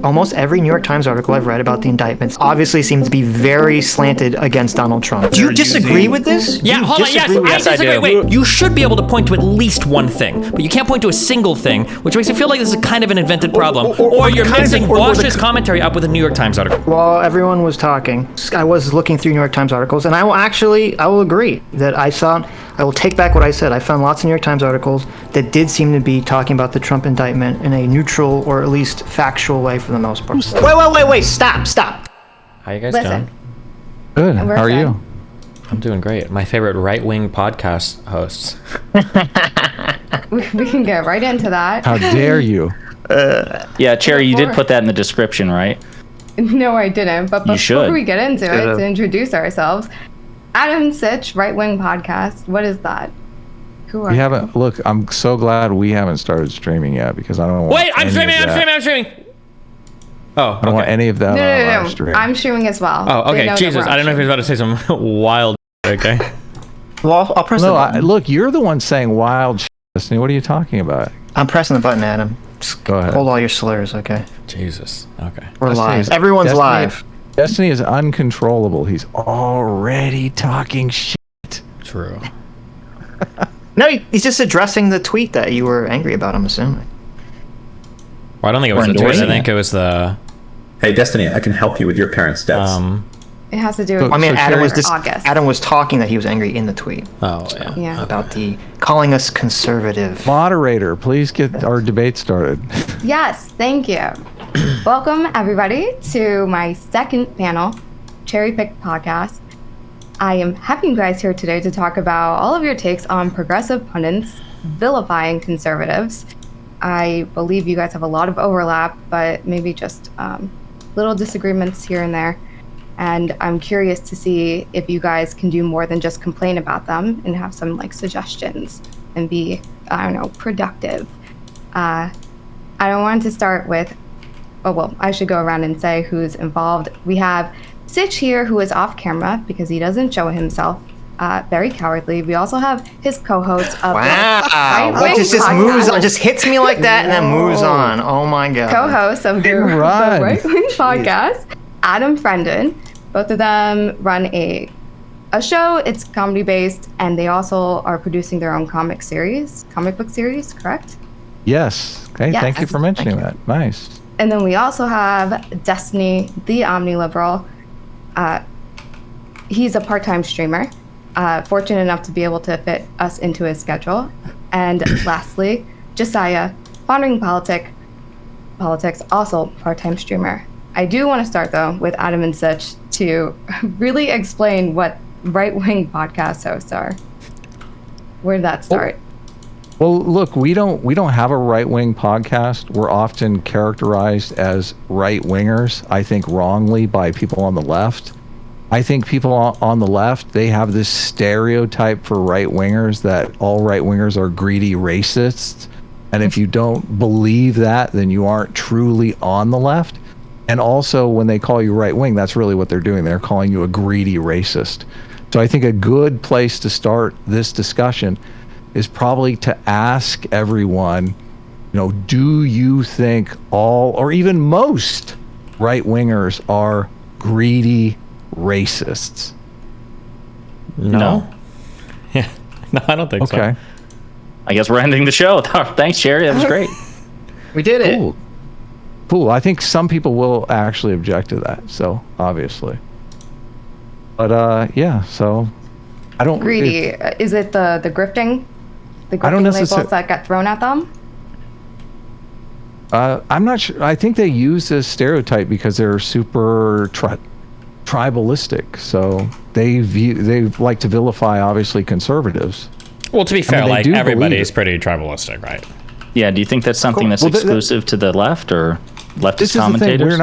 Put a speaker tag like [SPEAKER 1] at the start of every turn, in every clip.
[SPEAKER 1] Almost every New York Times article I've read about the indictments obviously seems to be very slanted against Donald Trump. Do you disagree with this?
[SPEAKER 2] Yeah, hold on. Yes, I disagree. Wait, you should be able to point to at least one thing, but you can't point to a single thing, which makes me feel like this is kind of an invented problem. Or you're mixing Bosch's commentary up with a New York Times article.
[SPEAKER 1] While everyone was talking, I was looking through New York Times articles, and I will agree that I will take back what I said. I found lots of New York Times articles that did seem to be talking about the Trump indictment in a neutral or at least factual way for the most part. Wait, stop.
[SPEAKER 2] How you guys doing?
[SPEAKER 3] Good. How are you?
[SPEAKER 2] I'm doing great. My favorite right-wing podcast hosts.
[SPEAKER 4] We can get right into that.
[SPEAKER 3] How dare you?
[SPEAKER 5] Yeah, Chaeiry, you did put that in the description, right?
[SPEAKER 4] No, I didn't. But before we get into it, to introduce ourselves, Adam and Sitch, right-wing podcast. What is that? Who are you?
[SPEAKER 3] Look, I'm so glad we haven't started streaming yet because I don't want.
[SPEAKER 2] Wait, I'm streaming. Oh,
[SPEAKER 3] I don't want any of that on our stream.
[SPEAKER 4] I'm streaming as well.
[SPEAKER 2] Oh, okay. Jesus, I don't know if he was about to say some wild. Okay.
[SPEAKER 1] Well, I'll press the button.
[SPEAKER 3] Look, you're the one saying wild shit. What are you talking about?
[SPEAKER 1] I'm pressing the button, Adam. Just
[SPEAKER 3] go ahead.
[SPEAKER 1] Hold all your slurs, okay?
[SPEAKER 2] Jesus. Okay.
[SPEAKER 1] We're live. Everyone's live.
[SPEAKER 3] Destiny is uncontrollable. He's already talking shit.
[SPEAKER 2] True.
[SPEAKER 1] No, he's just addressing the tweet that you were angry about, I'm assuming.
[SPEAKER 2] Well, I don't think it was the tweet. I think it was the...
[SPEAKER 6] Hey, Destiny, I can help you with your parents' debts.
[SPEAKER 4] It has to do with
[SPEAKER 1] Adam was talking that he was angry in the tweet.
[SPEAKER 2] Oh,
[SPEAKER 4] yeah.
[SPEAKER 1] About the calling us conservative.
[SPEAKER 3] Moderator, please get our debate started.
[SPEAKER 4] Yes, thank you. Welcome, everybody, to my second panel, Cherry Pick Podcast. I am having you guys here today to talk about all of your takes on progressive pundits vilifying conservatives. I believe you guys have a lot of overlap, but maybe just little disagreements here and there. And I'm curious to see if you guys can do more than just complain about them and have some suggestions and be, productive. I don't want to start with, I should go around and say who's involved. We have Sitch here, who is off camera because he doesn't show himself. Very cowardly. We also have his co-host of
[SPEAKER 1] What just moves on, just hits me like that and then moves on. Oh my god.
[SPEAKER 4] Co-host of the Right Wing Podcast, Adam Friendon. Both of them run a show. It's comedy based, and they also are producing their own comic book series, correct?
[SPEAKER 3] Yes. Okay. Yes. Thank you for mentioning that. Nice.
[SPEAKER 4] And then we also have Destiny, the omniliberal. He's a part-time streamer. Fortunate enough to be able to fit us into his schedule. And lastly, Josiah, Pondering Politics, also part-time streamer. I do want to start, though, with Adam and Sitch to really explain what right-wing podcast hosts are. Where did that start?
[SPEAKER 3] Well, look, we don't have a right-wing podcast. We're often characterized as right-wingers, I think wrongly, by people on the left. I think people on the left, they have this stereotype for right-wingers that all right-wingers are greedy racists. And if you don't believe that, then you aren't truly on the left. And also, when they call you right-wing, that's really what they're doing. They're calling you a greedy racist. So I think a good place to start this discussion is probably to ask everyone, do you think all or even most right-wingers are greedy racists?
[SPEAKER 2] No. Yeah. No, I don't think so.
[SPEAKER 3] Okay.
[SPEAKER 5] I guess we're ending the show. Thanks, Chaeiry. That was great.
[SPEAKER 1] We did it.
[SPEAKER 3] Cool. I think some people will actually object to that, so obviously. But so I don't...
[SPEAKER 4] Greedy. Is it the grifting? The grifting labels that got thrown at them?
[SPEAKER 3] I'm not sure. I think they use this stereotype because they're super tribalistic. So they like to vilify, obviously, conservatives.
[SPEAKER 2] Well, to be fair, everybody's pretty tribalistic, right?
[SPEAKER 5] Yeah. Do you think that's something that's exclusive to the left or leftist commentators?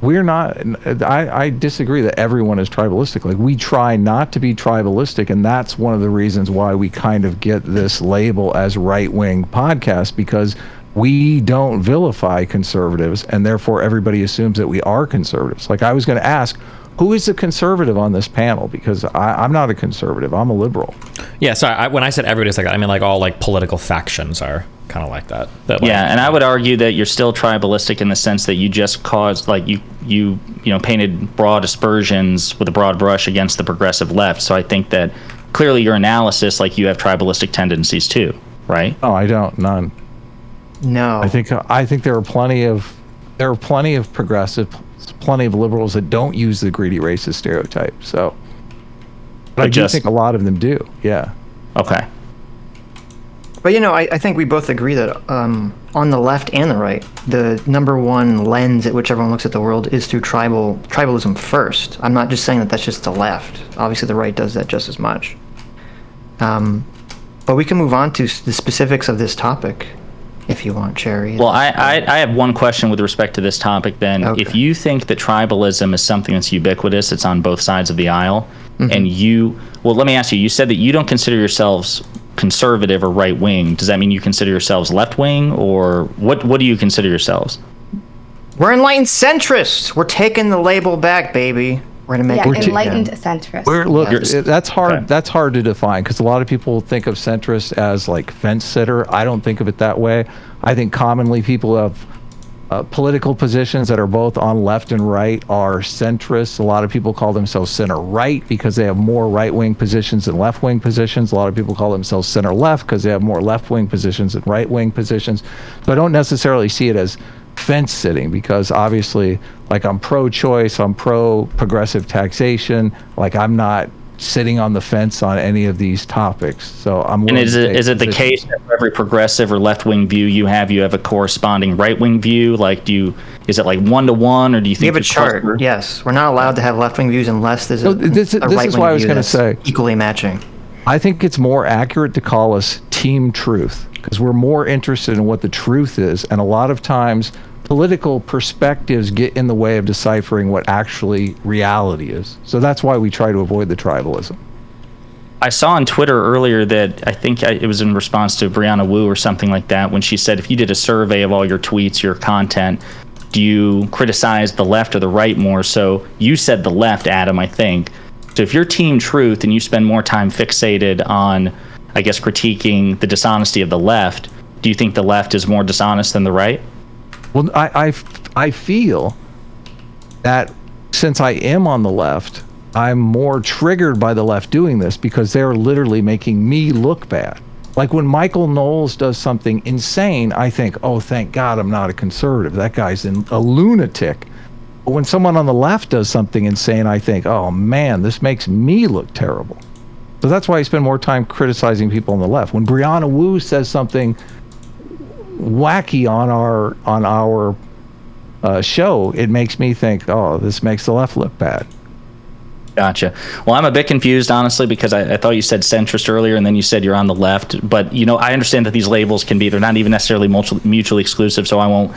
[SPEAKER 3] We're not. I disagree that everyone is tribalistic. We try not to be tribalistic, and that's one of the reasons why we kind of get this label as right-wing podcast, because we don't vilify conservatives, and therefore everybody assumes that we are conservatives. I was going to ask, who is the conservative on this panel? Because I'm not a conservative. I'm a liberal.
[SPEAKER 2] Yeah, so when I said everybody's like that, I mean all political factions are kind of like that.
[SPEAKER 5] Yeah, and I would argue that you're still tribalistic in the sense that you just caused, like, you painted broad aspersions with a broad brush against the progressive left. So I think that clearly your analysis, like, you have tribalistic tendencies too, right?
[SPEAKER 3] Oh, I don't. None.
[SPEAKER 1] No.
[SPEAKER 3] I think there are plenty of progressive, plenty of liberals that don't use the greedy racist stereotype. So, but I do think a lot of them do. Yeah.
[SPEAKER 5] Okay.
[SPEAKER 1] But I think we both agree that on the left and the right, the number one lens at which everyone looks at the world is through tribalism first. I'm not just saying that that's just the left. Obviously, the right does that just as much. But we can move on to the specifics of this topic, if you want, Chaeiry.
[SPEAKER 5] Well, I have one question with respect to this topic then.
[SPEAKER 1] Okay.
[SPEAKER 5] If you think that tribalism is something that's ubiquitous, it's on both sides of the aisle, and let me ask you, you said that you don't consider yourselves conservative or right wing. Does that mean you consider yourselves left wing, or what do you consider yourselves?
[SPEAKER 1] We're enlightened centrists. We're taking the label back, baby. We're gonna make
[SPEAKER 4] enlightened centrist.
[SPEAKER 3] That's hard.
[SPEAKER 5] Okay.
[SPEAKER 3] That's hard to define because a lot of people think of centrist as like fence sitter. I don't think of it that way. I think commonly people have political positions that are both on left and right are centrists. A lot of people call themselves center right because they have more right wing positions than left wing positions. A lot of people call themselves center left because they have more left wing positions than right wing positions. So I don't necessarily see it as fence sitting because obviously, like, I'm pro-choice, I'm pro-progressive taxation. Like, I'm not sitting on the fence on any of these topics. So I'm.
[SPEAKER 5] And is it the case that for every progressive or left-wing view you have a corresponding right-wing view? Like, is it like 1-to-1, or do you think
[SPEAKER 1] we have a chart? Yes, we're not allowed to have left-wing views unless there's a right-wing
[SPEAKER 3] is why I was going to say
[SPEAKER 1] equally matching.
[SPEAKER 3] I think it's more accurate to call us team truth because we're more interested in what the truth is, and a lot of times political perspectives get in the way of deciphering what actually reality is. So that's why we try to avoid the tribalism.
[SPEAKER 5] I saw on Twitter earlier that I think it was in response to Brianna Wu or something like that when she said, if you did a survey of all your tweets, your content, do you criticize the left or the right more? So you said the left, Adam, I think. So if you're team truth and you spend more time fixated on, I guess, critiquing the dishonesty of the left, do you think the left is more dishonest than the right?
[SPEAKER 3] Well, I feel that since I am on the left, I'm more triggered by the left doing this because they're literally making me look bad. Like when Michael Knowles does something insane, I think, oh, thank God I'm not a conservative. That guy's a lunatic. But when someone on the left does something insane, I think, oh man, this makes me look terrible. So that's why I spend more time criticizing people on the left. When Brianna Wu says something wacky on our show, it makes me think, oh, this makes the left look bad.
[SPEAKER 5] Gotcha. Well, I'm a bit confused, honestly, because I thought you said centrist earlier, and then you said you're on the left. But, I understand that these labels they're not even necessarily mutually exclusive, so I won't,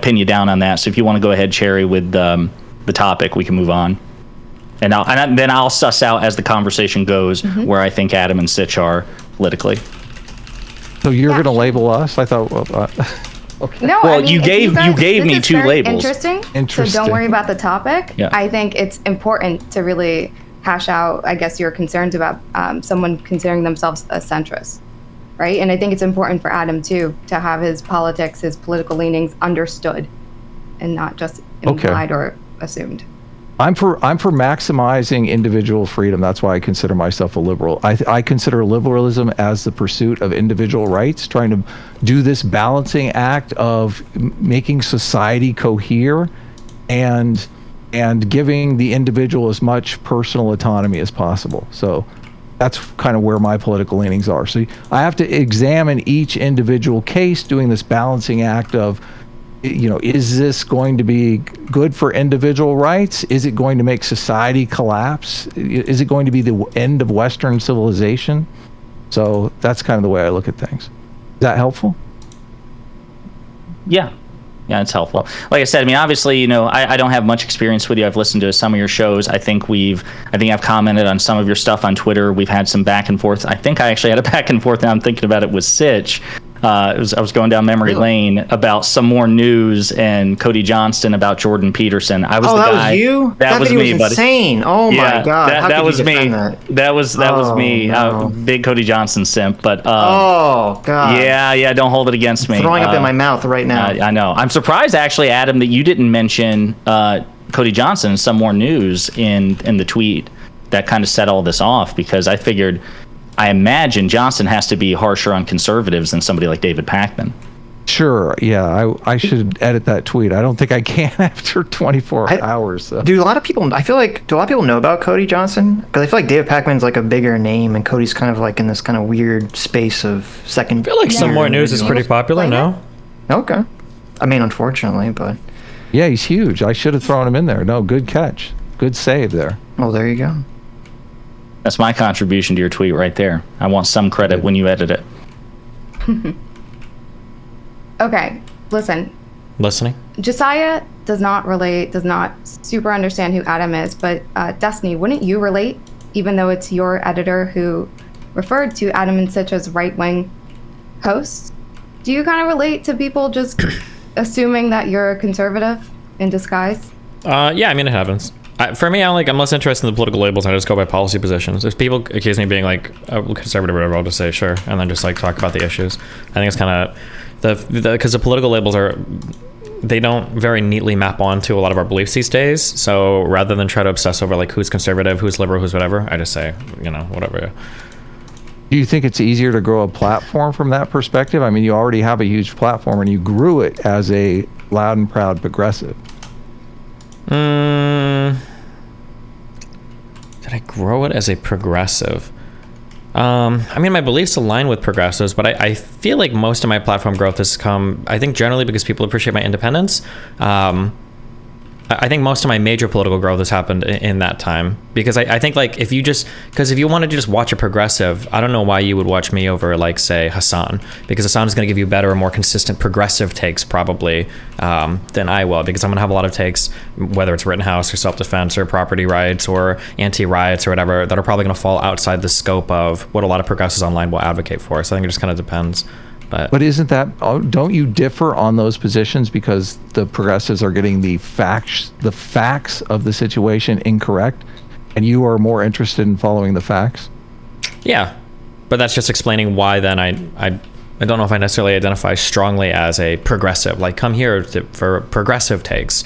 [SPEAKER 5] pin you down on that. So if you want to go ahead, Chaeiry, with the topic, we can move on. And then I'll suss out as the conversation goes where I think Adam and Sitch are politically.
[SPEAKER 3] So you're going to label us? I thought.
[SPEAKER 4] Okay. No,
[SPEAKER 5] well, you gave me two labels.
[SPEAKER 4] Interesting. So don't worry about the topic.
[SPEAKER 5] Yeah.
[SPEAKER 4] I think it's important to really hash out, I guess, your concerns about someone considering themselves a centrist, right? And I think it's important for Adam too to have his politics, his political leanings understood, and not just implied or assumed.
[SPEAKER 3] I'm for maximizing individual freedom. That's why I consider myself a liberal. I consider liberalism as the pursuit of individual rights, trying to do this balancing act of making society cohere and giving the individual as much personal autonomy as possible. So that's kind of where my political leanings are. So I have to examine each individual case, doing this balancing act of, is this going to be good for individual rights? Is it going to make society collapse? Is it going to be the end of Western civilization? So that's kind of the way I look at things. Is that helpful?
[SPEAKER 5] Yeah, it's helpful. Like I said, obviously, I don't have much experience with you. I've listened to some of your shows. I think I've commented on some of your stuff on Twitter. We've had some back and forth. I think I actually had a back and forth, now I'm thinking about it, with Sitch. I was going down memory lane about some more news and Cody Johnston about Jordan Peterson. I was the
[SPEAKER 1] that
[SPEAKER 5] guy.
[SPEAKER 1] was you?
[SPEAKER 5] That was me,
[SPEAKER 1] was
[SPEAKER 5] buddy.
[SPEAKER 1] Insane. Oh my God.
[SPEAKER 5] That was me. That was me.
[SPEAKER 1] No.
[SPEAKER 5] Big Cody Johnston simp. But
[SPEAKER 1] oh God.
[SPEAKER 5] Yeah. Don't hold it against me.
[SPEAKER 1] Throwing up in my mouth right now.
[SPEAKER 5] I know. I'm surprised actually, Adam, that you didn't mention Cody Johnston and some more news in the tweet that kind of set all this off, because I imagine Johnston has to be harsher on conservatives than somebody like David Pakman.
[SPEAKER 3] Sure. Yeah, I should edit that tweet. I don't think I can after 24 hours. So.
[SPEAKER 1] Do a lot of people know about Cody Johnson? Because I feel like David Pakman's like a bigger name, and Cody's kind of like in this kind of weird space of second.
[SPEAKER 2] I feel like Some More News is pretty popular now.
[SPEAKER 1] Okay. I mean, unfortunately, but.
[SPEAKER 3] Yeah, he's huge. I should have thrown him in there. No, good catch. Good save there.
[SPEAKER 1] Well, there you go.
[SPEAKER 5] That's my contribution to your tweet right there. I want some credit when you edit it.
[SPEAKER 4] Okay, listen.
[SPEAKER 2] Listening.
[SPEAKER 4] Josiah does not super understand who Adam is, but Destiny, wouldn't you relate, even though it's your editor who referred to Adam and Sitch as right-wing hosts? Do you kind of relate to people just assuming that you're a conservative in disguise?
[SPEAKER 2] Yeah, I mean, it happens. For me, I'm less interested in the political labels, and I just go by policy positions. If people accuse me of being like a conservative or whatever, I'll just say sure, and then just like talk about the issues. I think it's kind of because the political labels they don't very neatly map onto a lot of our beliefs these days. So rather than try to obsess over like who's conservative, who's liberal, who's whatever, I just say, whatever.
[SPEAKER 3] Do you think it's easier to grow a platform from that perspective? I mean, you already have a huge platform, and you grew it as a loud and proud progressive.
[SPEAKER 2] Did I grow it as a progressive? I mean, my beliefs align with progressives, but I feel like most of my platform growth has come, I think, generally because people appreciate my independence. I think most of my major political growth has happened in that time, because I think like if you wanted to just watch a progressive, I don't know why you would watch me over like say Hassan, because Hassan is going to give you better or more consistent progressive takes probably than I will, because I'm going to have a lot of takes, whether it's Rittenhouse or self-defense or property rights or anti-riots or whatever, that are probably going to fall outside the scope of what a lot of progressives online will advocate for. So I think it just kind of depends. But
[SPEAKER 3] isn't that, don't you differ on those positions because the progressives are getting the facts of the situation incorrect, and you are more interested in following the facts?
[SPEAKER 2] Yeah, but that's just explaining why then I don't know if I necessarily identify strongly as a progressive, like come here for progressive takes.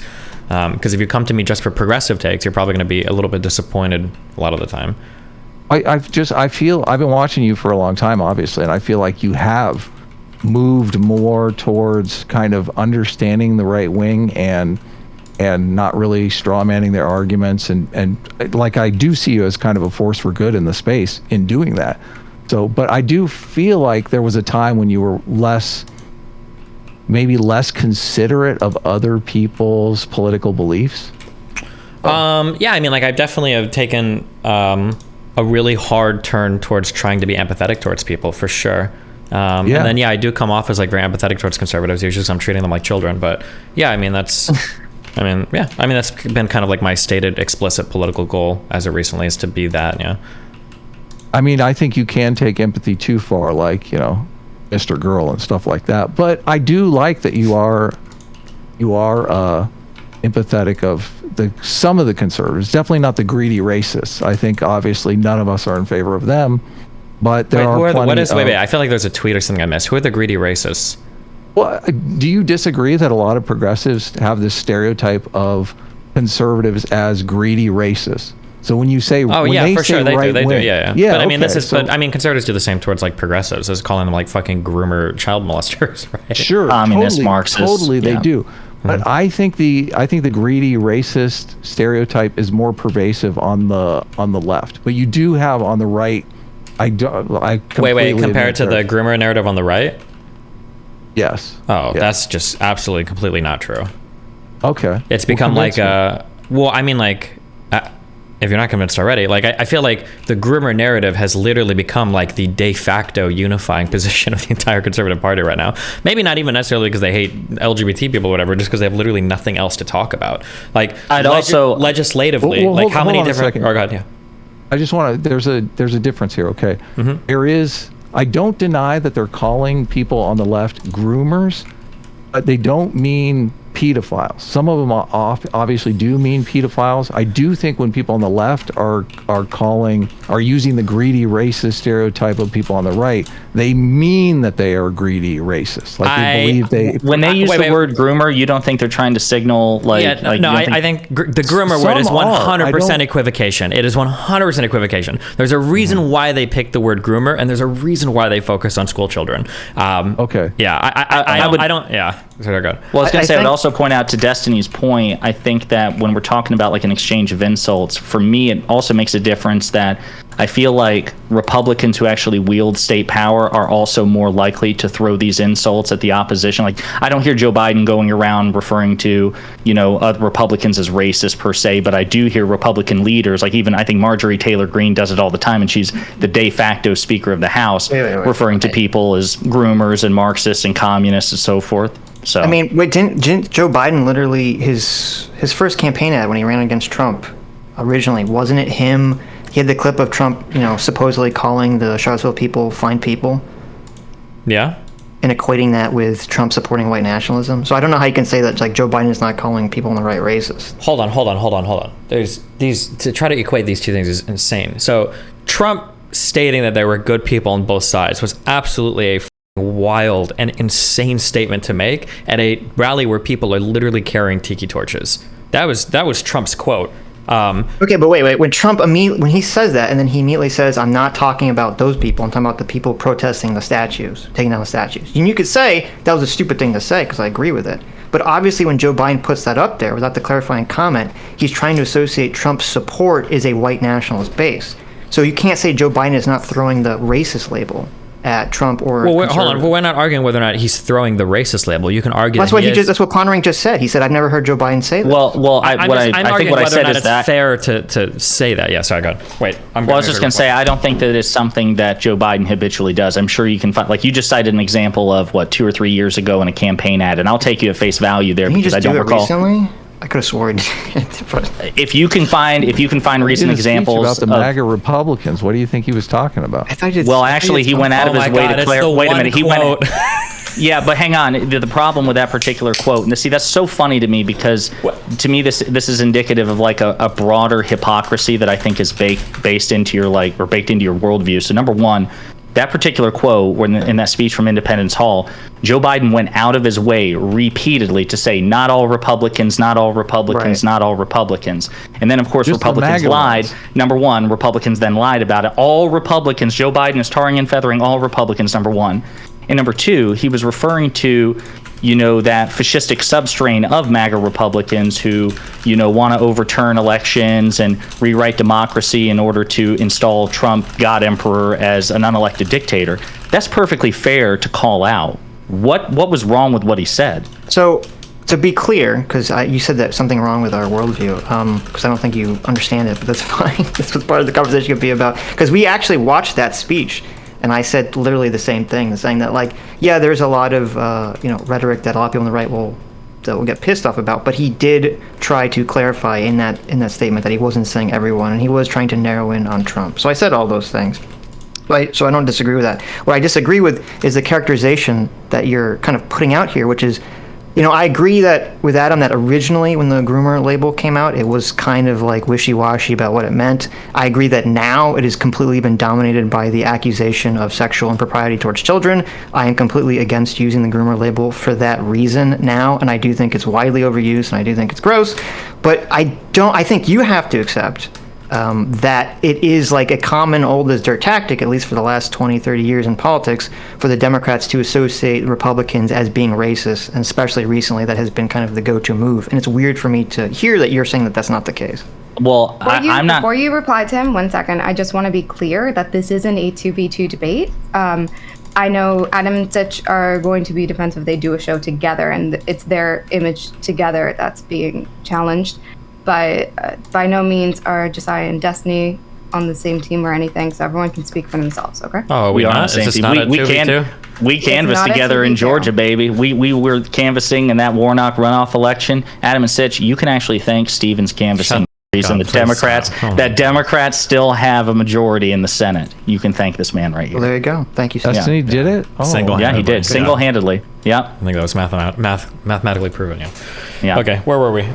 [SPEAKER 2] Because if you come to me just for progressive takes, you're probably going to be a little bit disappointed a lot of the time.
[SPEAKER 3] I've been watching you for a long time, obviously, and I feel like you have moved more towards kind of understanding the right wing and not really strawmanning their arguments, and like I do see you as kind of a force for good in the space in doing that. So, but I do feel like there was a time when you were maybe less considerate of other people's political beliefs.
[SPEAKER 2] Yeah, I mean, like I definitely have taken a really hard turn towards trying to be empathetic towards people, for sure. And then, I do come off as like very empathetic towards conservatives, usually because I'm treating them like children. But yeah, I mean, that's been kind of like my stated explicit political goal as of recently, is to be that. Yeah.
[SPEAKER 3] I mean, I think you can take empathy too far, like, Mr. Girl and stuff like that. But I do like that you are empathetic of some of the conservatives. Definitely not the greedy racists. I think obviously none of us are in favor of them. But there are plenty
[SPEAKER 2] wait, I feel like there's a tweet or something I missed. Who are the greedy racists?
[SPEAKER 3] Well, do you disagree that a lot of progressives have this stereotype of conservatives as greedy racists? So when you say,
[SPEAKER 2] for sure they do, yeah. But I mean,
[SPEAKER 3] okay,
[SPEAKER 2] conservatives do the same towards like progressives, as calling them like fucking groomer child molesters, right?
[SPEAKER 3] Sure,
[SPEAKER 5] communist, Marxist,
[SPEAKER 3] totally they do. But I think the greedy racist stereotype is more pervasive on the left. But you do have on the right. Wait,
[SPEAKER 2] compared to the groomer narrative on the right?
[SPEAKER 3] Yes.
[SPEAKER 2] Oh, that's just absolutely, completely not true.
[SPEAKER 3] Okay.
[SPEAKER 2] It's become like if you're not convinced already, like I feel like the groomer narrative has literally become like the de facto unifying position of the entire conservative party right now. Maybe not even necessarily because they hate LGBT people or whatever, just because they have literally nothing else to talk about. Like legislatively, like how many different... Oh, God, yeah.
[SPEAKER 3] I just want to, there's a difference here, okay?
[SPEAKER 2] Mm-hmm.
[SPEAKER 3] There is I don't deny that they're calling people on the left groomers, but they don't mean pedophiles. Some of them obviously do mean pedophiles. I do think when people on the left are using the greedy racist stereotype of people on the right, they mean that they are greedy racists. Like they believe they.
[SPEAKER 5] When they use the word groomer, you don't think they're trying to signal like?
[SPEAKER 2] Yeah, I think the groomer word is 100% equivocation. It is 100% equivocation. There's a reason why they picked the word groomer, and there's a reason why they focus on school children.
[SPEAKER 3] Okay.
[SPEAKER 2] Yeah, I don't. Yeah. Sorry, go.
[SPEAKER 5] Well, I was going to say, I would also point out to Destiny's point, I think that when we're talking about like an exchange of insults, for me, it also makes a difference that I feel like Republicans who actually wield state power are also more likely to throw these insults at the opposition. Like, I don't hear Joe Biden going around referring to, other Republicans as racist per se, but I do hear Republican leaders, like even I think Marjorie Taylor Greene does it all the time, and she's the de facto Speaker of the House, referring to people as groomers and Marxists and communists and so forth. So
[SPEAKER 1] I mean, didn't Joe Biden literally his first campaign ad when he ran against Trump originally, wasn't it him? He had the clip of Trump, supposedly calling the Charlottesville people fine people.
[SPEAKER 2] Yeah.
[SPEAKER 1] And equating that with Trump supporting white nationalism. So I don't know how you can say that like Joe Biden is not calling people on the right racist.
[SPEAKER 2] Hold on. There's to try to equate these two things is insane. So Trump stating that there were good people on both sides was absolutely a wild and insane statement to make at a rally where people are literally carrying tiki torches. That was Trump's quote.
[SPEAKER 1] Okay, but wait. When Trump when he says that, and then he immediately says, "I'm not talking about those people. I'm talking about the people protesting the statues, taking down the statues." And you could say that was a stupid thing to say because I agree with it. But obviously, when Joe Biden puts that up there without the clarifying comment, he's trying to associate Trump's support is a white nationalist base. So you can't say Joe Biden is not throwing the racist label at Trump or.
[SPEAKER 2] Well, hold on. Well, we're not arguing whether or not he's throwing the racist label. You can argue.
[SPEAKER 1] That's what Pondering just said. He said, "I've never heard Joe Biden say that."
[SPEAKER 5] I think what I said is that
[SPEAKER 2] fair to say that. Yeah, sorry, go ahead. Wait,
[SPEAKER 5] I was just going to say I don't think that it's something that Joe Biden habitually does. I'm sure you can find, like you just cited an example of 2 or 3 years ago in a campaign ad, and I'll take you at face value there because I don't recall.
[SPEAKER 1] Recently? I could have sworn.
[SPEAKER 5] If you can find recent examples
[SPEAKER 3] about the MAGA Republicans, what do you think he was talking about?
[SPEAKER 5] He went out of his way to clarify. Wait a minute, he went. Yeah, but hang on. The problem with that particular quote, and that's so funny to me because to me this is indicative of like a broader hypocrisy that I think is baked into your worldview. So number one, that particular quote in that speech from Independence Hall, Joe Biden went out of his way repeatedly to say, not all Republicans, not all Republicans, not all Republicans. And then, of course, Republicans lied. Number one, Republicans then lied about it. All Republicans, Joe Biden is tarring and feathering all Republicans, number one. And number two, he was referring to, that fascistic substrain of MAGA Republicans who, want to overturn elections and rewrite democracy in order to install Trump, God Emperor, as an unelected dictator. That's perfectly fair to call out. What was wrong with what he said?
[SPEAKER 1] So, to be clear, because you said that something wrong with our worldview, because I don't think you understand it, but that's fine. That's what part of the conversation could be about. Because we actually watched that speech. And I said literally the same thing, saying that, there's a lot of, rhetoric that a lot of people on the right will get pissed off about. But he did try to clarify in that statement that he wasn't saying everyone, and he was trying to narrow in on Trump. So I said all those things. Right? So I don't disagree with that. What I disagree with is the characterization that you're kind of putting out here, which is, I agree that with Adam that originally when the groomer label came out, it was kind of like wishy-washy about what it meant. I agree that now it has completely been dominated by the accusation of sexual impropriety towards children. I am completely against using the groomer label for that reason now, and I do think it's widely overused, and I do think it's gross. But I think you have to accept that it is like a common old as dirt tactic, at least for the last 20, 30 years in politics, for the Democrats to associate Republicans as being racist, and especially recently that has been kind of the go-to move. And it's weird for me to hear that you're saying that that's not the case.
[SPEAKER 5] Well, I'm not.
[SPEAKER 4] Before you reply to him, 1 second, I just want to be clear that this isn't a 2v2 debate. I know Adam and Sitch are going to be defensive. They do a show together, and it's their image together that's being challenged. But by no means are Josiah and Destiny on the same team or anything, so everyone can speak for themselves, okay?
[SPEAKER 2] Oh, we are on the same team.
[SPEAKER 5] We canvassed together in Georgia, baby. We were canvassing in that Warnock runoff election. Adam and Sitch, you can actually thank Stevens canvassing reason that Democrats still have a majority in the Senate. You can thank this man right here.
[SPEAKER 1] Well, there you go. Thank you.
[SPEAKER 3] Destiny did it? Oh.
[SPEAKER 2] Single-handedly.
[SPEAKER 5] Yeah, he did. Single-handedly. Yeah.
[SPEAKER 2] I think that was mathematically proven, yeah.
[SPEAKER 5] Yeah.
[SPEAKER 2] Okay, where were we?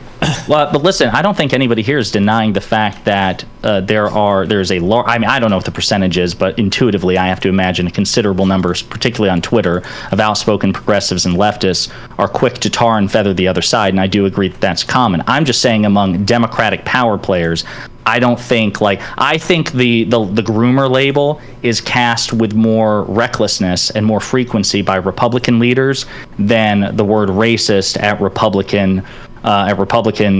[SPEAKER 5] Well, but listen, I don't think anybody here is denying the fact that there's a large, I mean, I don't know what the percentage is, but intuitively I have to imagine a considerable numbers, particularly on Twitter, of outspoken progressives and leftists are quick to tar and feather the other side, and I do agree that that's common. I'm just saying among Democratic power players, I don't think, I think the groomer label is cast with more recklessness and more frequency by Republican leaders than the word racist at Republican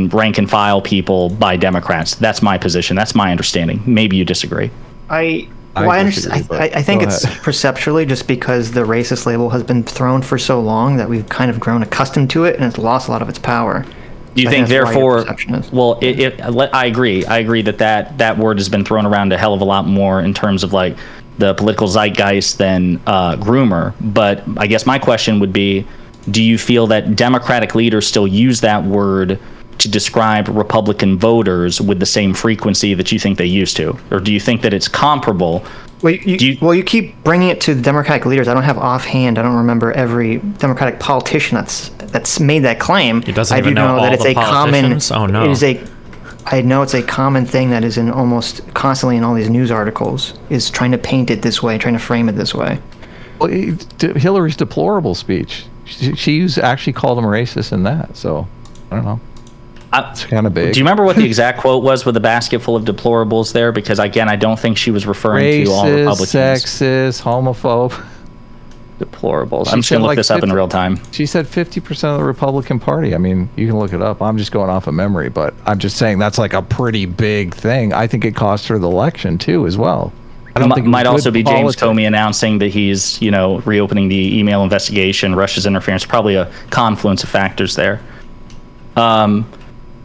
[SPEAKER 5] rank and file people by Democrats. That's my position. That's my understanding. Maybe you disagree.
[SPEAKER 1] I
[SPEAKER 3] disagree,
[SPEAKER 1] understand. I think it's perceptually just because the racist label has been thrown for so long that we've kind of grown accustomed to it and it's lost a lot of its power.
[SPEAKER 5] Do you think, therefore, well, I agree. I agree that word has been thrown around a hell of a lot more in terms of like the political zeitgeist than groomer. But I guess my question would be, do you feel that Democratic leaders still use that word to describe Republican voters with the same frequency that you think they used to? Or do you think that it's comparable?
[SPEAKER 1] Well, you keep bringing it to the Democratic leaders. I don't have offhand. I don't remember every Democratic politician that's made that claim.
[SPEAKER 2] He doesn't even know all the politicians? Oh, no.
[SPEAKER 1] I know it's a common thing that is in almost constantly in all these news articles, is trying to paint it this way, trying to frame it this way.
[SPEAKER 3] Well, Hillary's deplorable speech. She actually called him racist in that, so I don't know. It's kind of big.
[SPEAKER 5] Do you remember what the exact quote was with the basket full of deplorables there? Because again, I don't think she was referring to all Republicans.
[SPEAKER 3] Sexist, homophobe.
[SPEAKER 5] Deplorables. I'm just going to look this up in real time.
[SPEAKER 3] She said 50% of the Republican Party. I mean, you can look it up. I'm just going off of memory, but I'm just saying that's like a pretty big thing. I think it cost her the election too, as well. I don't think it might also be
[SPEAKER 5] James Comey announcing that he's, reopening the email investigation, Russia's interference. Probably a confluence of factors there.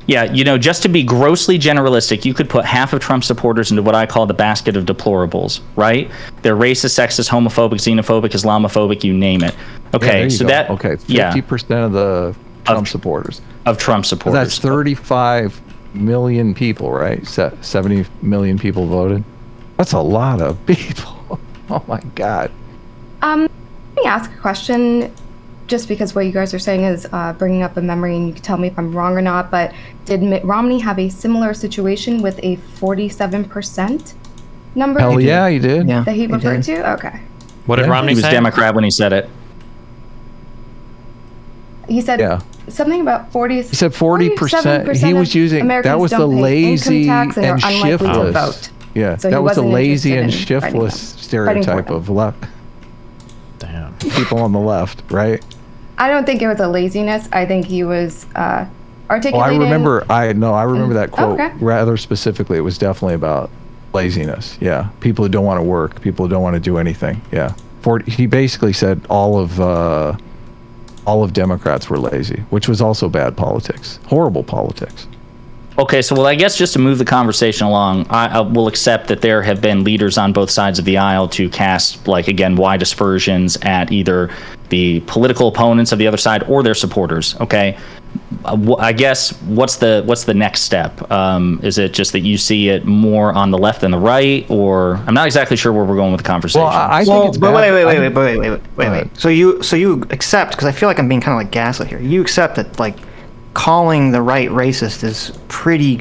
[SPEAKER 5] Yeah, just to be grossly generalistic, you could put half of Trump supporters into what I call the basket of deplorables, right? They're racist, sexist, homophobic, xenophobic, Islamophobic, you name it. Okay, so
[SPEAKER 3] 50% of the Trump supporters.
[SPEAKER 5] Of Trump supporters.
[SPEAKER 3] That's 35 million people, right? 70 million people voted. That's a lot of people. Oh my God.
[SPEAKER 4] Let me ask a question. Just because what you guys are saying is bringing up a memory, and you can tell me if I'm wrong or not, but did Mitt Romney have a similar situation with a 47% number?
[SPEAKER 3] Hell yeah, he did.
[SPEAKER 4] That he referred to? Okay.
[SPEAKER 2] What did Romney say?
[SPEAKER 5] He was Democrat when he said it.
[SPEAKER 4] He said something about 40. He
[SPEAKER 3] said 40%. He was using, that was the lazy and shiftless. Yeah, so that was the lazy and shiftless stereotype of left.
[SPEAKER 2] Damn.
[SPEAKER 3] People on the left, right?
[SPEAKER 4] I don't think it was a laziness. I think he was articulating.
[SPEAKER 3] I remember that quote rather specifically. It was definitely about laziness. Yeah, people who don't want to work, people who don't want to do anything. Yeah, he basically said all of Democrats were lazy, which was also bad politics, horrible politics.
[SPEAKER 5] Okay, so I guess just to move the conversation along, I will accept that there have been leaders on both sides of the aisle to cast, wide aspersions at either the political opponents of the other side or their supporters. Okay, I guess what's the next step? Is it just that you see it more on the left than the right, or I'm not exactly sure where we're going with the conversation.
[SPEAKER 1] Well, I think it's bad. Wait. So you accept, because I feel like I'm being kind of like gaslit here. You accept that calling the right racist is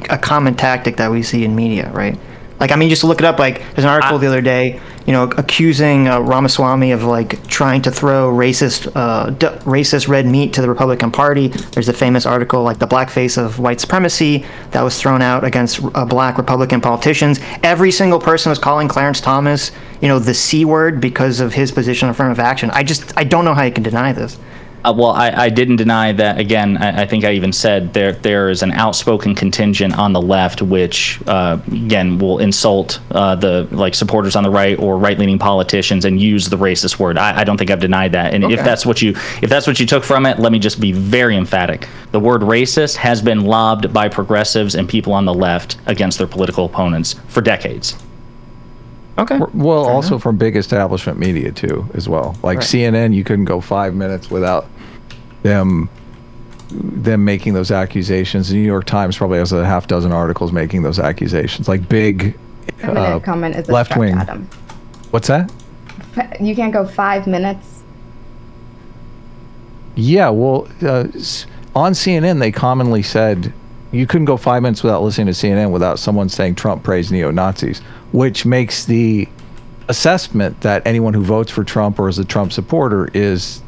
[SPEAKER 1] a common tactic that we see in media, right? Just look it up. There's an article the other day, accusing Ramaswamy of trying to throw racist red meat to the Republican Party. There's a famous article, the blackface of white supremacy, that was thrown out against black Republican politicians. Every single person was calling Clarence Thomas, the C word because of his position on affirmative action. I don't know how you can deny this.
[SPEAKER 5] Well, I didn't deny that. Again, I think I even said there is an outspoken contingent on the left which, again, will insult the supporters on the right or right-leaning politicians and use the racist word. I don't think I've denied that. And if that's what you took from it, let me just be very emphatic. The word racist has been lobbed by progressives and people on the left against their political opponents for decades.
[SPEAKER 1] Okay.
[SPEAKER 3] Well, also from big establishment media too, as well. CNN, you couldn't go 5 minutes without them them making those accusations. The New York Times probably has a half dozen articles making those accusations, like big
[SPEAKER 4] comment is a
[SPEAKER 3] left wing.
[SPEAKER 4] Adam.
[SPEAKER 3] What's that?
[SPEAKER 4] You can't go 5 minutes.
[SPEAKER 3] Yeah, well, on CNN, they commonly said you couldn't go 5 minutes without listening to CNN without someone saying Trump praised neo-Nazis, which makes the assessment that anyone who votes for Trump or is a Trump supporter is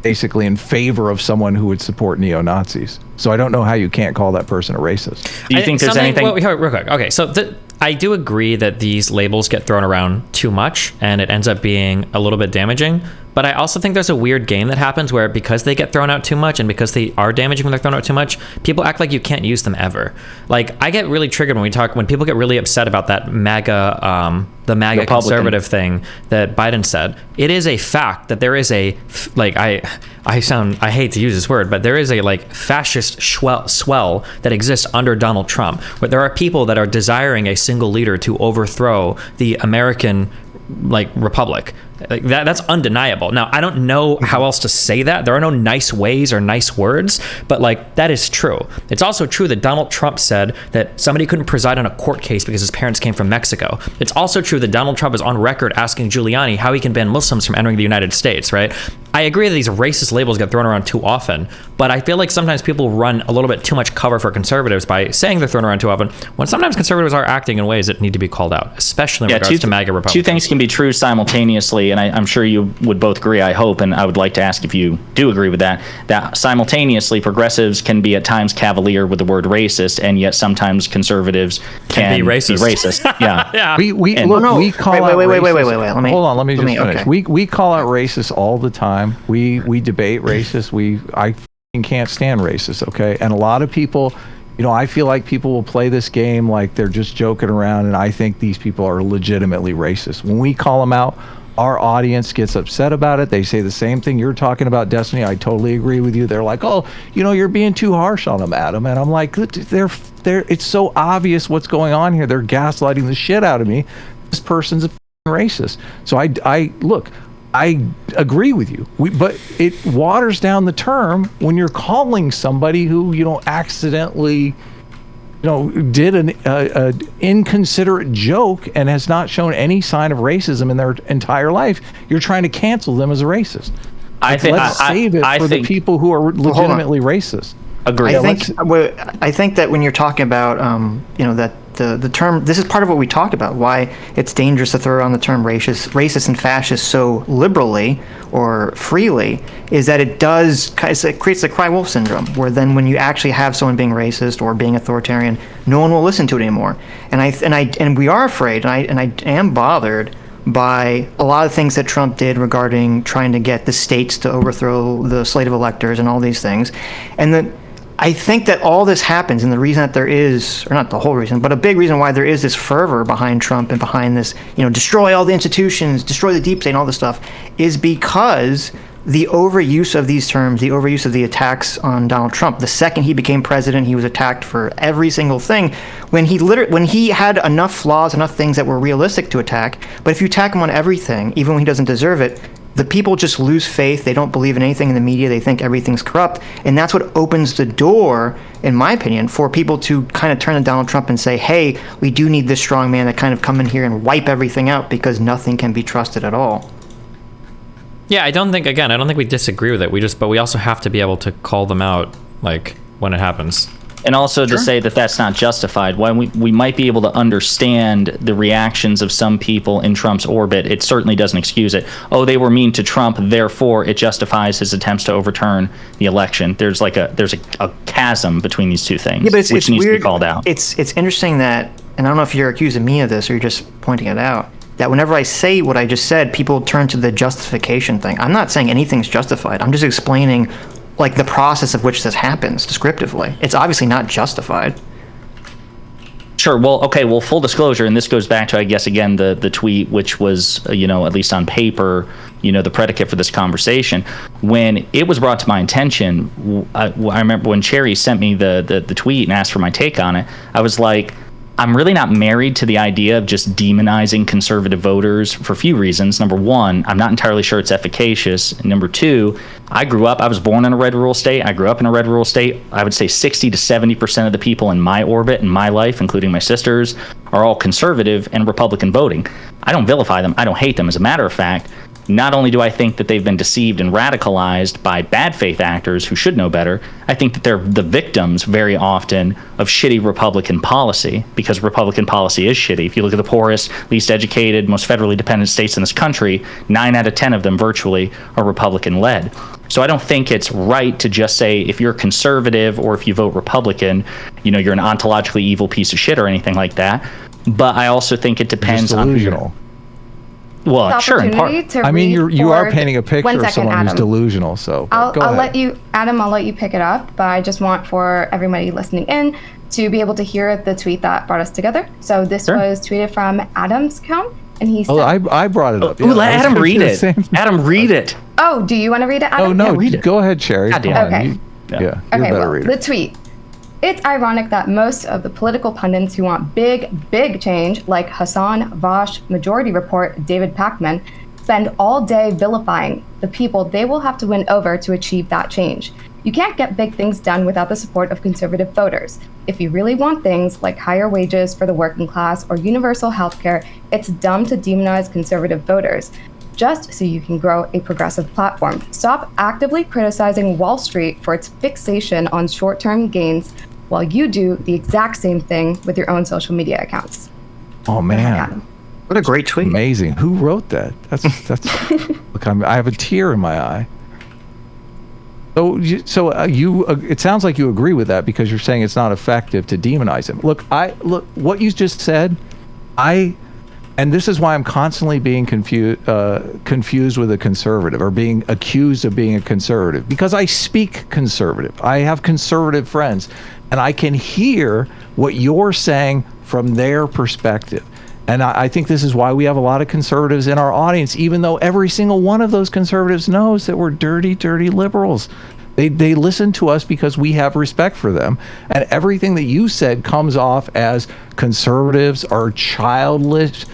[SPEAKER 3] basically in favor of someone who would support neo-Nazis. So I don't know how you can't call that person a racist.
[SPEAKER 5] Do you think there's anything?
[SPEAKER 2] Well, real quick. Okay, so I do agree that these labels get thrown around too much, and it ends up being a little bit damaging. But I also think there's a weird game that happens where because they get thrown out too much and because they are damaging when they're thrown out too much, people act like you can't use them ever. Like, I get really triggered when people get really upset about that MAGA, the MAGA
[SPEAKER 5] Republican
[SPEAKER 2] conservative thing that Biden said. It is a fact that there is a, like, I hate to use this word, but there is a like fascist swell that exists under Donald Trump, where there are people that are desiring a single leader to overthrow the American republic. Like that's undeniable. Now, I don't know how else to say that. There are no nice ways or nice words, but like that is true. It's also true that Donald Trump said that somebody couldn't preside on a court case because his parents came from Mexico. It's also true that Donald Trump is on record asking Giuliani how he can ban Muslims from entering the United States, right? I agree that these racist labels get thrown around too often, but I feel like sometimes people run a little bit too much cover for conservatives by saying they're thrown around too often, when sometimes conservatives are acting in ways that need to be called out, especially in regards to MAGA Republicans.
[SPEAKER 5] Two things can be true simultaneously, and I'm sure you would both agree, I hope, and I would like to ask if you do agree with that simultaneously progressives can be at times cavalier with the word racist, and yet sometimes conservatives can be racist. Yeah.
[SPEAKER 2] Yeah.
[SPEAKER 3] We call out
[SPEAKER 1] wait.
[SPEAKER 3] Let me finish.
[SPEAKER 1] Okay.
[SPEAKER 3] We call out racists all the time. We debate racists. I can't stand racists, okay? And a lot of people, I feel like people will play this game like they're just joking around, and I think these people are legitimately racist. When we call them out, our audience gets upset about it. They say the same thing you're talking about, Destiny. I totally agree with you. They're like, oh, you're being too harsh on them, Adam. And I'm like, it's so obvious what's going on here. They're gaslighting the shit out of me. This person's a racist. So I agree with you, but it waters down the term when you're calling somebody who accidentally did an inconsiderate joke and has not shown any sign of racism in their entire life. You're trying to cancel them as a racist. Let's save it for the people who are legitimately racist.
[SPEAKER 5] Agree.
[SPEAKER 1] I think that when you're talking about that the term, this is part of what we talked about, why it's dangerous to throw around the term racist and fascist so liberally or freely, is that it creates the cry wolf syndrome, where then when you actually have someone being racist or being authoritarian, no one will listen to it anymore. And we are afraid, and I am bothered by a lot of things that Trump did regarding trying to get the states to overthrow the slate of electors and all these things. And that I think that all this happens, and the reason that there is, or not the whole reason, but a big reason why there is this fervor behind Trump and behind this, destroy all the institutions, destroy the deep state and all this stuff, is because the overuse of these terms, the overuse of the attacks on Donald Trump. The second he became president, he was attacked for every single thing. When he had enough flaws, enough things that were realistic to attack, but if you attack him on everything, even when he doesn't deserve it, the people just lose faith. They don't believe in anything in the media. They think everything's corrupt. And that's what opens the door, in my opinion, for people to kind of turn to Donald Trump and say, hey, we do need this strong man to kind of come in here and wipe everything out, because nothing can be trusted at all.
[SPEAKER 2] Yeah, I don't think we disagree with it. But we also have to be able to call them out, like, when it happens.
[SPEAKER 5] And also to say that that's not justified. While we might be able to understand the reactions of some people in Trump's orbit, it certainly doesn't excuse it. Oh, they were mean to Trump, therefore it justifies his attempts to overturn the election. There's a chasm between these two things, which needs to be called out.
[SPEAKER 1] It's interesting that, and I don't know if you're accusing me of this or you're just pointing it out, that whenever I say what I just said, people turn to the justification thing. I'm not saying anything's justified. I'm just explaining the process of which this happens descriptively. It's obviously not justified.
[SPEAKER 5] Sure. Well, okay. Well, full disclosure, and this goes back to, I guess, again, the tweet, which was, at least on paper, the predicate for this conversation. When it was brought to my attention, I remember when Chaeiry sent me the tweet and asked for my take on it, I was like, I'm really not married to the idea of just demonizing conservative voters for a few reasons. Number one, I'm not entirely sure it's efficacious. And number two, I was born in a red rural state. I grew up in a red rural state. I would say 60 to 70% of the people in my orbit, in my life, including my sisters, are all conservative and Republican voting. I don't vilify them. I don't hate them. As a matter of fact, not only do I think that they've been deceived and radicalized by bad faith actors who should know better, I think that they're the victims very often of shitty Republican policy, because Republican policy is shitty. If you look at the poorest, least educated, most federally dependent states in this country, 9 out of 10 of them virtually are Republican-led. So I don't think it's right to just say if you're conservative or if you vote Republican, you're an ontologically evil piece of shit or anything like that. But I also think it depends on who you're... Well, sure. In part,
[SPEAKER 3] I mean, you are painting a picture of someone who's delusional. So
[SPEAKER 4] I'll let you, Adam. I'll let you pick it up. But I just want for everybody listening in to be able to hear the tweet that brought us together. So this was tweeted from Adam's account, and he said,
[SPEAKER 3] I brought it up.
[SPEAKER 5] Yeah, let Adam read it. Adam, read it.
[SPEAKER 4] Oh, do you want to read it, Adam?
[SPEAKER 3] Oh no,
[SPEAKER 5] read it.
[SPEAKER 3] Go ahead, Chaeiry.
[SPEAKER 4] Okay.
[SPEAKER 3] You're
[SPEAKER 4] Okay.
[SPEAKER 3] better
[SPEAKER 4] Well,
[SPEAKER 3] reader.
[SPEAKER 4] the tweet. It's ironic that most of the political pundits who want big change, like Hassan Vosh, Majority Report, David Pacman, spend all day vilifying the people they will have to win over to achieve that change. You can't get big things done without the support of conservative voters. If you really want things like higher wages for the working class or universal healthcare, it's dumb to demonize conservative voters, just so you can grow a progressive platform. Stop actively criticizing Wall Street for its fixation on short-term gains while you do the exact same thing with your own social media accounts.
[SPEAKER 3] Oh man.
[SPEAKER 1] What a great tweet.
[SPEAKER 3] Amazing. Who wrote that? That's look, I have a tear in my eye. So it sounds like you agree with that because you're saying it's not effective to demonize him. Look, what you just said, and this is why I'm constantly being confused with a conservative or being accused of being a conservative, because I speak conservative. I have conservative friends, and I can hear what you're saying from their perspective. And I think this is why we have a lot of conservatives in our audience, even though every single one of those conservatives knows that we're dirty liberals. They listen to us because we have respect for them. And everything that you said comes off as conservatives are childish,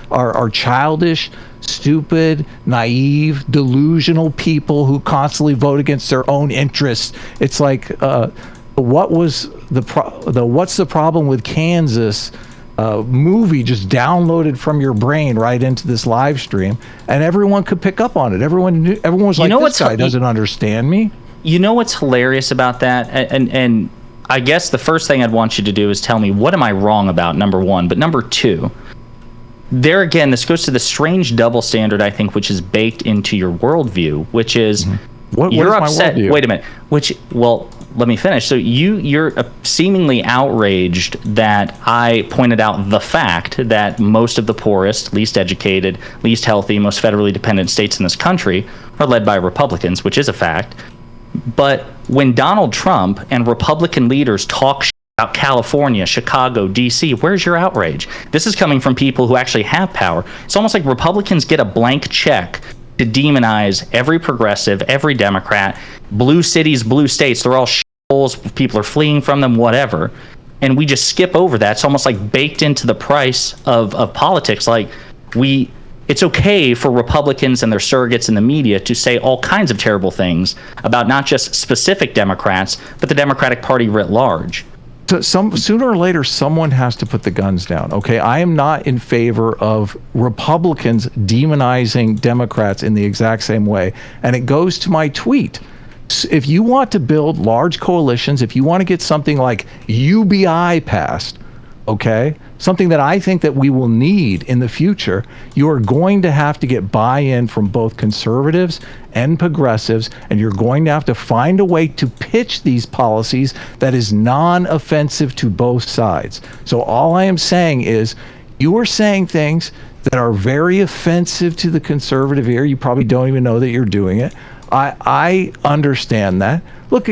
[SPEAKER 3] stupid, naive, delusional people who constantly vote against their own interests. It's like, what's the problem with Kansas? Movie just downloaded from your brain right into this live stream, and everyone could pick up on it. Everyone was like, this guy doesn't understand me.
[SPEAKER 5] You know what's hilarious about that? And I guess the first thing I'd want you to do is tell me, what am I wrong about, number one? But number two, there again, this goes to the strange double standard, I think, which is baked into your worldview, which is you're upset. Wait a minute. Let me finish. So you're seemingly outraged that I pointed out the fact that most of the poorest, least educated, least healthy, most federally dependent states in this country are led by Republicans, which is a fact. But when Donald Trump and Republican leaders talk about California, Chicago, D.C., where's your outrage? This is coming from people who actually have power. It's almost like Republicans get a blank check to demonize every progressive, every Democrat, blue cities, blue states. They're all shitholes, people are fleeing from them, whatever. And we just skip over that. It's almost like baked into the price of politics. Like it's okay for Republicans and their surrogates in the media to say all kinds of terrible things about not just specific Democrats, but the Democratic Party writ large.
[SPEAKER 3] So sooner or later, someone has to put the guns down. Okay, I am not in favor of Republicans demonizing Democrats in the exact same way. And it goes to my tweet. If you want to build large coalitions, if you want to get something like UBI passed, okay, something that I think that we will need in the future, you are going to have to get buy-in from both conservatives and progressives, and you're going to have to find a way to pitch these policies that is non-offensive to both sides. So all I am saying is, you are saying things that are very offensive to the conservative ear. You probably don't even know that you're doing it. I understand that. Look,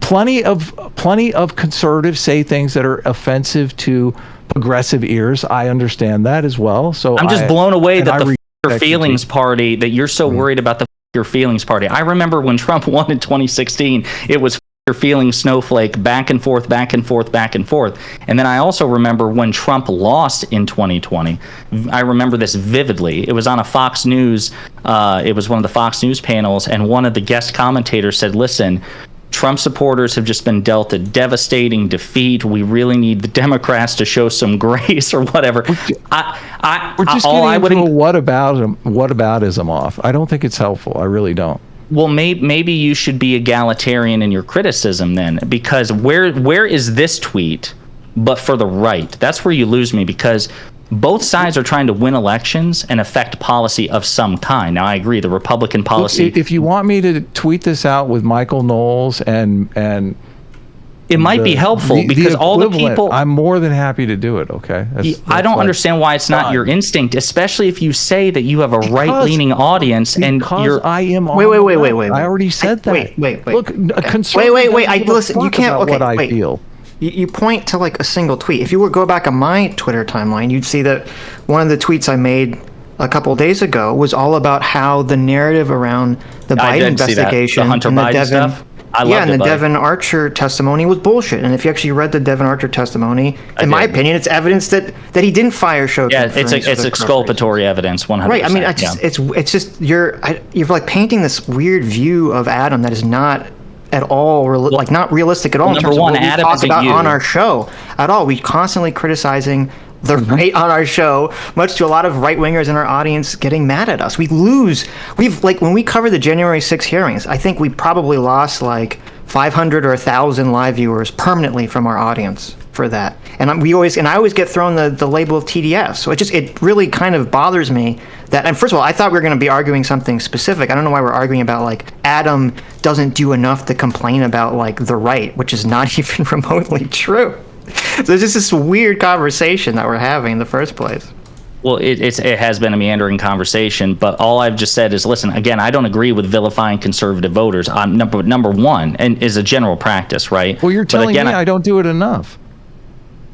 [SPEAKER 3] plenty of conservatives say things that are offensive to progressive ears. I understand that as well. So
[SPEAKER 5] I'm just blown away that the your feelings party, that you're so worried about the your feelings party. I remember when Trump won in 2016, it was you're feeling snowflake back and forth, back and forth, back and forth. And then I also remember when Trump lost in 2020. I remember this vividly. It was on a Fox News. It was one of the Fox News panels, and one of the guest commentators said, "Listen, Trump supporters have just been dealt a devastating defeat. We really need the Democrats to show some grace," or whatever.
[SPEAKER 3] We're just getting into a whataboutism off. I don't think it's helpful. I really don't.
[SPEAKER 5] Well, maybe you should be egalitarian in your criticism then, because where is this tweet but for the right? That's where you lose me, because both sides are trying to win elections and affect policy of some kind. Now, I agree, the Republican policy...
[SPEAKER 3] Look, if you want me to tweet this out with Michael Knowles and
[SPEAKER 5] it might be helpful, because all the people...
[SPEAKER 3] I'm more than happy to do it, okay?
[SPEAKER 5] I don't understand why it's not your instinct, especially if you say that you have a right-leaning audience and you're...
[SPEAKER 3] I am...
[SPEAKER 1] Wait.
[SPEAKER 3] I already said that.
[SPEAKER 1] Wait.
[SPEAKER 3] Look,
[SPEAKER 1] Wait. Listen, you can't... Okay,
[SPEAKER 3] what I
[SPEAKER 1] wait.
[SPEAKER 3] feel.
[SPEAKER 1] You point to like a single tweet. If you were to go back on my Twitter timeline, you'd see that one of the tweets I made a couple of days ago was all about how the narrative around the Biden investigation
[SPEAKER 5] the Hunter
[SPEAKER 1] and
[SPEAKER 5] Biden
[SPEAKER 1] the Devin
[SPEAKER 5] stuff. And
[SPEAKER 1] the Devin Archer testimony was bullshit. And if you actually read the Devin Archer testimony, in my opinion, it's evidence that he didn't fire Shokin.
[SPEAKER 5] Yeah, it's exculpatory evidence, 100%.
[SPEAKER 1] Right. I mean, it's just you're like painting this weird view of Adam that is not at all not realistic at all in terms of what we talk about on our show at all. We constantly criticizing the right on our show, much to a lot of right-wingers in our audience getting mad at us. When we cover the January 6th hearings, I think we probably lost like 500 or 1,000 live viewers permanently from our audience for that. And I always get thrown the label of TDS. So it really kind of bothers me that, and first of all, I thought we were going to be arguing something specific. I don't know why we're arguing about like Adam doesn't do enough to complain about like the right, which is not even remotely true. So it's just this weird conversation that we're having in the first place.
[SPEAKER 5] Well, it has been a meandering conversation, but all I've just said is, listen, again, I don't agree with vilifying conservative voters on number one, and is a general practice, right?
[SPEAKER 3] Well, you're telling me I don't do it enough.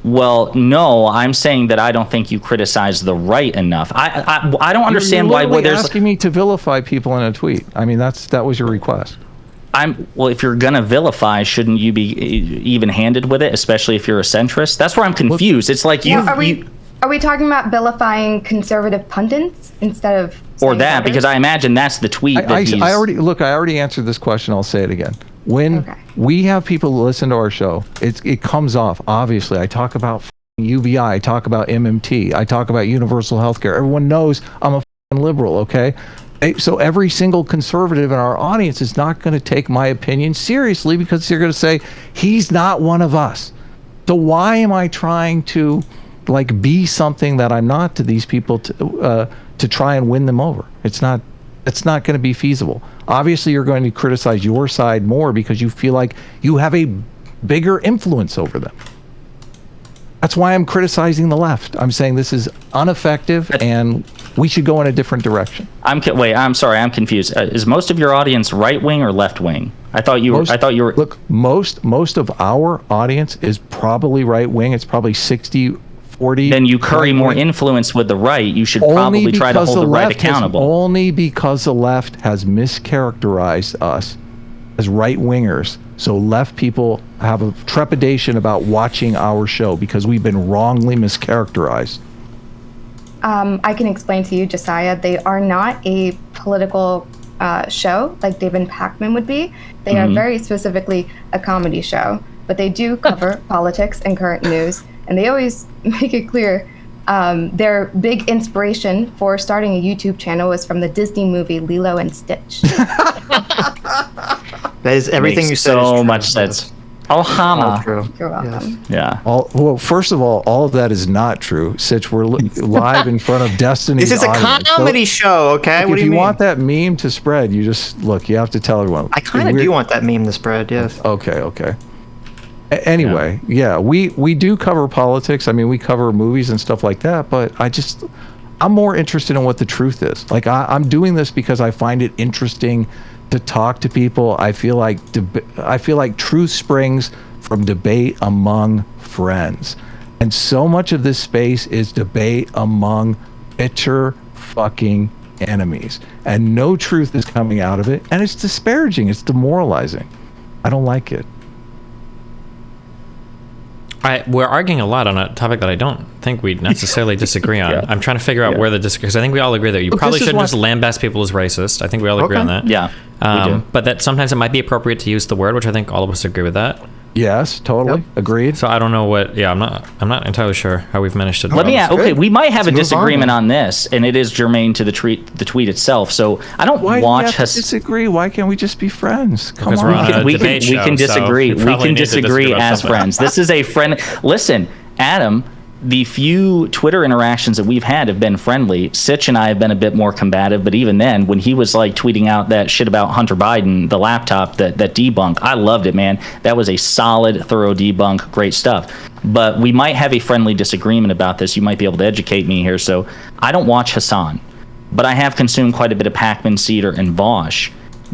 [SPEAKER 5] Well, no, I'm saying that I don't think you criticize the right enough. I don't understand why
[SPEAKER 3] there's asking me to vilify people in a tweet. I mean, that was your request.
[SPEAKER 5] Well, if you're gonna vilify, shouldn't you be even-handed with it, especially if you're a centrist? That's where I'm confused. It's like
[SPEAKER 4] Are we talking about vilifying conservative pundits instead of
[SPEAKER 5] or that? Because I imagine that's the tweet.
[SPEAKER 3] I already answered this question. I'll say it again. When we have people listen to our show, it comes off. Obviously, I talk about UBI, I talk about MMT, I talk about universal health care. Everyone knows I'm a liberal. Okay. So every single conservative in our audience is not going to take my opinion seriously, because they're going to say he's not one of us. So why am I trying to like be something that I'm not to these people to try and win them over? It's not going to be feasible. Obviously, you're going to criticize your side more because you feel like you have a bigger influence over them. That's why I'm criticizing the left. I'm saying this is ineffective and we should go in a different direction.
[SPEAKER 5] I'm sorry, I'm confused. Is most of your audience right wing or left wing? I thought you were.
[SPEAKER 3] Look, most of our audience is probably right wing. It's probably 60-40.
[SPEAKER 5] Then you curry more influence with the right. You should probably try to hold the right accountable.
[SPEAKER 3] Only because the left has mischaracterized us as right wingers. So left people have a trepidation about watching our show because we've been wrongly mischaracterized.
[SPEAKER 4] I can explain to you, Josiah, they are not a political show like David Pakman would be. They are very specifically a comedy show, but they do cover politics and current news, and they always make it clear their big inspiration for starting a YouTube channel was from the Disney movie Lilo and Stitch.
[SPEAKER 1] That is everything you said.
[SPEAKER 5] So much sense. Oh, Hama.
[SPEAKER 1] True.
[SPEAKER 4] You're welcome.
[SPEAKER 5] Yeah.
[SPEAKER 3] Well, first of all of that is not true. Sitch, we're live in front of Destiny's
[SPEAKER 1] This is a comedy show, okay? What do you mean?
[SPEAKER 3] If you want that meme to spread, you just you have to tell everyone.
[SPEAKER 1] I kind of do want that meme to spread, yes.
[SPEAKER 3] Okay. Anyway, we do cover politics. I mean, we cover movies and stuff like that, but I'm more interested in what the truth is. Like, I'm doing this because I find it interesting to talk to people. I feel like truth springs from debate among friends, and so much of this space is debate among bitter fucking enemies, and no truth is coming out of it, and it's disparaging, it's demoralizing. I don't like it.
[SPEAKER 2] We're arguing a lot on a topic that I don't think we necessarily disagree on.
[SPEAKER 5] Yeah.
[SPEAKER 2] I'm trying to figure out where the disagreement, because I think we all agree that you probably shouldn't just lambast people as racist. I think we all agree on that.
[SPEAKER 5] Yeah, we do.
[SPEAKER 2] But that sometimes it might be appropriate to use the word, which I think all of us agree with that.
[SPEAKER 3] Yes, totally. Agreed.
[SPEAKER 2] So I don't know what. Yeah, I'm not entirely sure how we've managed to.
[SPEAKER 5] Let me ask. Okay, we might have a
[SPEAKER 1] Let's move on,
[SPEAKER 5] disagreement
[SPEAKER 1] then.
[SPEAKER 5] on this, and it is germane to the tweet itself. So I don't
[SPEAKER 3] Why do
[SPEAKER 5] watch.
[SPEAKER 3] we have to disagree? Why can't we just be friends? Come
[SPEAKER 2] Because we're
[SPEAKER 3] on.
[SPEAKER 2] on a
[SPEAKER 5] we can
[SPEAKER 2] debate show, so
[SPEAKER 5] disagree.
[SPEAKER 2] we
[SPEAKER 5] We
[SPEAKER 2] probably
[SPEAKER 5] can
[SPEAKER 2] need to disagree
[SPEAKER 5] disagree
[SPEAKER 2] about
[SPEAKER 5] as
[SPEAKER 2] something.
[SPEAKER 5] friends. This is a friend. Listen, Adam. The few Twitter interactions that we've had have been friendly. Sitch and I have been a bit more combative, but even then, when he was like tweeting out that shit about Hunter Biden, the laptop, that debunk, I loved it, man. That was a solid, thorough debunk. Great stuff. But we might have a friendly disagreement about this. You might be able to educate me here. So I don't watch Hassan, but I have consumed quite a bit of Pacman, Cedar, and Vosh.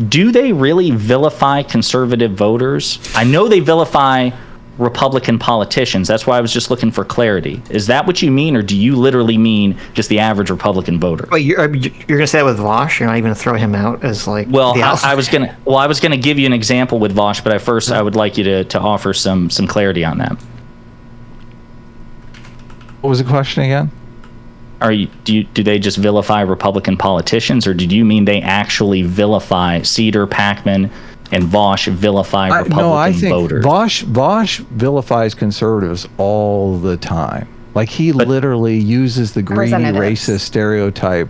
[SPEAKER 5] Do they really vilify conservative voters? I know they vilify Republican politicians. That's why I was just looking for clarity. Is that what you mean, or do you literally mean just the average Republican voter?
[SPEAKER 1] Wait, you're gonna say that with Vosh? You're not even gonna throw him out as like
[SPEAKER 5] Well,
[SPEAKER 1] the alpha?
[SPEAKER 5] I was gonna give you an example with Vosh, but I would like you to offer some clarity on that.
[SPEAKER 3] What was the question again?
[SPEAKER 5] Do they just vilify Republican politicians, or did you mean they actually vilify Cedar, Pacman, and Vosh vilify Republican
[SPEAKER 3] No, I think
[SPEAKER 5] voters?
[SPEAKER 3] Vosh vilifies conservatives all the time. Like he literally uses the greedy,
[SPEAKER 4] Representatives.
[SPEAKER 3] racist stereotype.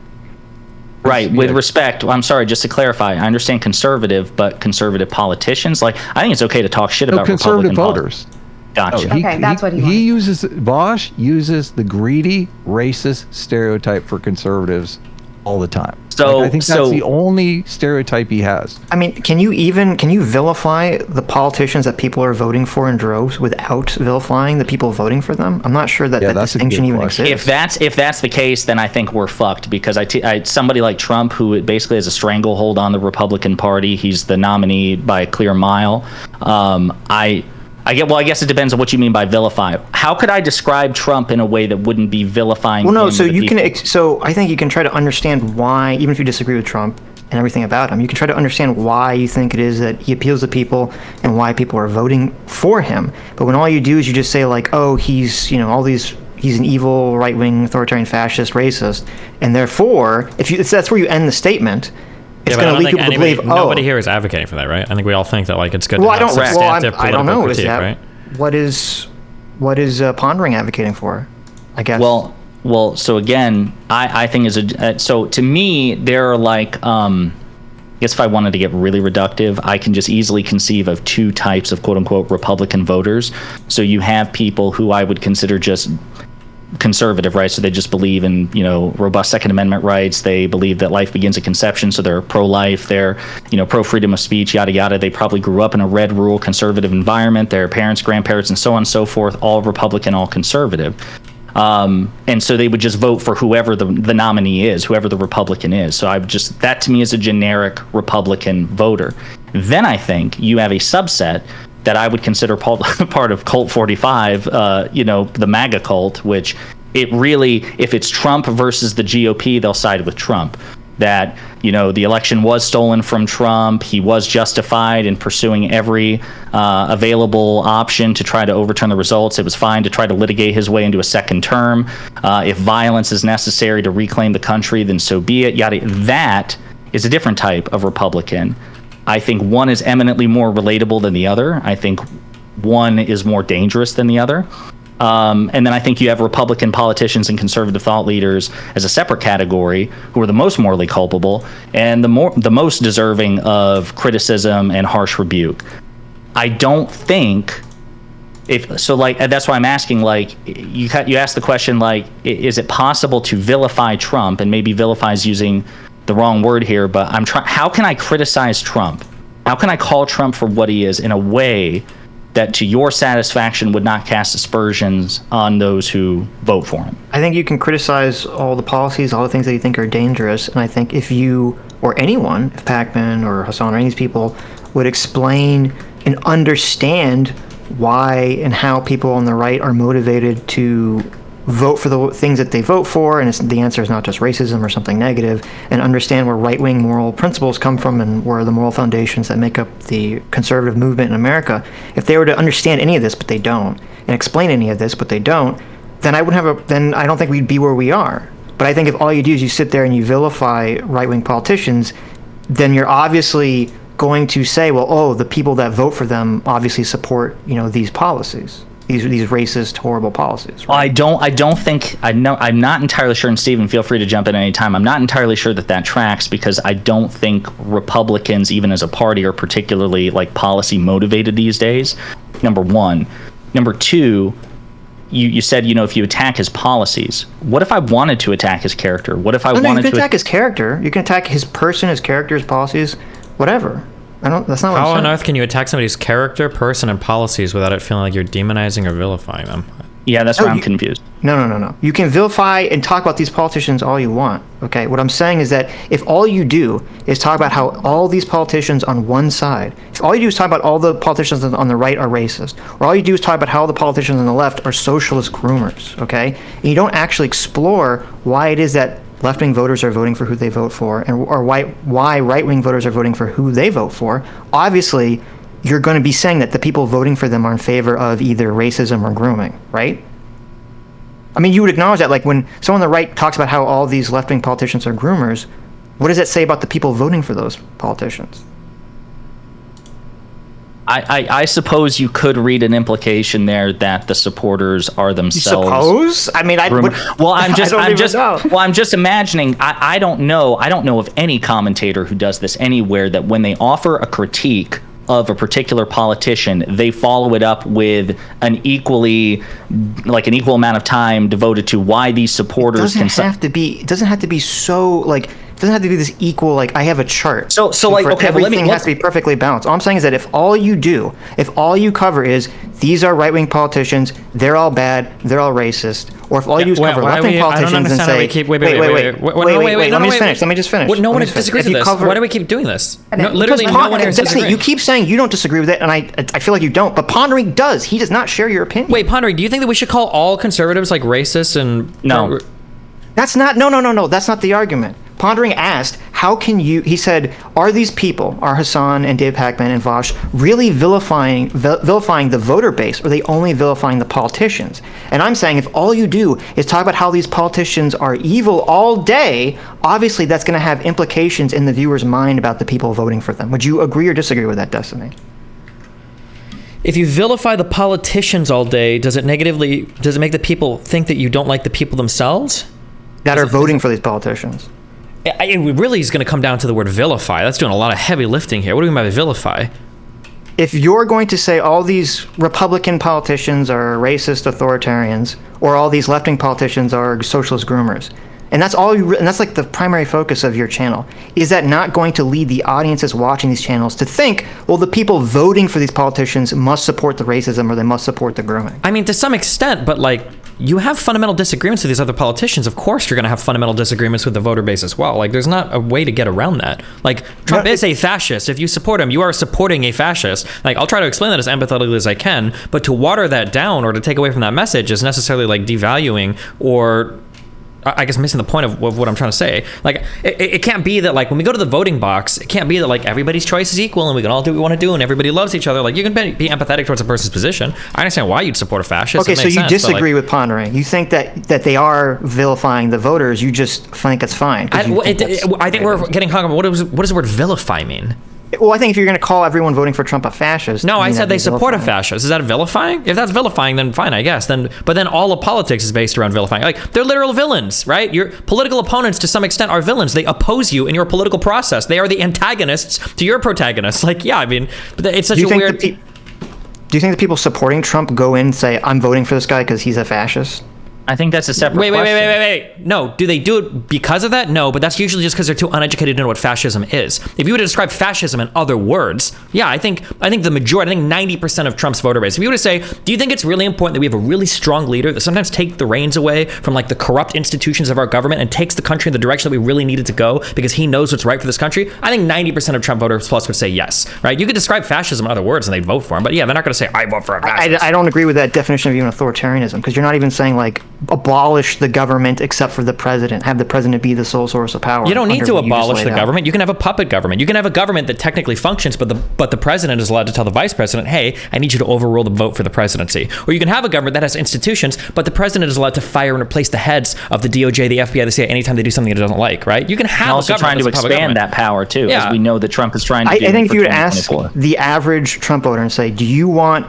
[SPEAKER 5] Right, with
[SPEAKER 3] Yeah.
[SPEAKER 5] respect, I'm sorry, just to clarify, I understand conservative, but conservative politicians, like, I think it's okay to talk shit
[SPEAKER 3] No,
[SPEAKER 5] about
[SPEAKER 3] conservative
[SPEAKER 5] Republican
[SPEAKER 3] voters.
[SPEAKER 5] Gotcha.
[SPEAKER 4] Okay, that's what he wanted.
[SPEAKER 3] uses. Vosh uses the greedy, racist stereotype for conservatives all the time.
[SPEAKER 5] So-
[SPEAKER 3] I think that's
[SPEAKER 5] so-
[SPEAKER 3] the only stereotype he has.
[SPEAKER 1] I mean, can you vilify the politicians that people are voting for in droves without vilifying the people voting for them? I'm not sure that
[SPEAKER 3] Yeah,
[SPEAKER 1] that
[SPEAKER 3] that's a
[SPEAKER 1] distinction
[SPEAKER 3] good
[SPEAKER 1] even
[SPEAKER 3] question.
[SPEAKER 1] exists.
[SPEAKER 5] If that's the case, then I think we're fucked, because somebody like Trump, who basically has a stranglehold on the Republican Party, he's the nominee by a clear mile. I guess it depends on what you mean by vilify. How could I describe Trump in a way that wouldn't be vilifying?
[SPEAKER 1] Well, no.
[SPEAKER 5] him
[SPEAKER 1] So
[SPEAKER 5] to
[SPEAKER 1] you
[SPEAKER 5] the
[SPEAKER 1] can.
[SPEAKER 5] people?
[SPEAKER 1] So I think you can try to understand why, even if you disagree with Trump and everything about him, you can try to understand why you think it is that he appeals to people and why people are voting for him. But when all you do is you just say like, oh, he's he's an evil, right-wing, authoritarian, fascist, racist, and therefore, if that's where you end the statement, it's
[SPEAKER 2] Yeah, but I
[SPEAKER 1] going to
[SPEAKER 2] don't
[SPEAKER 1] lead
[SPEAKER 2] think
[SPEAKER 1] people to believe, oh.
[SPEAKER 2] nobody here is advocating for that, right? I think we all think that like it's good
[SPEAKER 1] Well,
[SPEAKER 2] to
[SPEAKER 1] I
[SPEAKER 2] have
[SPEAKER 1] don't.
[SPEAKER 2] substantive
[SPEAKER 1] I don't
[SPEAKER 2] political
[SPEAKER 1] know. Is
[SPEAKER 2] critique,
[SPEAKER 1] that
[SPEAKER 2] right?
[SPEAKER 1] what is Pondering advocating for? I guess.
[SPEAKER 5] Well. So again, I think so to me there are like I guess if I wanted to get really reductive, I can just easily conceive of two types of quote unquote Republican voters. So you have people who I would consider just conservative, right? So they just believe in, robust Second Amendment rights. They believe that life begins at conception. So they're pro-life. They're, pro-freedom of speech, yada, yada. They probably grew up in a red, rural, conservative environment. Their parents, grandparents, and so on and so forth, all Republican, all conservative. And so they would just vote for whoever the nominee is, whoever the Republican is. So that to me is a generic Republican voter. Then I think you have a subset that I would consider part of Cult 45, the MAGA cult, which it really, if it's Trump versus the GOP, they'll side with Trump. That, the election was stolen from Trump. He was justified in pursuing every available option to try to overturn the results. It was fine to try to litigate his way into a second term. If violence is necessary to reclaim the country, then so be it. Yada. That is a different type of Republican. I think one is eminently more relatable than the other. I think one is more dangerous than the other. And then I think you have Republican politicians and conservative thought leaders as a separate category who are the most morally culpable and the most deserving of criticism and harsh rebuke. I don't think that's why I'm asking, you asked the question, is it possible to vilify Trump? And maybe vilify is using the wrong word here, but how can I criticize Trump? How can I call Trump for what he is in a way that to your satisfaction would not cast aspersions on those who vote for him?
[SPEAKER 1] I think you can criticize all the policies, all the things that you think are dangerous, and I think if you, or anyone, if Pacman or Hassan or any of these people, would explain and understand why and how people on the right are motivated to vote for the things that they vote for, and the answer is not just racism or something negative, and understand where right-wing moral principles come from and where the moral foundations that make up the conservative movement in America. If they were to understand any of this, but they don't, and explain any of this, but they don't, then I don't think we'd be where we are. But I think if all you do is you sit there and you vilify right-wing politicians, then you're obviously going to say, well, oh, the people that vote for them obviously support, these policies, these racist, horrible policies. Right?
[SPEAKER 5] I'm not entirely sure, and Stephen, feel free to jump in any time. I'm not entirely sure that tracks, because I don't think Republicans, even as a party, are particularly policy motivated these days. Number one. Number two, you said, if you attack his policies, what if I wanted to attack his character? What if I wanted to...
[SPEAKER 1] You can attack his character. You can attack his person, his character, his policies, whatever. That's not what I'm saying.
[SPEAKER 2] How on earth can you attack somebody's character, person, and policies without it feeling like you're demonizing or vilifying them?
[SPEAKER 5] Yeah, that's where I'm confused.
[SPEAKER 1] No. You can vilify and talk about these politicians all you want, okay? What I'm saying is that if all you do is talk about how all these politicians on one side, if all you do is talk about all the politicians on the right are racist, or all you do is talk about how the politicians on the left are socialist groomers, okay? And you don't actually explore why it is that left-wing voters are voting for who they vote for, or why right-wing voters are voting for who they vote for, obviously you're going to be saying that the people voting for them are in favor of either racism or grooming, right? I mean, you would acknowledge that, when someone on the right talks about how all these left-wing politicians are groomers, what does that say about the people voting for those politicians?
[SPEAKER 5] I suppose you could read an implication there that the supporters are themselves.
[SPEAKER 1] You suppose? I mean,
[SPEAKER 5] I'm just imagining. I don't know of any commentator who does this anywhere, that when they offer a critique of a particular politician, they follow it up with an equal amount of time devoted to why these supporters
[SPEAKER 1] it doesn't have to be so it doesn't have to be this equal, I have a chart.
[SPEAKER 5] So
[SPEAKER 1] everything has to be perfectly balanced. All I'm saying is that if all you cover is these are right-wing politicians, they're all bad, they're all racist, or if all you do is cover left-wing politicians and say, wait, let me just finish.
[SPEAKER 2] No one disagrees with this. Why do we keep doing this? Literally, no one here disagrees.
[SPEAKER 1] You keep saying you don't disagree with it, and I feel like you don't, but Pondering does. He does not share your opinion.
[SPEAKER 2] Wait, Pondering, do you think that we should call all conservatives racist and...
[SPEAKER 5] No.
[SPEAKER 1] That's not, no, that's not the argument. Pondering asked, he said, are these people, are Hassan and Dave Packman and Vosh, really vilifying the voter base, or are they only vilifying the politicians? And I'm saying, if all you do is talk about how these politicians are evil all day, obviously that's going to have implications in the viewer's mind about the people voting for them. Would you agree or disagree with that, Destiny?
[SPEAKER 2] If you vilify the politicians all day, does it make the people think that you don't like the people themselves?
[SPEAKER 1] That are voting for these politicians.
[SPEAKER 2] It really is going to come down to the word vilify. That's doing a lot of heavy lifting here. What do you mean by vilify?
[SPEAKER 1] If you're going to say all these Republican politicians are racist authoritarians, or all these left-wing politicians are socialist groomers, and that's all and that's the primary focus of your channel, is that not going to lead the audiences watching these channels to think, well, the people voting for these politicians must support the racism or they must support the grooming?
[SPEAKER 2] I mean, to some extent, but you have fundamental disagreements with these other politicians. Of course, you're going to have fundamental disagreements with the voter base as well. There's not a way to get around that. Trump is a fascist. If you support him, you are supporting a fascist. I'll try to explain that as empathetically as I can, but to water that down or to take away from that message is necessarily devaluing or, I guess, missing the point of what I'm trying to say. It can't be that when we go to the voting box, it can't be that everybody's choice is equal and we can all do what we want to do and everybody loves each other. You can be empathetic towards a person's position. I understand why you'd support a fascist.
[SPEAKER 1] Okay, so you disagree with Pondering. You think that they are vilifying the voters. You just think it's fine.
[SPEAKER 2] I think we're getting hung up. What does the word vilify mean?
[SPEAKER 1] Well, I think if you're going to call everyone voting for Trump a fascist...
[SPEAKER 2] No, I said they support a fascist. Is that vilifying? If that's vilifying, then fine, I guess. But then all of politics is based around vilifying. They're literal villains, right? Your political opponents, to some extent, are villains. They oppose you in your political process. They are the antagonists to your protagonists. It's such a weird...
[SPEAKER 1] Do you think the people supporting Trump go in and say, I'm voting for this guy because he's a fascist?
[SPEAKER 5] I think that's a separate question.
[SPEAKER 2] Wait. No, do they do it because of that? No, but that's usually just because they're too uneducated to know what fascism is. If you were to describe fascism in other words, yeah, I think the majority, 90% of Trump's voter base, if you were to say, do you think it's really important that we have a really strong leader that sometimes takes the reins away from the corrupt institutions of our government and takes the country in the direction that we really needed to go because he knows what's right for this country? I think 90% of Trump voters plus would say yes, right? You could describe fascism in other words and they'd vote for him, but yeah, they're not going to say, I vote for a fascist.
[SPEAKER 1] I don't agree with that definition of even authoritarianism, because you're not even saying abolish the government except for the president, have the president be the sole source of power.
[SPEAKER 2] You don't need
[SPEAKER 1] under
[SPEAKER 2] to
[SPEAKER 1] what you just
[SPEAKER 2] abolish
[SPEAKER 1] laid
[SPEAKER 2] the
[SPEAKER 1] out.
[SPEAKER 2] government. You can have a puppet government. You can have a government that technically functions, but the president is allowed to tell the vice president, hey, I need you to overrule the vote for the presidency. Or you can have a government that has institutions, but the president is allowed to fire and replace the heads of the DOJ, the FBI, the CIA anytime they do something that it doesn't like, right? You can have
[SPEAKER 5] also
[SPEAKER 2] a government
[SPEAKER 5] trying to
[SPEAKER 2] that's a puppet
[SPEAKER 5] expand
[SPEAKER 2] government.
[SPEAKER 5] that power too,
[SPEAKER 2] Yeah.
[SPEAKER 5] as we know that Trump is trying to do.
[SPEAKER 1] I think if
[SPEAKER 5] for
[SPEAKER 1] you would ask
[SPEAKER 5] 2024.
[SPEAKER 1] the average Trump voter and say, do you want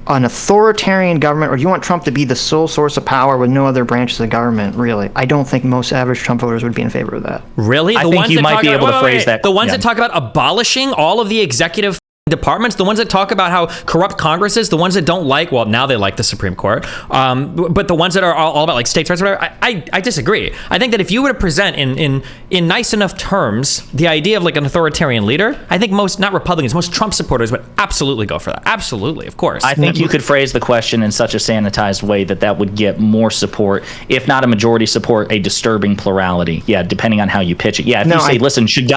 [SPEAKER 1] an authoritarian government, or do you want Trump to be the sole source of power with no other branches of government, really? I don't think most average Trump voters would be in favor of that.
[SPEAKER 2] Really?
[SPEAKER 5] I think you might be able to phrase that.
[SPEAKER 2] The ones
[SPEAKER 5] Yeah.
[SPEAKER 2] that talk about abolishing all of the executive departments, the ones that talk about how corrupt Congress is, the ones that don't like, well, now they like the Supreme Court, but the ones that are all about like states' rights, whatever, I disagree. I think that if you were to present in nice enough terms the idea of like an authoritarian leader, I think most, not Republicans, most Trump supporters would absolutely go for that. Absolutely, of course.
[SPEAKER 5] I think you could phrase the question in such a sanitized way that would get more support, if not a majority support, a disturbing plurality. Yeah, depending on how you pitch it. Yeah, if you say, listen, should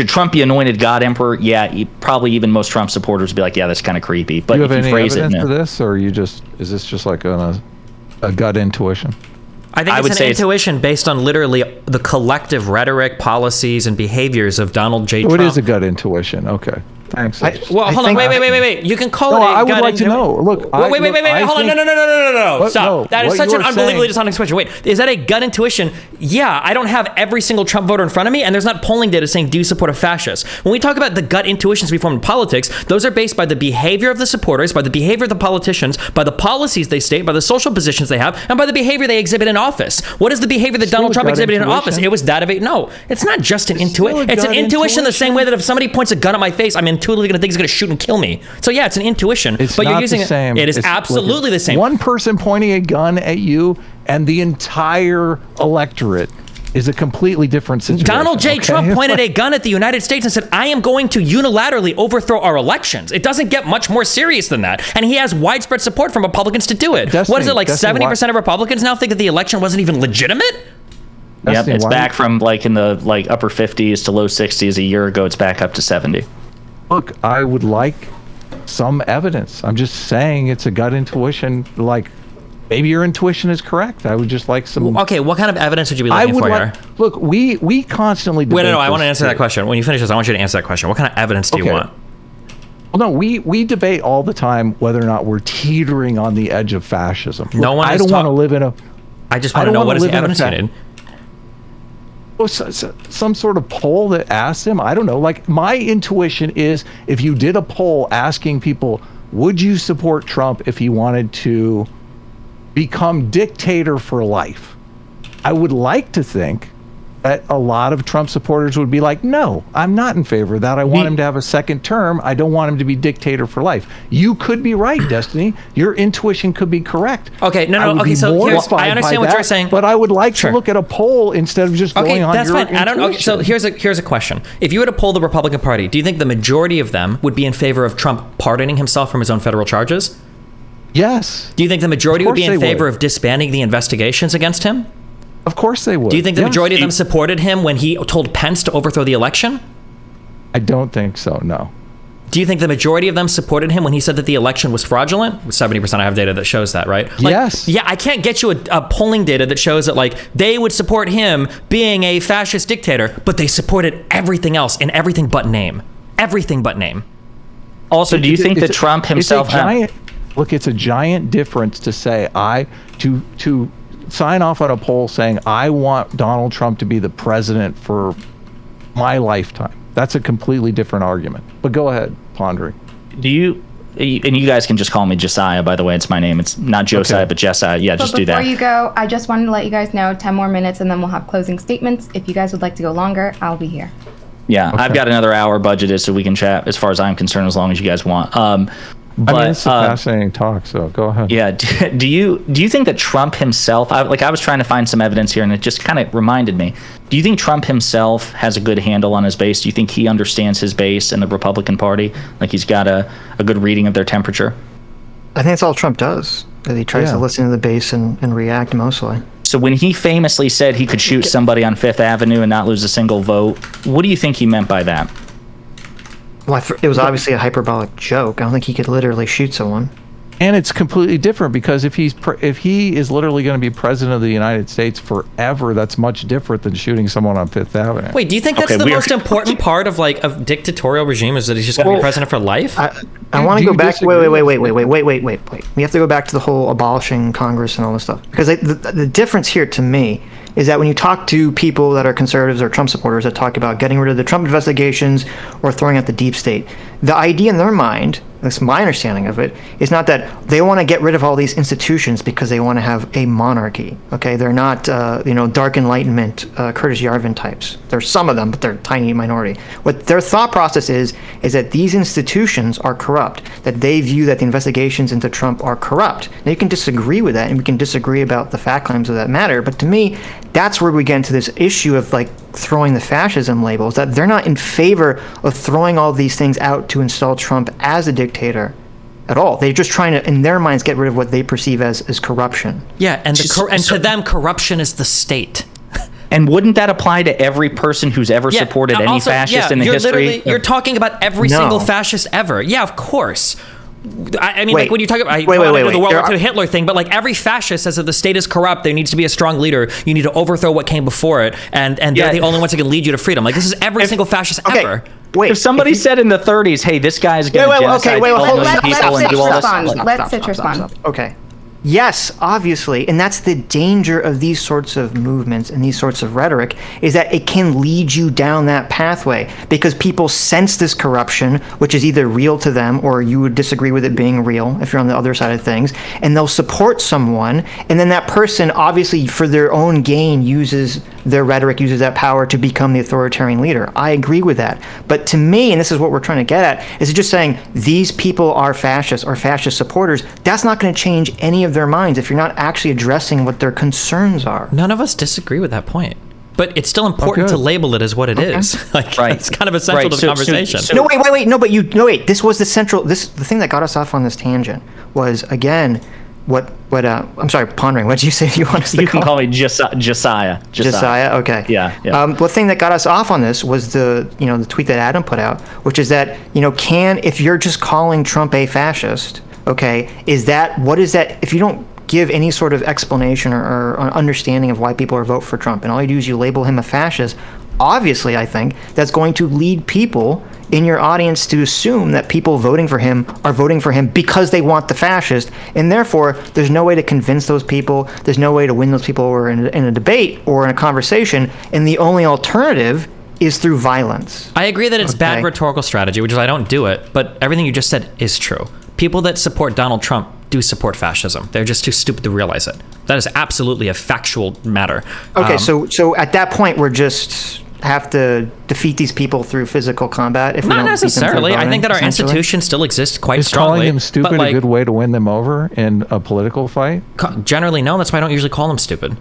[SPEAKER 5] Trump be anointed God emperor? Yeah, probably even most Trump supporters would be like, yeah, that's kind of creepy. But
[SPEAKER 3] Do you
[SPEAKER 5] if
[SPEAKER 3] have
[SPEAKER 5] you
[SPEAKER 3] any
[SPEAKER 5] phrase
[SPEAKER 3] evidence
[SPEAKER 5] it,
[SPEAKER 3] for this, or is this just like a gut intuition?
[SPEAKER 2] I think
[SPEAKER 5] I would
[SPEAKER 2] it's
[SPEAKER 5] say
[SPEAKER 2] an
[SPEAKER 5] it's-
[SPEAKER 2] intuition based on literally the collective rhetoric, policies, and behaviors of Donald J.
[SPEAKER 3] So
[SPEAKER 2] Trump.
[SPEAKER 3] it is a gut intuition. Okay, thanks.
[SPEAKER 2] Well, hold on. Wait. You can call it a
[SPEAKER 3] I would
[SPEAKER 2] gut
[SPEAKER 3] like to
[SPEAKER 2] intuition.
[SPEAKER 3] know. Look,
[SPEAKER 2] Wait. Hold on. No.
[SPEAKER 3] What?
[SPEAKER 2] Stop.
[SPEAKER 3] No,
[SPEAKER 2] That is
[SPEAKER 3] what
[SPEAKER 2] such
[SPEAKER 3] you
[SPEAKER 2] an
[SPEAKER 3] are
[SPEAKER 2] unbelievably
[SPEAKER 3] saying-
[SPEAKER 2] dishonest question. Wait, is that a gut intuition? Yeah, I don't have every single Trump voter in front of me, and there's not polling data saying, do you support a fascist? When we talk about the gut intuitions we form in politics, those are based by the behavior of the supporters, by the behavior of the politicians, by the policies they state, by the social positions they have, and by the behavior they exhibit in office. What is the behavior that
[SPEAKER 3] Still
[SPEAKER 2] Donald
[SPEAKER 3] a
[SPEAKER 2] Trump
[SPEAKER 3] gut
[SPEAKER 2] exhibited in office?
[SPEAKER 3] intuition.
[SPEAKER 2] It was that of no. It's not just an
[SPEAKER 3] It's still a
[SPEAKER 2] intuition. It's an
[SPEAKER 3] gut
[SPEAKER 2] intuition the same
[SPEAKER 3] intuition.
[SPEAKER 2] way that if somebody points a gun at my face, I'm intuitively going to think he's going to shoot and kill me. So yeah, it's an intuition.
[SPEAKER 3] It's
[SPEAKER 2] but
[SPEAKER 3] not
[SPEAKER 2] you're using
[SPEAKER 3] the same.
[SPEAKER 2] It is
[SPEAKER 3] It's-
[SPEAKER 2] absolutely
[SPEAKER 3] look,
[SPEAKER 2] the same.
[SPEAKER 3] One person pointing a gun at you and the entire electorate is a completely different situation.
[SPEAKER 2] Donald J.
[SPEAKER 3] okay?
[SPEAKER 2] Trump pointed a gun at the United States and said, I am going to unilaterally overthrow our elections. It doesn't get much more serious than that. And he has widespread support from Republicans to do it. What is it, like 70% of Republicans now think that the election wasn't even legitimate?
[SPEAKER 5] Yep,
[SPEAKER 3] Destiny,
[SPEAKER 5] it's
[SPEAKER 3] why-
[SPEAKER 5] back from like in the upper 50s to low 60s. A year ago, it's back up to 70.
[SPEAKER 3] Look, I would like some evidence. I'm just saying it's a gut intuition. Like, maybe your intuition is correct. I would just like some.
[SPEAKER 2] Okay, what kind of evidence would you be
[SPEAKER 3] I
[SPEAKER 2] looking
[SPEAKER 3] would
[SPEAKER 2] for
[SPEAKER 3] like.
[SPEAKER 2] here?
[SPEAKER 3] Look, we constantly.
[SPEAKER 2] Wait, no,
[SPEAKER 3] debate
[SPEAKER 2] I want to
[SPEAKER 3] this
[SPEAKER 2] answer
[SPEAKER 3] too.
[SPEAKER 2] that question. When you finish this, I want you to answer that question. What kind of evidence do you
[SPEAKER 3] Okay.
[SPEAKER 2] want?
[SPEAKER 3] Well, no, we debate all the time whether or not we're teetering on the edge of fascism.
[SPEAKER 2] No
[SPEAKER 3] Look,
[SPEAKER 2] one
[SPEAKER 3] I
[SPEAKER 2] is
[SPEAKER 3] don't want to
[SPEAKER 2] talk-
[SPEAKER 3] live in a.
[SPEAKER 2] I just
[SPEAKER 3] I
[SPEAKER 2] want to
[SPEAKER 3] don't
[SPEAKER 2] know
[SPEAKER 3] wanna
[SPEAKER 2] what is the
[SPEAKER 3] live in a
[SPEAKER 2] evidence you
[SPEAKER 3] fa-
[SPEAKER 2] need.
[SPEAKER 3] Some sort of poll that asked him. I don't know. Like, my intuition is, if you did a poll asking people, would you support Trump if he wanted to become dictator for life? I would like to think that a lot of Trump supporters would be like, no, I'm not in favor of that. I want him to have a second term. I don't want him to be dictator for life. You could be right, Destiny. Your intuition could be correct.
[SPEAKER 2] Okay, no,
[SPEAKER 3] I would
[SPEAKER 2] okay,
[SPEAKER 3] be
[SPEAKER 2] so here's,
[SPEAKER 3] mortified
[SPEAKER 2] I understand
[SPEAKER 3] by
[SPEAKER 2] what you're
[SPEAKER 3] that,
[SPEAKER 2] saying.
[SPEAKER 3] But I would like
[SPEAKER 2] Sure.
[SPEAKER 3] to look at a poll instead of just
[SPEAKER 2] Okay,
[SPEAKER 3] going on
[SPEAKER 2] that's
[SPEAKER 3] your
[SPEAKER 2] fine. I don't. Okay, so
[SPEAKER 3] intuition.
[SPEAKER 2] here's a question. If you were to poll the Republican Party, do you think the majority of them would be in favor of Trump pardoning himself from his own federal charges?
[SPEAKER 3] Yes.
[SPEAKER 2] Do you think the majority
[SPEAKER 3] Of
[SPEAKER 2] would be
[SPEAKER 3] course
[SPEAKER 2] in
[SPEAKER 3] they
[SPEAKER 2] favor
[SPEAKER 3] would.
[SPEAKER 2] of disbanding the investigations against him?
[SPEAKER 3] Of course they would.
[SPEAKER 2] Do you think the
[SPEAKER 3] Yes.
[SPEAKER 2] majority of them supported him when he told Pence to overthrow the election?
[SPEAKER 3] I don't think so, no.
[SPEAKER 2] Do you think the majority of them supported him when he said that the election was fraudulent? 70% I have data that shows that, right? Like,
[SPEAKER 3] Yes.
[SPEAKER 2] Yeah, I can't get you a polling data that shows that, like, they would support him being a fascist dictator, but they supported everything else in everything but name. Everything but name.
[SPEAKER 5] Also, do you think that
[SPEAKER 3] It's a-
[SPEAKER 5] Trump himself?
[SPEAKER 3] It's a giant, look, it's a giant difference to say to sign off on a poll saying I want Donald Trump to be the president for my lifetime. That's a completely different argument. But go ahead, Pondering.
[SPEAKER 5] Do you? And you guys can just call me Josiah. By the way, it's my name. It's not Josiah,
[SPEAKER 3] Okay.
[SPEAKER 5] but Josiah. Yeah, just
[SPEAKER 4] But
[SPEAKER 5] do
[SPEAKER 4] before
[SPEAKER 5] that.
[SPEAKER 4] you go, I just wanted to let you guys know 10 more minutes and then we'll have closing statements. If you guys would like to go longer, I'll be here.
[SPEAKER 5] Yeah, I've
[SPEAKER 3] Okay.
[SPEAKER 5] got another hour budgeted, so we can chat. As far as I'm concerned, as long as you guys want. But
[SPEAKER 3] I mean, it's a fascinating talk, so go ahead.
[SPEAKER 5] yeah, do you think that Trump himself? I was trying to find some evidence here, and it just kind of reminded me. Do you think Trump himself has a good handle on his base? Do you think he understands his base and the Republican Party? Like he's got a good reading of their temperature?
[SPEAKER 1] I think that's all Trump does. That he tries to
[SPEAKER 3] Yeah.
[SPEAKER 1] listen to the base and react mostly.
[SPEAKER 5] So when he famously said he could shoot somebody on Fifth Avenue and not lose a single vote, what do you think he meant by that?
[SPEAKER 1] Well, it was obviously a hyperbolic joke. I don't think he could literally shoot someone.
[SPEAKER 3] And it's completely different because if he is literally going to be president of the United States forever, that's much different than shooting someone on Fifth Avenue.
[SPEAKER 2] Wait, do you think that's the most important part of like a dictatorial regime is that he's just going to be president for life?
[SPEAKER 1] I want to go back. Wait. We have to go back to the whole abolishing Congress and all this stuff, because the difference here to me is that when you talk to people that are conservatives or Trump supporters that talk about getting rid of the Trump investigations or throwing out the deep state, the idea in their mind, that's my understanding of it, is not that they want to get rid of all these institutions because they want to have a monarchy. Okay, they're not dark enlightenment Curtis Yarvin types. There's some of them, but they're a tiny minority. What their thought process is that these institutions are corrupt, that they view that the investigations into Trump are corrupt. Now you can disagree with that, and we can disagree about the fact claims of that matter, but to me, that's where we get into this issue of like throwing the fascism labels, that they're not in favor of throwing all these things out to install Trump as a dictator at all. They're just trying to, in their minds, get rid of what they perceive as corruption.
[SPEAKER 2] Yeah, and to them, corruption is the state.
[SPEAKER 5] And wouldn't that apply to every person who's ever supported any fascist in the history?
[SPEAKER 2] You're talking about every single fascist ever. Yeah, of course. I mean, like when you talk about the World War II Hitler thing, but like every fascist says that the state is corrupt, there needs to be a strong leader, you need to overthrow what came before it, and they're the only ones that can lead you to freedom. Like this is every single fascist ever.
[SPEAKER 5] Wait, if somebody said in the 30s, "Hey, this guy's going to genocide all those people and do all this,"
[SPEAKER 4] let Sitch respond.
[SPEAKER 1] Okay. Yes, obviously, and that's the danger of these sorts of movements and these sorts of rhetoric, is that it can lead you down that pathway because people sense this corruption, which is either real to them or you would disagree with it being real if you're on the other side of things, and they'll support someone, and then that person obviously for their own gain uses their rhetoric, uses that power to become the authoritarian leader. I agree with that. But to me, and this is what we're trying to get at, is just saying these people are fascists or fascist supporters. That's not going to change any of their minds if you're not actually addressing what their concerns are.
[SPEAKER 2] None of us disagree with that point. But it's still important to label it as what it is. Like, it's kind of essential to the conversation.
[SPEAKER 1] No, wait. This was the central. The thing that got us off on this tangent was, again, what I'm sorry, Pondering, what did you say you want us to call?
[SPEAKER 5] You can call me Josiah.
[SPEAKER 1] Josiah, okay.
[SPEAKER 5] Yeah.
[SPEAKER 1] The thing that got us off on this was the tweet that Adam put out, which is that, if you're just calling Trump a fascist, okay, what is that, if you don't give any sort of explanation or understanding of why people are vote for Trump, and all you do is you label him a fascist, obviously I think that's going to lead people in your audience to assume that people voting for him are voting for him because they want the fascist, and therefore there's no way to convince those people, there's no way to win those people or in a debate or in a conversation, and the only alternative is through violence.
[SPEAKER 2] I agree that it's bad rhetorical strategy, which is I don't do it, but everything you just said is true. People that support Donald Trump do support fascism. They're just too stupid to realize it. That is absolutely a factual matter.
[SPEAKER 1] Okay, so at that point we're just have to defeat these people through physical combat? If
[SPEAKER 2] not necessarily. I think that our institution still exists quite strongly.
[SPEAKER 3] Is calling them stupid a good way to win them over in a political fight?
[SPEAKER 2] Generally, no. That's why I don't usually call them stupid.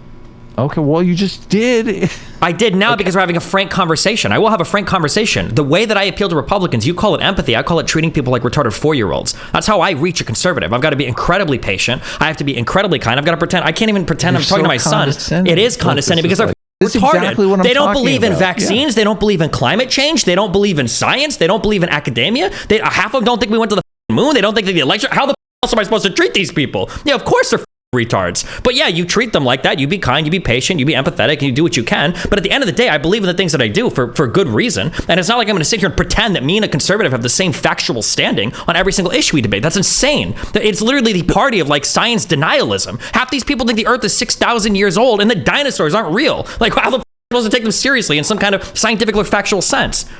[SPEAKER 3] Okay, well, you just did.
[SPEAKER 2] I did now because we're having a frank conversation. I will have a frank conversation. The way that I appeal to Republicans, you call it empathy. I call it treating people like retarded 4-year-olds. That's how I reach a conservative. I've got to be incredibly patient. I have to be incredibly kind. I've got to pretend. I can't even pretend I'm talking to my son. It is condescending because they're retarded.
[SPEAKER 3] Exactly what I'm
[SPEAKER 2] they don't
[SPEAKER 3] talking
[SPEAKER 2] believe in
[SPEAKER 3] about.
[SPEAKER 2] vaccines. They don't believe in climate change. They don't believe in science. They don't believe in academia. Half of them don't think we went to the moon. They don't think that the election. How the else am I supposed to treat these people? Yeah, of course they're retards. But yeah, you treat them like that. You be kind, you be patient, you be empathetic, and you do what you can. But at the end of the day, I believe in the things that I do for good reason. And it's not like I'm going to sit here and pretend that me and a conservative have the same factual standing on every single issue we debate. That's insane. It's literally the party of like science denialism. Half these people think the earth is 6,000 years old and the dinosaurs aren't real. Like, how the supposed to take them seriously in some kind of scientific or factual sense?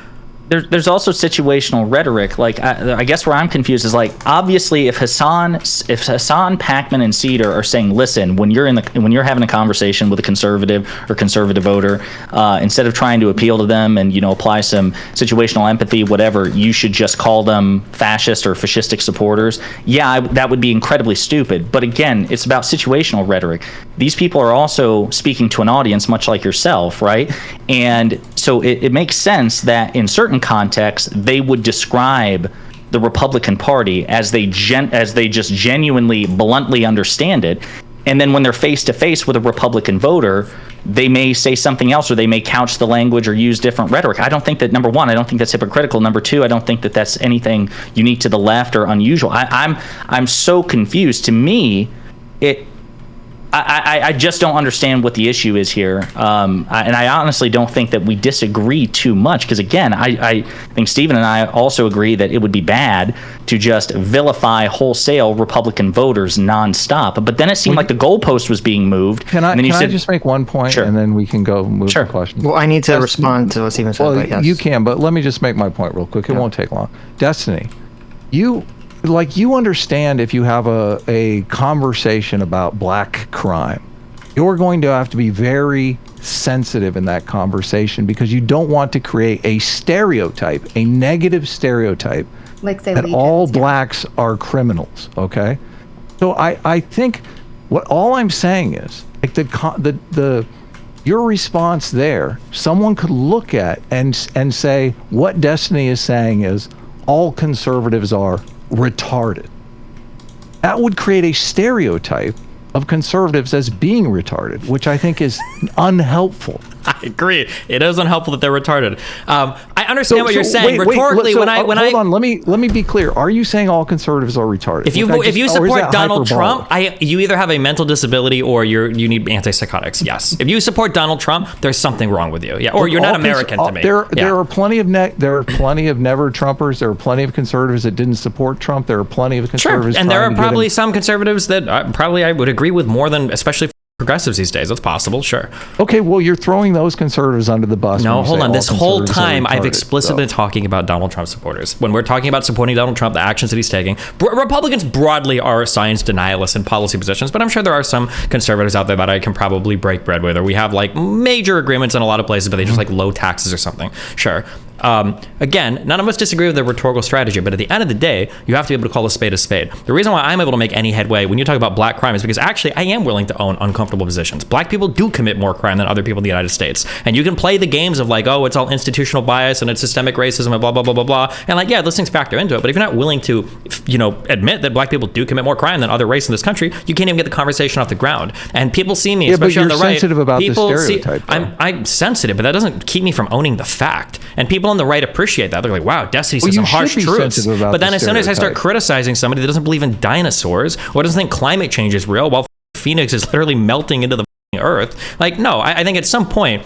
[SPEAKER 5] There's also situational rhetoric. Like, I guess where I'm confused is like, obviously, if Hassan, Packman, and Cedar are saying, listen, when you're having a conversation with a conservative or conservative voter, instead of trying to appeal to them and apply some situational empathy, whatever, you should just call them fascist or fascistic supporters. Yeah, that would be incredibly stupid. But again, it's about situational rhetoric. These people are also speaking to an audience much like yourself, right? And so it makes sense that in certain contexts they would describe the Republican Party as they just genuinely, bluntly understand it. And then when they're face to face with a Republican voter, they may say something else, or they may couch the language or use different rhetoric. I don't think that, number one, I don't think that's hypocritical. Number two, I don't think that that's anything unique to the left or unusual. I'm so confused. To me, I just don't understand what the issue is here. And I honestly don't think that we disagree too much, because again, I think Stephen and I also agree that it would be bad to just vilify wholesale Republican voters nonstop. But then it seemed like the goalpost was being moved.
[SPEAKER 3] Can I just make one point,
[SPEAKER 5] Sure.
[SPEAKER 3] and then we can go move
[SPEAKER 5] Sure.
[SPEAKER 3] to questions?
[SPEAKER 1] Well, I need to respond to what Stephen said.
[SPEAKER 3] Well,
[SPEAKER 1] but yes.
[SPEAKER 3] you can, but let me just make my point real quick. It won't take long. Destiny, you understand, if you have a conversation about black crime, you're going to have to be very sensitive in that conversation, because you don't want to create a stereotype, a negative stereotype,
[SPEAKER 4] Like say
[SPEAKER 3] that
[SPEAKER 4] legions,
[SPEAKER 3] all
[SPEAKER 4] yeah.
[SPEAKER 3] blacks are criminals. Okay, so I think what all I'm saying is, like, your response there, someone could look at and say what Destiny is saying is all conservatives are retarded. That would create a stereotype of conservatives as being retarded, which I think is unhelpful.
[SPEAKER 2] I agree. It is unhelpful that they're retarded. I understand what you're saying.
[SPEAKER 3] Wait,
[SPEAKER 2] Rhetorically,
[SPEAKER 3] so,
[SPEAKER 2] when I
[SPEAKER 3] hold on, let me be clear. Are you saying all conservatives are retarded?
[SPEAKER 2] if you
[SPEAKER 3] Or is
[SPEAKER 2] support
[SPEAKER 3] that
[SPEAKER 2] Donald
[SPEAKER 3] hyperbolic?
[SPEAKER 2] Trump, you either have a mental disability or you need antipsychotics. Yes. If you support Donald Trump, there's something wrong with you. Yeah. Or you're not American to me.
[SPEAKER 3] There are plenty of never Trumpers. There are plenty of conservatives that didn't support Trump. There are plenty of
[SPEAKER 2] Sure.
[SPEAKER 3] conservatives.
[SPEAKER 2] And there
[SPEAKER 3] trying
[SPEAKER 2] are
[SPEAKER 3] to get
[SPEAKER 2] probably
[SPEAKER 3] him-
[SPEAKER 2] some conservatives that I would agree with more than, especially progressives these days. That's possible. Sure.
[SPEAKER 3] Okay, well, you're throwing those conservatives under the bus.
[SPEAKER 2] No,
[SPEAKER 3] when you
[SPEAKER 2] hold
[SPEAKER 3] say
[SPEAKER 2] on.
[SPEAKER 3] all
[SPEAKER 2] This whole
[SPEAKER 3] conservatives are
[SPEAKER 2] time, I've
[SPEAKER 3] retarded,
[SPEAKER 2] explicitly been
[SPEAKER 3] so.
[SPEAKER 2] talking about Donald Trump supporters. When we're talking about supporting Donald Trump, the actions that he's taking, Republicans broadly are science denialists in policy positions, but I'm sure there are some conservatives out there that I can probably break bread with, or we have like major agreements in a lot of places, but they just like low taxes or something. Sure. Again, none of us disagree with the rhetorical strategy, but at the end of the day, you have to be able to call a spade a spade. The reason why I'm able to make any headway when you talk about black crime is because actually I am willing to own uncomfortable positions. Black people do commit more crime than other people in the United States. And you can play the games of like, oh, it's all institutional bias and it's systemic racism and blah, blah, blah, blah, blah. And like, yeah, those things factor into it. But if you're not willing to, admit that black people do commit more crime than other races in this country, you can't even get the conversation off the ground. And people see me, especially on the right.
[SPEAKER 3] You're sensitive about the
[SPEAKER 2] people
[SPEAKER 3] stereotype.
[SPEAKER 2] I'm sensitive, but that doesn't keep me from owning the fact. And people on the right appreciate that. They're like, wow, Destiny says some harsh truths. But then as soon as I start criticizing somebody that doesn't believe in dinosaurs or doesn't think climate change is real while Phoenix is literally melting into the earth, like, no, I think at some point,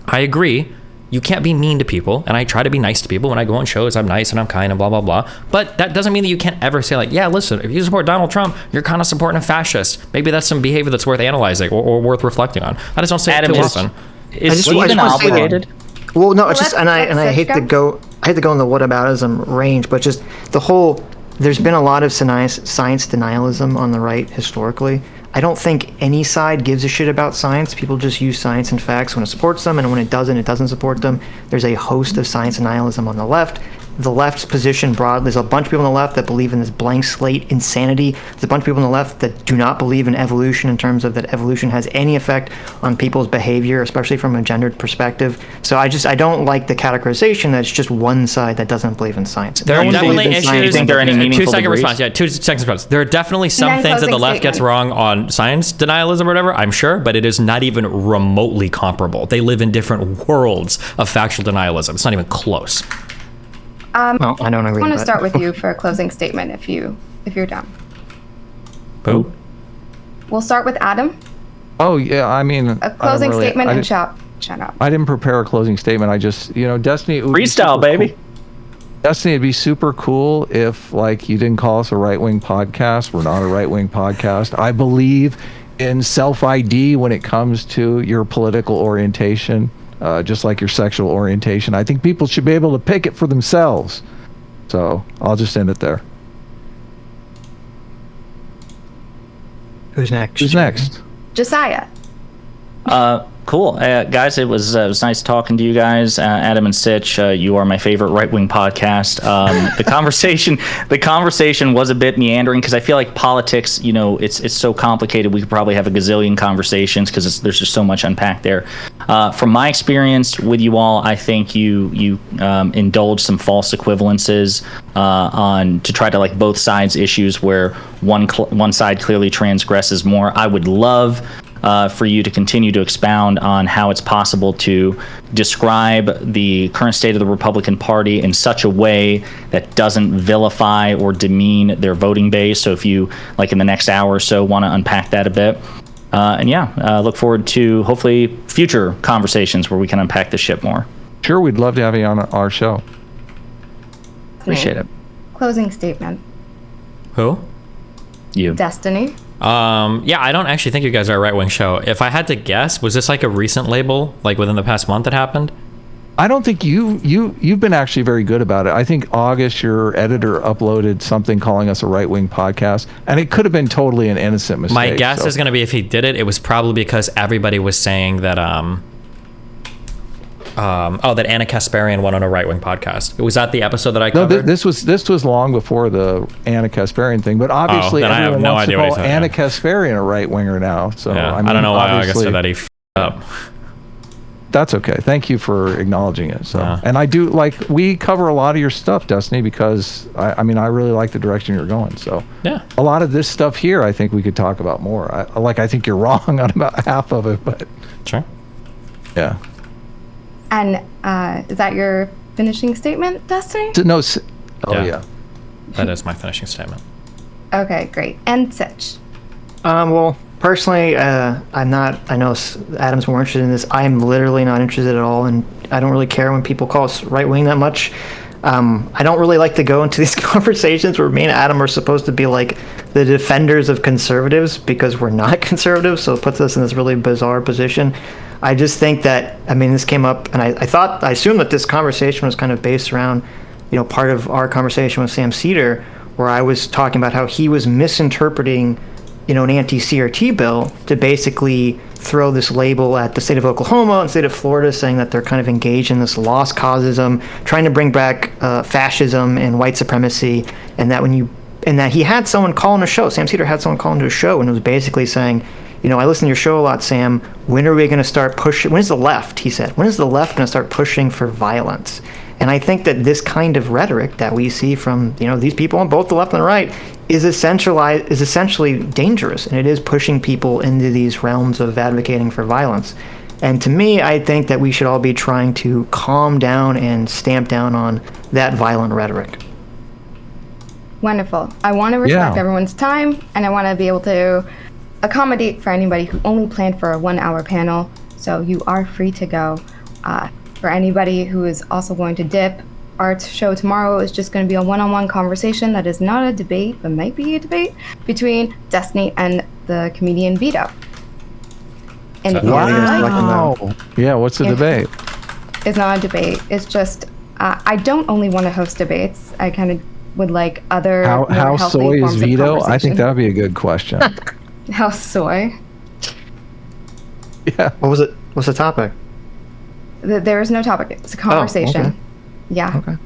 [SPEAKER 2] I agree, you can't be mean to people. And I try to be nice to people. When I go on shows, I'm nice and I'm kind and blah, blah, blah. But that doesn't mean that you can't ever say like, yeah, listen, if you support Donald Trump, you're kind of supporting a fascist. Maybe that's some behavior that's worth analyzing or worth reflecting on. I just don't say
[SPEAKER 5] Adam,
[SPEAKER 2] it too often.
[SPEAKER 5] Is
[SPEAKER 1] I
[SPEAKER 5] Stephen
[SPEAKER 1] just wanna say that-
[SPEAKER 5] obligated?
[SPEAKER 1] Well, no, it's just, and I
[SPEAKER 4] let's
[SPEAKER 1] hate to
[SPEAKER 4] go.
[SPEAKER 1] go in the whataboutism range, but just the whole, there's been a lot of science denialism on the right historically. I don't think any side gives a shit about science. People just use science and facts when it supports them, and when it doesn't support them. There's a host of science denialism on the left. The left's position broad, there's a bunch of people on the left that believe in this blank slate insanity. There's a bunch of people on the left that do not believe in evolution in terms of that evolution has any effect on people's behavior, especially from a gendered perspective. So I don't like the categorization that's just one side that doesn't believe in science.
[SPEAKER 2] There are
[SPEAKER 1] No one
[SPEAKER 2] definitely
[SPEAKER 1] believes in science.
[SPEAKER 2] issues.
[SPEAKER 5] You think there are any meaningful
[SPEAKER 2] 2-second
[SPEAKER 5] degrees?
[SPEAKER 2] response. Yeah, 2 seconds response. There are definitely some
[SPEAKER 4] Nine
[SPEAKER 2] things that the
[SPEAKER 4] closing
[SPEAKER 2] left gets
[SPEAKER 4] statements.
[SPEAKER 2] wrong on science denialism or whatever, I'm sure, but it is not even remotely comparable. They live in different worlds of factual denialism. It's not even close.
[SPEAKER 1] No, I don't agree.
[SPEAKER 4] I want to
[SPEAKER 1] with
[SPEAKER 4] start
[SPEAKER 1] that.
[SPEAKER 4] with you for a closing statement if you're down.
[SPEAKER 2] Boo.
[SPEAKER 4] We'll start with Adam.
[SPEAKER 3] Oh yeah, I mean,
[SPEAKER 4] A closing statement and shut up.
[SPEAKER 3] I didn't prepare a closing statement. I just, Destiny. it would be
[SPEAKER 5] Freestyle,
[SPEAKER 3] super
[SPEAKER 5] baby.
[SPEAKER 3] cool. Destiny, it'd be super cool if, like, you didn't call us a right-wing podcast. We're not a right-wing podcast. I believe in self-ID when it comes to your political orientation, just like your sexual orientation. I think people should be able to pick it for themselves. So I'll just end it there.
[SPEAKER 1] Who's next?
[SPEAKER 3] Who's next?
[SPEAKER 4] Josiah.
[SPEAKER 5] Cool, guys. It was nice talking to you guys, Adam and Sitch. You are my favorite right-wing podcast. The conversation was a bit meandering because I feel like politics, it's so complicated. We could probably have a gazillion conversations because there's just so much unpacked there. From my experience with you all, I think you indulge some false equivalences to try to like both sides' issues where one side clearly transgresses more. I would love for you to continue to expound on how it's possible to describe the current state of the Republican Party in such a way that doesn't vilify or demean their voting base. So if you, like in the next hour or so, want to unpack that a bit. Look forward to hopefully future conversations where we can unpack this shit more.
[SPEAKER 3] Sure, we'd love to have you on our show.
[SPEAKER 5] Appreciate it.
[SPEAKER 4] Closing statement.
[SPEAKER 2] Who?
[SPEAKER 5] You.
[SPEAKER 4] Destiny.
[SPEAKER 2] I don't actually think you guys are a right-wing show. If I had to guess, was this like a recent label, like within the past month that happened?
[SPEAKER 3] I don't think you've been actually very good about it. I think August, your editor, uploaded something calling us a right-wing podcast, and it could have been totally an innocent mistake.
[SPEAKER 2] My guess is going to be if he did it, it was probably because everybody was saying that that Anna Kasparian went on a right-wing podcast. Was that the episode that I covered?
[SPEAKER 3] No, this was long before the Anna Kasparian thing, but obviously
[SPEAKER 2] then I have
[SPEAKER 3] everyone
[SPEAKER 2] no
[SPEAKER 3] wants
[SPEAKER 2] idea
[SPEAKER 3] to
[SPEAKER 2] what
[SPEAKER 3] call
[SPEAKER 2] he's talking
[SPEAKER 3] Anna
[SPEAKER 2] about.
[SPEAKER 3] Kasparian a right-winger now. So
[SPEAKER 2] Yeah,
[SPEAKER 3] I mean,
[SPEAKER 2] I don't know why August
[SPEAKER 3] obviously,
[SPEAKER 2] said that he f***ed up.
[SPEAKER 3] That's okay. Thank you for acknowledging it. So,
[SPEAKER 2] Yeah.
[SPEAKER 3] and I do we cover a lot of your stuff, Destiny, because I mean I really like the direction you're going. So
[SPEAKER 2] Yeah.
[SPEAKER 3] a lot of this stuff here, I think we could talk about more. I think you're wrong on about half of it, but
[SPEAKER 2] Sure.
[SPEAKER 3] yeah.
[SPEAKER 4] And is that your finishing statement, Destiny?
[SPEAKER 3] No. Yeah.
[SPEAKER 2] That is my finishing statement.
[SPEAKER 4] Okay, great. And Sitch.
[SPEAKER 1] Well, personally, I'm not. I know Adam's more interested in this. I'm literally not interested at all, and I don't really care when people call us right wing that much. I don't really like to go into these conversations where me and Adam are supposed to be like the defenders of conservatives because we're not conservatives, so it puts us in this really bizarre position. I just think that, I mean, this came up, and I assumed that this conversation was kind of based around, part of our conversation with Sam Cedar, where I was talking about how he was misinterpreting, an anti-CRT bill to basically throw this label at the state of Oklahoma and state of Florida, saying that they're kind of engaged in this lost causism, trying to bring back fascism and white supremacy, and that he had someone call in a show. Sam Cedar had someone call into a show, and it was basically saying, I listen to your show a lot, Sam. When are we going to start pushing? When is the left, he said, when is the left going to start pushing for violence? And I think that this kind of rhetoric that we see from, these people on both the left and the right is essentially dangerous. And it is pushing people into these realms of advocating for violence. And to me, I think that we should all be trying to calm down and stamp down on that violent rhetoric.
[SPEAKER 4] Wonderful. I want to respect everyone's time, and I want to be able to accommodate for anybody who only planned for a 1-hour panel. So you are free to go. For anybody who is also going to dip, our show tomorrow is just going to be a one-on-one conversation that is not a debate, but might be a debate between Destiny and the comedian Vito. And if you guys would like to know,
[SPEAKER 3] Yeah, what's the debate?
[SPEAKER 4] it's not a debate. It's just I don't only want to host debates. I kind of would like other more
[SPEAKER 3] How
[SPEAKER 4] healthy
[SPEAKER 3] soy is
[SPEAKER 4] forms of
[SPEAKER 3] Vito? I think
[SPEAKER 4] conversation.
[SPEAKER 3] that would be a good question.
[SPEAKER 4] How soy?
[SPEAKER 3] Yeah.
[SPEAKER 1] What was it? What's the topic?
[SPEAKER 4] There is no topic. It's a conversation.
[SPEAKER 1] okay.
[SPEAKER 4] Yeah.
[SPEAKER 1] Okay.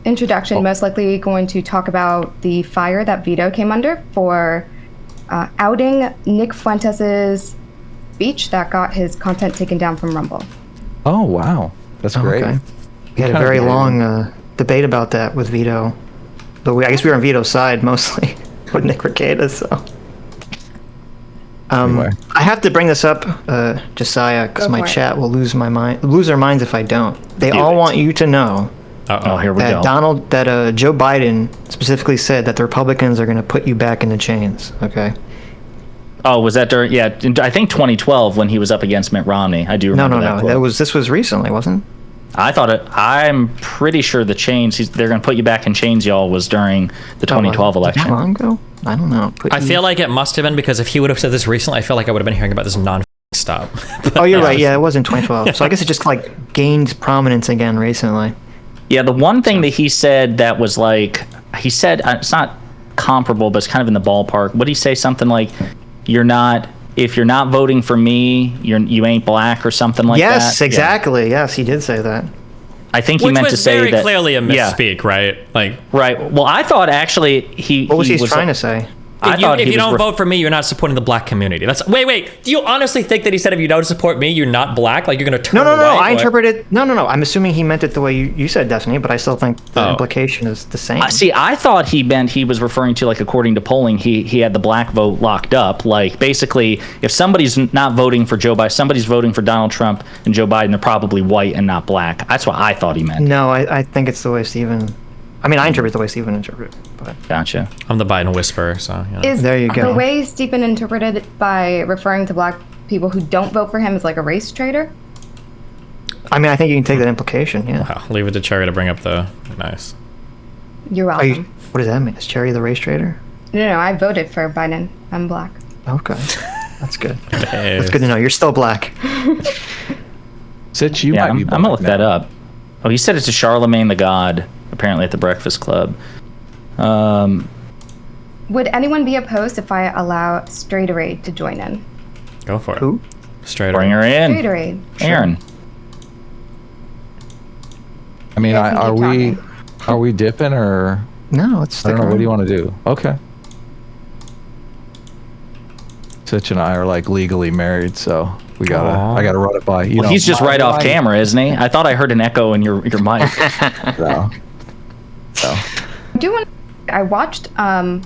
[SPEAKER 4] Introduction, most likely going to talk about the fire that Vito came under for outing Nick Fuentes' speech that got his content taken down from Rumble.
[SPEAKER 3] Oh, wow. That's great.
[SPEAKER 1] Okay. We had a
[SPEAKER 3] Kinda
[SPEAKER 1] very
[SPEAKER 3] good.
[SPEAKER 1] long debate about that with Vito. But I guess we were on Vito's side mostly with Nick Requeda, so.
[SPEAKER 3] Anyway.
[SPEAKER 1] I have to bring this up, Josiah, because
[SPEAKER 4] Go
[SPEAKER 1] my
[SPEAKER 4] for it.
[SPEAKER 1] chat will lose their minds if I don't. They
[SPEAKER 5] Do
[SPEAKER 1] all
[SPEAKER 5] it.
[SPEAKER 1] want you to know
[SPEAKER 5] Oh, here we
[SPEAKER 1] that
[SPEAKER 5] go.
[SPEAKER 1] Joe Biden specifically said that the Republicans are going to put you back in the chains. Okay.
[SPEAKER 5] Oh, was that during? Yeah, I think 2012 when he was up against Mitt Romney. I do remember that.
[SPEAKER 1] No.
[SPEAKER 5] quote.
[SPEAKER 1] This was recently, wasn't it?
[SPEAKER 5] I thought it. I'm pretty sure the chains. They're going to put you back in chains, y'all. Was during the 2012 election.
[SPEAKER 1] That long ago? I don't know.
[SPEAKER 2] I feel like it must have been because if he would have said this recently, I feel like I would have been hearing about this non-stop.
[SPEAKER 1] Oh, you're right. Yeah, it was in 2012. So I guess it just gained prominence again recently.
[SPEAKER 5] Yeah, the one thing that he said that was he said it's not comparable, but it's kind of in the ballpark. What did he say? Something like, "You're not if you're not voting for me, you ain't black or something like that.
[SPEAKER 1] Yes, exactly. Yes, he did say that.
[SPEAKER 5] I think he
[SPEAKER 2] Which
[SPEAKER 5] meant
[SPEAKER 2] was
[SPEAKER 5] to say
[SPEAKER 2] very
[SPEAKER 5] that.
[SPEAKER 2] clearly a
[SPEAKER 5] Yeah.
[SPEAKER 2] misspeak, right? Like,
[SPEAKER 5] Right. Well, I thought actually
[SPEAKER 1] What was he trying to say?
[SPEAKER 5] I thought
[SPEAKER 2] if
[SPEAKER 5] he
[SPEAKER 2] you
[SPEAKER 5] was
[SPEAKER 2] don't vote for me, you're not supporting the black community. That's wait. Do you honestly think that he said if you don't support me, you're not black? Like you're gonna turn
[SPEAKER 1] No.
[SPEAKER 2] white?
[SPEAKER 1] I interpreted. No. I'm assuming he meant it the way you said, Destiny. But I still think the
[SPEAKER 2] Oh.
[SPEAKER 1] implication is the same.
[SPEAKER 5] See, I thought he meant he was referring to, like, according to polling, he had the black vote locked up. Like, basically, if somebody's not voting for Joe Biden, somebody's voting for Donald Trump and Joe Biden, they're probably white and not black. That's what I thought he meant.
[SPEAKER 1] No, I think it's the way Stephen. I mean, I interpret the way Stephen interpreted. But
[SPEAKER 5] Gotcha.
[SPEAKER 2] I'm the Biden whisperer, so you know.
[SPEAKER 4] Is
[SPEAKER 1] There you go.
[SPEAKER 4] the way Stephen interpreted it by referring to black people who don't vote for him as like a race traitor?
[SPEAKER 1] I mean, I think you can take that implication. Yeah.
[SPEAKER 2] Wow, leave it to Chaeiry to bring up the nice.
[SPEAKER 4] You're
[SPEAKER 1] Are
[SPEAKER 4] welcome.
[SPEAKER 1] you, what does that mean? Is Chaeiry the race trader?
[SPEAKER 4] No, I voted for Biden. I'm black.
[SPEAKER 1] Okay, that's good.
[SPEAKER 2] Hey,
[SPEAKER 1] That's good to know. You're still black.
[SPEAKER 3] Sitch, you
[SPEAKER 5] Yeah,
[SPEAKER 3] might
[SPEAKER 5] I'm
[SPEAKER 3] be
[SPEAKER 5] gonna look
[SPEAKER 3] black
[SPEAKER 5] that
[SPEAKER 3] now.
[SPEAKER 5] up. Oh, he said it's to Charlemagne the God, apparently at the Breakfast Club.
[SPEAKER 4] Would anyone be opposed if I allow Straighterade to join in?
[SPEAKER 2] go for it.
[SPEAKER 1] Who?
[SPEAKER 2] Straight
[SPEAKER 5] Bring her in.
[SPEAKER 4] Straighterade.
[SPEAKER 5] Aaron.
[SPEAKER 3] I mean,
[SPEAKER 4] Yeah, I think keep
[SPEAKER 3] are we dipping or
[SPEAKER 1] No, let's
[SPEAKER 3] I
[SPEAKER 1] stick
[SPEAKER 3] don't know. What do you
[SPEAKER 1] around.
[SPEAKER 3] want to do? Okay. Sitch and I are like legally married, so I gotta run it by. You
[SPEAKER 5] Well,
[SPEAKER 3] know,
[SPEAKER 5] he's just
[SPEAKER 3] my
[SPEAKER 5] right off
[SPEAKER 3] wife-
[SPEAKER 5] camera, isn't he? I thought I heard an echo in your mic.
[SPEAKER 3] So.
[SPEAKER 4] I watched a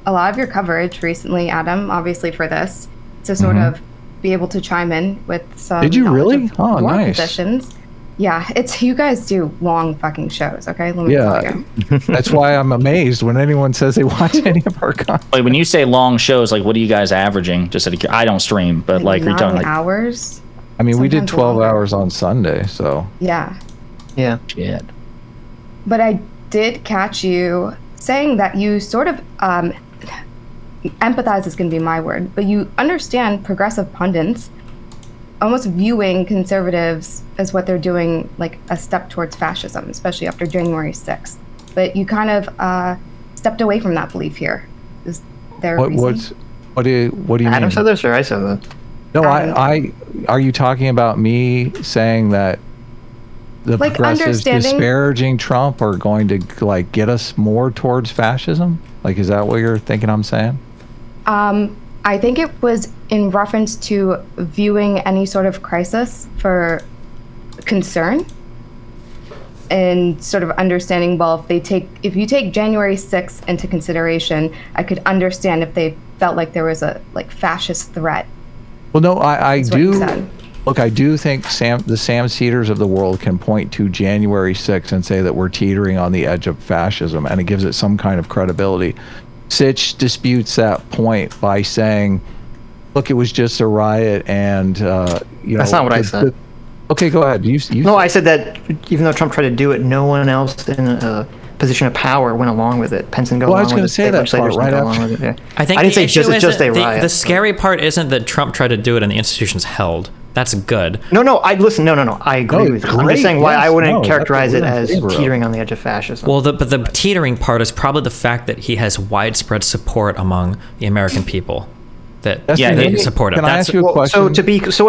[SPEAKER 4] lot of your coverage recently, Adam, obviously for this, to sort of be able to chime in with some
[SPEAKER 3] Did you
[SPEAKER 4] knowledge
[SPEAKER 3] really?
[SPEAKER 4] of
[SPEAKER 3] Oh,
[SPEAKER 4] your
[SPEAKER 3] nice.
[SPEAKER 4] positions. Yeah, it's you guys do long fucking shows, okay? Let me tell
[SPEAKER 3] Yeah,
[SPEAKER 4] you.
[SPEAKER 3] that's why I'm amazed when anyone says they watch any of our content.
[SPEAKER 5] Like, when you say long shows, like, what are you guys averaging? Just I don't stream, but like, are you talking
[SPEAKER 4] 9
[SPEAKER 5] like
[SPEAKER 4] hours?
[SPEAKER 3] I mean, we did
[SPEAKER 4] Sometimes
[SPEAKER 3] 12
[SPEAKER 4] longer.
[SPEAKER 3] hours on Sunday, so
[SPEAKER 4] Yeah.
[SPEAKER 1] Yeah.
[SPEAKER 5] shit?
[SPEAKER 4] But I did catch you saying that you sort of empathize is going to be my word, but you understand progressive pundits almost viewing conservatives as what they're doing, like a step towards fascism, especially after January 6th. But you kind of stepped away from that belief here. Is there a reason?
[SPEAKER 3] what do you
[SPEAKER 1] Adam
[SPEAKER 3] mean?
[SPEAKER 1] said this, or I said that?
[SPEAKER 3] No, I are you talking about me saying that the
[SPEAKER 4] Like,
[SPEAKER 3] progressives
[SPEAKER 4] understanding-
[SPEAKER 3] disparaging Trump are going to like get us more towards fascism? Like, is that what you're thinking I'm saying?
[SPEAKER 4] I think it was in reference to viewing any sort of crisis for concern and sort of understanding, well, if you take January 6th into consideration, I could understand if they felt like there was a like fascist threat.
[SPEAKER 3] Well, no, I
[SPEAKER 4] That's what you
[SPEAKER 3] do.
[SPEAKER 4] said.
[SPEAKER 3] Look, I do think the Sam Cedars of the world can point to January 6th and say that we're teetering on the edge of fascism, and it gives it some kind of credibility. Sitch disputes that point by saying, look, it was just a riot, and,
[SPEAKER 1] That's not what I said.
[SPEAKER 3] Okay, go ahead. You
[SPEAKER 1] No, I said that even though Trump tried to do it, no one else in a position of power went along with it. Pence didn't go
[SPEAKER 3] Well, I
[SPEAKER 1] along
[SPEAKER 3] was
[SPEAKER 1] with
[SPEAKER 3] gonna
[SPEAKER 1] it.
[SPEAKER 3] say that
[SPEAKER 1] State
[SPEAKER 3] part
[SPEAKER 1] legislators
[SPEAKER 3] right
[SPEAKER 1] didn't go
[SPEAKER 3] after.
[SPEAKER 1] along with it. Yeah.
[SPEAKER 2] I think
[SPEAKER 1] I didn't
[SPEAKER 2] the
[SPEAKER 1] say
[SPEAKER 2] issue
[SPEAKER 1] just a
[SPEAKER 2] isn't-
[SPEAKER 1] riot.
[SPEAKER 2] The scary part isn't that Trump tried to do it and the institutions held. That's good.
[SPEAKER 1] No, I listen. No. I agree
[SPEAKER 3] No,
[SPEAKER 1] with you. I'm
[SPEAKER 3] great,
[SPEAKER 1] just saying why
[SPEAKER 3] yes,
[SPEAKER 1] I wouldn't
[SPEAKER 3] no, that's
[SPEAKER 1] characterize
[SPEAKER 3] what
[SPEAKER 1] it
[SPEAKER 3] we're in
[SPEAKER 1] as
[SPEAKER 3] favor of.
[SPEAKER 1] teetering on the edge of fascism.
[SPEAKER 2] Well, but the teetering part is probably the fact that he has widespread support among the American people. That
[SPEAKER 5] Yeah,
[SPEAKER 2] they
[SPEAKER 5] they-
[SPEAKER 2] support him.
[SPEAKER 3] Can I ask you a question?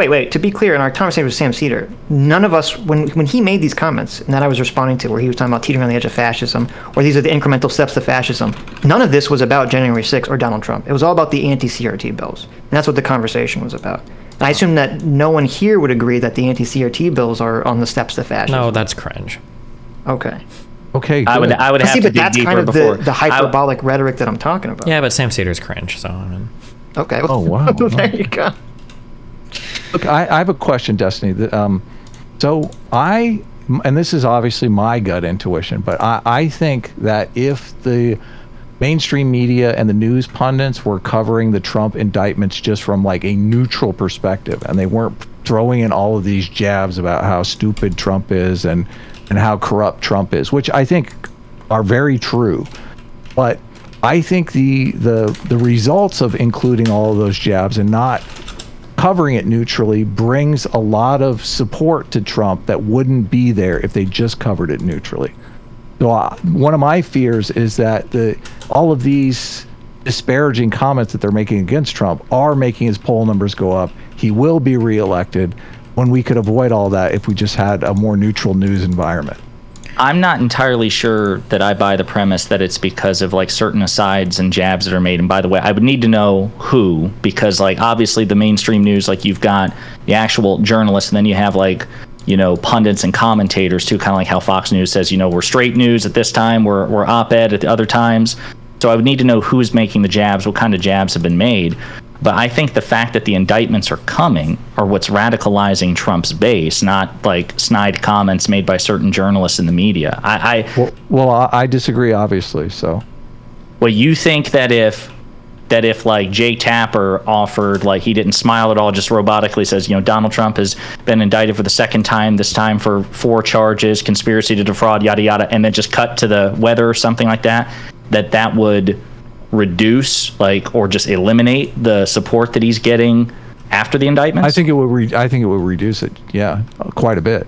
[SPEAKER 1] Wait. To be clear, in our conversation with Sam Cedar, none of us, when he made these comments, and that I was responding to, where he was talking about teetering on the edge of fascism, or these are the incremental steps to fascism, none of this was about January 6th or Donald Trump. It was all about the anti-CRT bills, and that's what the conversation was about. And I assume that no one here would agree that the anti-CRT bills are on the steps to fascism.
[SPEAKER 2] No, that's cringe.
[SPEAKER 1] Okay.
[SPEAKER 3] Okay,
[SPEAKER 5] I would
[SPEAKER 3] good.
[SPEAKER 5] have
[SPEAKER 1] See,
[SPEAKER 5] to
[SPEAKER 1] but
[SPEAKER 5] dig
[SPEAKER 1] that's
[SPEAKER 5] deeper
[SPEAKER 1] kind of
[SPEAKER 5] before.
[SPEAKER 1] the hyperbolic rhetoric that I'm talking about.
[SPEAKER 2] Yeah, but Sam Cedar's cringe, so I mean.
[SPEAKER 1] Okay.
[SPEAKER 3] Oh, wow.
[SPEAKER 1] There you go.
[SPEAKER 3] Look, I have a question, Destiny. And this is obviously my gut intuition, but I think that if the mainstream media and the news pundits were covering the Trump indictments just from like a neutral perspective, and they weren't throwing in all of these jabs about how stupid Trump is and how corrupt Trump is, which I think are very true, but I think the results of including all of those jabs and not covering it neutrally brings a lot of support to Trump that wouldn't be there if they just covered it neutrally. So one of my fears is that all of these disparaging comments that they're making against Trump are making his poll numbers go up. He will be reelected, when we could avoid all that if we just had a more neutral news environment.
[SPEAKER 5] I'm not entirely sure that I buy the premise that it's because of like certain asides and jabs that are made. And by the way, I would need to know who, because like obviously the mainstream news, like you've got the actual journalists, and then you have like, you know, pundits and commentators too, kind of like how Fox News says, you know, we're straight news at this time, we're op-ed at the other times. So I would need to know who's making the jabs, what kind of jabs have been made. But I think the fact that the indictments are coming are what's radicalizing Trump's base, not like snide comments made by certain journalists in the media.
[SPEAKER 3] I disagree, obviously. So,
[SPEAKER 5] well, you think that if like Jake Tapper offered, like he didn't smile at all, just robotically says, you know, Donald Trump has been indicted for the second time, this time for 4 charges, conspiracy to defraud, yada yada, and then just cut to the weather or something like that, that would reduce like or just eliminate the support that he's getting after the indictments?
[SPEAKER 3] I think it would reduce it, yeah, quite a bit.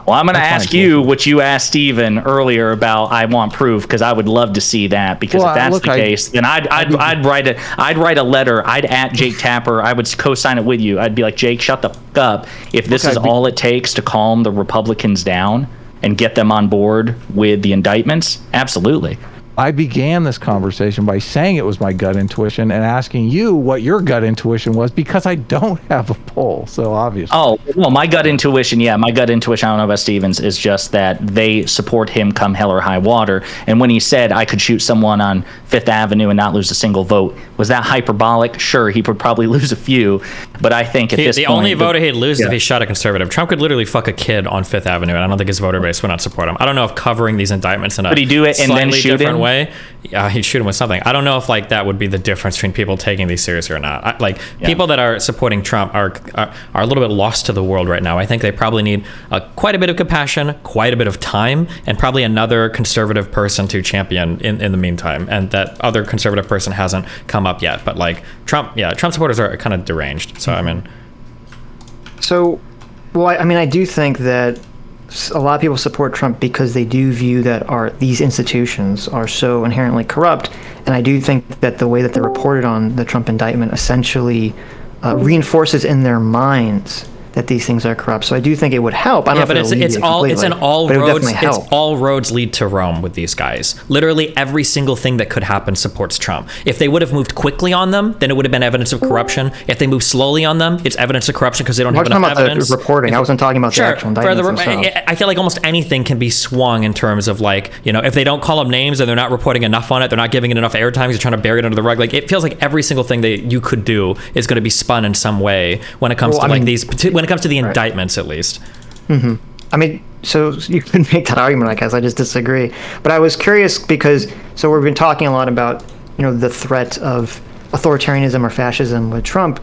[SPEAKER 5] Well, I'm going to ask you what you asked Steven earlier about I want proof, because I would love to see that, because if that's the case, then I'd write a letter. I'd at Jake Tapper. I would co-sign it with you. I'd be like, Jake, shut the fuck up. If this is all it takes to calm the Republicans down and get them on board with the indictments, absolutely.
[SPEAKER 3] I began this conversation by saying it was my gut intuition and asking you what your gut intuition was, because I don't have a poll, so obviously.
[SPEAKER 5] Oh, well, my gut intuition, I don't know about Stevens, is just that they support him come hell or high water. And when he said I could shoot someone on Fifth Avenue and not lose a single vote, was that hyperbolic? Sure, he would probably lose a few, but I think at this point...
[SPEAKER 2] The only voter he'd lose is if he shot a conservative. Trump could literally fuck a kid on Fifth Avenue, and I don't think his voter base would not support him. I don't know if covering these indictments in a
[SPEAKER 5] Would he do it and then shoot him?
[SPEAKER 2] Way, he'd shoot him with something. I don't know if like that would be the difference between people taking these seriously or not. People that are supporting Trump are a little bit lost to the world right now. I think they probably need quite a bit of compassion, quite a bit of time, and probably another conservative person to champion in the meantime. And that other conservative person hasn't come up yet. But like Trump supporters are kind of deranged. So I mean,
[SPEAKER 1] I do think that a lot of people support Trump because they do view that these institutions are so inherently corrupt, and I do think that the way that they're reported on the Trump indictment essentially reinforces in their minds that these things are corrupt. So I do think it would help. I don't know if
[SPEAKER 2] it's all roads lead to Rome with these guys. Literally every single thing that could happen supports Trump. If they would have moved quickly on them, then it would have been evidence of corruption. If they move slowly on them, it's evidence of corruption because they don't have enough evidence.
[SPEAKER 1] The reporting. I wasn't talking about the actual indictments themselves.
[SPEAKER 2] I feel like almost anything can be swung in terms of like, you know, if they don't call them names and they're not reporting enough on it, they're not giving it enough airtime, you're trying to bury it under the rug. Like it feels like every single thing that you could do is going to be spun in some way when it comes when it comes to the indictments, at least.
[SPEAKER 1] Mm-hmm. I mean, so you can make that argument, I guess. I just disagree. But I was curious because, so we've been talking a lot about, you know, the threat of authoritarianism or fascism with Trump.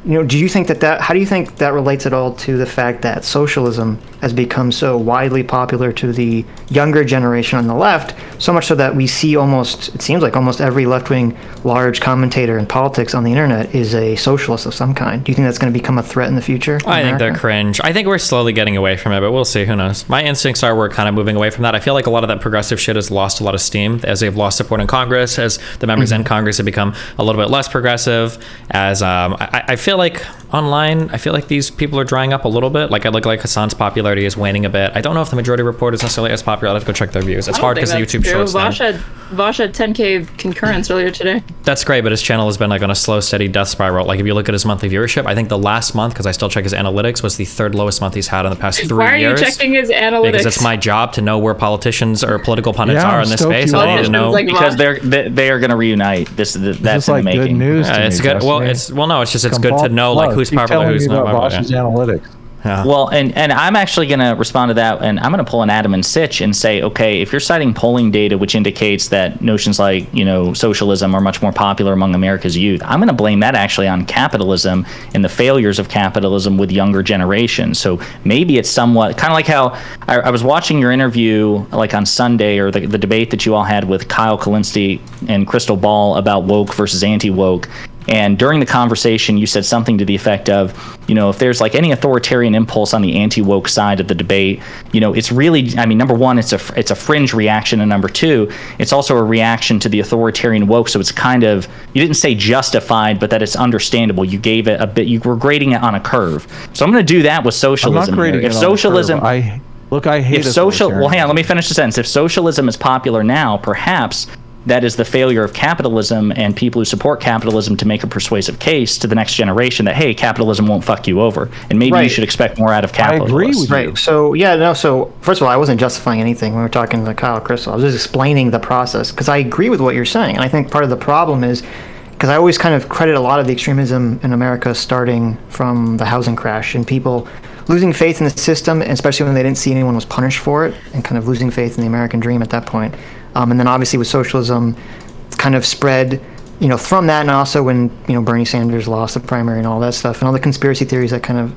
[SPEAKER 1] You know, do you think how do you think that relates at all to the fact that socialism has become so widely popular to the younger generation on the left, so much so that we see it seems like almost every left-wing large commentator in politics on the internet is a socialist of some kind. Do you think that's going to become a threat in the future?
[SPEAKER 2] I think they're cringe. I think we're slowly getting away from it, but we'll see. Who knows? My instincts are we're kind of moving away from that. I feel like a lot of that progressive shit has lost a lot of steam as they've lost support in Congress, as the members in Congress have become a little bit less progressive, as I feel like online, I feel like these people are drying up a little bit. Like I look like Hassan's popularity is waning a bit. I don't know if the majority report is necessarily as popular. I'll have to go check their views. It's hard because the YouTube shorts.
[SPEAKER 7] Vosh had 10K concurrence earlier today.
[SPEAKER 2] That's great, but his channel has been like on a slow, steady death spiral. Like if you look at his monthly viewership, I think the last month, because I still check his analytics, was the third lowest month he's had in the past 3 years.
[SPEAKER 7] Why are you checking his analytics?
[SPEAKER 2] Because it's my job to know where politicians or political pundits are in this space. I need to know
[SPEAKER 5] because they are going to reunite. That's in the making.
[SPEAKER 3] Good news.
[SPEAKER 2] It's good. Well, it's good to know like who's popular, who's not popular.
[SPEAKER 3] Analytics.
[SPEAKER 5] Yeah. Well, and I'm actually going to respond to that, and I'm going to pull an Adam and Sitch and say, okay, if you're citing polling data which indicates that notions like, you know, socialism are much more popular among America's youth, I'm going to blame that actually on capitalism and the failures of capitalism with younger generations. So maybe it's somewhat kind of like how I was watching your interview like on Sunday, or the debate that you all had with Kyle Kulinski and Crystal Ball about woke versus anti-woke. And during the conversation, you said something to the effect of, if there's like any authoritarian impulse on the anti-woke side of the debate, it's really, number one, it's a fringe reaction, and number two, it's also a reaction to the authoritarian woke. So it's kind of, you didn't say justified, but that it's understandable. You gave it a bit, you were grading it on a curve. So I'm going to do that with socialism.
[SPEAKER 3] I'm not grading
[SPEAKER 5] If
[SPEAKER 3] it on
[SPEAKER 5] socialism,
[SPEAKER 3] a curve. I hate
[SPEAKER 5] if well, hang on, let me finish the sentence. If socialism is popular now, perhaps that is the failure of capitalism and people who support capitalism to make a persuasive case to the next generation that, hey, capitalism won't fuck you over, and maybe you should expect more out of capitalism.
[SPEAKER 3] I agree with you.
[SPEAKER 1] So first of all, I wasn't justifying anything when we were talking to Kyle Crystal. I was just explaining the process, because I agree with what you're saying, and I think part of the problem is, because I always kind of credit a lot of the extremism in America starting from the housing crash and people losing faith in the system, especially when they didn't see anyone was punished for it, and kind of losing faith in the American dream at that point. And then obviously with socialism, it's kind of spread, from that, and also when, Bernie Sanders lost the primary and all that stuff, and all the conspiracy theories that kind of,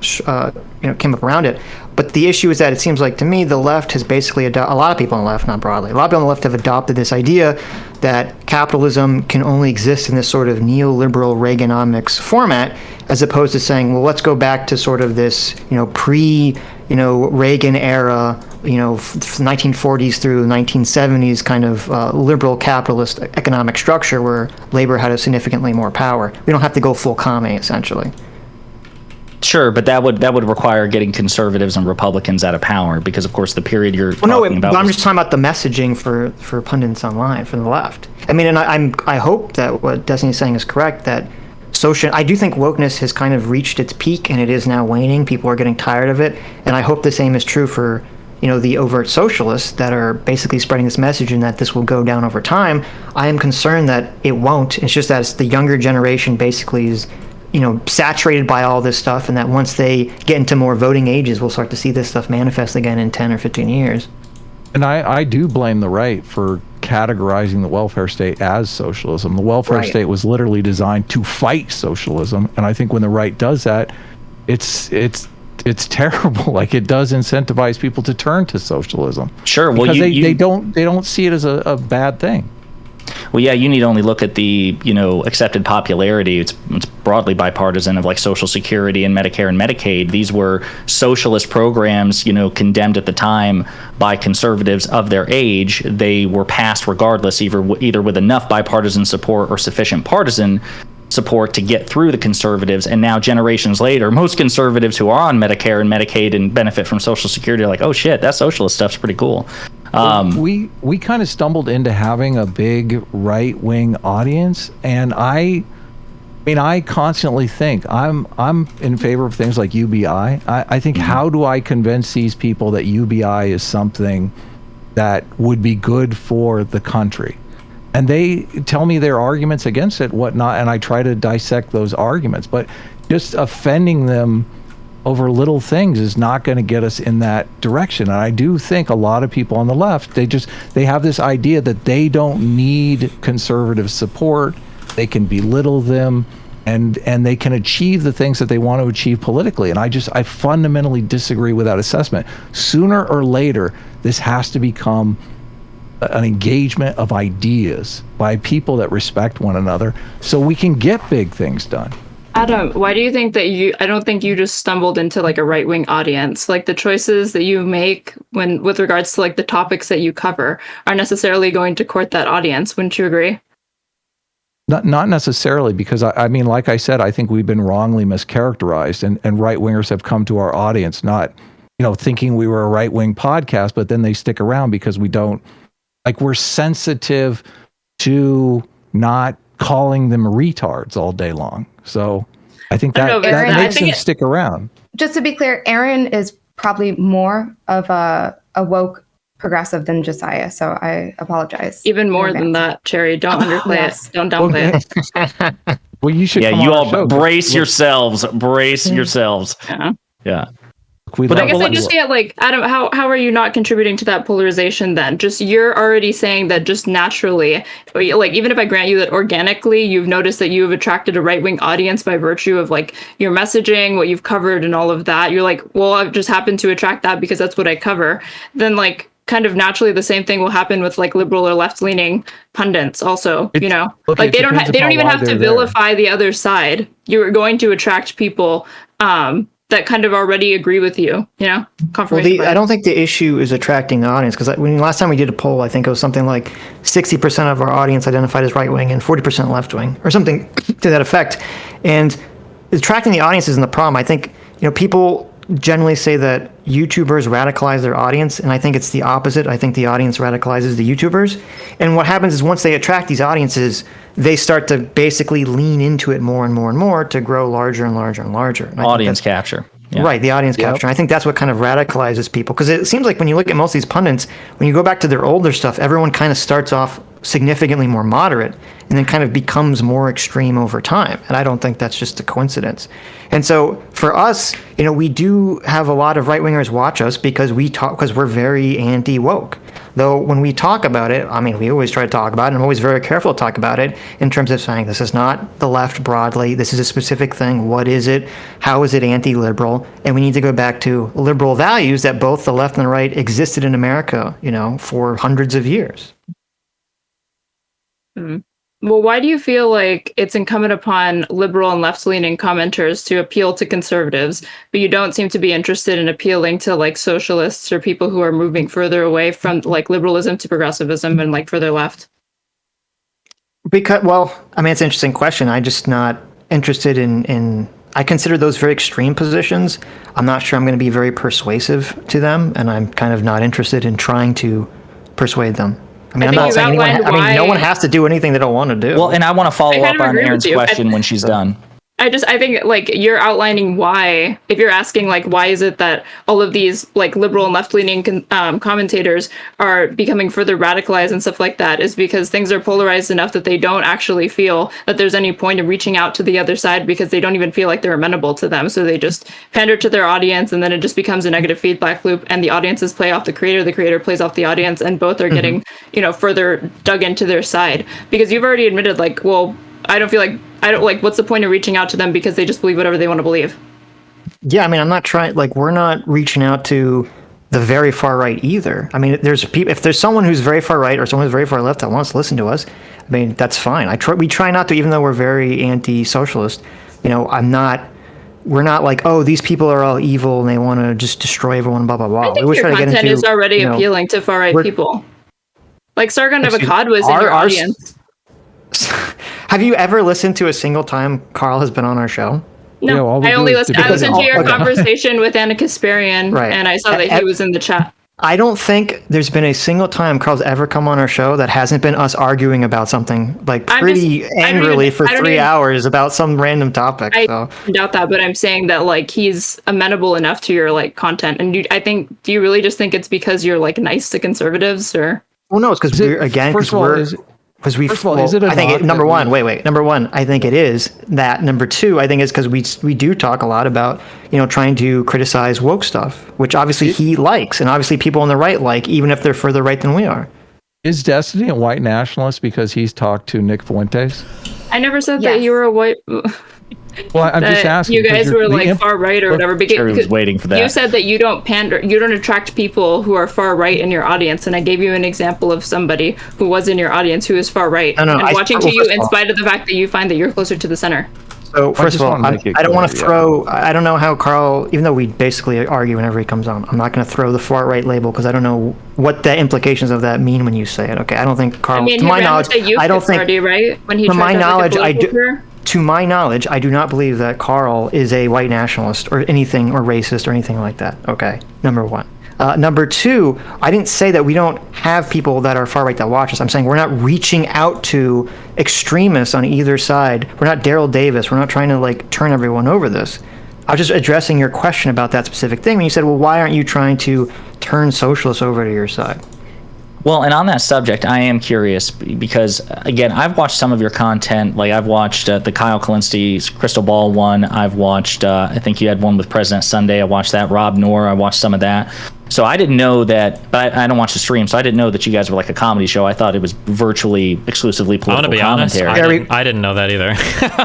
[SPEAKER 1] came up around it. But the issue is that it seems like, to me, the left has basically, a lot of people on the left, not broadly, a lot of people on the left have adopted this idea that capitalism can only exist in this sort of neoliberal Reaganomics format, as opposed to saying, well, let's go back to sort of this, Reagan era, 1940s through 1970s kind of liberal capitalist economic structure where labor had a significantly more power. We don't have to go full commie, essentially.
[SPEAKER 5] Sure, but that would require getting conservatives and Republicans out of power, because of course the period you're talking about.
[SPEAKER 1] But I'm just talking about the messaging for pundits online from the left. I mean, and I hope that what Destiny's saying is correct, that I do think wokeness has kind of reached its peak and it is now waning. People are getting tired of it, and I hope the same is true for the overt socialists that are basically spreading this message and that this will go down over time. I am concerned that it won't. It's just that the younger generation basically is saturated by all this stuff, and that once they get into more voting ages, we'll start to see this stuff manifest again in 10 or 15 years.
[SPEAKER 3] And I do blame the right for categorizing the welfare state as socialism. The welfare state was literally designed to fight socialism, and I think when the right does that, it's terrible. Like, it does incentivize people to turn to socialism. Sure, well, because they don't see it as a bad thing.
[SPEAKER 5] Well, yeah, you need only look at the, accepted popularity. It's broadly bipartisan of like Social Security and Medicare and Medicaid. These were socialist programs, condemned at the time by conservatives of their age. They were passed regardless, either with enough bipartisan support or sufficient partisan support to get through the conservatives. And now generations later, most conservatives who are on Medicare and Medicaid and benefit from Social Security are like, oh shit, that socialist stuff's pretty cool.
[SPEAKER 3] We kind of stumbled into having a big right-wing audience, and I constantly think I'm in favor of things like UBI. I think, how do I convince these people that UBI is something that would be good for the country? And they tell me their arguments against it, whatnot, and I try to dissect those arguments. But just offending them over little things is not going to get us in that direction. And I do think a lot of people on the left, they have this idea that they don't need conservative support. They can belittle them, and they can achieve the things that they want to achieve politically. And I fundamentally disagree with that assessment. Sooner or later, this has to become an engagement of ideas by people that respect one another, so we can get big things done.
[SPEAKER 7] Adam, why do you think that I don't think you just stumbled into like a right-wing audience? Like, the choices that you make with regards to like the topics that you cover are necessarily going to court that audience. Wouldn't you agree?
[SPEAKER 3] Not necessarily, because I mean, like I said, I think we've been wrongly mischaracterized, and right-wingers have come to our audience not, thinking we were a right-wing podcast, but then they stick around because we're sensitive to not calling them retards all day long. So I think that makes them stick around.
[SPEAKER 4] Just to be clear, Aaron is probably more of a woke progressive than Josiah, so I apologize.
[SPEAKER 7] Even more than that, Chaeiry. Don't underplay it. Don't downplay it.
[SPEAKER 3] Well, you should.
[SPEAKER 5] Yeah, you all brace yourselves. Brace yourselves. Yeah.
[SPEAKER 7] But I guess I just get like, Adam, how are you not contributing to that polarization then? Just, you're already saying that just naturally, like, even if I grant you that organically you've noticed that you have attracted a right-wing audience by virtue of like your messaging, what you've covered and all of that, you're like, well, I've just happened to attract that because that's what I cover. Then like, kind of naturally the same thing will happen with like liberal or left-leaning pundits also,
[SPEAKER 3] Look,
[SPEAKER 7] like they don't
[SPEAKER 3] depends
[SPEAKER 7] even
[SPEAKER 3] upon why
[SPEAKER 7] have to
[SPEAKER 3] they're
[SPEAKER 7] vilify the other side. You're going to attract people that kind of already agree with you, confirmation bias.
[SPEAKER 1] I don't think the issue is attracting the audience, because when last time we did a poll, I think it was something like 60% of our audience identified as right-wing and 40% left-wing, or something to that effect. And attracting the audience isn't the problem. I think, people generally say that YouTubers radicalize their audience, and I think it's the opposite. I think the audience radicalizes the YouTubers. And what happens is once they attract these audiences, they start to basically lean into it more and more and more to grow larger and larger and larger. And
[SPEAKER 5] Audience capture. Yeah.
[SPEAKER 1] Right, the audience capture. And I think that's what kind of radicalizes people. Because it seems like when you look at most of these pundits, when you go back to their older stuff, everyone kind of starts off significantly more moderate and then kind of becomes more extreme over time. And I don't think that's just a coincidence. And so for us, we do have a lot of right-wingers watch us because we're very anti-woke. Though when we talk about it, we always try to talk about it, and I'm always very careful to talk about it in terms of saying this is not the left broadly, this is a specific thing, what is it, how is it anti-liberal, and we need to go back to liberal values that both the left and the right existed in America, for hundreds of years.
[SPEAKER 7] Mm-hmm. Well, why do you feel like it's incumbent upon liberal and left-leaning commenters to appeal to conservatives, but you don't seem to be interested in appealing to like socialists or people who are moving further away from like liberalism to progressivism and like further left?
[SPEAKER 1] Because, it's an interesting question. I'm just not interested in I consider those very extreme positions. I'm not sure I'm going to be very persuasive to them, and I'm kind of not interested in trying to persuade them. I'm not saying no one has to do anything they don't want to do.
[SPEAKER 5] Well, and I want to follow up on Aaron's question when she's done.
[SPEAKER 7] I think like you're outlining why, if you're asking like why is it that all of these like liberal and left-leaning commentators are becoming further radicalized and stuff like that, is because things are polarized enough that they don't actually feel that there's any point in reaching out to the other side because they don't even feel like they're amenable to them. So they just pander to their audience, and then it just becomes a negative feedback loop, and the audiences play off the creator plays off the audience, and both are getting, further dug into their side. Because you've already admitted like, well, I don't like, what's the point of reaching out to them because they just believe whatever they want to believe?
[SPEAKER 1] Yeah, I'm not trying, we're not reaching out to the very far right either. There's people, if there's someone who's very far right or someone who's very far left that wants to listen to us, that's fine. We try not to, even though we're very anti-socialist, we're not like, oh, these people are all evil and they want to just destroy everyone, blah, blah, blah.
[SPEAKER 7] I think your content is already appealing to far right people. Like Sargon of Akkad was in your audience.
[SPEAKER 1] Have you ever listened to a single time Carl has been on our show?
[SPEAKER 7] No, I only listened. I listened to your conversation with Anna Kasparian, right, and I saw that he was in the chat. I
[SPEAKER 1] don't think there's been a single time Carl's ever come on our show that hasn't been us arguing about something like pretty angrily for 3 hours about some random topic.
[SPEAKER 7] I doubt that, but I'm saying that like he's amenable enough to your like content, and do you really just think it's because you're like nice to conservatives, or?
[SPEAKER 1] Well, no, it's because number one, I think it is that. Number two, I think it's because we do talk a lot about, trying to criticize woke stuff, which obviously he likes, and obviously people on the right like, even if they're further right than we are.
[SPEAKER 3] Is Destiny a white nationalist because he's talked to Nick Fuentes?
[SPEAKER 7] I never said that you were a white.
[SPEAKER 3] Well, I'm just asking.
[SPEAKER 7] You guys were like far right or whatever.
[SPEAKER 5] Because was waiting for that.
[SPEAKER 7] You said that you don't pander, you don't attract people who are far right in your audience, and I gave you an example of somebody who was in your audience who is far right, and watching to you in spite of the fact that you find that you're closer to the center.
[SPEAKER 1] So first of all, I don't want to throw. I don't know how Carl, even though we basically argue whenever he comes on, I'm not going to throw the far right label because I don't know what the implications of that mean when you say it. Okay, I don't think Carl. To my knowledge, I don't think.
[SPEAKER 7] Right? When he
[SPEAKER 1] to my knowledge, To my knowledge, I do not believe that Carl is a white nationalist or anything, or racist or anything like that. Okay, number one. Number two, I didn't say that we don't have people that are far right that watch us. I'm saying we're not reaching out to extremists on either side. We're not Daryl Davis. We're not trying to like turn everyone over this. I was just addressing your question about that specific thing when you said, well, why aren't you trying to turn socialists over to your side?
[SPEAKER 5] Well, and on that subject, I am curious because, again, I've watched some of your content. Like, I've watched the Kyle Kalinski's Crystal Ball one. I've watched, I think you had one with President Sunday. I watched that. Rob Noor, I watched some of that. So I didn't know that, but I don't watch the stream, so I didn't know that you guys were like a comedy show. I thought it was virtually exclusively
[SPEAKER 2] I want
[SPEAKER 5] political
[SPEAKER 2] to be honest.
[SPEAKER 5] commentary.
[SPEAKER 2] I didn't know that either.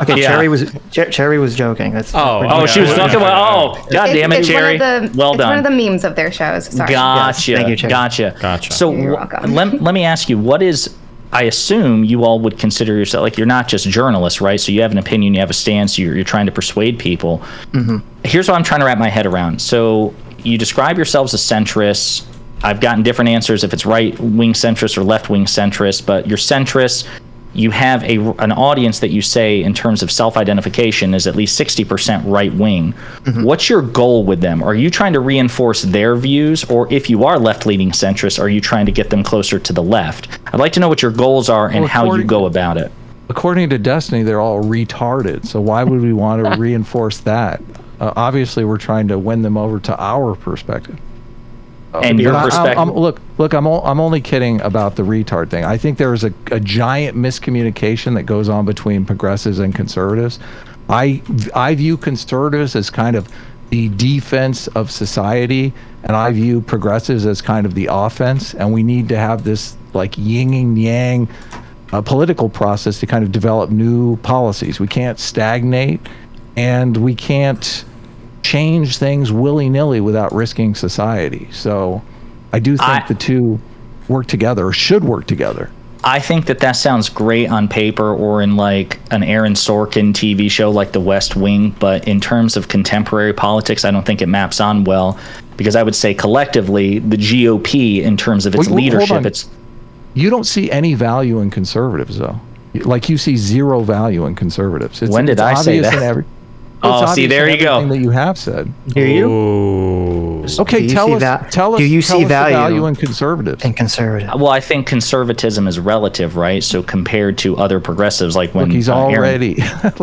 [SPEAKER 1] Okay,
[SPEAKER 5] Yeah.
[SPEAKER 1] Chaeiry was joking. That's
[SPEAKER 5] Oh, she was fucking. Oh, god damn it,
[SPEAKER 4] It's one of
[SPEAKER 5] Chaeiry.
[SPEAKER 4] the-
[SPEAKER 5] Well
[SPEAKER 4] it's
[SPEAKER 5] done.
[SPEAKER 4] one of the memes of their shows. Sorry.
[SPEAKER 5] Gotcha.
[SPEAKER 1] Yes, thank you, Chaeiry.
[SPEAKER 5] Gotcha. So
[SPEAKER 4] You're welcome.
[SPEAKER 5] let me ask you, what is? I assume you all would consider yourself like you're not just journalists, right? So you have an opinion, you have a stance, you're trying to persuade people.
[SPEAKER 1] Mm-hmm.
[SPEAKER 5] Here's what I'm trying to wrap my head around. So you describe yourselves as centrists. I've gotten different answers if it's right-wing centrist or left-wing centrist, but you're centrist. You have an audience that you say in terms of self-identification is at least 60% right-wing.
[SPEAKER 1] Mm-hmm.
[SPEAKER 5] What's your goal with them? Are you trying to reinforce their views, or if you are left-leaning centrist, are you trying to get them closer to the left? I'd like to know what your goals are and how you go about it.
[SPEAKER 3] According to Destiny, they're all retarded. So why would we want to reinforce that? Obviously, we're trying to win them over to our perspective.
[SPEAKER 5] And your perspective.
[SPEAKER 3] Look, I'm only kidding about the retard thing. I think there is a giant miscommunication that goes on between progressives and conservatives. I view conservatives as kind of the defense of society, and I view progressives as kind of the offense. And we need to have this like yin and yang political process to kind of develop new policies. We can't stagnate, and we can't change things willy-nilly without risking society. So I do think the two work together, or should work together.
[SPEAKER 5] I think that sounds great on paper or in like an Aaron Sorkin TV show like The West Wing, but in terms of contemporary politics, I don't think it maps on well, because I would say collectively the GOP in terms of its leadership,
[SPEAKER 3] you don't see any value in conservatives though. Like you see zero value in conservatives.
[SPEAKER 5] When did I say that? Oh, see, there you go.
[SPEAKER 3] That you have said.
[SPEAKER 1] Do you?
[SPEAKER 2] Ooh.
[SPEAKER 3] Okay, tell us.
[SPEAKER 1] Do you see
[SPEAKER 3] the
[SPEAKER 1] value
[SPEAKER 3] value in conservatives?
[SPEAKER 1] in conservative?
[SPEAKER 5] Well, I think conservatism is relative, right? So compared to other progressives, like when
[SPEAKER 3] Look, he's already.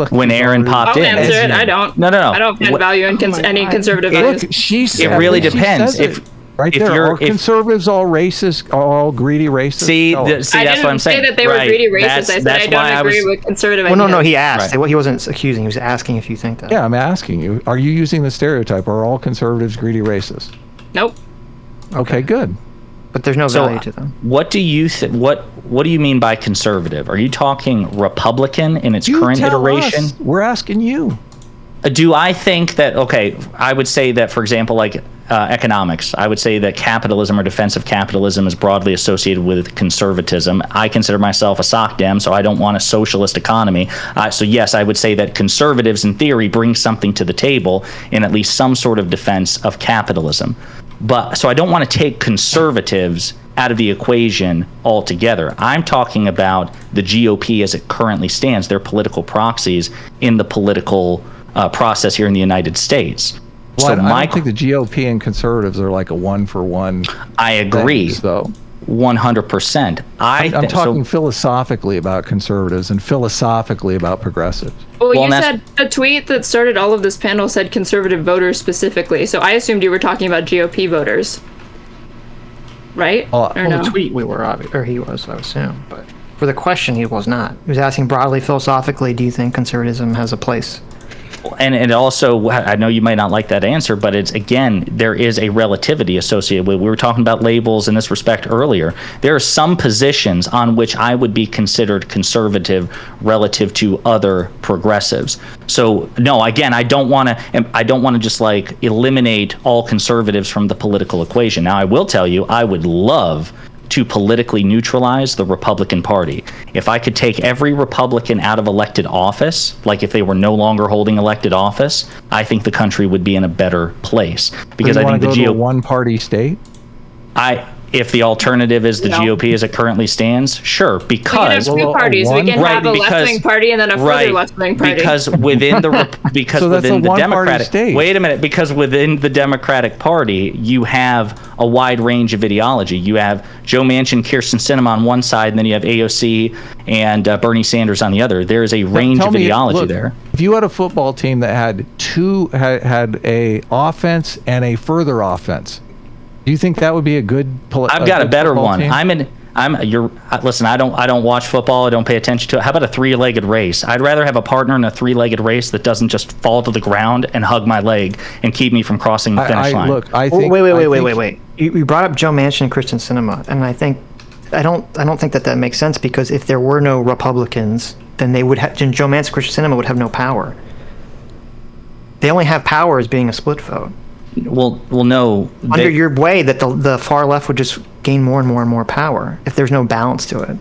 [SPEAKER 5] when Aaron popped
[SPEAKER 7] I'll
[SPEAKER 5] in.
[SPEAKER 7] answer it. I don't.
[SPEAKER 5] No.
[SPEAKER 7] I don't find value in any conservative values.
[SPEAKER 3] Look, she said,
[SPEAKER 5] It really
[SPEAKER 3] she
[SPEAKER 5] depends.
[SPEAKER 3] says it. Right
[SPEAKER 5] if
[SPEAKER 3] there,
[SPEAKER 5] you're-
[SPEAKER 3] are conservatives all racist, all greedy racists?
[SPEAKER 5] See,
[SPEAKER 3] Tell us.
[SPEAKER 7] I
[SPEAKER 5] that's what I'm
[SPEAKER 7] didn't say
[SPEAKER 5] saying.
[SPEAKER 7] that they were
[SPEAKER 5] Right.
[SPEAKER 7] greedy racists.
[SPEAKER 5] That's
[SPEAKER 7] I said I
[SPEAKER 5] why
[SPEAKER 7] don't agree
[SPEAKER 5] was-
[SPEAKER 7] with conservative
[SPEAKER 1] Well, no,
[SPEAKER 7] ideas.
[SPEAKER 1] he asked.
[SPEAKER 5] Right.
[SPEAKER 1] Well, he wasn't accusing. He was asking if you think that.
[SPEAKER 3] Yeah, I'm asking you. Are you using the stereotype? Are all conservatives greedy racists?
[SPEAKER 7] Nope.
[SPEAKER 3] Okay, good.
[SPEAKER 1] But there's no
[SPEAKER 5] So,
[SPEAKER 1] value to them.
[SPEAKER 5] what do you what do you mean by conservative? Are you talking Republican in its
[SPEAKER 3] You
[SPEAKER 5] current
[SPEAKER 3] tell
[SPEAKER 5] iteration?
[SPEAKER 3] us. We're asking you.
[SPEAKER 5] Do I think that, okay, I would say that, for example, like economics, I would say that capitalism or defensive capitalism is broadly associated with conservatism. I consider myself a sock dem, so I don't want a socialist economy. So yes, I would say that conservatives in theory bring something to the table in at least some sort of defense of capitalism. But so I don't want to take conservatives out of the equation altogether. I'm talking about the GOP as it currently stands, their political proxies in the political process here in the United States.
[SPEAKER 3] Well,
[SPEAKER 5] So
[SPEAKER 3] I don't think the GOP and conservatives are like a one-for-one.
[SPEAKER 5] I agree,
[SPEAKER 3] So
[SPEAKER 5] 100%.
[SPEAKER 3] I'm talking philosophically about conservatives and philosophically about progressives.
[SPEAKER 7] Well,
[SPEAKER 5] Well,
[SPEAKER 7] you
[SPEAKER 5] and
[SPEAKER 7] said a tweet that started all of this panel said conservative voters specifically, so I assumed you were talking about GOP voters. Right? Or no?
[SPEAKER 1] The tweet we were, or he was, I assume. But for the question, he was not. He was asking broadly, philosophically, do you think conservatism has a place?
[SPEAKER 5] And it also, I know you might not like that answer, but it's, again, there is a relativity associated with, we were talking about labels in this respect earlier. There are some positions on which I would be considered conservative relative to other progressives. So no, again, I don't want to just like eliminate all conservatives from the political equation. Now, I will tell you, I would love to politically neutralize the Republican Party. If I could take every Republican out of elected office, like if they were no longer holding elected office, I think the country would be in a better place. Because I think the
[SPEAKER 3] GOP, a one-party state.
[SPEAKER 5] If the alternative is the GOP as it currently stands, sure.
[SPEAKER 7] We can
[SPEAKER 5] Because
[SPEAKER 7] have two parties. We can have a left-wing party and then a further left-wing party.
[SPEAKER 5] Because within the
[SPEAKER 3] So that's
[SPEAKER 5] within
[SPEAKER 3] a
[SPEAKER 5] the
[SPEAKER 3] one-party
[SPEAKER 5] Democratic
[SPEAKER 3] state.
[SPEAKER 5] Wait a minute, because within the Democratic Party, you have a wide range of ideology. You have Joe Manchin, Kyrsten Sinema on one side, and then you have AOC and Bernie Sanders on the other. There is a range of ideology there.
[SPEAKER 3] If you had a football team that had had a offense and a further offense, do you think that would be a good?
[SPEAKER 5] I've got a better one.
[SPEAKER 3] Team?
[SPEAKER 5] Listen, I don't watch football. I don't pay attention to it. How about a three-legged race? I'd rather have a partner in a three-legged race that doesn't just fall to the ground and hug my leg and keep me from crossing the finish line.
[SPEAKER 3] Look, I think.
[SPEAKER 1] Wait. You brought up Joe Manchin and Kristen Sinema, and I don't think that makes sense, because if there were no Republicans, then Joe Manchin and Kristen Sinema would have no power. They only have power as being a split vote.
[SPEAKER 5] Well, no.
[SPEAKER 1] Under your way, that the far left would just gain more and more and more power if there's no balance to it.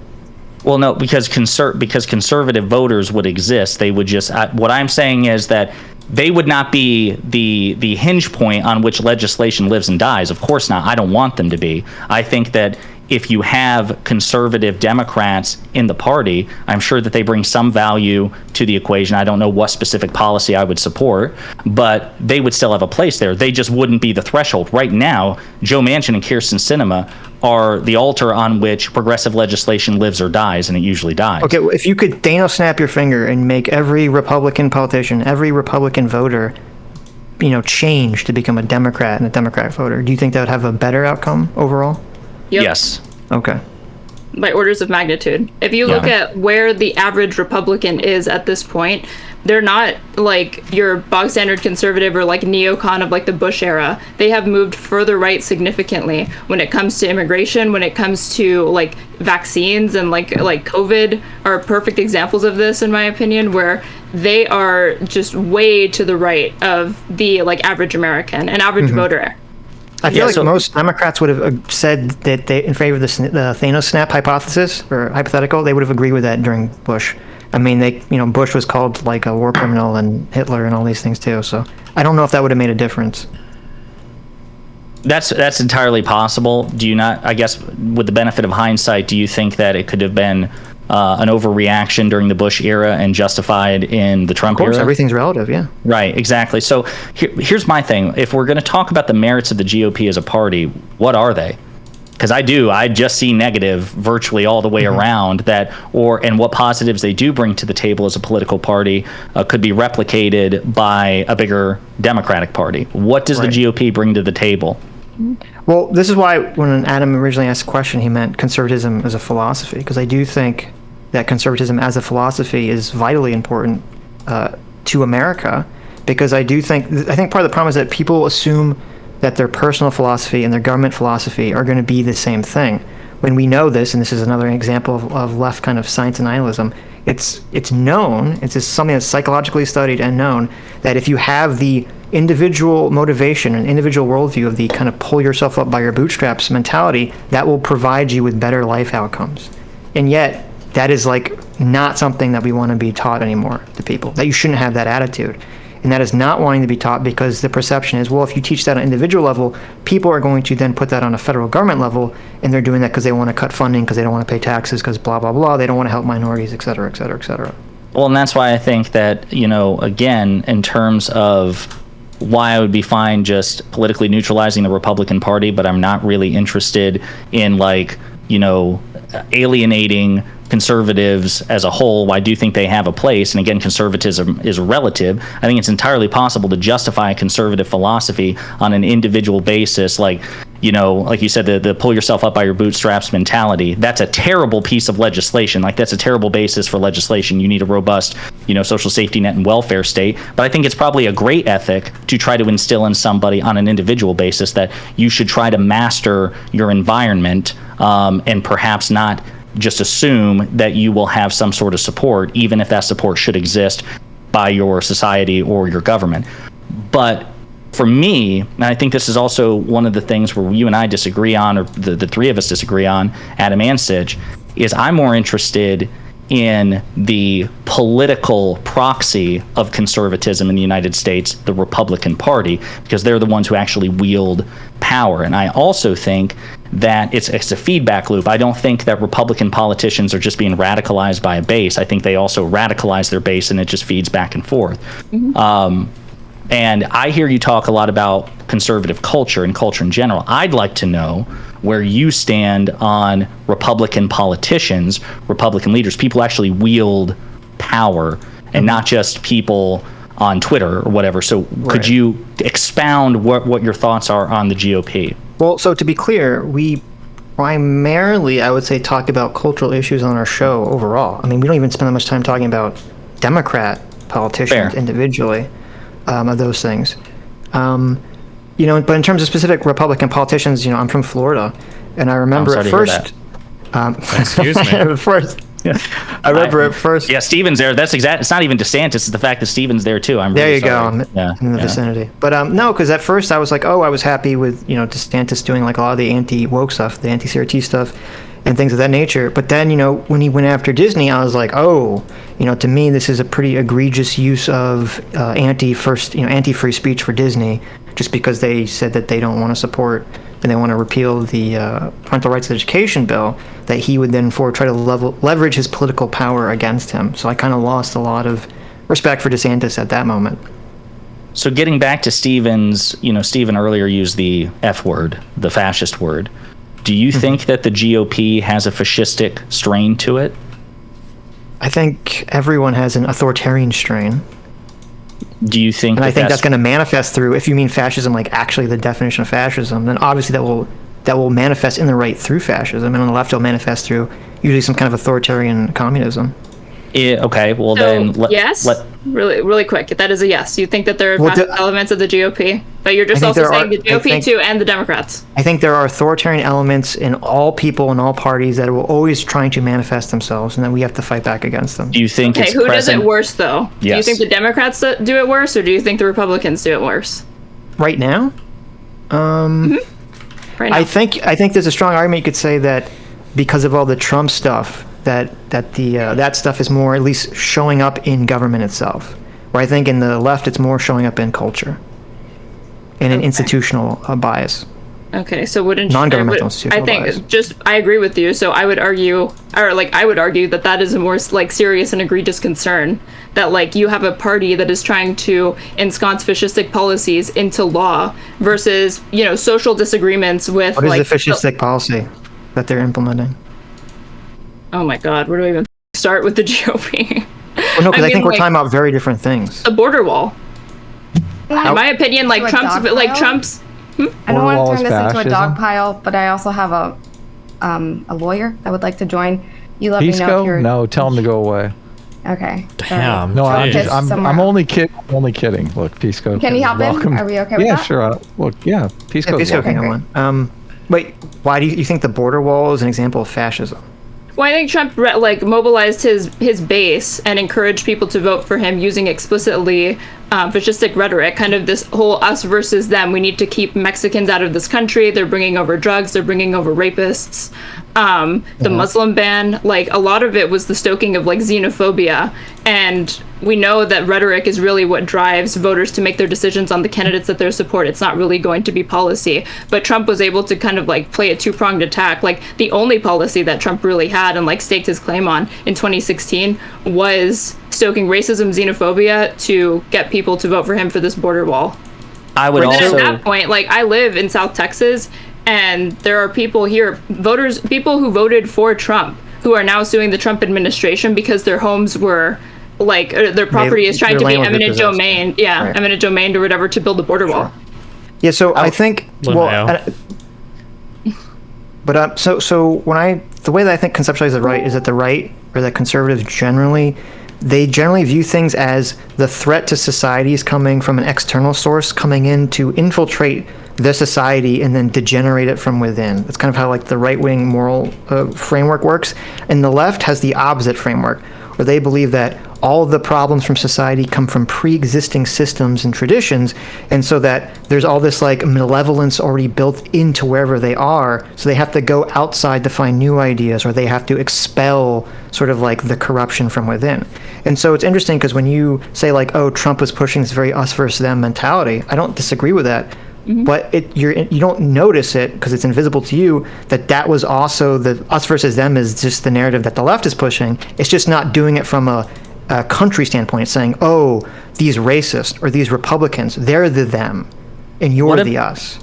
[SPEAKER 5] Well, no, because conservative voters would exist. They would just. What I'm saying is that they would not be the hinge point on which legislation lives and dies. Of course not. I don't want them to be. I think that if you have conservative Democrats in the party, I'm sure that they bring some value to the equation. I don't know what specific policy I would support, but they would still have a place there. They just wouldn't be the threshold. Right now, Joe Manchin and Kyrsten Sinema are the altar on which progressive legislation lives or dies, and it usually dies.
[SPEAKER 1] Okay, if you could snap your finger and make every Republican politician, every Republican voter, change to become a Democrat and a Democrat voter, do you think that would have a better outcome overall?
[SPEAKER 7] Yep.
[SPEAKER 5] Yes.
[SPEAKER 1] Okay.
[SPEAKER 7] By orders of magnitude. If you look at where the average Republican is at this point, they're not like your bog standard conservative or like neocon of like the Bush era. They have moved further right significantly when it comes to immigration, when it comes to like vaccines, and like COVID are perfect examples of this, in my opinion, where they are just way to the right of the like average American and average voter.
[SPEAKER 1] I feel like most Democrats would have said that they, in favor of the Thanos snap hypothesis or hypothetical, they would have agreed with that during Bush. I mean, Bush was called like a war criminal and Hitler and all these things too. So I don't know if that would have made a difference.
[SPEAKER 5] That's entirely possible. Do you not? I guess with the benefit of hindsight, do you think that it could have been an overreaction during the Bush era and justified in the Trump era?
[SPEAKER 1] Of course, everything's relative, yeah.
[SPEAKER 5] Right, exactly. So here's my thing. If we're going to talk about the merits of the GOP as a party, what are they? Because I just see negative virtually all the way around and what positives they do bring to the table as a political party could be replicated by a bigger Democratic Party. What does the GOP bring to the table?
[SPEAKER 1] Well, this is why when Adam originally asked the question, he meant conservatism as a philosophy, because I do think that conservatism as a philosophy is vitally important to America, because I think part of the problem is that people assume that their personal philosophy and their government philosophy are going to be the same thing. When we know this, and this is another example of left kind of science and nihilism, it's known, it's just something that's psychologically studied and known, that if you have the individual motivation and individual worldview of the kind of pull yourself up by your bootstraps mentality, that will provide you with better life outcomes. And yet, that is like not something that we want to be taught anymore to people, that you shouldn't have that attitude. And that is not wanting to be taught, because the perception is, well, if you teach that on an individual level, people are going to then put that on a federal government level, and they're doing that because they want to cut funding, because they don't want to pay taxes, because blah, blah, blah, they don't want to help minorities, et cetera, et cetera, et cetera.
[SPEAKER 5] Well, and that's why I think that, again, in terms of why I would be fine just politically neutralizing the Republican Party, but I'm not really interested in alienating conservatives as a whole. I do think they have a place, and again, conservatism is relative. I think it's entirely possible to justify a conservative philosophy on an individual basis, like you said, the pull yourself up by your bootstraps mentality. That's a terrible piece of legislation. Like, that's a terrible basis for legislation. You need a robust, social safety net and welfare state. But I think it's probably a great ethic to try to instill in somebody on an individual basis that you should try to master your environment, and perhaps not just assume that you will have some sort of support, even if that support should exist by your society or your government. But for me, and I think this is also one of the things where you and I disagree on, or the three of us disagree on, Adam and Sitch, is I'm more interested in the political proxy of conservatism in the United States, the Republican Party, because they're the ones who actually wield power. And I also think that it's a feedback loop. I don't think that Republican politicians are just being radicalized by a base. I think they also radicalize their base, and it just feeds back and forth. And I hear you talk a lot about conservative culture and culture in general. I'd like to know where you stand on Republican politicians, Republican leaders, people who actually wield power, and not just people on Twitter or whatever. So could you expound what your thoughts are on the GOP?
[SPEAKER 1] Well, so to be clear, we primarily, I would say, talk about cultural issues on our show overall. I mean, we don't even spend that much time talking about Democrat politicians individually, of those things. but in terms of specific Republican politicians, I'm from Florida, and I remember at first.
[SPEAKER 2] Excuse me.
[SPEAKER 1] At first, I remember at first.
[SPEAKER 5] Yeah, Stephen's there. That's exact. It's not even DeSantis. It's the fact that Stephen's there too. I'm
[SPEAKER 1] There
[SPEAKER 5] really
[SPEAKER 1] you
[SPEAKER 5] sorry.
[SPEAKER 1] go. In the vicinity. But no, because at first I was like, I was happy with DeSantis doing like a lot of the anti-woke stuff, the anti-CRT stuff, and things of that nature. But then when he went after Disney, I was like, to me this is a pretty egregious use of anti-free speech for Disney, just because they said that they don't want to support and they want to repeal the parental rights education bill, that he would then try to leverage his political power against him. So I kind of lost a lot of respect for DeSantis at that moment.
[SPEAKER 5] So getting back to Stephen's, Stephen earlier used the F word, the fascist word. Do you think that the GOP has a fascistic strain to it?
[SPEAKER 1] I think everyone has an authoritarian strain.
[SPEAKER 5] Do you think?
[SPEAKER 1] And I think that's going to manifest through, if you mean fascism, like actually the definition of fascism, then obviously that will manifest in the right through fascism, and on the left it'll manifest through usually some kind of authoritarian communism.
[SPEAKER 5] Okay, well
[SPEAKER 7] So,
[SPEAKER 5] then
[SPEAKER 7] yes. Really quick. That is a yes. You think that there are fascist elements of the GOP, but you're just also saying the GOP too and the Democrats.
[SPEAKER 1] I think there are authoritarian elements in all people and all parties that will always trying to manifest themselves, and then we have to fight back against them.
[SPEAKER 5] Do you think it's
[SPEAKER 7] who
[SPEAKER 5] present?
[SPEAKER 7] does it worse though?
[SPEAKER 5] Yes.
[SPEAKER 7] Do you think the Democrats do it worse, or do you think the Republicans do it worse?
[SPEAKER 1] Right now?
[SPEAKER 7] Right now.
[SPEAKER 1] I think there's a strong argument you could say that because of all the Trump stuff, that stuff is more at least showing up in government itself. Where I think in the left it's more showing up in culture and an institutional bias.
[SPEAKER 7] Okay, so wouldn't
[SPEAKER 1] non-governmental
[SPEAKER 7] I
[SPEAKER 1] institutional bias.
[SPEAKER 7] think I agree with you. So I would argue that is a more serious and egregious concern, that you have a party that is trying to ensconce fascistic policies into law versus social disagreements with
[SPEAKER 1] What is the fascistic policy that they're implementing?
[SPEAKER 7] Oh my God, where do we even start with the GOP?
[SPEAKER 1] Well, no, because I think we're talking about very different things.
[SPEAKER 7] A border wall. In my opinion,
[SPEAKER 4] I don't want to turn this into a dog pile, but I also have a lawyer that would like to join. You let me know if you're...
[SPEAKER 3] No, tell him to go away.
[SPEAKER 4] Okay.
[SPEAKER 2] Damn.
[SPEAKER 3] No, I'm only kidding. Look, Pisco.
[SPEAKER 4] Can you hop in? Are we okay with that?
[SPEAKER 3] Yeah, sure. Look, yeah, Pisco's
[SPEAKER 1] Pisco
[SPEAKER 3] welcome.
[SPEAKER 1] can go on. Wait, why do you think the border wall is an example of fascism?
[SPEAKER 7] Well, I think Trump mobilized his base and encouraged people to vote for him using explicitly fascistic rhetoric, kind of this whole us versus them. We need to keep Mexicans out of this country. They're bringing over drugs. They're bringing over rapists. The Muslim ban, a lot of it was the stoking of xenophobia. And we know that rhetoric is really what drives voters to make their decisions on the candidates that they support. It's not really going to be policy. But Trump was able to kind of play a two-pronged attack. The only policy that Trump really had and staked his claim on in 2016 was stoking racism, xenophobia to get people to vote for him for this border wall.
[SPEAKER 5] I would also...
[SPEAKER 7] At that point, I live in South Texas, and there are people here, people who voted for Trump, who are now suing the Trump administration because their homes were their property is trying to be eminent domain, right. Eminent domain or whatever, to build the border wall.
[SPEAKER 1] Yeah, so I think so the way that I think conceptualize the right is that the right, or that conservatives generally view things as the threat to society is coming from an external source coming in to infiltrate the society and then degenerate it from within. That's kind of how the right-wing moral framework works. And the left has the opposite framework, where they believe that all of the problems from society come from pre-existing systems and traditions, and so that there's all this malevolence already built into wherever they are, so they have to go outside to find new ideas, or they have to expel sort of the corruption from within. And so it's interesting because when you say Trump was pushing this very us versus them mentality, I don't disagree with that. Mm-hmm. But you don't notice it because it's invisible to you that was also the us versus them is just the narrative that the left is pushing. It's just not doing it from a country standpoint. It's saying, these racists or these Republicans, they're the them, and you're the us.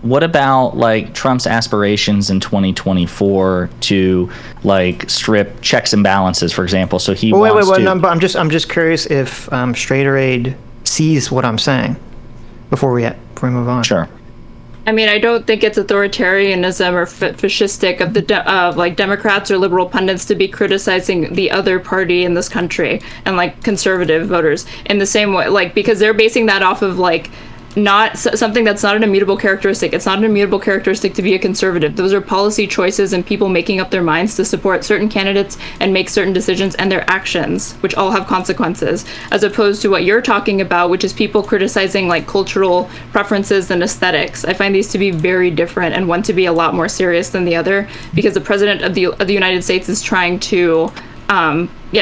[SPEAKER 5] What about Trump's aspirations in 2024 to strip checks and balances, for example? So he wants to.
[SPEAKER 1] No, but I'm just curious if Straighterade sees what I'm saying before we move on.
[SPEAKER 5] Sure.
[SPEAKER 7] I mean, I don't think it's authoritarianism or fascistic of the Democrats or liberal pundits to be criticizing the other party in this country and conservative voters in the same way, because they're basing that off of not something that's not an immutable characteristic. It's not an immutable characteristic to be a conservative. Those are policy choices and people making up their minds to support certain candidates and make certain decisions, and their actions, which all have consequences, as opposed to what you're talking about, which is people criticizing like cultural preferences and aesthetics. I find these to be very different, and one to be a lot more serious than the other, because the president of the United States is trying to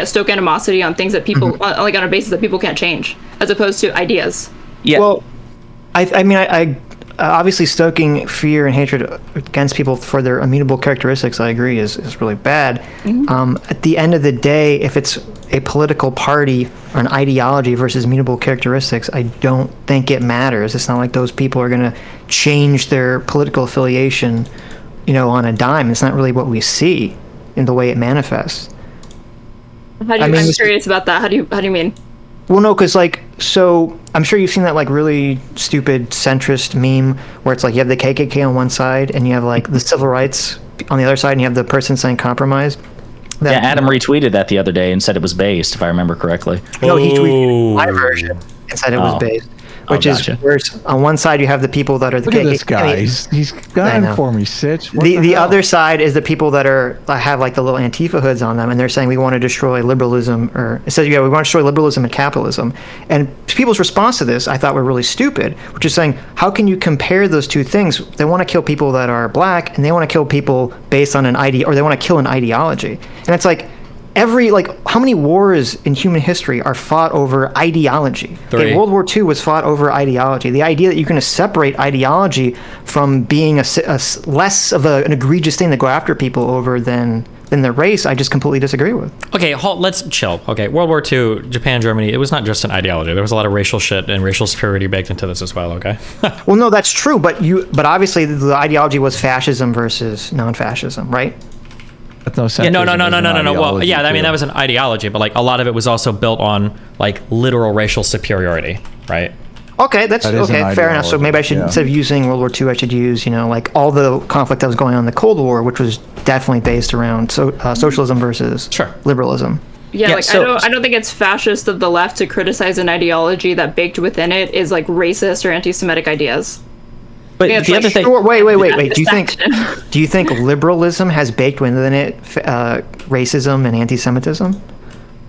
[SPEAKER 7] stoke animosity on things that people like on a basis that people can't change, as opposed to ideas.
[SPEAKER 5] Yeah.
[SPEAKER 1] Well, I mean, I obviously stoking fear and hatred against people for their immutable characteristics, I agree, is really bad. At the end of the day, if it's a political party or an ideology versus immutable characteristics, I don't think it matters. It's not like those people are going to change their political affiliation, on a dime. It's not really what we see in the way it manifests.
[SPEAKER 7] I'm curious about that. How do you mean?
[SPEAKER 1] Well, no, because so I'm sure you've seen that really stupid centrist meme where it's like you have the KKK on one side and you have the civil rights on the other side, and you have the person saying compromise.
[SPEAKER 5] Adam retweeted that the other day and said it was based, if I remember correctly.
[SPEAKER 1] No, he tweeted my version and said it was based. Which is worse. On one side, you have the people that are the
[SPEAKER 3] Look at this guy. He's gunning for me, Sitch.
[SPEAKER 1] The other side is the people that have the little Antifa hoods on them, and they're saying we want to destroy liberalism, or it says, we want to destroy liberalism and capitalism. And people's response to this, I thought, were really stupid, which is saying, how can you compare those two things? They want to kill people that are black, and they want to kill people based on or they want to kill an ideology. And it's how many wars in human history are fought over ideology? Okay, World War II was fought over ideology. The idea that you're going to separate ideology from being a less of an egregious thing to go after people over than their race, I just completely disagree with.
[SPEAKER 2] Okay, let's chill. Okay, World War II, Japan, Germany, it was not just an ideology. There was a lot of racial shit and racial superiority baked into this as well, okay?
[SPEAKER 1] Well, no, that's true, but obviously the ideology was fascism versus non-fascism, right?
[SPEAKER 2] No. Well, yeah, I mean, that was an ideology, but a lot of it was also built on literal racial superiority, right?
[SPEAKER 1] Okay, that's okay, fair enough. So maybe I should, instead of using World War II, I should use, all the conflict that was going on in the Cold War, which was definitely based around socialism versus liberalism.
[SPEAKER 7] Yeah, I don't think it's fascist of the left to criticize an ideology that baked within it is racist or anti-Semitic ideas.
[SPEAKER 5] But the other thing.
[SPEAKER 1] Wait. Do you think liberalism has baked within it racism and anti-Semitism?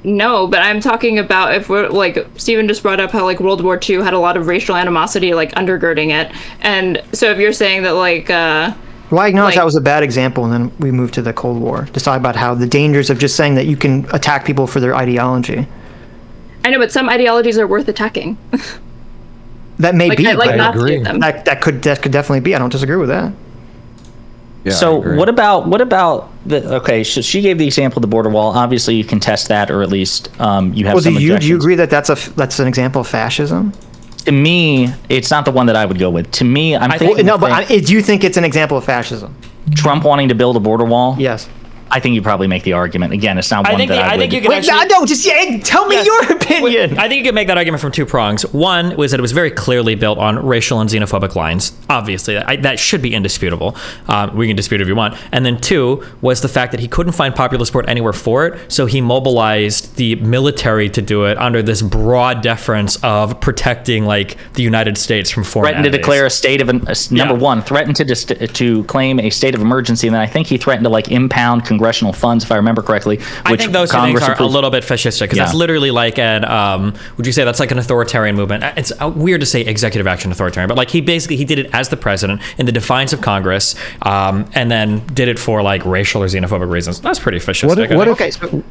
[SPEAKER 7] No, but I'm talking about if we're Stephen just brought up how World War II had a lot of racial animosity undergirding it, and so if you're saying that
[SPEAKER 1] well, I acknowledge that was a bad example, and then we moved to the Cold War to talk about how the dangers of just saying that you can attack people for their ideology.
[SPEAKER 7] I know, but some ideologies are worth attacking.
[SPEAKER 1] That may be.
[SPEAKER 7] I agree.
[SPEAKER 1] That could definitely be. I don't disagree with that.
[SPEAKER 3] Yeah,
[SPEAKER 5] so what about the? Okay, so she gave the example of the border wall. Obviously, you can test that, or at least you have some objections.
[SPEAKER 1] Do you agree that that's an example of fascism?
[SPEAKER 5] To me, it's not the one that I would go with. To me,
[SPEAKER 1] do you think it's an example of fascism?
[SPEAKER 5] Trump wanting to build a border wall?
[SPEAKER 1] Yes.
[SPEAKER 5] I think you probably make the argument. Again, it's not one that I would.
[SPEAKER 2] You can
[SPEAKER 1] tell me your opinion.
[SPEAKER 2] I think you could make that argument from two prongs. One was that it was very clearly built on racial and xenophobic lines. Obviously, that should be indisputable. We can dispute if you want. And then two was the fact that he couldn't find popular support anywhere for it, so he mobilized the military to do it under this broad deference of protecting the United States from foreign
[SPEAKER 5] enemies. Threatened to declare a state of number one. Threatened to claim a state of emergency, and then I think he threatened to impound congressional funds, if I remember correctly.
[SPEAKER 2] I think those things are a little bit fascistic, because that's literally would you say that's an authoritarian movement? It's weird to say executive action authoritarian, but he did it as the president in the defiance of Congress, and then did it for racial or xenophobic reasons. That's pretty fascistic.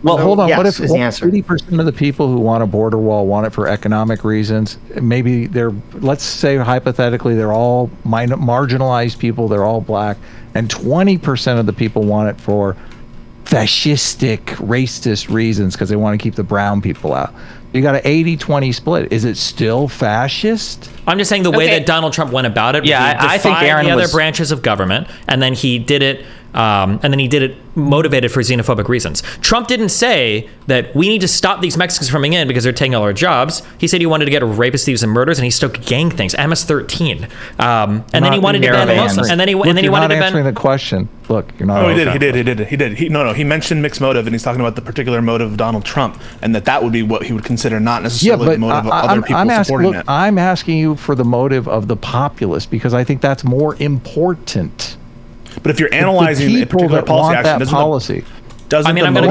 [SPEAKER 3] Hold on. What if 80% of the people who want a border wall want it for economic reasons? Maybe let's say hypothetically they're all marginalized people, they're all black, and 20% of the people want it for fascistic, racist reasons because they want to keep the brown people out. You got an 80-20 split. Is it still fascist?
[SPEAKER 2] I'm just saying the way that Donald Trump went about it.
[SPEAKER 5] Yeah, I think Aaron
[SPEAKER 2] the other branches of government, and then he did it and then he did it motivated for xenophobic reasons. Trump didn't say that we need to stop these Mexicans from coming in because they're taking all our jobs. He said he wanted to get rid of rapists, thieves, and murders, and he stoked gang things, MS-13. And then he wanted to ban the Muslims. And then he wanted to ban...
[SPEAKER 3] answering the question. Look, you're not...
[SPEAKER 8] Oh, he did. He mentioned mixed motive, and he's talking about the particular motive of Donald Trump, and that would be what he would consider, not necessarily the motive of other people supporting it.
[SPEAKER 3] I'm asking you for the motive of the populace, because I think that's more important.
[SPEAKER 8] But if you're analyzing a particular policy action,
[SPEAKER 2] I'm going to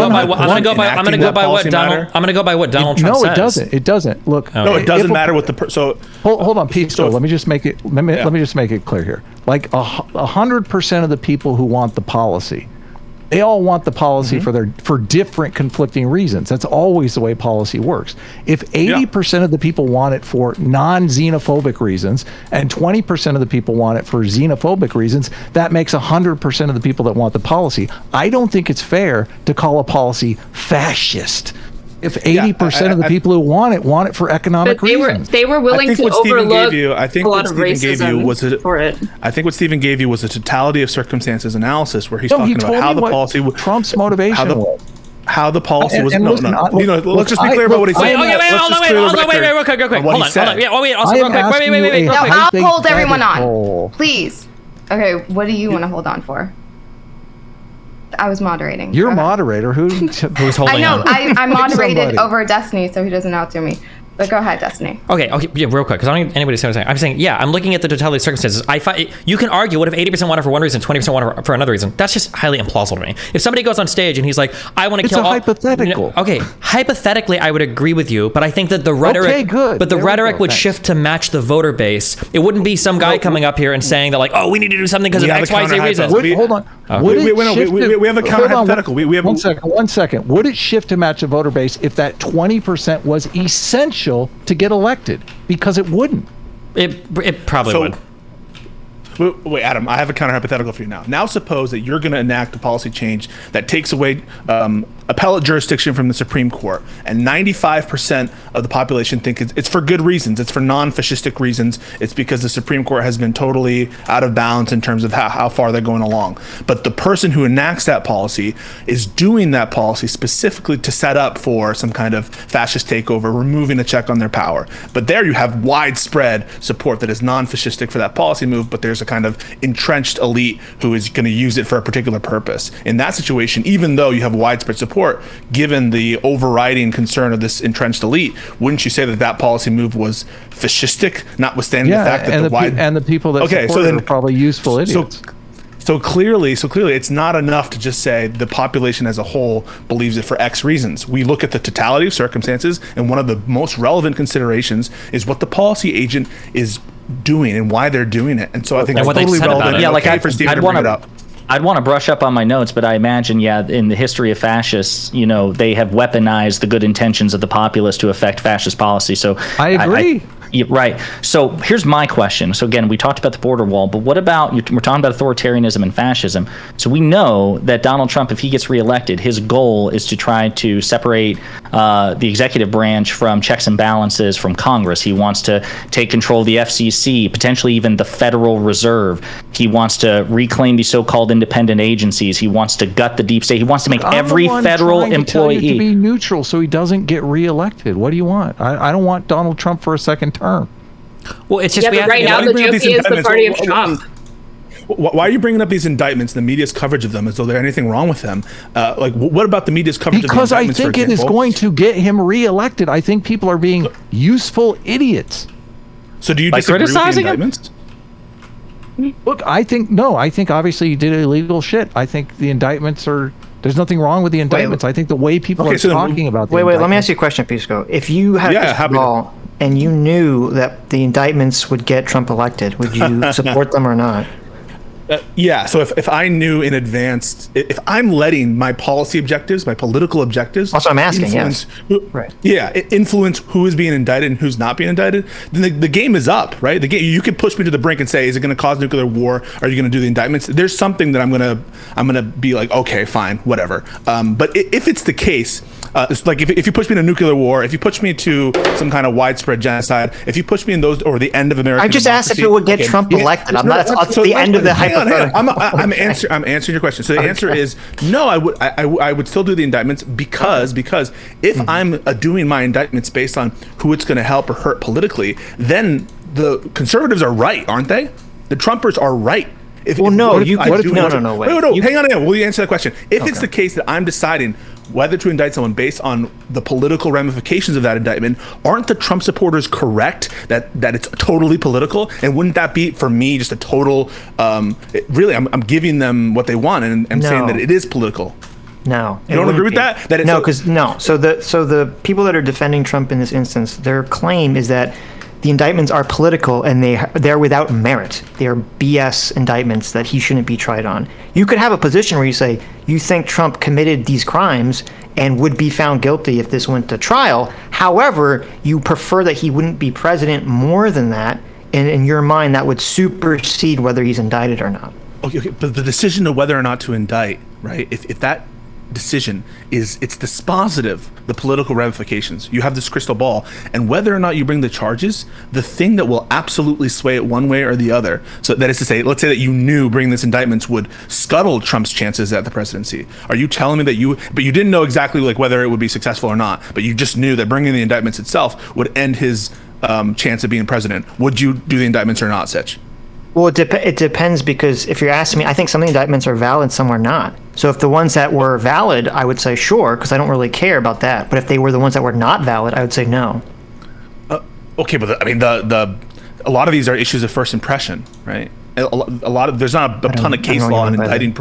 [SPEAKER 2] go by what Donald Trump says.
[SPEAKER 3] No, it doesn't. It doesn't. Look,
[SPEAKER 8] no, it doesn't matter what the so.
[SPEAKER 3] Hold on, Pete. So let me just make it. Let me just make it clear here. Like 100% of the people who want the policy, they all want the policy for different conflicting reasons. That's always the way policy works. If 80% of the people want it for non-xenophobic reasons and 20% of the people want it for xenophobic reasons, that makes 100% of the people that want the policy. I don't think it's fair to call a policy fascist if 80% of the people who want it for economic reasons.
[SPEAKER 7] They were willing to overlook
[SPEAKER 8] a lot of racism for it. I think what Stephen gave you was a totality of circumstances analysis where he's talking about how the policy was...
[SPEAKER 3] Trump's motivation was.
[SPEAKER 8] How the policy was... let's just be clear about what he said.
[SPEAKER 2] Wait, real quick. Hold on.
[SPEAKER 4] I'll hold everyone on. Please. Okay, what do you want to hold on for? I was moderating.
[SPEAKER 3] You're a moderator. Who's holding on?
[SPEAKER 4] I know. I moderated over Destiny, so he doesn't outdo me. But go ahead, Destiny.
[SPEAKER 2] Okay, yeah, real quick, because I don't need anybody to say what I'm saying. I'm looking at the totality of circumstances. You can argue, what if 80% want it for one reason, 20% want it for another reason? That's just highly implausible to me. If somebody goes on stage and he's like, I want to kill all...
[SPEAKER 3] It's a hypothetical.
[SPEAKER 2] Okay, hypothetically, I would agree with you, but I think that the rhetoric... But the rhetoric would shift to match the voter base. It wouldn't be some guy coming up here and saying that, like, oh, we need to do something because of X, Y, Z reasons.
[SPEAKER 3] Hold on.
[SPEAKER 8] We have a counter-hypothetical.
[SPEAKER 3] One second. Would it shift to match the voter base if that 20% was essential to get elected? Because it wouldn't.
[SPEAKER 2] It probably would.
[SPEAKER 8] Wait, Adam, I have a counter-hypothetical for you now. Now suppose that you're going to enact a policy change that takes away appellate jurisdiction from the Supreme Court, and 95% of the population think it's for good reasons. It's for non-fascistic reasons. It's because the Supreme Court has been totally out of balance in terms of how far they're going along. But the person who enacts that policy is doing that policy specifically to set up for some kind of fascist takeover, removing a check on their power. But there you have widespread support that is non-fascistic for that policy move, but there's a kind of entrenched elite who is going to use it for a particular purpose. In that situation, even though you have widespread support, given the overriding concern of this entrenched elite, wouldn't you say that policy move was fascistic, notwithstanding the fact that
[SPEAKER 3] the people that support it are probably useful idiots?
[SPEAKER 8] So clearly, it's not enough to just say the population as a whole believes it for X reasons. We look at the totality of circumstances, and one of the most relevant considerations is what the policy agent is doing and why they're doing it. And so I think it's totally relevant.
[SPEAKER 5] Yeah, like for Stephen to bring it up. I'd want to brush up on my notes, but I imagine, in the history of fascists, they have weaponized the good intentions of the populace to affect fascist policy. So
[SPEAKER 3] I agree.
[SPEAKER 5] Right. So here's my question. So again, we talked about the border wall, but what about, we're talking about authoritarianism and fascism. So we know that Donald Trump, if he gets reelected, his goal is to try to separate the executive branch from checks and balances from Congress. He wants to take control of the FCC, potentially even the Federal Reserve. He wants to reclaim these so-called independent agencies. He wants to gut the deep state. He wants to make every federal employee
[SPEAKER 3] to be neutral so he doesn't get reelected. What do you want? I don't want Donald Trump for a second term.
[SPEAKER 2] Well, it's just
[SPEAKER 7] but right now the GOP is the party of Trump.
[SPEAKER 8] Why are you bringing up these indictments, the media's coverage of them, as though there's anything wrong with them? What about the media's coverage of the indictments?
[SPEAKER 3] Because I think it is going to get him reelected. I think people are being useful idiots.
[SPEAKER 8] So do you disagree with the indictments?
[SPEAKER 3] Look, I think obviously he did illegal shit. I think the indictments there's nothing wrong with the indictments. I think the way people are talking about the
[SPEAKER 1] indictments. Let me ask you a question, Pisco. If you had a ball and you knew that the indictments would get Trump elected, would you support them or not?
[SPEAKER 8] So if I knew in advance, if I'm letting my policy objectives, my political objectives,
[SPEAKER 1] also I'm asking,
[SPEAKER 8] influence who is being indicted and who's not being indicted, then the game is up, right? The game, you could push me to the brink and say, is it going to cause nuclear war? Are you going to do the indictments? There's something that I'm gonna be like, okay, fine, whatever. But if it's the case It's like if you push me in a nuclear war, if you push me to some kind of widespread genocide, if you push me in those or the end of American
[SPEAKER 1] I just asked if it would get Trump elected. I'm not. That's the end of the hypothetical.
[SPEAKER 8] I'm answering your question. So the answer is no. I would still do the indictments because if I'm doing my indictments based on who it's going to help or hurt politically, then the conservatives are right, aren't they? The Trumpers are right.
[SPEAKER 1] Wait.
[SPEAKER 8] Hang on. Will you answer that question? If it's the case that I'm deciding whether to indict someone based on the political ramifications of that indictment, aren't the Trump supporters correct that it's totally political? And wouldn't that be, for me, just a total, really, I'm giving them what they want and saying that it is political.
[SPEAKER 1] No.
[SPEAKER 8] You don't agree with that?
[SPEAKER 1] So the people that are defending Trump in this instance, their claim is that the indictments are political and they're without merit. They are BS indictments that he shouldn't be tried on. You could have a position where you say you think Trump committed these crimes and would be found guilty if this went to trial. However, you prefer that he wouldn't be president more than that, and in your mind that would supersede whether he's indicted or not.
[SPEAKER 8] Okay, but the decision of whether or not to indict, right? If that decision it's dispositive, the political ramifications. You have this crystal ball, and whether or not you bring the charges, the thing that will absolutely sway it one way or the other. So that is to say, let's say that you knew bringing this indictments would scuttle Trump's chances at the presidency. Are you telling me that you didn't know exactly like whether it would be successful or not, but you just knew that bringing the indictments itself would end his chance of being president? Would you do the indictments or not, Sitch?
[SPEAKER 1] Well, it depends, because if you're asking me, I think some of the indictments are valid, some are not. So if the ones that were valid, I would say sure, because I don't really care about that. But if they were the ones that were not valid, I would say no.
[SPEAKER 8] Okay, but a lot of these are issues of first impression, right? A lot of there's not a ton of case law in indicting.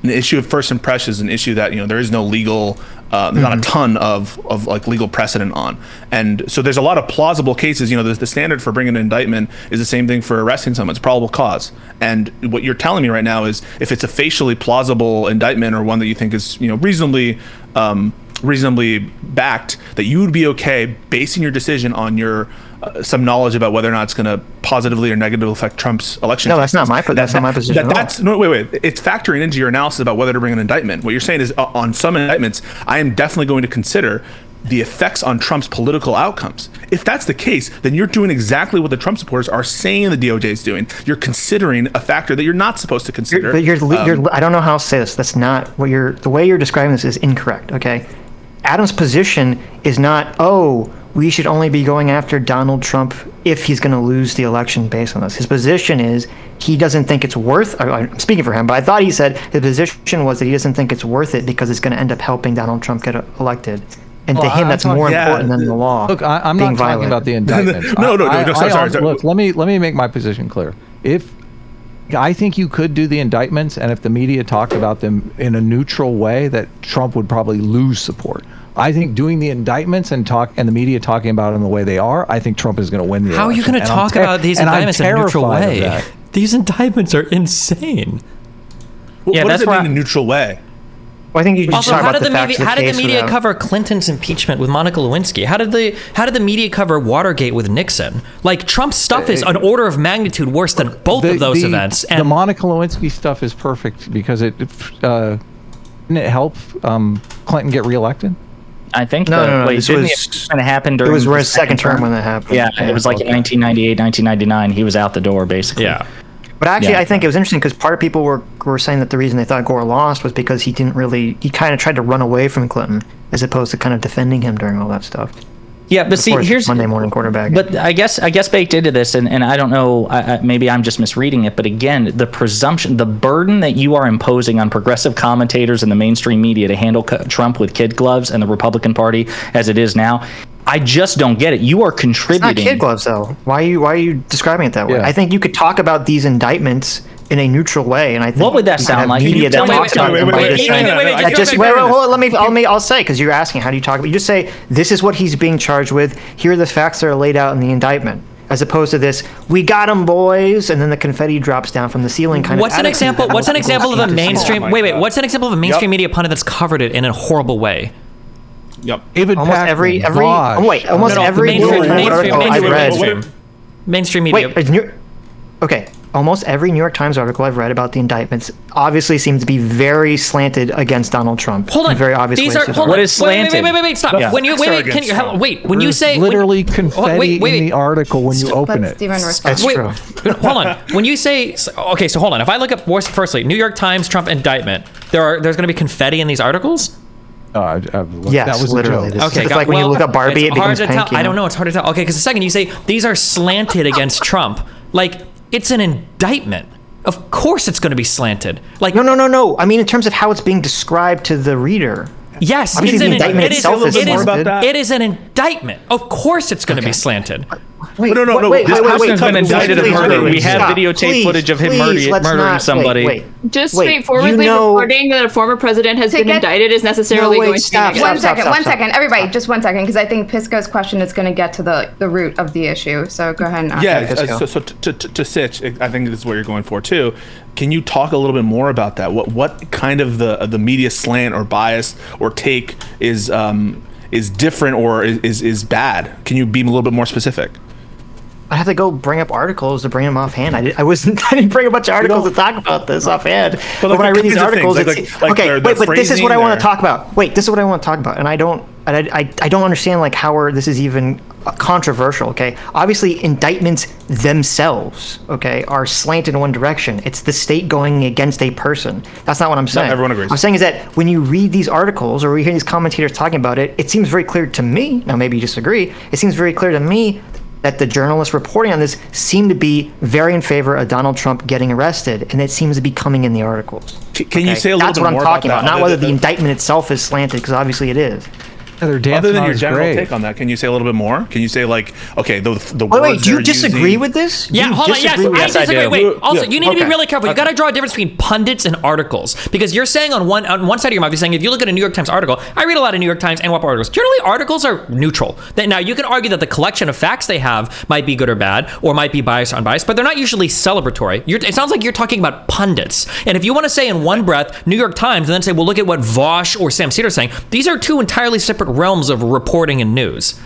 [SPEAKER 8] An issue of first impression is an issue that there is no legal, there's not a ton of like legal precedent on, and so there's a lot of plausible cases. The standard for bringing an indictment is the same thing for arresting someone. It's probable cause, and what you're telling me right now is if it's a facially plausible indictment or one that you think is reasonably backed, that you would be okay basing your decision on your some knowledge about whether or not it's going to positively or negatively affect Trump's election.
[SPEAKER 1] No, that's not my position.
[SPEAKER 8] It's factoring into your analysis about whether to bring an indictment. What you're saying is on some indictments, I am definitely going to consider the effects on Trump's political outcomes. If that's the case, then you're doing exactly what the Trump supporters are saying the DOJ is doing. You're considering a factor that you're not supposed to consider.
[SPEAKER 1] I don't know how to say this. That's not what the way you're describing this is incorrect. Okay, Adam's position is not, we should only be going after Donald Trump if he's going to lose the election based on this. His position is he doesn't think it's worth, I'm speaking for him, but I thought he said his position was that he doesn't think it's worth it because it's going to end up helping Donald Trump get elected. And to him, that's more important than the law.
[SPEAKER 3] Look, I'm not talking about the indictments.
[SPEAKER 8] Sorry.
[SPEAKER 3] Look, let me make my position clear. I think you could do the indictments, and if the media talked about them in a neutral way, that Trump would probably lose support. I think doing the indictments and the media talking about them the way they are, I think Trump is going to win the election.
[SPEAKER 2] How are you going to talk about these indictments in a neutral way? These indictments are insane.
[SPEAKER 8] What does it mean in a neutral way?
[SPEAKER 1] Well, I think you just talk about the facts of the case.
[SPEAKER 2] How did the media cover Clinton's impeachment with Monica Lewinsky? How did the media cover Watergate with Nixon? Like, Trump's stuff is an order of magnitude worse than both of those events. And
[SPEAKER 3] the Monica Lewinsky stuff is perfect because didn't it help Clinton get reelected?
[SPEAKER 5] I think
[SPEAKER 1] no.
[SPEAKER 5] This was going to happen during.
[SPEAKER 1] It was his second term when that happened.
[SPEAKER 5] Yeah, it was like in 1998, 1999. He was out the door basically.
[SPEAKER 2] Yeah.
[SPEAKER 1] But actually, I think it was interesting because part of people were saying that the reason they thought Gore lost was because he kind of tried to run away from Clinton as opposed to kind of defending him during all that stuff.
[SPEAKER 5] Yeah, but see, here's
[SPEAKER 1] Monday morning quarterback.
[SPEAKER 5] But I guess baked into this, and I don't know, maybe I'm just misreading it, but again, the presumption, the burden that you are imposing on progressive commentators and the mainstream media to handle Trump with kid gloves and the Republican Party as it is now, I just don't get it. You are contributing.
[SPEAKER 1] It's not kid gloves, though. Why are you describing it that way?
[SPEAKER 3] Yeah.
[SPEAKER 1] I think you could talk about these indictments in a neutral way, and I think
[SPEAKER 5] what would that sound like?
[SPEAKER 1] Media that talks about them by just saying, I'll say, because you're asking how do you talk about. You just say this is what he's being charged with. Here are the facts that are laid out in the indictment, as opposed to this "we got him, boys," and then the confetti drops down from the ceiling.
[SPEAKER 2] What's an example of a mainstream? What's an example of a mainstream media pundit that's covered it in a horrible way?
[SPEAKER 8] Yep.
[SPEAKER 1] Almost every article I read.
[SPEAKER 2] Mainstream media.
[SPEAKER 1] okay, almost every New York Times article I've read about the indictments obviously seems to be very slanted against Donald Trump.
[SPEAKER 2] Hold on.
[SPEAKER 1] In very obvious
[SPEAKER 2] These
[SPEAKER 1] ways.
[SPEAKER 2] are hold
[SPEAKER 5] What
[SPEAKER 2] on.
[SPEAKER 5] is slanted?
[SPEAKER 2] Wait, stop.
[SPEAKER 5] Yeah.
[SPEAKER 2] When you can you wait? When you say
[SPEAKER 3] literally confetti in the article when you open
[SPEAKER 4] Let
[SPEAKER 3] it.
[SPEAKER 4] Steven respond.
[SPEAKER 1] That's
[SPEAKER 2] wait,
[SPEAKER 1] true.
[SPEAKER 2] hold on. When you say okay, so hold on. If I look up firstly, New York Times Trump indictment, there's going to be confetti in these articles.
[SPEAKER 1] Yes,
[SPEAKER 3] that was
[SPEAKER 1] literally.
[SPEAKER 3] a joke.
[SPEAKER 1] It's like when you look up Barbie, it
[SPEAKER 2] it's hard
[SPEAKER 1] becomes
[SPEAKER 2] to
[SPEAKER 1] pink.
[SPEAKER 2] tell. I don't know. It's hard to tell. Okay, because the second you say these are slanted against Trump, like it's an indictment. Of course, it's going to be slanted. Like
[SPEAKER 1] No. I mean, in terms of how it's being described to the reader.
[SPEAKER 2] yes,
[SPEAKER 1] Obviously,
[SPEAKER 2] it's
[SPEAKER 1] the
[SPEAKER 2] an
[SPEAKER 1] indictment
[SPEAKER 2] it is-
[SPEAKER 1] itself is
[SPEAKER 2] it is-
[SPEAKER 1] slanted.
[SPEAKER 2] It is an indictment. Of course, it's going to be slanted.
[SPEAKER 1] Wait,
[SPEAKER 8] No.
[SPEAKER 5] This person's been indicted of
[SPEAKER 1] Please,
[SPEAKER 5] murder.
[SPEAKER 1] wait,
[SPEAKER 5] We have
[SPEAKER 1] stop.
[SPEAKER 5] videotape
[SPEAKER 1] Please,
[SPEAKER 5] footage of him
[SPEAKER 1] please, let's
[SPEAKER 5] murdering
[SPEAKER 1] not-
[SPEAKER 5] somebody.
[SPEAKER 1] Wait.
[SPEAKER 7] Just
[SPEAKER 1] Wait,
[SPEAKER 7] straightforwardly
[SPEAKER 1] you know-
[SPEAKER 7] reporting that a former president has
[SPEAKER 4] To
[SPEAKER 7] been
[SPEAKER 4] get-
[SPEAKER 7] indicted is necessarily
[SPEAKER 1] No, wait,
[SPEAKER 7] going to
[SPEAKER 1] stop,
[SPEAKER 7] be
[SPEAKER 1] stop,
[SPEAKER 7] negative.
[SPEAKER 1] stop.
[SPEAKER 4] One second. Everybody, just 1 second, because I think Pisco's question is going to get to the root of the issue. So go ahead and ask.
[SPEAKER 8] Yeah,
[SPEAKER 1] Pisco.
[SPEAKER 8] so to Sitch, I think this is what you're going for too. Can you talk a little bit more about that? What kind of the media slant or bias or take is different or is bad? Can you be a little bit more specific?
[SPEAKER 1] I have to go bring up articles to bring them offhand. I didn't bring a bunch of articles to talk about this offhand. But
[SPEAKER 8] like
[SPEAKER 1] when I
[SPEAKER 8] the
[SPEAKER 1] read these
[SPEAKER 8] kinds of
[SPEAKER 1] articles,
[SPEAKER 8] things,
[SPEAKER 1] it's
[SPEAKER 8] like
[SPEAKER 1] okay.
[SPEAKER 8] their
[SPEAKER 1] Wait, but this is what I want
[SPEAKER 8] phrasing,
[SPEAKER 1] to talk about. Wait, this is what I want to talk about, and I don't understand like how this is even controversial. Okay, obviously indictments themselves, okay, are slanted in one direction. It's the state going against a person. That's not what I'm saying.
[SPEAKER 8] everyone agrees.
[SPEAKER 1] I'm saying is that when you read these articles or we hear these commentators talking about it, it seems very clear to me. Now maybe you disagree. It seems very clear to me that the journalists reporting on this seem to be very in favor of Donald Trump getting arrested, and it seems to be coming in the articles.
[SPEAKER 8] Can you say a little
[SPEAKER 1] That's
[SPEAKER 8] bit
[SPEAKER 1] what I'm
[SPEAKER 8] more
[SPEAKER 1] talking about, not
[SPEAKER 8] other
[SPEAKER 1] whether the
[SPEAKER 8] than-
[SPEAKER 1] indictment itself is slanted, because obviously it is.
[SPEAKER 3] They're dancing
[SPEAKER 8] Other than
[SPEAKER 3] on
[SPEAKER 8] your
[SPEAKER 3] his
[SPEAKER 8] general
[SPEAKER 3] grave.
[SPEAKER 8] take on that, can you say a little bit more? Can you say like, okay, the
[SPEAKER 1] Wait,
[SPEAKER 8] words
[SPEAKER 1] do you
[SPEAKER 8] they're
[SPEAKER 1] disagree
[SPEAKER 8] using-
[SPEAKER 1] with this? Do
[SPEAKER 2] Yeah,
[SPEAKER 1] you
[SPEAKER 2] hold on. Yes,
[SPEAKER 1] disagree with
[SPEAKER 2] I
[SPEAKER 1] this?
[SPEAKER 5] I
[SPEAKER 2] disagree.
[SPEAKER 5] do.
[SPEAKER 2] Wait, also, you need to be
[SPEAKER 1] Okay.
[SPEAKER 2] really careful. You got to draw a difference between pundits and articles because you're saying on one side of your mouth, you're saying if you look at a New York Times article, I read a lot of New York Times and WAP articles. Generally, articles are neutral. Now, you can argue that the collection of facts they have might be good or bad, or might be biased or unbiased, but they're not usually celebratory. It sounds like you're talking about pundits. And if you want to say in one breath New York Times and then say, well, look at what Vosh or Sam Seder are saying, these are two entirely separate realms of reporting and news.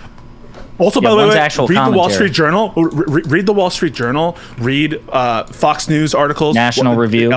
[SPEAKER 8] Also, by the
[SPEAKER 5] one's
[SPEAKER 8] way,
[SPEAKER 5] actual
[SPEAKER 8] read the Wall
[SPEAKER 5] commentary.
[SPEAKER 8] Street Journal. Read the Wall Street Journal. Read Fox News articles.
[SPEAKER 5] National Review.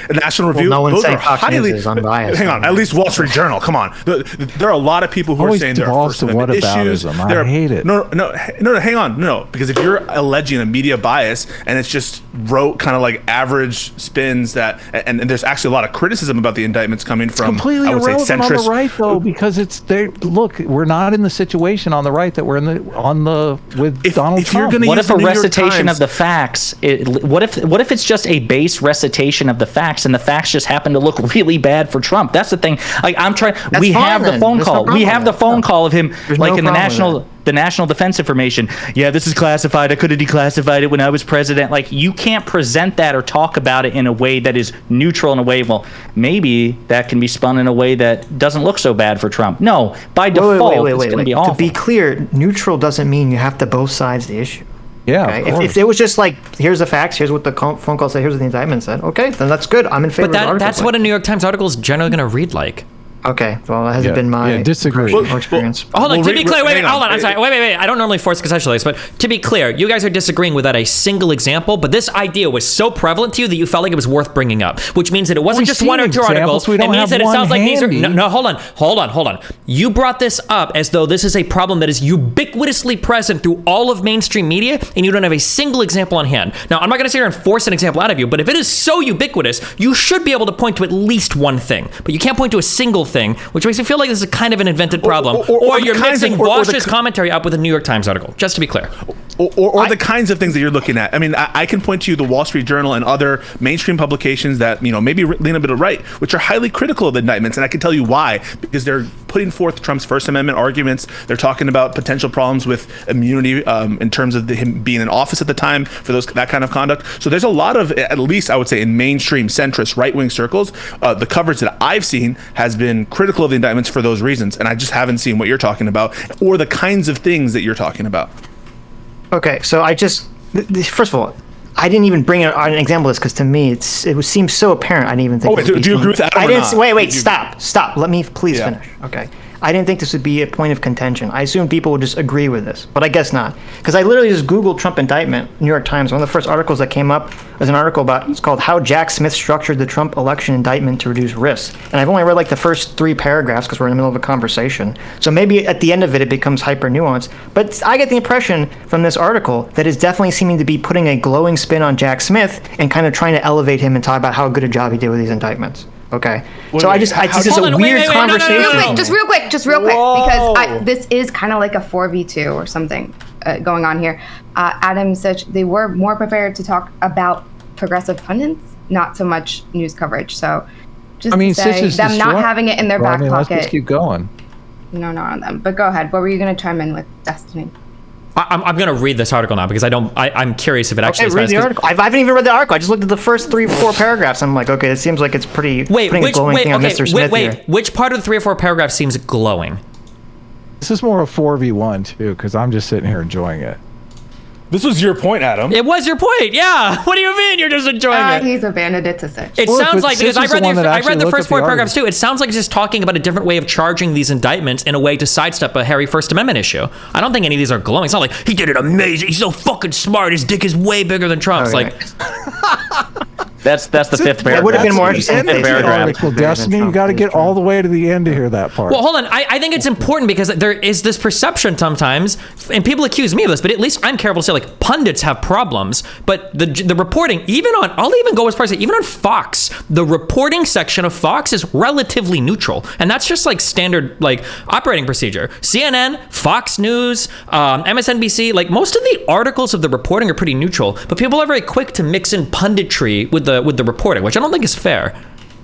[SPEAKER 8] National Review.
[SPEAKER 1] no one's
[SPEAKER 8] Those
[SPEAKER 1] saying
[SPEAKER 8] are
[SPEAKER 1] Fox News
[SPEAKER 8] highly
[SPEAKER 1] is unbiased.
[SPEAKER 8] Hang on, at least Wall Street Journal. Come on, there are a lot of people who are
[SPEAKER 3] Always
[SPEAKER 8] saying there are
[SPEAKER 3] devolves
[SPEAKER 8] First
[SPEAKER 3] to
[SPEAKER 8] Amendment issues.
[SPEAKER 3] whataboutism. I
[SPEAKER 8] There are-
[SPEAKER 3] hate it.
[SPEAKER 8] No, hang on, no, because if you're alleging a media bias and it's just rote kind of like average spins that, and there's actually a lot of criticism about the indictments coming from,
[SPEAKER 3] Completely
[SPEAKER 8] I would say,
[SPEAKER 3] irrelevant on
[SPEAKER 8] centrist.
[SPEAKER 3] the right though, because it's they look. We're not in the situation on the right that we're in with Donald
[SPEAKER 8] if you're
[SPEAKER 3] Trump.
[SPEAKER 8] gonna
[SPEAKER 5] What
[SPEAKER 8] use
[SPEAKER 5] if a
[SPEAKER 8] the New York
[SPEAKER 5] recitation
[SPEAKER 8] Times-
[SPEAKER 5] of the facts? What if it's just a base recitation of the facts, and the facts just happen to look really bad for Trump? That's the thing. Like I'm trying. We
[SPEAKER 1] fine
[SPEAKER 5] have the
[SPEAKER 1] then.
[SPEAKER 5] phone
[SPEAKER 1] There's no
[SPEAKER 5] call. We
[SPEAKER 1] problem
[SPEAKER 5] have
[SPEAKER 1] with
[SPEAKER 5] the phone
[SPEAKER 1] that.
[SPEAKER 5] call of him,
[SPEAKER 1] There's
[SPEAKER 5] like
[SPEAKER 1] no
[SPEAKER 5] in the
[SPEAKER 1] problem with
[SPEAKER 5] national defense information. Yeah, this is classified. I could have declassified it when I was president. Like you can't present that or talk about it in a way that is neutral in a way. Well, maybe that can be spun in a way that doesn't look so bad for Trump. No, by default, it's going to be awful.
[SPEAKER 1] To be clear, neutral doesn't mean you have to both sides the issue.
[SPEAKER 3] Yeah,
[SPEAKER 1] Okay?
[SPEAKER 3] of course.
[SPEAKER 1] If it was just like, here's the facts, here's what the phone call said, here's what the indictment said, okay, then that's good. I'm in favor
[SPEAKER 2] But
[SPEAKER 1] of articles
[SPEAKER 2] that's
[SPEAKER 1] like
[SPEAKER 2] what a New York Times article is generally going to read like.
[SPEAKER 1] Okay, well, that hasn't
[SPEAKER 3] Yeah,
[SPEAKER 1] been my
[SPEAKER 3] yeah, disagree.
[SPEAKER 1] personal experience.
[SPEAKER 2] Hold on,
[SPEAKER 8] Well,
[SPEAKER 2] to be clear, wait,
[SPEAKER 8] hang on.
[SPEAKER 2] hold on, I'm sorry, wait, I don't normally force contextualize, but to be clear, you guys are disagreeing without a single example, but this idea was so prevalent to you that you felt like it was worth bringing up, which means that it wasn't
[SPEAKER 3] We've
[SPEAKER 2] just
[SPEAKER 3] seen
[SPEAKER 2] one or two
[SPEAKER 3] examples.
[SPEAKER 2] articles,
[SPEAKER 3] We
[SPEAKER 2] it
[SPEAKER 3] don't
[SPEAKER 2] means
[SPEAKER 3] have
[SPEAKER 2] that it
[SPEAKER 3] one
[SPEAKER 2] sounds like these are,
[SPEAKER 3] handy.
[SPEAKER 2] no, hold on. You brought this up as though this is a problem that is ubiquitously present through all of mainstream media, and you don't have a single example on hand. Now, I'm not going to sit here and force an example out of you, but if it is so ubiquitous, you should be able to point to at least one thing, but you can't point to a single thing, which makes me feel like this is kind of an invented problem, or
[SPEAKER 8] the
[SPEAKER 2] you're
[SPEAKER 8] kinds
[SPEAKER 2] mixing
[SPEAKER 8] of- or the
[SPEAKER 2] Vosh's commentary up with a New York Times article, just to be clear.
[SPEAKER 8] Or the kinds of things that you're looking at. I mean, I can point to you the Wall Street Journal and other mainstream publications that, maybe lean a bit of right, which are highly critical of the indictments. And I can tell you why, because they're putting forth Trump's First Amendment arguments. They're talking about potential problems with immunity in terms of him being in office at the time for that kind of conduct. So there's a lot of, at least I would say in mainstream centrist right-wing circles, the coverage that I've seen has been critical of the indictments for those reasons. And I just haven't seen what you're talking about or the kinds of things that you're talking about.
[SPEAKER 1] Okay, so first of all, I didn't even bring an example of this because to me it seems so apparent. I didn't even think.
[SPEAKER 8] Oh, wait, do you agree with Adam
[SPEAKER 1] I
[SPEAKER 8] or
[SPEAKER 1] didn't.
[SPEAKER 8] not?
[SPEAKER 1] Wait, stop. Let me please finish. Okay. I didn't think this would be a point of contention. I assumed people would just agree with this, but I guess not. Because I literally just Googled Trump indictment, New York Times. One of the first articles that came up was an article it's called How Jack Smith Structured the Trump Election Indictment to Reduce Risks. And I've only read like the first 3 paragraphs because we're in the middle of a conversation. So maybe at the end of it, it becomes hyper nuanced. But I get the impression from this article that it's definitely seeming to be putting a glowing spin on Jack Smith and kind of trying to elevate him and talk about how good a job he did with these indictments. Okay. So it's just a weird conversation.
[SPEAKER 4] Real quick, because this is kind of like a 4v2 or something going on here. Adam Sitch, they were more prepared to talk about progressive pundits, not so much news coverage. So just to say, them not having it in their back pocket.
[SPEAKER 3] Let's just keep going.
[SPEAKER 4] No, not on them. But go ahead. What were you going to chime in with, Destiny?
[SPEAKER 2] I'm going to read this article now because I'm curious if it actually
[SPEAKER 1] read the article. I haven't even read the article. I just looked at the first 3 or 4 paragraphs. I'm like, okay, it seems like it's putting a glowing thing on Mr. Smith here.
[SPEAKER 2] Which part of the 3 or 4 paragraphs seems glowing?
[SPEAKER 3] This is more a 4v1 too, because I'm just sitting here enjoying it.
[SPEAKER 8] This was your point, Adam.
[SPEAKER 2] It was your point, yeah. What do you mean you're just enjoying it?
[SPEAKER 4] He's abandoned it to Sitch.
[SPEAKER 2] It sounds like, because I read the first 4 paragraphs too, it sounds like it's just talking about a different way of charging these indictments in a way to sidestep a hairy First Amendment issue. I don't think any of these are glowing. It's not like, he did it amazing, he's so fucking smart, his dick is way bigger than Trump's.
[SPEAKER 5] That's the 5th paragraph.
[SPEAKER 1] It would have been more interesting.
[SPEAKER 3] Destiny, you got to get all the way to the end to hear that part.
[SPEAKER 2] Well, hold on. I think it's important because there is this perception sometimes, and people accuse me of this, but at least I'm careful to say, like, pundits have problems, but the reporting, I'll even go as far as say, even on Fox, the reporting section of Fox is relatively neutral, and that's just like standard like operating procedure. CNN, Fox News, MSNBC, like most of the articles of the reporting are pretty neutral, but people are very quick to mix in punditry with the reporting, which I don't think is fair.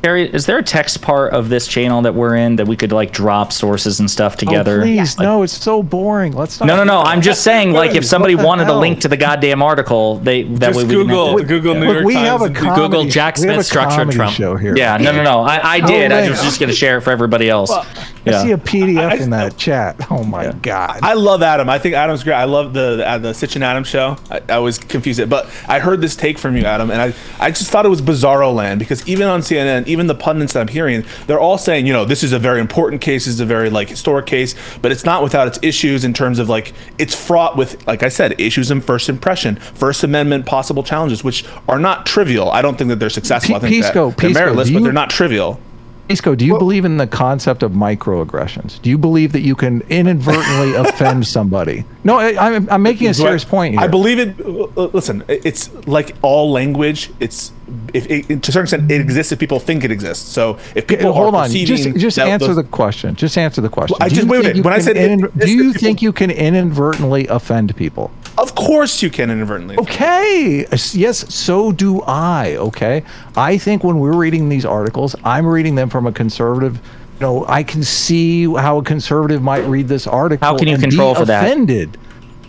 [SPEAKER 5] Chaeiry, is there a text part of this channel that we're in that we could like drop sources and stuff together?
[SPEAKER 3] Oh, please, no, it's so boring. Let's not.
[SPEAKER 5] No. I'm just saying, like, if somebody wanted a link to the goddamn article, that way we
[SPEAKER 8] Google New York
[SPEAKER 3] we
[SPEAKER 8] Times
[SPEAKER 3] have a comedy,
[SPEAKER 2] Google Jack Smith structured Trump
[SPEAKER 3] show here.
[SPEAKER 5] Yeah, no. I did. I was just gonna share it for everybody else.
[SPEAKER 3] Well, I see a PDF in that chat. Oh my god.
[SPEAKER 8] I love Adam. I think Adam's great. I love the Sitch and Adam show. I always confuse it, but I heard this take from you, Adam, and I just thought it was bizarro land because even on CNN, even the pundits that I'm hearing, they're all saying, this is a very important case, this is a very like historic case, but it's not without its issues in terms of like it's fraught with, like I said, issues in first impression, First Amendment possible challenges, which are not trivial. I don't think that they're successful. I think that they're meritless, but they're not trivial.
[SPEAKER 3] Pisco, do you believe in the concept of microaggressions? Do you believe that you can inadvertently offend somebody? No, I'm making a serious point here.
[SPEAKER 8] I believe it. Listen, it's like all language. It's to a certain extent it exists if people think it exists. So if people
[SPEAKER 3] hold on, just answer the question. Just answer the question.
[SPEAKER 8] Do
[SPEAKER 3] you think you can inadvertently offend people?
[SPEAKER 8] Of course you can inadvertently.
[SPEAKER 3] Okay. Yes, so do I. Okay. I think when we're reading these articles, I'm reading them from a conservative. I can see how a conservative might read this article.
[SPEAKER 5] How can you control for that?
[SPEAKER 3] Offended.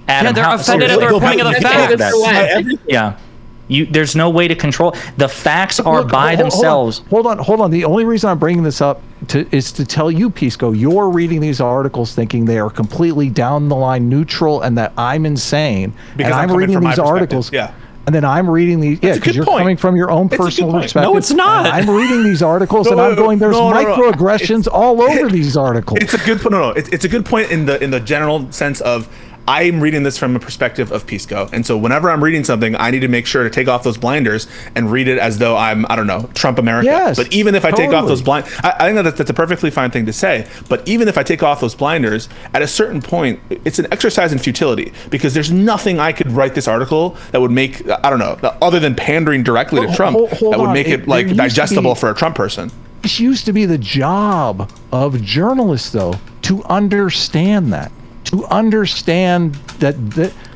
[SPEAKER 2] Adam, they're offended at the reporting of the facts.
[SPEAKER 5] Yeah. There's no way to control. The facts are by themselves.
[SPEAKER 3] Hold on. The only reason I'm bringing this up is to tell you, Pisco, you're reading these articles thinking they are completely down the line neutral and that I'm insane.
[SPEAKER 8] Because
[SPEAKER 3] and I'm reading these articles.
[SPEAKER 8] Yeah.
[SPEAKER 3] And then I'm reading these, because you're coming from your own personal perspective.
[SPEAKER 2] No, it's not.
[SPEAKER 3] I'm reading these articles and I'm going, there's microaggressions all over these articles.
[SPEAKER 8] It's a good point. No, it's a good point in the general sense of I'm reading this from a perspective of Pisco. And so whenever I'm reading something, I need to make sure to take off those blinders and read it as though I'm, Trump America.
[SPEAKER 3] Yes,
[SPEAKER 8] but even if I take off those blinders, I think that's a perfectly fine thing to say. But even if I take off those blinders, at a certain point, it's an exercise in futility because there's nothing I could write this article that would make, other than pandering directly to Trump, that would make it like digestible for a Trump person.
[SPEAKER 3] This used to be the job of journalists, though, to understand that. To understand that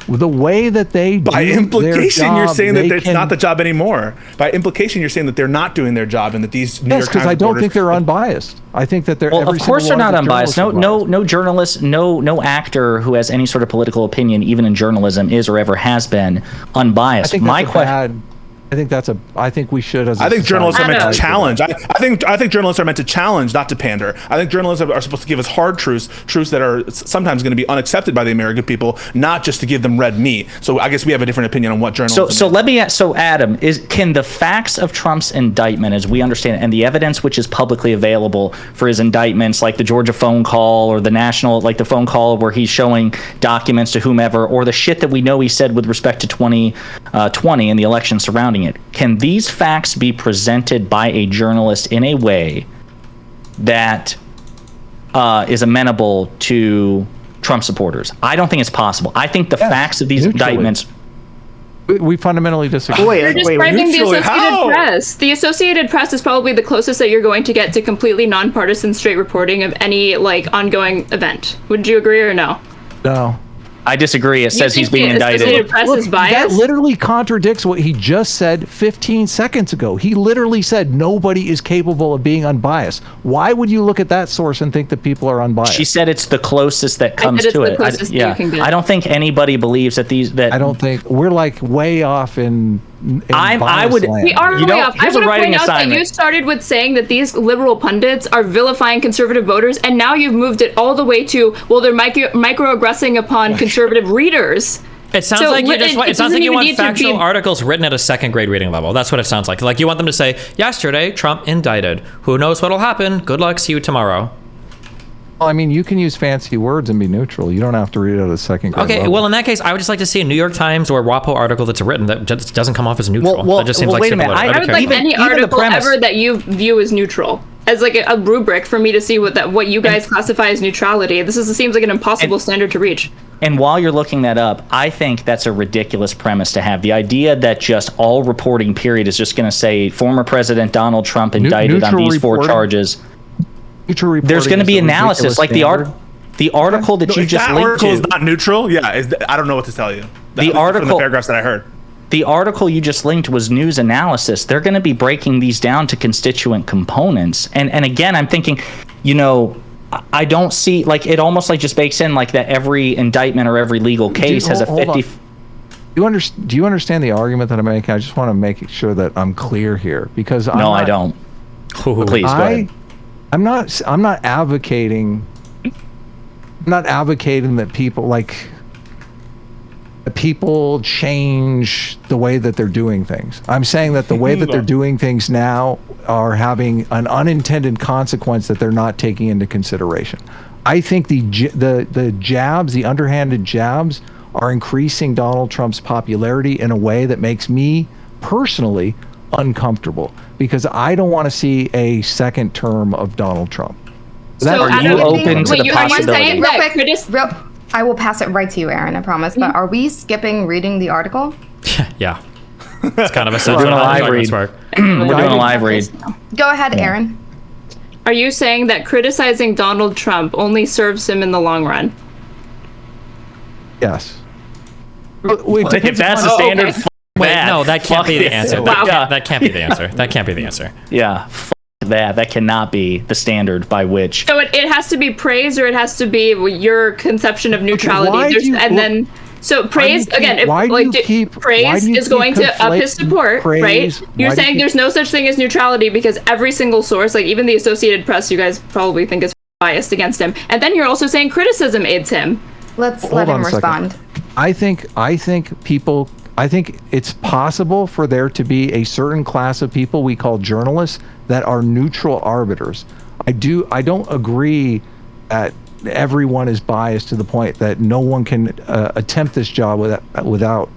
[SPEAKER 3] the way that they do
[SPEAKER 8] by implication,
[SPEAKER 3] their job,
[SPEAKER 8] you're saying that it's not the job anymore. By implication, you're saying that they're not doing their job and that these New York Times
[SPEAKER 3] because I don't think they're unbiased. I think that they're.
[SPEAKER 5] Well, of course they're not unbiased. No journalist, no actor who has any sort of political opinion, even in journalism, is or ever has been unbiased.
[SPEAKER 3] I I think we should. As
[SPEAKER 8] I think journalists are meant to
[SPEAKER 7] Adam.
[SPEAKER 8] challenge. I think journalists are meant to challenge, not to pander. I think journalists are supposed to give us hard truths that are sometimes going to be unaccepted by the American people, not just to give them red meat. So I guess we have a different opinion on what journalism.
[SPEAKER 5] So let me ask. So Adam, can the facts of Trump's indictment, as we understand it, and the evidence which is publicly available for his indictments, like the Georgia phone call or the national, like the phone call where he's showing documents to whomever, or the shit that we know he said with respect to 2020 and the election surrounding it, can these facts be presented by a journalist in a way that is amenable to Trump supporters? I don't think it's possible. I think the facts of these indictments.
[SPEAKER 3] We fundamentally disagree.
[SPEAKER 7] You're describing the Associated Press. The Associated Press is probably the closest that you're going to get to completely nonpartisan, straight reporting of any ongoing event. Would you agree or no?
[SPEAKER 3] No.
[SPEAKER 5] I disagree. It says he's being indicted.
[SPEAKER 7] Associated Press is biased.
[SPEAKER 3] That literally contradicts what he just said 15 seconds ago. He literally said nobody is capable of being unbiased. Why would you look at that source and think that people are unbiased?
[SPEAKER 5] She said it's the closest that comes to it. I don't think anybody believes that I
[SPEAKER 3] don't think we're way off in
[SPEAKER 5] I would.
[SPEAKER 3] land.
[SPEAKER 7] We are way off. I
[SPEAKER 5] Here's a
[SPEAKER 7] want to
[SPEAKER 5] writing
[SPEAKER 7] point out that
[SPEAKER 5] assignment.
[SPEAKER 7] you started with saying that these liberal pundits are vilifying conservative voters, and now you've moved it all the way to, well, they're microaggressing upon conservative readers.
[SPEAKER 2] It sounds
[SPEAKER 7] So
[SPEAKER 2] like you
[SPEAKER 7] it
[SPEAKER 2] just want, it sounds
[SPEAKER 7] doesn't
[SPEAKER 2] like you
[SPEAKER 7] even
[SPEAKER 2] want
[SPEAKER 7] need to
[SPEAKER 2] factual
[SPEAKER 7] be-
[SPEAKER 2] articles written at a second grade reading level. That's what it sounds like. Like you want them to say, yesterday, Trump indicted. Who knows what'll happen? Good luck. See you tomorrow.
[SPEAKER 3] Well, I mean, you can use fancy words and be neutral. You don't have to read it at a second grade
[SPEAKER 2] Okay,
[SPEAKER 3] level.
[SPEAKER 2] well, in that case, I would just like to see a New York Times or WAPO article that's written that just doesn't come off as neutral. That just seems like
[SPEAKER 5] wait a minute.
[SPEAKER 2] simple.
[SPEAKER 7] I would like any article ever that you view as neutral, as a rubric for me to see what you guys classify as neutrality. This seems like an impossible standard to reach.
[SPEAKER 5] And while you're looking that up, I think that's a ridiculous premise to have. The idea that just all reporting period is just going to say former President Donald Trump indicted on these four charges. There's going to be analysis, like the article that you just linked to.
[SPEAKER 8] That article is not neutral. Yeah, I don't know what to tell you.
[SPEAKER 5] The article,
[SPEAKER 8] from the paragraphs that I heard.
[SPEAKER 5] The article you just linked was news analysis. They're going to be breaking these down to constituent components. And again, I'm thinking, I don't see, it almost just bakes in that every indictment or every legal case has a 50.
[SPEAKER 3] Do you understand the argument that I'm making? I just want to make sure that I'm clear here, because
[SPEAKER 5] I don't. Please go ahead.
[SPEAKER 3] I'm not advocating that people change the way that they're doing things. I'm saying that the way that they're doing things now are having an unintended consequence that they're not taking into consideration. I think the jabs, the underhanded jabs, are increasing Donald Trump's popularity in a way that makes me personally uncomfortable, because I don't want to see a second term of Donald Trump.
[SPEAKER 5] Are you open to the possibility?
[SPEAKER 4] Real quick, I will pass it right to you, Aaron, I promise. But are we skipping reading the article?
[SPEAKER 2] Yeah. It's kind of a
[SPEAKER 5] We're doing a live read. We're doing a live read.
[SPEAKER 4] Go ahead, Aaron.
[SPEAKER 7] Are you saying that criticizing Donald Trump only serves him in the long run?
[SPEAKER 3] Yes.
[SPEAKER 5] If that's the standard,
[SPEAKER 7] okay.
[SPEAKER 2] Wait, no, that can't be the answer. That can't be the answer. That can't be the answer.
[SPEAKER 5] Yeah. That cannot be the standard by which.
[SPEAKER 7] So it has to be praise, or it has to be your conception of neutrality. Praise again. Praise is going to up his support, right? You're saying there's no such thing as neutrality because every single source, like even the Associated Press, you guys probably think is biased against him, and then you're also saying criticism aids him.
[SPEAKER 4] Let him respond.
[SPEAKER 3] I think it's possible for there to be a certain class of people we call journalists that are neutral arbiters. I don't agree that everyone is biased to the point that no one can attempt this job without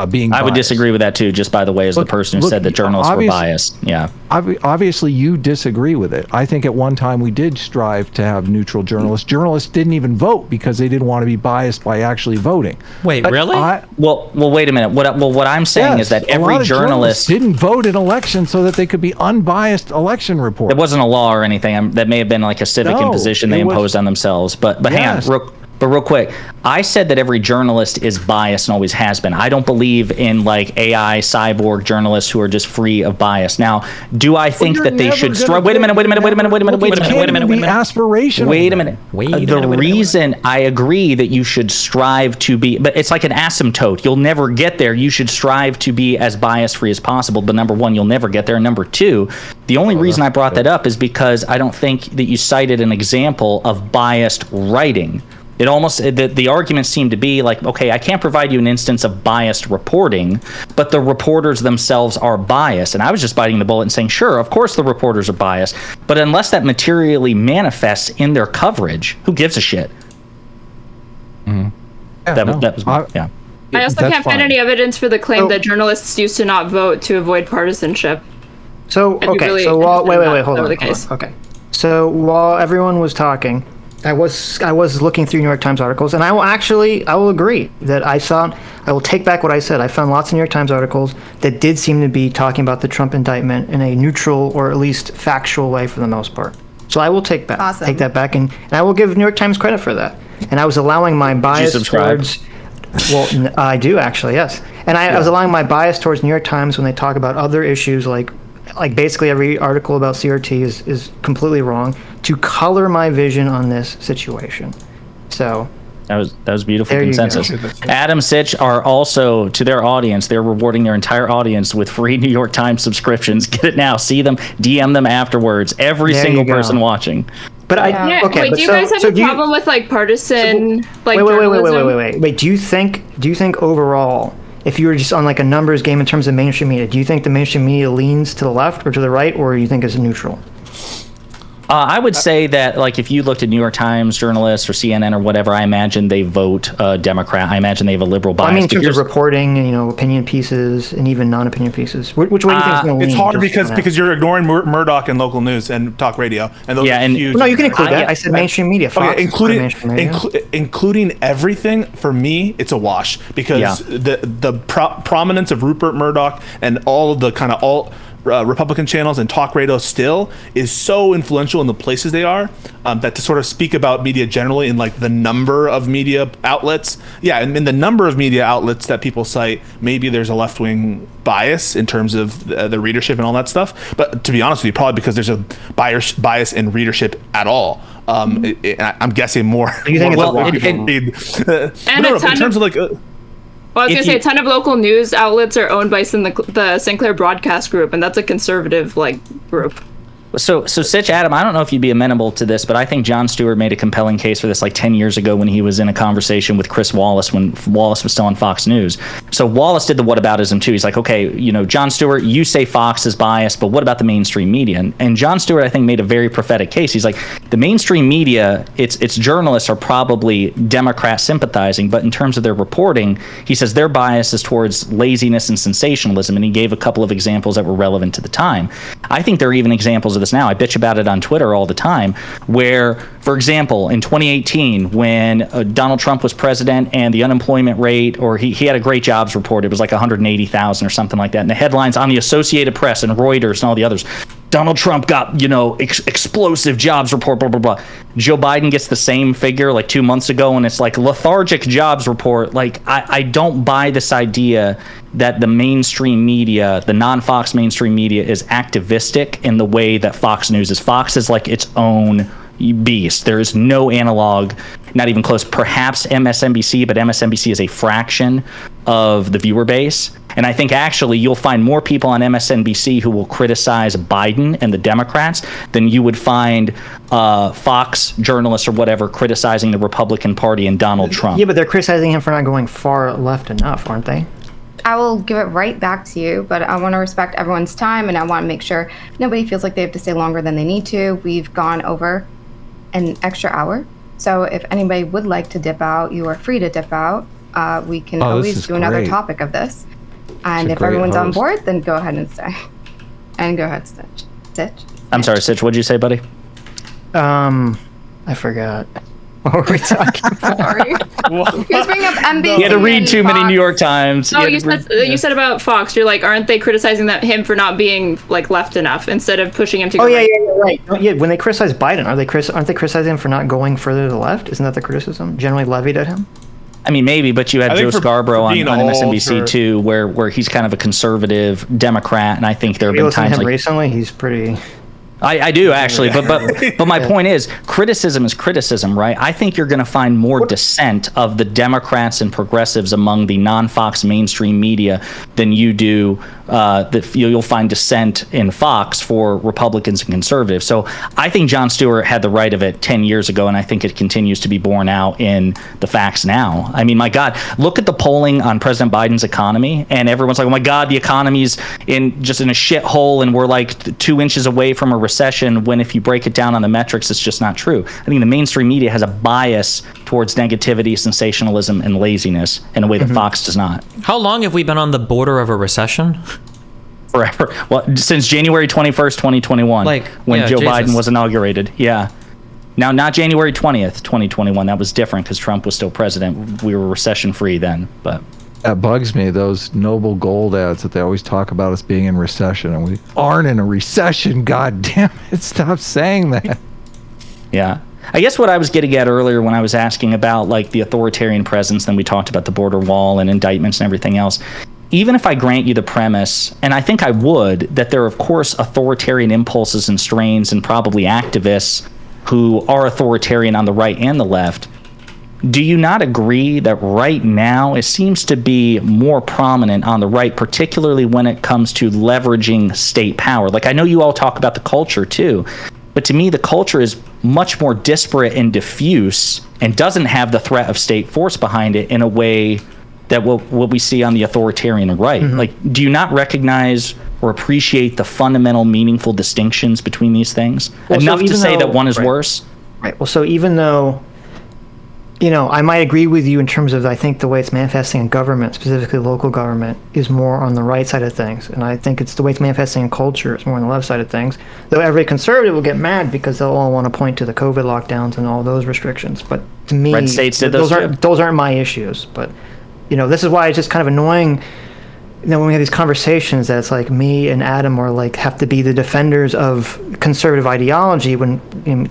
[SPEAKER 3] being biased.
[SPEAKER 5] I would disagree with that too, just by the way, as the person who said that journalists were biased. Yeah.
[SPEAKER 3] Obviously, you disagree with it. I think at one time we did strive to have neutral journalists. Journalists didn't even vote because they didn't want to be biased by actually voting.
[SPEAKER 2] Wait, really?
[SPEAKER 5] Well, wait a minute. What I'm saying is that every journalist
[SPEAKER 3] didn't vote in elections so that they could be unbiased election reports.
[SPEAKER 5] It wasn't a law or anything. That may have been like a civic imposition they imposed on themselves. But hang on, But real quick, I said that every journalist is biased and always has been. I don't believe in like AI cyborg journalists who are just free of bias. Now, do I think that they should strive? Wait a minute.
[SPEAKER 3] Aspirational.
[SPEAKER 5] Wait a minute. The reason I agree that you should strive to be, but it's like an asymptote. You'll never get there. You should strive to be as bias free as possible. But number one, you'll never get there. And number two, the only reason I brought that up is because I don't think that you cited an example of biased writing. It almost, the arguments seem to be like, okay, I can't provide you an instance of biased reporting, but the reporters themselves are biased. And I was just biting the bullet and saying, sure, of course the reporters are biased, but unless that materially manifests in their coverage, who gives a shit?
[SPEAKER 3] Mm-hmm.
[SPEAKER 5] That was my, yeah.
[SPEAKER 7] I also can't find any evidence for the claim that journalists used to not vote to avoid partisanship.
[SPEAKER 1] So, okay, so while, wait, hold on. Okay. So while everyone was talking, I was looking through New York Times articles, and I will agree that I will take back what I said. I found lots of New York Times articles that did seem to be talking about the Trump indictment in a neutral or at least factual way for the most part. So I will take that back, and I will give New York Times credit for that. And I was allowing my bias towards, well, I do actually, yes. And I was allowing my bias towards New York Times when they talk about other issues like basically every article about CRT is completely wrong, to color my vision on this situation. So
[SPEAKER 5] that was beautiful consensus. Adam, Sitch are also, to their audience, they're rewarding their entire audience with free New York Times subscriptions. Get it now. See them, DM them afterwards. Every single person watching.
[SPEAKER 7] But wait, do you guys have a problem with like partisan journalism?
[SPEAKER 1] Wait. Do you think overall, if you were just on like a numbers game in terms of mainstream media, do you think the mainstream media leans to the left or to the right, or do you think it's neutral?
[SPEAKER 5] I would say that, like, if you looked at New York Times journalists or CNN or whatever, I imagine they vote Democrat. I imagine they have a liberal bias.
[SPEAKER 1] I mean, in terms of reporting and, opinion pieces and even non-opinion pieces. Which way do you think it's going to lean?
[SPEAKER 8] It's hard because you're ignoring Murdoch and local news and talk radio. And those are huge.
[SPEAKER 1] Well, no, you can include that. I said mainstream media. Fox,
[SPEAKER 8] okay, including everything, for me, it's a wash. Because the prominence of Rupert Murdoch and all of the kind of Republican channels and talk radio still is so influential in the places they are, that to sort of speak about media generally in like the number of media outlets, and in the number of media outlets that people cite, maybe there's a left-wing bias in terms of the readership and all that stuff. But to be honest with you, probably because there's a bias in readership at all. I'm guessing more.
[SPEAKER 1] You think
[SPEAKER 8] in terms of like.
[SPEAKER 7] Well, I was going to say a ton of local news outlets are owned by the Sinclair Broadcast Group, and that's a conservative group.
[SPEAKER 5] So Sitch, Adam, I don't know if you'd be amenable to this, but I think Jon Stewart made a compelling case for this like 10 years ago when he was in a conversation with Chris Wallace when Wallace was still on Fox News. So Wallace did the whataboutism too. He's like, okay, Jon Stewart, you say Fox is biased, but what about the mainstream media? And Jon Stewart, I think, made a very prophetic case. He's like, the mainstream media, its journalists are probably Democrat sympathizing, but in terms of their reporting, he says their bias is towards laziness and sensationalism. And he gave a couple of examples that were relevant to the time. I think there are even examples of this now. I bitch about it on Twitter all the time, where, for example, in 2018, when Donald Trump was president and the unemployment rate, or he had a great jobs report, it was like 180,000 or something like that. And the headlines on the Associated Press and Reuters and all the others, Donald Trump got, explosive jobs report, blah, blah, blah. Joe Biden gets the same figure like 2 months ago, and it's like lethargic jobs report. Like, I don't buy this idea that the mainstream media, the non-Fox mainstream media, is activistic in the way that Fox News is. Fox is like its own beast. There is no analog, not even close. Perhaps MSNBC, but MSNBC is a fraction of the viewer base. And I think actually you'll find more people on MSNBC who will criticize Biden and the Democrats than you would find Fox journalists or whatever criticizing the Republican Party and Donald Trump.
[SPEAKER 1] Yeah, but they're criticizing him for not going far left enough, aren't they?
[SPEAKER 4] I will give it right back to you, but I want to respect everyone's time, and I want to make sure nobody feels like they have to stay longer than they need to. We've gone over an extra hour, so if anybody would like to dip out, you are free to dip out. We can always do another topic of this. And if everyone's on board, then go ahead and stay. And go ahead, Sitch.
[SPEAKER 5] I'm sorry, Sitch, what'd you say, buddy?
[SPEAKER 1] I forgot. What were we talking about?
[SPEAKER 4] Sorry. He was bringing up NBC.
[SPEAKER 5] He had to read too many
[SPEAKER 4] Fox.
[SPEAKER 5] New York Times.
[SPEAKER 7] Oh, you said about Fox. You're like, aren't they criticizing him for not being like left enough instead of pushing him to go
[SPEAKER 1] Oh yeah,
[SPEAKER 7] right?
[SPEAKER 1] right. Yeah, when they criticize Biden, aren't they criticizing him for not going further to the left? Isn't that the criticism generally levied at him?
[SPEAKER 5] I mean, maybe, but you had
[SPEAKER 8] I
[SPEAKER 5] Joe
[SPEAKER 8] think for
[SPEAKER 5] Scarborough on
[SPEAKER 8] being
[SPEAKER 5] MSNBC
[SPEAKER 8] old,
[SPEAKER 5] too, where he's kind of a conservative Democrat, and I think there have
[SPEAKER 1] You
[SPEAKER 5] been
[SPEAKER 1] listen to
[SPEAKER 5] times
[SPEAKER 1] him
[SPEAKER 5] like
[SPEAKER 1] recently. He's pretty.
[SPEAKER 5] I do actually, but my point is, criticism is criticism, right? I think you're going to find more dissent of the Democrats and progressives among the non-Fox mainstream media than you do. You'll find dissent in Fox for Republicans and conservatives. So I think Jon Stewart had the right of it 10 years ago, and I think it continues to be borne out in the facts now. I mean, my God, look at the polling on President Biden's economy, and everyone's like, "Oh my God, the economy's in a shithole, and we're like 2 inches away from a recession." When if you break it down on the metrics, it's just not true. I think the mainstream media has a bias towards negativity, sensationalism, and laziness in a way that Fox does not.
[SPEAKER 2] How long have we been on the border of a recession?
[SPEAKER 5] Forever. Well, since January 21st, 2021, when Joe Biden was inaugurated. Yeah. Now, not January 20th, 2021. That was different because Trump was still president. We were recession free then, but.
[SPEAKER 3] That bugs me, those Noble Gold ads that they always talk about us being in recession, and we aren't in a recession. God damn it, stop saying that.
[SPEAKER 5] Yeah. I guess what I was getting at earlier when I was asking about like the authoritarian presence, then we talked about the border wall and indictments and everything else. Even if I grant you the premise, and I think I would, that there are, of course, authoritarian impulses and strains and probably activists who are authoritarian on the right and the left, do you not agree that right now it seems to be more prominent on the right, particularly when it comes to leveraging state power? Like, I know you all talk about the culture too, but to me, the culture is much more disparate and diffuse and doesn't have the threat of state force behind it in a way that what we see on the authoritarian right. Like, do you not recognize or appreciate the fundamental meaningful distinctions between these things?
[SPEAKER 1] Well,
[SPEAKER 5] Enough to say that one is worse?
[SPEAKER 1] Right. Well, so even though, I might agree with you in terms of, I think the way it's manifesting in government, specifically local government, is more on the right side of things. And I think it's the way it's manifesting in culture is more on the left side of things. Though every conservative will get mad because they'll all want to point to the COVID lockdowns and all those restrictions. But to me,
[SPEAKER 5] Red states did those
[SPEAKER 1] aren't my issues. But, this is why it's just kind of annoying, when we have these conversations that it's like me and Adam are like have to be the defenders of conservative ideology when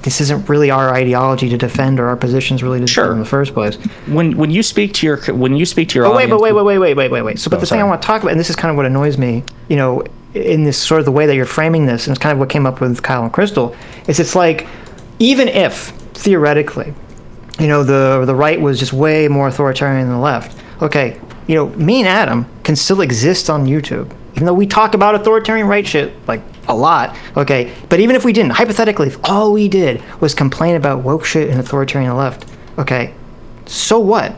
[SPEAKER 1] this isn't really our ideology to defend, or our positions really to defend in the first place.
[SPEAKER 5] When you speak to your audience,
[SPEAKER 1] wait. So, but the thing I want to talk about, and this is kind of what annoys me, in this sort of the way that you're framing this, and it's kind of what came up with Kyle and Crystal, is it's like, even if theoretically, the right was just way more authoritarian than the left. Okay, me and Adam can still exist on YouTube, even though we talk about authoritarian right shit, like, a lot, okay? But even if we didn't, hypothetically, if all we did was complain about woke shit and authoritarian left, okay, so what?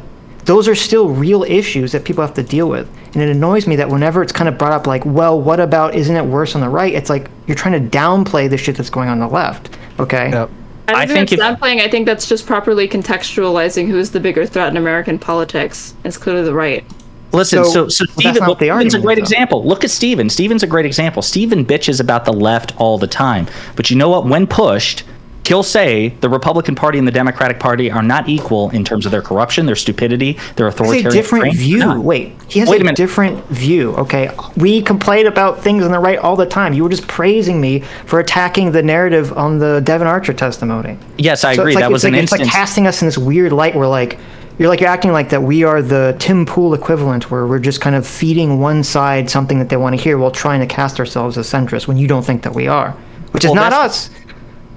[SPEAKER 1] Those are still real issues that people have to deal with. And it annoys me that whenever it's kind of brought up like, well, what about, isn't it worse on the right? It's like, you're trying to downplay the shit that's going on the left, okay?
[SPEAKER 3] Yep.
[SPEAKER 7] I think that's downplaying. I think that's just properly contextualizing who's the bigger threat in American politics. It's clearly the right.
[SPEAKER 5] Listen, so Steven's a great example. Look at Steven. Steven's a great example. Steven bitches about the left all the time. But you know what? When pushed, he'll say the Republican Party and the Democratic Party are not equal in terms of their corruption, their stupidity, their authoritarian.
[SPEAKER 1] It's a different view. Wait, he has a different view, okay? We complain about things on the right all the time. You were just praising me for attacking the narrative on the Devin Archer testimony.
[SPEAKER 5] Yes, I agree. That was an instance.
[SPEAKER 1] It's like casting us in this weird light where you're acting like that we are the Tim Pool equivalent, where we're just kind of feeding one side something that they want to hear while trying to cast ourselves as centrists when you don't think that we are, which is not us.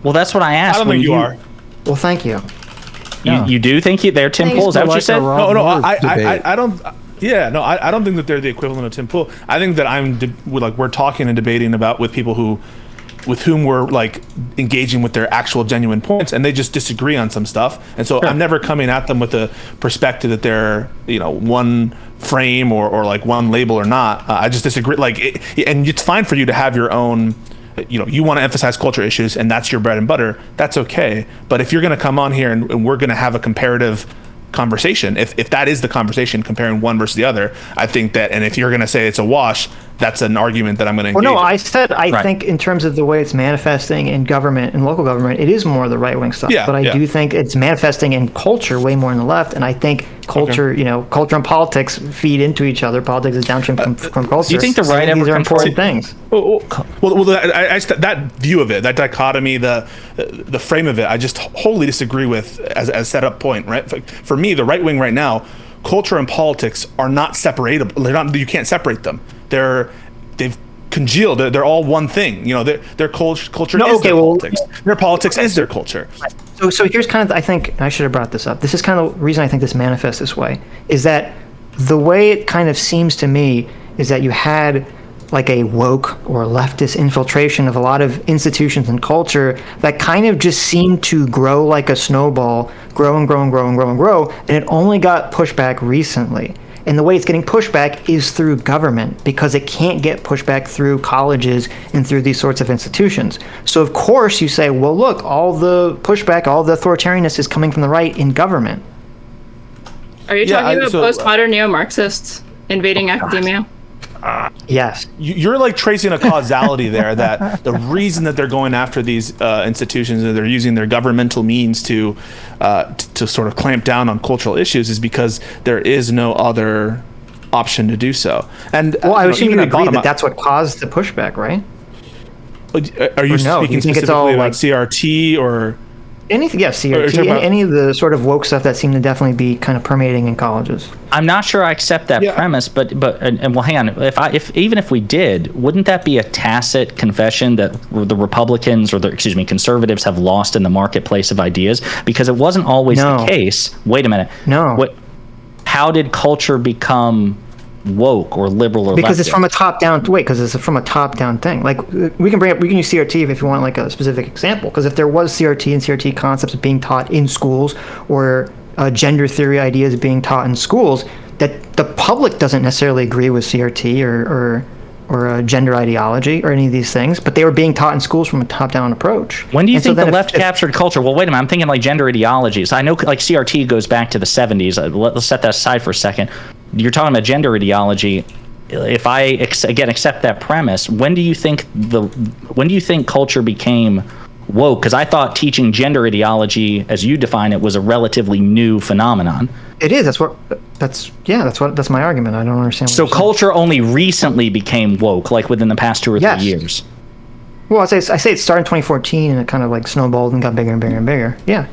[SPEAKER 5] Well, that's what I asked.
[SPEAKER 8] I don't think you are.
[SPEAKER 1] Well, thank you.
[SPEAKER 5] You do think they're Tim Pool? Is that what you said?
[SPEAKER 8] No, I don't. Yeah, no, I don't think that they're the equivalent of Tim Pool. I think that we're talking and debating about with people with whom we're like engaging with their actual genuine points, and they just disagree on some stuff. And so I'm never coming at them with the perspective that they're one frame or like one label or not. I just disagree. And it's fine for you to have your own. You want to emphasize culture issues, and that's your bread and butter. That's okay. But if you're going to come on here and we're going to have a comparative conversation, if that is the conversation, comparing one versus the other, I think that, and if you're going to say it's a wash, that's an argument that I'm going to engage.
[SPEAKER 1] Well, no, I said I
[SPEAKER 5] Right.
[SPEAKER 1] think in terms of the way it's manifesting in government and local government, it is more the right wing stuff.
[SPEAKER 8] Yeah,
[SPEAKER 1] but I
[SPEAKER 8] yeah.
[SPEAKER 1] do think it's manifesting in culture way more in the left. And I think culture, culture and politics feed into each other. Politics is downstream from culture.
[SPEAKER 5] do you think the right
[SPEAKER 1] These
[SPEAKER 5] ever
[SPEAKER 1] are important
[SPEAKER 5] controls-
[SPEAKER 1] things?
[SPEAKER 8] That view of it, that dichotomy, the frame of it, I just wholly disagree with as a setup point, right? For me, the right wing right now, culture and politics are not separable. They're not. You can't separate them. They've congealed. They're all one thing. Their culture is their politics. Their politics is their culture.
[SPEAKER 1] So here's kind of, I think, I should have brought this up. This is kind of the reason I think this manifests this way, is that the way it kind of seems to me is that you had like a woke or leftist infiltration of a lot of institutions and culture that kind of just seemed to grow like a snowball, grow and grow and grow and grow and grow, and it only got pushed back recently. And the way it's getting pushed back is through government, because it can't get pushed back through colleges and through these sorts of institutions. So of course you say, well, look, all the pushback, all the authoritarianness is coming from the right in government.
[SPEAKER 7] Are you talking about postmodern neo-Marxists invading academia?
[SPEAKER 1] Yes.
[SPEAKER 8] You're like tracing a causality there, that the reason that they're going after these institutions and they're using their governmental means to sort of clamp down on cultural issues is because there is no other option to do so. And
[SPEAKER 1] well, I assume you agree that that's what caused the pushback, right?
[SPEAKER 8] Are you speaking specifically about CRT or
[SPEAKER 1] anything? Yeah, CRT, any of the sort of woke stuff that seemed to definitely be kind of permeating in colleges.
[SPEAKER 5] I'm not sure I accept that premise, but well, hang on. Even if we did, wouldn't that be a tacit confession that the Republicans or conservatives have lost in the marketplace of ideas? Because it wasn't always the case. Wait a minute.
[SPEAKER 1] No.
[SPEAKER 5] How did culture become woke or liberal or
[SPEAKER 1] because
[SPEAKER 5] leftist?
[SPEAKER 1] it's from a top-down because it's from a top-down thing. Like we can use CRT if you want like a specific example, because if there was CRT and CRT concepts being taught in schools, or gender theory ideas being taught in schools, that the public doesn't necessarily agree with CRT or gender ideology or any of these things, but they were being taught in schools from a top-down approach.
[SPEAKER 5] When do you think the left captured culture? Well, wait a minute. I'm thinking like gender ideologies. I know like CRT goes back to the 70s. Let's set that aside for a second. You're talking about gender ideology. If I again accept that premise, when do you think culture became woke? Because I thought teaching gender ideology, as you define it, was a relatively new phenomenon.
[SPEAKER 1] It is. That's my argument. I don't understand.
[SPEAKER 5] So culture only recently became woke, like within the past 2 or 3 years.
[SPEAKER 1] Well, I say it started in 2014 and it kind of like snowballed and got bigger and bigger and bigger. Yeah.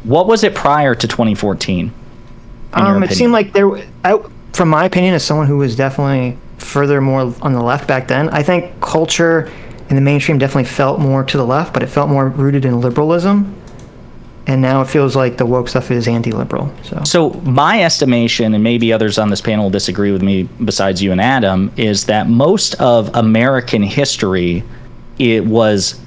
[SPEAKER 5] What was it prior to 2014?
[SPEAKER 1] It seemed like from my opinion, as someone who was definitely further more on the left back then, I think culture in the mainstream definitely felt more to the left, but it felt more rooted in liberalism. And now it feels like the woke stuff is anti-liberal.
[SPEAKER 5] So my estimation, and maybe others on this panel will disagree with me besides you and Adam, is that most of American history, it was,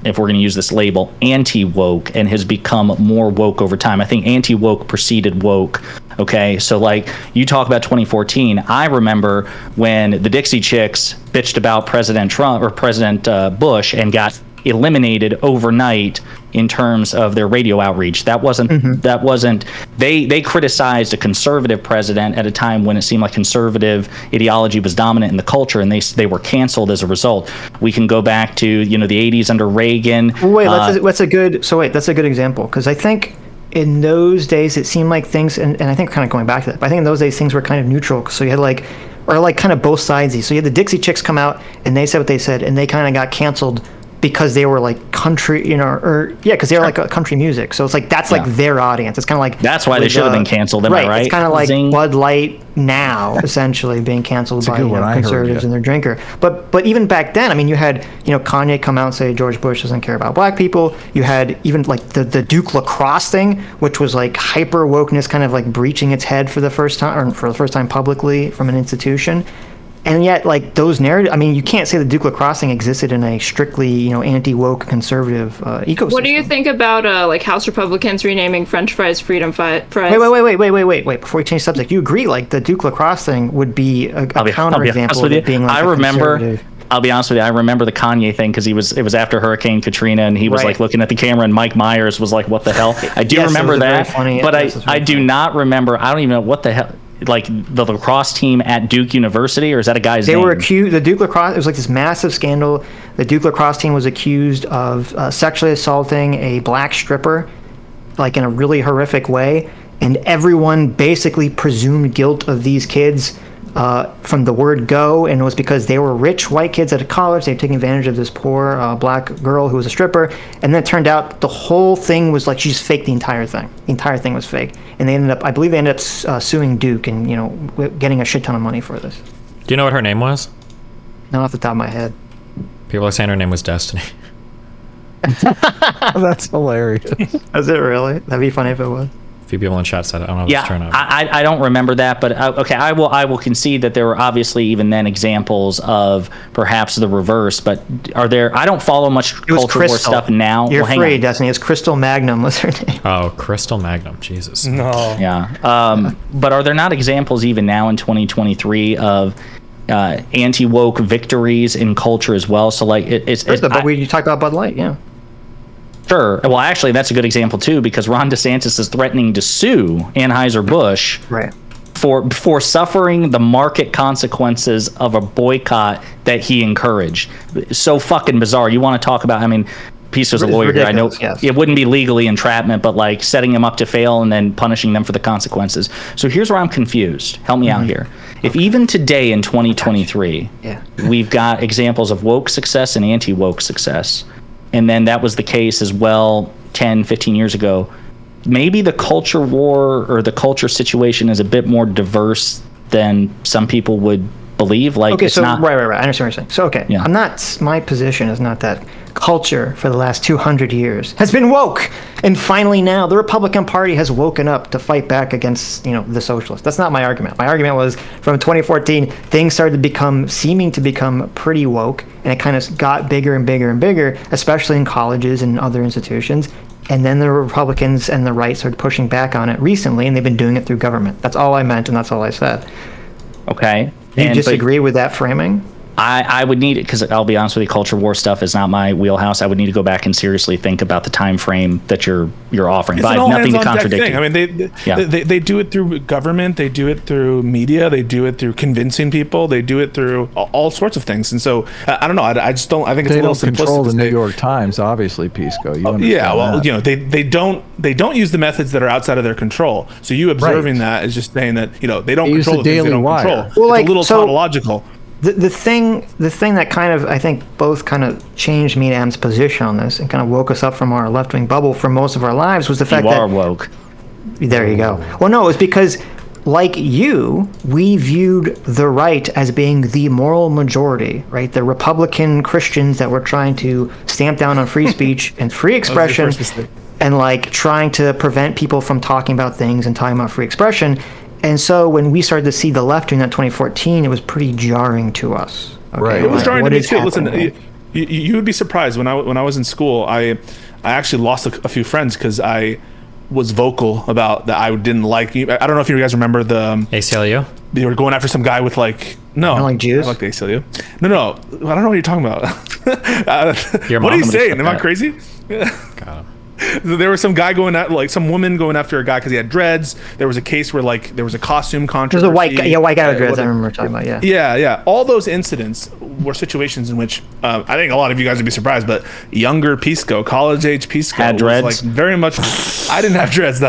[SPEAKER 5] if we're going to use this label, anti-woke, and has become more woke over time. I think anti-woke preceded woke. Okay, so like you talk about 2014, I remember when the Dixie Chicks bitched about President Trump or President Bush and got eliminated overnight in terms of their radio outreach. That wasn't they criticized a conservative president at a time when it seemed like conservative ideology was dominant in the culture, and they were canceled as a result. We can go back to the 80s under Reagan.
[SPEAKER 1] Wait, that's a good example, because I think in those days it seemed like things, and I think kind of going back to that, but I think in those days things were kind of neutral. So you had kind of both sides. So you had the Dixie Chicks come out and they said what they said, and they kind of got canceled because they were like country, because they were like country music. So it's like that's like their audience. It's kind of like
[SPEAKER 5] that's why they should have been canceled. Am I right?
[SPEAKER 1] It's kind of like Bud Light now, essentially being canceled by conservatives and their drinker. But even back then, I mean, you had Kanye come out and say George Bush doesn't care about black people. You had even like the Duke lacrosse thing, which was like hyper wokeness, kind of like breaching its head for the first time publicly from an institution. And yet, like those narratives, I mean, you can't say the Duke lacrosse thing existed in a strictly, anti-woke conservative ecosystem.
[SPEAKER 7] What do you think about like House Republicans renaming French fries Freedom Fries?
[SPEAKER 1] Wait! Before we change subject, you agree like the Duke lacrosse thing would be a counterexample of it being like conservative.
[SPEAKER 5] I'll be honest with you. I remember the Kanye thing because it was after Hurricane Katrina, and he was like looking at the camera, and Mike Myers was like, "What the hell?" I do remember that, but I do not remember. I don't even know what the hell. like the lacrosse team at Duke University, or is that a guy's
[SPEAKER 1] They
[SPEAKER 5] name?
[SPEAKER 1] were accused. The Duke lacrosse. It was like this massive scandal. The Duke lacrosse team was accused of sexually assaulting a black stripper, like in a really horrific way, and everyone basically presumed guilt of these kids from the word go, and it was because they were rich white kids at a college. They were taking advantage of this poor black girl who was a stripper, and then it turned out the whole thing was like she just faked the entire thing. The entire thing was fake, and I believe they ended up suing Duke and getting a shit ton of money for this.
[SPEAKER 2] Do you know what her name was?
[SPEAKER 1] Not off the top of my head.
[SPEAKER 2] People are saying her name was Destiny.
[SPEAKER 3] That's hilarious.
[SPEAKER 1] Is it really? That'd be funny if it was.
[SPEAKER 2] A few people in chat said it. I don't know if it's turned
[SPEAKER 5] Yeah,
[SPEAKER 2] up.
[SPEAKER 5] I don't remember that, but okay, I will concede that there were obviously even then examples of perhaps the reverse. But are there? I don't follow much
[SPEAKER 1] It was
[SPEAKER 5] culture war
[SPEAKER 1] Crystal.
[SPEAKER 5] stuff now.
[SPEAKER 1] You're
[SPEAKER 5] Well, hang
[SPEAKER 1] free,
[SPEAKER 5] on.
[SPEAKER 1] Destiny. It's Crystal Magnum was her name.
[SPEAKER 2] Oh, Crystal Magnum. Jesus.
[SPEAKER 8] No.
[SPEAKER 5] Yeah, but are there not examples even now in 2023 of anti-woke victories in culture as well? So like
[SPEAKER 1] But we talked about Bud Light, yeah.
[SPEAKER 5] Sure. Well, actually, that's a good example too, because Ron DeSantis is threatening to sue Anheuser-Busch
[SPEAKER 1] Right.
[SPEAKER 5] for suffering the market consequences of a boycott that he encouraged. So fucking bizarre. You want to talk about? I mean, Pisco's a
[SPEAKER 1] It's
[SPEAKER 5] lawyer here. I know
[SPEAKER 1] ridiculous, yes.
[SPEAKER 5] it wouldn't be legally entrapment, but like setting him up to fail and then punishing them for the consequences. So here's where I'm confused. Help me out here. If even today in 2023,
[SPEAKER 1] Yeah.
[SPEAKER 5] we've got examples of woke success and anti-woke success, and then that was the case as well 10, 15 years ago, maybe the culture war or the culture situation is a bit more diverse than some people would believe. Like,
[SPEAKER 1] Okay,
[SPEAKER 5] it's
[SPEAKER 1] so
[SPEAKER 5] not,
[SPEAKER 1] right. I understand what you're saying. So okay,
[SPEAKER 5] Yeah.
[SPEAKER 1] my position is not that culture for the last 200 years has been woke, and finally now the Republican Party has woken up to fight back against the socialists. That's not my argument. My argument was from 2014 things started seeming to become pretty woke, and it kind of got bigger and bigger and bigger, especially in colleges and other institutions. And then the Republicans and the right started pushing back on it recently, and they've been doing it through government. That's all I meant, and that's all I said.
[SPEAKER 5] okay.
[SPEAKER 1] Do you
[SPEAKER 5] but
[SPEAKER 1] disagree with that framing?
[SPEAKER 5] I would need it, because I'll be honest with you, culture war stuff is not my wheelhouse. I would need to go back and seriously think about the time frame that you're offering.
[SPEAKER 8] It's
[SPEAKER 5] But
[SPEAKER 8] an
[SPEAKER 5] I
[SPEAKER 8] all
[SPEAKER 5] have nothing to
[SPEAKER 8] hands on deck
[SPEAKER 5] contradict
[SPEAKER 8] thing.
[SPEAKER 5] you.
[SPEAKER 8] I mean,
[SPEAKER 5] Yeah.
[SPEAKER 8] they do it through government, they do it through media, they do it through convincing people, they do it through all sorts of things. And so I don't know. I just don't. I think it's
[SPEAKER 3] They
[SPEAKER 8] a little
[SPEAKER 3] don't control
[SPEAKER 8] simplistic
[SPEAKER 3] the
[SPEAKER 8] to
[SPEAKER 3] New
[SPEAKER 8] say-
[SPEAKER 3] York Times, obviously, Pisco. You understand
[SPEAKER 8] Yeah, well,
[SPEAKER 3] that.
[SPEAKER 8] they don't use the methods that are outside of their control. So you observing that is just saying that they don't
[SPEAKER 3] They use
[SPEAKER 8] control
[SPEAKER 3] the
[SPEAKER 8] the things they
[SPEAKER 3] Daily
[SPEAKER 8] don't
[SPEAKER 3] Wire.
[SPEAKER 8] control.
[SPEAKER 1] Well,
[SPEAKER 8] It's
[SPEAKER 1] like,
[SPEAKER 8] a little
[SPEAKER 1] so-
[SPEAKER 8] tautological.
[SPEAKER 1] The thing that kind of I think both kind of changed me and Adam's position on this and kind of woke us up from our left wing bubble for most of our lives was the fact
[SPEAKER 5] You are
[SPEAKER 1] that
[SPEAKER 5] woke.
[SPEAKER 1] there you go. Well, no, it's because like you, we viewed the right as being the moral majority, right? The Republican Christians that were trying to stamp down on free speech and free expression,
[SPEAKER 8] first mistake.
[SPEAKER 1] and like trying to prevent people from talking about things and talking about free expression. And so when we started to see the left during that 2014, it was pretty jarring to us. Okay?
[SPEAKER 3] Right.
[SPEAKER 8] It was
[SPEAKER 1] Like,
[SPEAKER 8] jarring to
[SPEAKER 1] what
[SPEAKER 8] me
[SPEAKER 1] is
[SPEAKER 8] too. Listen,
[SPEAKER 1] happening?
[SPEAKER 8] you would be surprised when I was in school. I actually lost a few friends because I was vocal about that I didn't like. I don't know if you guys remember
[SPEAKER 2] ACLU?
[SPEAKER 8] they were going after some guy with like no,
[SPEAKER 1] don't like Jews?
[SPEAKER 8] I like the ACLU. No, I don't know what you're talking about.
[SPEAKER 2] Your
[SPEAKER 8] What are
[SPEAKER 2] mom
[SPEAKER 8] you
[SPEAKER 2] would
[SPEAKER 8] saying?
[SPEAKER 2] accept
[SPEAKER 8] Am I
[SPEAKER 2] that.
[SPEAKER 8] crazy?
[SPEAKER 2] Got him.
[SPEAKER 8] There was some guy some woman going after a guy because he had dreads. There was a case where like there was a costume
[SPEAKER 1] There's
[SPEAKER 8] controversy.
[SPEAKER 1] a white guy with dreads.
[SPEAKER 8] What-
[SPEAKER 1] I remember talking about. Yeah.
[SPEAKER 8] Yeah. All those incidents were situations in which I think a lot of you guys would be surprised, but younger Pisco, college age Pisco,
[SPEAKER 5] Had
[SPEAKER 8] was
[SPEAKER 5] dreads?
[SPEAKER 8] like very much. I didn't have dreads though.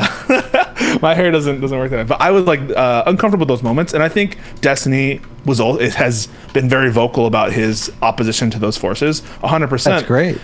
[SPEAKER 8] My hair doesn't work that way. But I was like uncomfortable with those moments, and I think Destiny has been very vocal about his opposition to those forces. 100%.
[SPEAKER 3] That's great.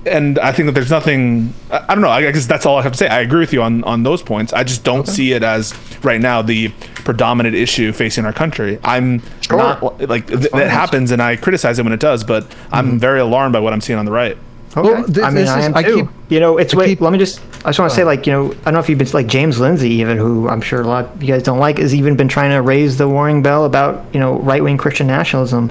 [SPEAKER 8] And I think that there's nothing. I don't know. I guess that's all I have to say. I agree with you on those points. I just don't see it as right now the predominant issue facing our country. I'm not like that happens, and I criticize it when it does. But I'm very alarmed by what I'm seeing on the right.
[SPEAKER 1] Okay.
[SPEAKER 3] Well,
[SPEAKER 1] I mean, I am too. It's wait. Let me just. I just want to say, like, I don't know if you've been like James Lindsay, even who I'm sure a lot of you guys don't like, has even been trying to raise the warning bell about right wing Christian nationalism,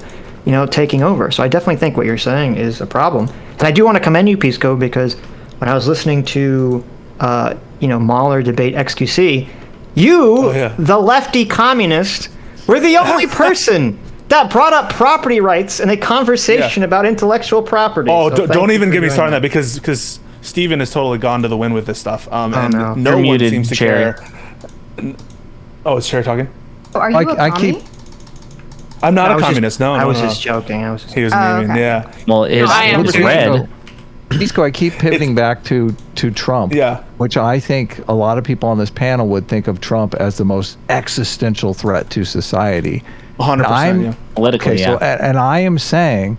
[SPEAKER 1] taking over. So I definitely think what you're saying is a problem, and I do want to commend you, Pisco, because when I was listening to Mahler debate XQC, the lefty communist, were the only person that brought up property rights in a conversation about intellectual property.
[SPEAKER 8] Oh,
[SPEAKER 1] So
[SPEAKER 8] don't
[SPEAKER 1] thank
[SPEAKER 8] even
[SPEAKER 1] you
[SPEAKER 8] get me
[SPEAKER 1] for
[SPEAKER 8] started on
[SPEAKER 1] doing
[SPEAKER 8] that because Steven has totally gone to the wind with this stuff. And
[SPEAKER 1] no.
[SPEAKER 8] no
[SPEAKER 5] You're
[SPEAKER 8] one
[SPEAKER 5] muted,
[SPEAKER 8] seems to
[SPEAKER 5] Chaeiry.
[SPEAKER 8] care. Oh, it's Chaeiry talking.
[SPEAKER 4] Oh, are you a
[SPEAKER 3] I
[SPEAKER 4] commie?
[SPEAKER 3] keep-
[SPEAKER 8] I'm not
[SPEAKER 1] I
[SPEAKER 8] a
[SPEAKER 1] was
[SPEAKER 8] communist.
[SPEAKER 1] just,
[SPEAKER 8] No,
[SPEAKER 1] I
[SPEAKER 8] no,
[SPEAKER 1] was
[SPEAKER 8] no.
[SPEAKER 1] just joking. I was just
[SPEAKER 8] He was
[SPEAKER 4] Oh,
[SPEAKER 8] memeing.
[SPEAKER 4] okay.
[SPEAKER 8] Yeah.
[SPEAKER 5] Well,
[SPEAKER 7] I am
[SPEAKER 5] it was
[SPEAKER 7] too.
[SPEAKER 5] red.
[SPEAKER 3] Pisco, I keep pivoting back to Trump.
[SPEAKER 8] Yeah.
[SPEAKER 3] Which I think a lot of people on this panel would think of Trump as the most existential threat to society.
[SPEAKER 8] 100%. Yeah.
[SPEAKER 5] Politically,
[SPEAKER 3] Okay, so
[SPEAKER 5] yeah.
[SPEAKER 3] and I am saying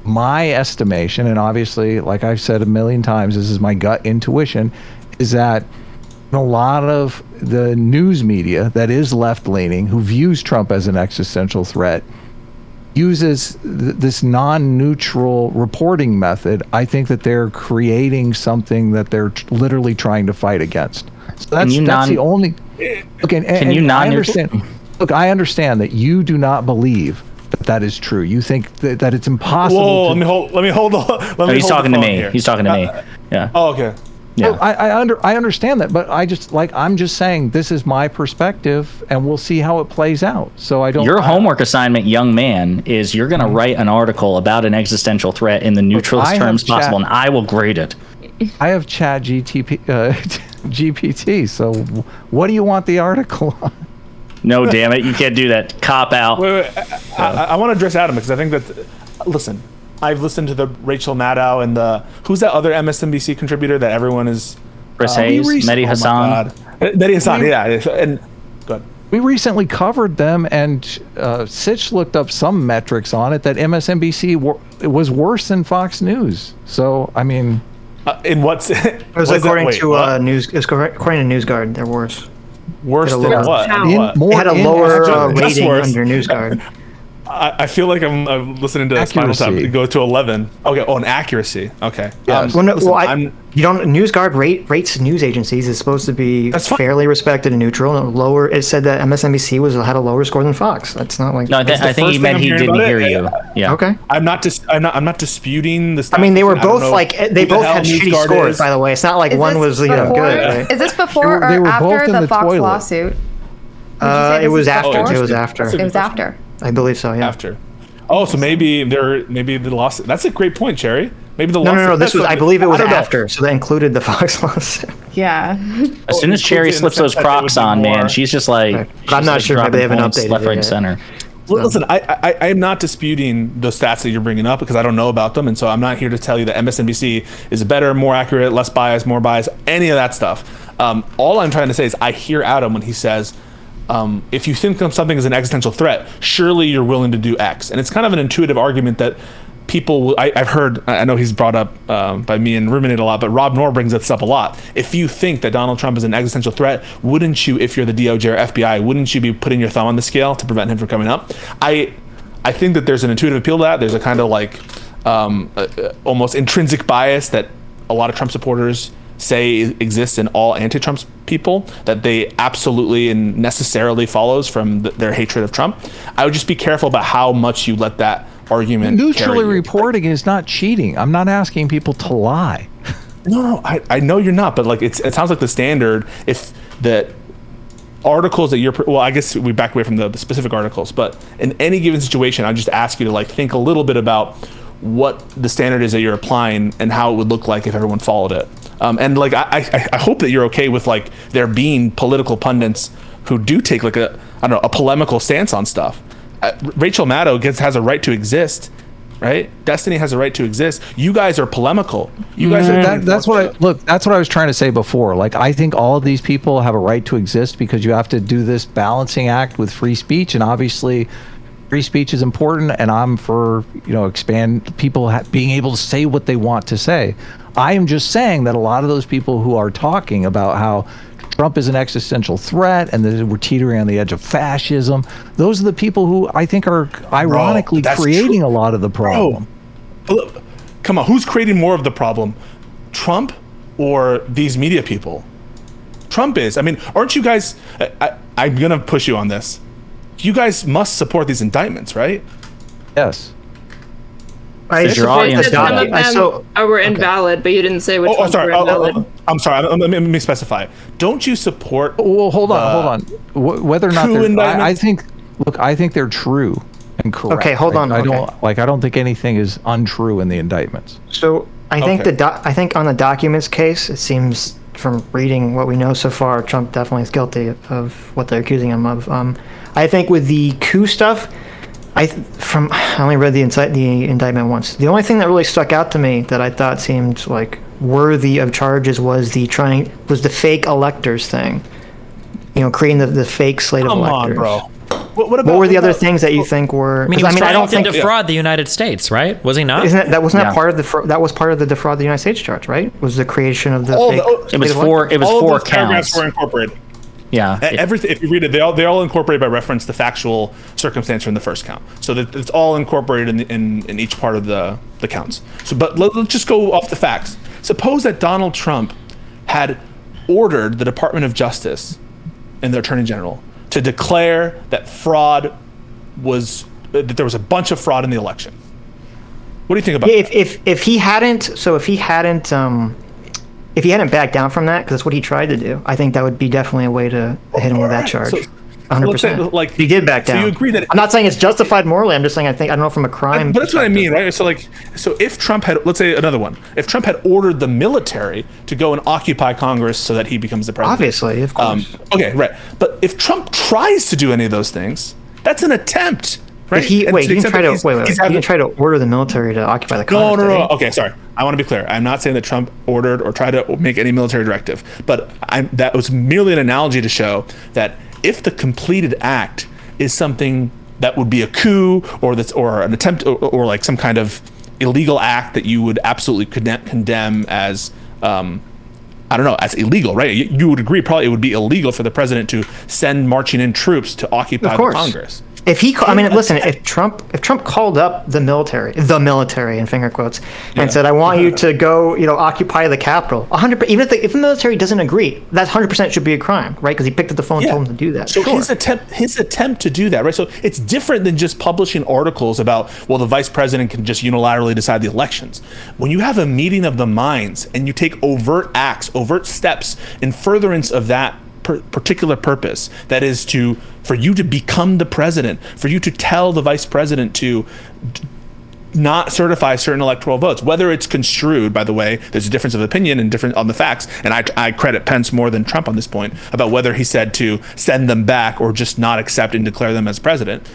[SPEAKER 3] my estimation, and obviously, like I've said a million times, this is my gut intuition, is that a lot of the news media that is left-leaning, who views Trump as an existential threat, uses this non-neutral reporting method. I think that they're creating something that they're literally trying to fight against. So that's the only. Okay, and
[SPEAKER 5] you
[SPEAKER 3] I
[SPEAKER 5] non-neutral?
[SPEAKER 3] understand. Look, I understand that you do not believe that is true. You think that it's impossible.
[SPEAKER 8] Whoa,
[SPEAKER 3] to,
[SPEAKER 8] let me hold on.
[SPEAKER 5] No, he's talking to me.
[SPEAKER 8] Here.
[SPEAKER 5] He's talking to me. Yeah.
[SPEAKER 8] Oh, okay.
[SPEAKER 5] Yeah.
[SPEAKER 3] I understand that, but I'm just saying this is my perspective, and we'll see how it plays out. So I don't.
[SPEAKER 5] Your homework assignment, young man, is you're going to write an article about an existential threat in the neutralist terms possible, and I will grade it.
[SPEAKER 3] I have Chat GPT. So what do you want the article on?
[SPEAKER 5] No, damn it, you can't do that. Cop out.
[SPEAKER 8] Wait. I want to address Adam because I think that. Listen, I've listened to the Rachel Maddow and the who's that other MSNBC contributor that everyone is.
[SPEAKER 5] Chris Hayes, Mehdi Hassan.
[SPEAKER 8] Mehdi Hassan, yeah, and good.
[SPEAKER 3] We recently covered them, and Sitch looked up some metrics on it that MSNBC was worse than Fox News. So I mean,
[SPEAKER 8] in what?
[SPEAKER 1] It was according to NewsGuard. They're worse.
[SPEAKER 8] Worse than
[SPEAKER 1] lower-
[SPEAKER 8] what?
[SPEAKER 7] How?
[SPEAKER 8] What?
[SPEAKER 1] They had a lower
[SPEAKER 8] Just
[SPEAKER 1] rating
[SPEAKER 8] worse.
[SPEAKER 1] under NewsGuard.
[SPEAKER 8] I feel like I'm listening to Spinal Tap
[SPEAKER 3] Accuracy.
[SPEAKER 8] go to 11. Okay, on accuracy. Okay.
[SPEAKER 3] Yes.
[SPEAKER 1] Well, no,
[SPEAKER 8] listen,
[SPEAKER 1] well, you don't. NewsGuard rates news agencies. It's supposed to be
[SPEAKER 8] That's fine.
[SPEAKER 1] fairly respected and neutral. And lower. It said that MSNBC had a lower score than Fox. That's not like.
[SPEAKER 5] No, I think
[SPEAKER 8] first
[SPEAKER 5] he
[SPEAKER 8] thing
[SPEAKER 5] meant
[SPEAKER 8] I'm
[SPEAKER 5] he
[SPEAKER 8] hearing
[SPEAKER 5] didn't
[SPEAKER 8] about
[SPEAKER 5] hear
[SPEAKER 8] it.
[SPEAKER 5] you. Yeah.
[SPEAKER 1] Okay.
[SPEAKER 8] I'm not disputing the.
[SPEAKER 1] I mean, they were
[SPEAKER 8] I don't
[SPEAKER 1] both
[SPEAKER 8] know
[SPEAKER 1] like
[SPEAKER 8] who
[SPEAKER 1] they
[SPEAKER 8] the
[SPEAKER 1] both
[SPEAKER 8] hell
[SPEAKER 1] had shitty
[SPEAKER 8] NewsGuard
[SPEAKER 1] scores.
[SPEAKER 8] is.
[SPEAKER 1] By the way, it's not like
[SPEAKER 4] Is
[SPEAKER 1] one
[SPEAKER 4] this
[SPEAKER 1] was
[SPEAKER 4] before,
[SPEAKER 1] good. Right?
[SPEAKER 4] Is this before
[SPEAKER 3] They
[SPEAKER 4] or
[SPEAKER 3] were both
[SPEAKER 4] after
[SPEAKER 3] in
[SPEAKER 4] the
[SPEAKER 3] the
[SPEAKER 4] Fox
[SPEAKER 3] toilet.
[SPEAKER 4] lawsuit?
[SPEAKER 1] It was after.
[SPEAKER 8] before?
[SPEAKER 1] It was after.
[SPEAKER 8] That's a
[SPEAKER 4] It was after.
[SPEAKER 1] I believe so. Yeah.
[SPEAKER 8] After. Oh, so maybe the lawsuit. That's a great point, Cherry. Maybe the lawsuit.
[SPEAKER 1] No. This was. I believe it was
[SPEAKER 8] don't know.
[SPEAKER 1] after. So that included the Fox lawsuit.
[SPEAKER 4] Yeah.
[SPEAKER 5] As soon as
[SPEAKER 8] it
[SPEAKER 5] Chaeiry
[SPEAKER 8] includes it in
[SPEAKER 5] slips
[SPEAKER 8] the
[SPEAKER 5] those
[SPEAKER 8] sense that it
[SPEAKER 5] Crocs
[SPEAKER 8] would be
[SPEAKER 5] on,
[SPEAKER 8] more-
[SPEAKER 5] man, she's just like.
[SPEAKER 1] Right.
[SPEAKER 5] she's
[SPEAKER 1] But I'm not
[SPEAKER 5] like
[SPEAKER 1] sure. Maybe
[SPEAKER 5] dropping
[SPEAKER 1] they haven't
[SPEAKER 5] points
[SPEAKER 1] updated
[SPEAKER 5] left,
[SPEAKER 1] it
[SPEAKER 5] right, and
[SPEAKER 1] yet.
[SPEAKER 5] center.
[SPEAKER 8] Well, listen, I am not disputing the stats that you're bringing up because I don't know about them, and so I'm not here to tell you that MSNBC is better, more accurate, less biased, more biased, any of that stuff. All I'm trying to say is I hear Adam when he says, if you think of something as an existential threat, surely you're willing to do X, and it's kind of an intuitive argument that people I've heard. I know he's brought up by me and ruminate a lot, but Rob Noor brings this up a lot. If you think that Donald Trump is an existential threat, wouldn't you, if you're the DOJ or FBI, wouldn't you be putting your thumb on the scale to prevent him from coming up? I think that there's an intuitive appeal to that. There's a kind of like almost intrinsic bias that a lot of Trump supporters say exists in all anti-Trump people that they absolutely and necessarily follows from their hatred of Trump. I would just be careful about how much you let that argument
[SPEAKER 3] Neutrally
[SPEAKER 8] carry you.
[SPEAKER 3] reporting is not cheating. I'm not asking people to lie.
[SPEAKER 8] No, I know you're not, but like it sounds like the standard if that articles that you're well, I guess we back away from the specific articles, but in any given situation, I just ask you to like think a little bit about what the standard is that you're applying and how it would look like if everyone followed it. And like I hope that you're okay with like there being political pundits who do take like a polemical stance on stuff. Rachel Maddow has a right to exist, right? Destiny has a right to exist. You guys are polemical. You guys are.
[SPEAKER 3] That's what I was trying to say before. Like, I think all of these people have a right to exist because you have to do this balancing act with free speech, and obviously free speech is important, and I'm for, expand people being able to say what they want to say. I am just saying that a lot of those people who are talking about how Trump is an existential threat and that we're teetering on the edge of fascism, those are the people who I think are ironically creating a lot of the problem.
[SPEAKER 8] Bro, come on, who's creating more of the problem? Trump or these media people? Trump is. I mean, aren't you guys... I'm going to push you on this. You guys must support these indictments, right?
[SPEAKER 3] Yes.
[SPEAKER 1] I
[SPEAKER 5] Your
[SPEAKER 1] support
[SPEAKER 5] audience
[SPEAKER 1] the
[SPEAKER 5] did
[SPEAKER 7] Some
[SPEAKER 1] doc-
[SPEAKER 7] of
[SPEAKER 1] I
[SPEAKER 7] them
[SPEAKER 1] so
[SPEAKER 7] were invalid, but you didn't say which ones
[SPEAKER 8] sorry.
[SPEAKER 7] were invalid.
[SPEAKER 8] I'm sorry. Let me specify. Don't you support...
[SPEAKER 3] Well, hold on. Whether or not
[SPEAKER 8] coup
[SPEAKER 3] they're... I
[SPEAKER 8] indictments?
[SPEAKER 3] think... Look, I think they're true and correct.
[SPEAKER 1] Okay, hold on,
[SPEAKER 3] I
[SPEAKER 1] okay.
[SPEAKER 3] don't think anything is untrue in the indictments.
[SPEAKER 1] So I think
[SPEAKER 8] Okay.
[SPEAKER 1] I think on the documents case, it seems from reading what we know so far, Trump definitely is guilty of what they're accusing him of. I think with the coup stuff, I only read the indictment once. The only thing that really stuck out to me that I thought seemed like worthy of charges was the fake electors thing. Creating the fake slate of electors.
[SPEAKER 8] Come on, bro. What
[SPEAKER 1] were the other things that you think were?
[SPEAKER 2] I mean, he was
[SPEAKER 1] I don't
[SPEAKER 2] trying to
[SPEAKER 1] think
[SPEAKER 2] defraud the United States, right? Was he not?
[SPEAKER 1] That wasn't that part of that was part of the defraud the United States charge, right? Was the creation of the fake?
[SPEAKER 5] It was four counts.
[SPEAKER 8] Paragraphs were incorporated.
[SPEAKER 5] Yeah.
[SPEAKER 8] Everything. If you read it, they all incorporated by reference the factual circumstance from the first count. So that it's all incorporated in each part of the counts. So, but let's just go off the facts. Suppose that Donald Trump had ordered the Department of Justice and the Attorney General to declare that that there was a bunch of fraud in the election. What do you think about that?
[SPEAKER 1] If he hadn't backed down from that, because that's what he tried to do, I think that would be definitely a way to hit him with that charge. 100%. He did back down.
[SPEAKER 8] So you agree that
[SPEAKER 1] I'm not saying it's justified morally. I'm just saying I don't know from a crime.
[SPEAKER 8] But that's what I mean, right? So if Trump had, let's say another one, if Trump had ordered the military to go and occupy Congress so that he becomes the president,
[SPEAKER 1] obviously, of course.
[SPEAKER 8] Okay, right. But if Trump tries to do any of those things, that's an attempt. Right?
[SPEAKER 1] He didn't try to order the military to occupy the Congress.
[SPEAKER 8] No. Okay, sorry. I want to be clear. I'm not saying that Trump ordered or tried to make any military directive, but that was merely an analogy to show that if the completed act is something that would be a coup or an attempt or like some kind of illegal act that you would absolutely condemn as as illegal, right? You would agree probably it would be illegal for the president to send marching in troops to occupy the Congress.
[SPEAKER 1] If Trump called up the military in finger quotes, and said, "I want you to go, occupy the Capitol," 100%. Even if the military doesn't agree, that 100% should be a crime, right? Because he picked up the phone and told him to do that.
[SPEAKER 8] So his attempt to do that, right? So it's different than just publishing articles about, well, the vice president can just unilaterally decide the elections. When you have a meeting of the minds and you take overt steps in furtherance of that particular purpose, that is for you to become the president, for you to tell the vice president to not certify certain electoral votes, whether it's construed, by the way, there's a difference of opinion and different on the facts, and I credit Pence more than Trump on this point about whether he said to send them back or just not accept and declare them as president.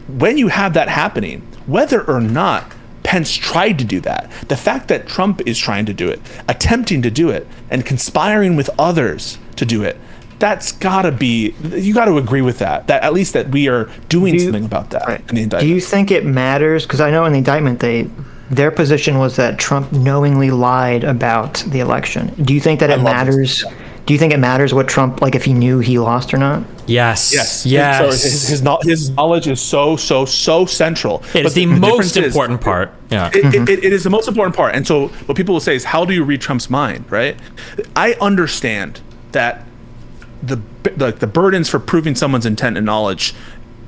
[SPEAKER 8] When you have that happening, whether or not Pence tried to do that, the fact that Trump is trying to do it, attempting to do it, and conspiring with others to do it, that's gotta be, you gotta agree with that at least that we are doing something about that in the indictment.
[SPEAKER 1] Do you think it matters? Because I know in the indictment their position was that Trump knowingly lied about the election. Do you think that it matters? Do you think it matters what Trump, like if he knew he lost or not?
[SPEAKER 2] Yes.
[SPEAKER 8] His knowledge is so central.
[SPEAKER 2] It is the most important part. Yeah.
[SPEAKER 8] It is the most important part. And so what people will say is, how do you read Trump's mind, right? I understand that the burdens for proving someone's intent and knowledge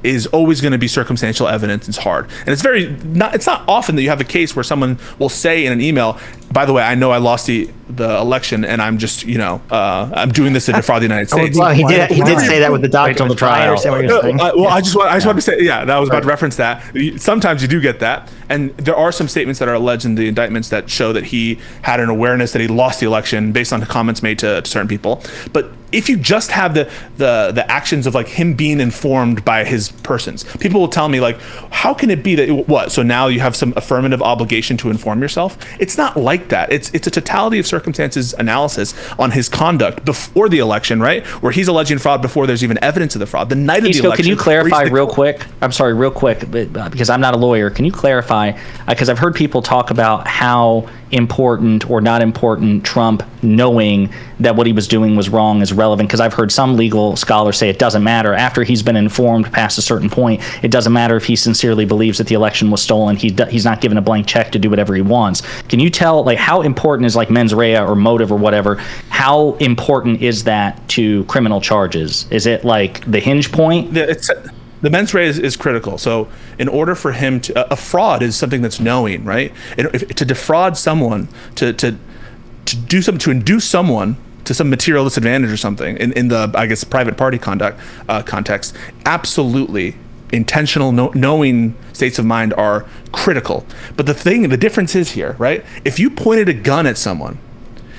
[SPEAKER 8] is always going to be circumstantial evidence. It's hard, and it's not often that you have a case where someone will say in an email, by the way, I know I lost the election and I'm just I'm doing this to defraud the United States.
[SPEAKER 1] Well, he did say that with the doctor
[SPEAKER 2] on the trial.
[SPEAKER 1] I understand what you're saying.
[SPEAKER 8] I just want to say, that I was about to reference that. Sometimes you do get that, and there are some statements that are alleged in the indictments that show that he had an awareness that he lost the election based on the comments made to certain people. But if you just have the actions of like him being informed by his persons, people will tell me like, how can it be that so now you have some affirmative obligation to inform yourself? It's not like that. It's a totality of circumstances analysis on his conduct before the election, right? Where he's alleging fraud before there's even evidence of the fraud. The night of the election.
[SPEAKER 5] Can you clarify real quick? I'm sorry, real quick, because I'm not a lawyer. Can you clarify? Because I've heard people talk about how important or not important Trump knowing that what he was doing was wrong is relevant, because I've heard some legal scholars say it doesn't matter after he's been informed past a certain point. It doesn't matter if he sincerely believes that the election was stolen. He's not given a blank check to do whatever he wants. Can you tell like how important is like mens rea or motive or whatever? How important is that to criminal charges? Is it like the hinge point?
[SPEAKER 8] The mens rea is critical. So in order for him to, a fraud is something that's knowing, right? To defraud someone, to do something, to induce someone to some material disadvantage or something in the, I guess, private party context, absolutely intentional knowing states of mind are critical. But the difference is here, right? If you pointed a gun at someone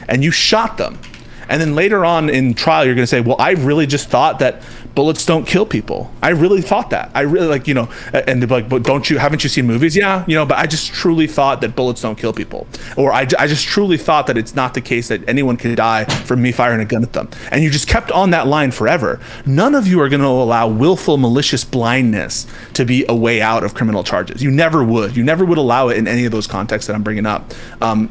[SPEAKER 8] and you shot them, And then later on in trial, you're going to say, well, I really just thought that bullets don't kill people. I really thought that. I really like, you know, and they're like, but haven't you seen movies? Yeah, you know, but I just truly thought that bullets don't kill people. Or I just truly thought that it's not the case that anyone could die from me firing a gun at them. And you just kept on that line forever. None of you are going to allow willful, malicious blindness to be a way out of criminal charges. You never would. You never would allow it in any of those contexts that I'm bringing up,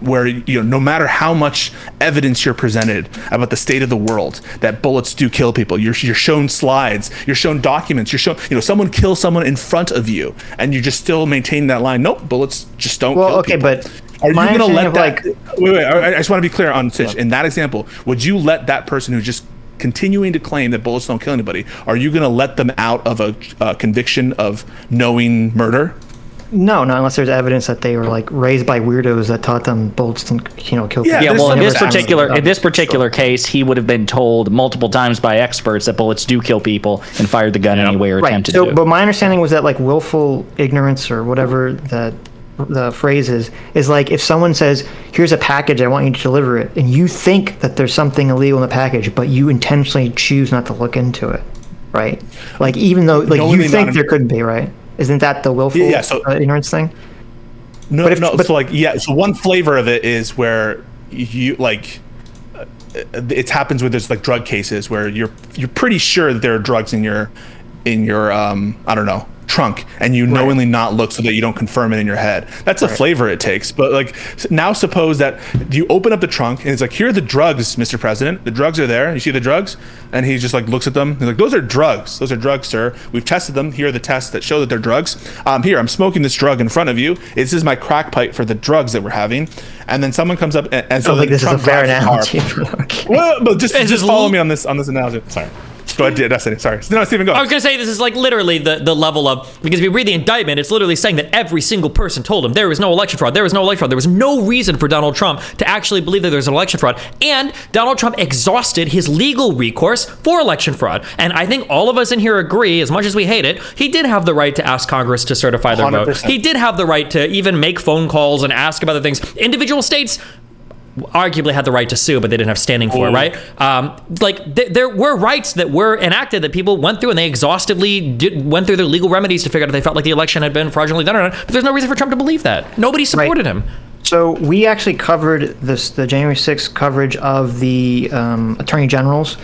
[SPEAKER 8] where, you know, no matter how much evidence you're presented about the state of the world that bullets do kill people, you're shown slides, you're shown documents, you're shown, you know, someone kills someone in front of you, and you just still maintain that line. Nope, bullets just don't kill people.
[SPEAKER 1] But
[SPEAKER 8] are you going to let that?
[SPEAKER 1] Like,
[SPEAKER 8] wait. I just want to be clear on Sitch. In that example, would you let that person who's just continuing to claim that bullets don't kill anybody? Are you going to let them out of a conviction of knowing murder?
[SPEAKER 1] No, not unless there's evidence that they were like raised by weirdos that taught them bullets to, you know, kill people.
[SPEAKER 5] Yeah, well, in this particular case, he would have been told multiple times by experts that bullets do kill people and fired the gun anyway or attempted to.
[SPEAKER 1] But my understanding was that like willful ignorance or whatever that the phrase is like if someone says, here's a package, I want you to deliver it, and you think that there's something illegal in the package, but you intentionally choose not to look into it, right? Like even though like you think there could be, right? Isn't that the willful ignorance thing?
[SPEAKER 8] So one flavor of it is where you like it happens with there's like drug cases where you're pretty sure that there are drugs in your I don't know, trunk, and you knowingly not look so that you don't confirm it in your head. That's a flavor it takes. But like now suppose that you open up the trunk and it's like, here are the drugs, Mr. President. The drugs are there. You see the drugs? And he just like looks at them. He's like, those are drugs. Those are drugs, sir. We've tested them. Here are the tests that show that they're drugs. Here, I'm smoking this drug in front of you. This is my crack pipe for the drugs that we're having. And then someone comes up and so
[SPEAKER 1] I think this is a fair analogy.
[SPEAKER 8] Well, but just follow me on this analogy. Sorry. Go ahead, Destiny. Sorry. No, Stephen, go.
[SPEAKER 2] I was going to say this is like literally the level of, because if you read the indictment, it's literally saying that every single person told him there was no election fraud. There was no election fraud. There was no reason for Donald Trump to actually believe that there was an election fraud. And Donald Trump exhausted his legal recourse for election fraud. And I think all of us in here agree, as much as we hate it, he did have the right to ask Congress to certify their
[SPEAKER 8] 100%.
[SPEAKER 2] vote. He did have the right to even make phone calls and ask about other things. Individual states arguably had the right to sue, but they didn't have standing for it, right? There were rights that were enacted that people went through, and they exhaustively went through their legal remedies to figure out if they felt like the election had been fraudulently done or not. But there's no reason for Trump to believe that. Nobody supported him.
[SPEAKER 1] So we actually covered the January 6th coverage of the attorney generals,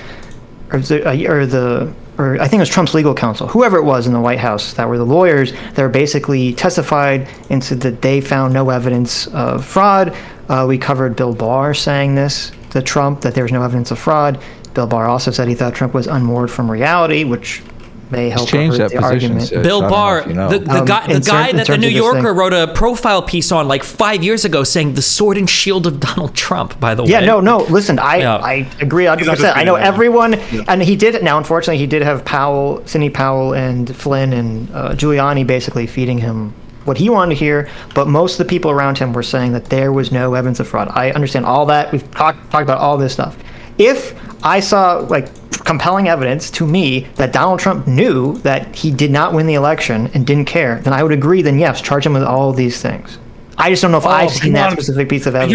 [SPEAKER 1] or I think it was Trump's legal counsel, whoever it was in the White House, that were the lawyers that were basically testified and said that they found no evidence of fraud. We covered Bill Barr saying this to Trump, that there was no evidence of fraud. Bill Barr also said he thought Trump was unmoored from reality, which may help hurt the argument.
[SPEAKER 2] Bill Barr, the guy that the New Yorker wrote a profile piece on like 5 years ago saying the sword and shield of Donald Trump, by the way.
[SPEAKER 1] Yeah, no, listen, I agree 100%. I know everyone, and he did, now unfortunately, he did have Sidney Powell and Flynn and Giuliani basically feeding him what he wanted to hear, but most of the people around him were saying that there was no evidence of fraud. I understand all that. We've talked about all this stuff. If I saw like compelling evidence to me that Donald Trump knew that he did not win the election and didn't care, then I would agree, then yes, charge him with all of these things. I just don't know if I've seen that specific piece of evidence.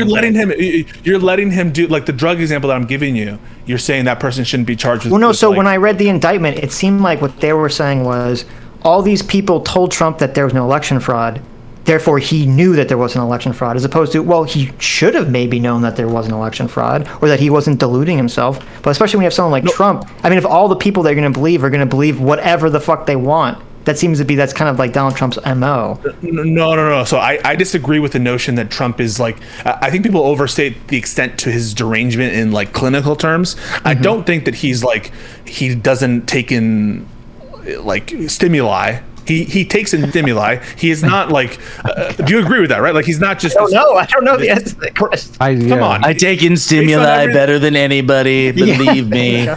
[SPEAKER 8] You're letting him do, like the drug example that I'm giving you, you're saying that person shouldn't be charged with.
[SPEAKER 1] Well, no, so when I read the indictment, it seemed like what they were saying was, all these people told Trump that there was no election fraud, therefore he knew that there was an election fraud, as opposed to, well, he should have maybe known that there was an election fraud, or that he wasn't deluding himself. But especially when you have someone like Trump, I mean, if all the people they're going to believe are going to believe whatever the fuck they want, that seems to be, that's kind of like Donald Trump's MO.
[SPEAKER 8] No. So I disagree with the notion that Trump is like, I think people overstate the extent to his derangement in like clinical terms. Mm-hmm. I don't think that he's like, he doesn't take in like stimuli. He takes in stimuli. He is not like. Do you agree with that? Right? Like he's not just.
[SPEAKER 1] I don't know the answer to that question.
[SPEAKER 8] Come on.
[SPEAKER 5] I take in stimuli better than anybody. Believe me.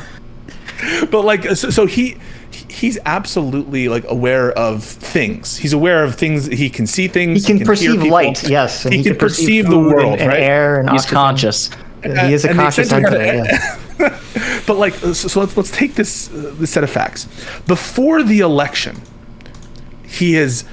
[SPEAKER 8] But like, so he's absolutely like aware of things. He's aware of things. He can see things.
[SPEAKER 1] He can perceive light. Yes,
[SPEAKER 8] and he can perceive the world.
[SPEAKER 1] And
[SPEAKER 8] right?
[SPEAKER 1] Air and
[SPEAKER 5] he's
[SPEAKER 1] oxygen.
[SPEAKER 5] conscious.
[SPEAKER 1] He is a conscious entity. Yeah.
[SPEAKER 8] But like, so let's take this set of facts. Before the election, he is.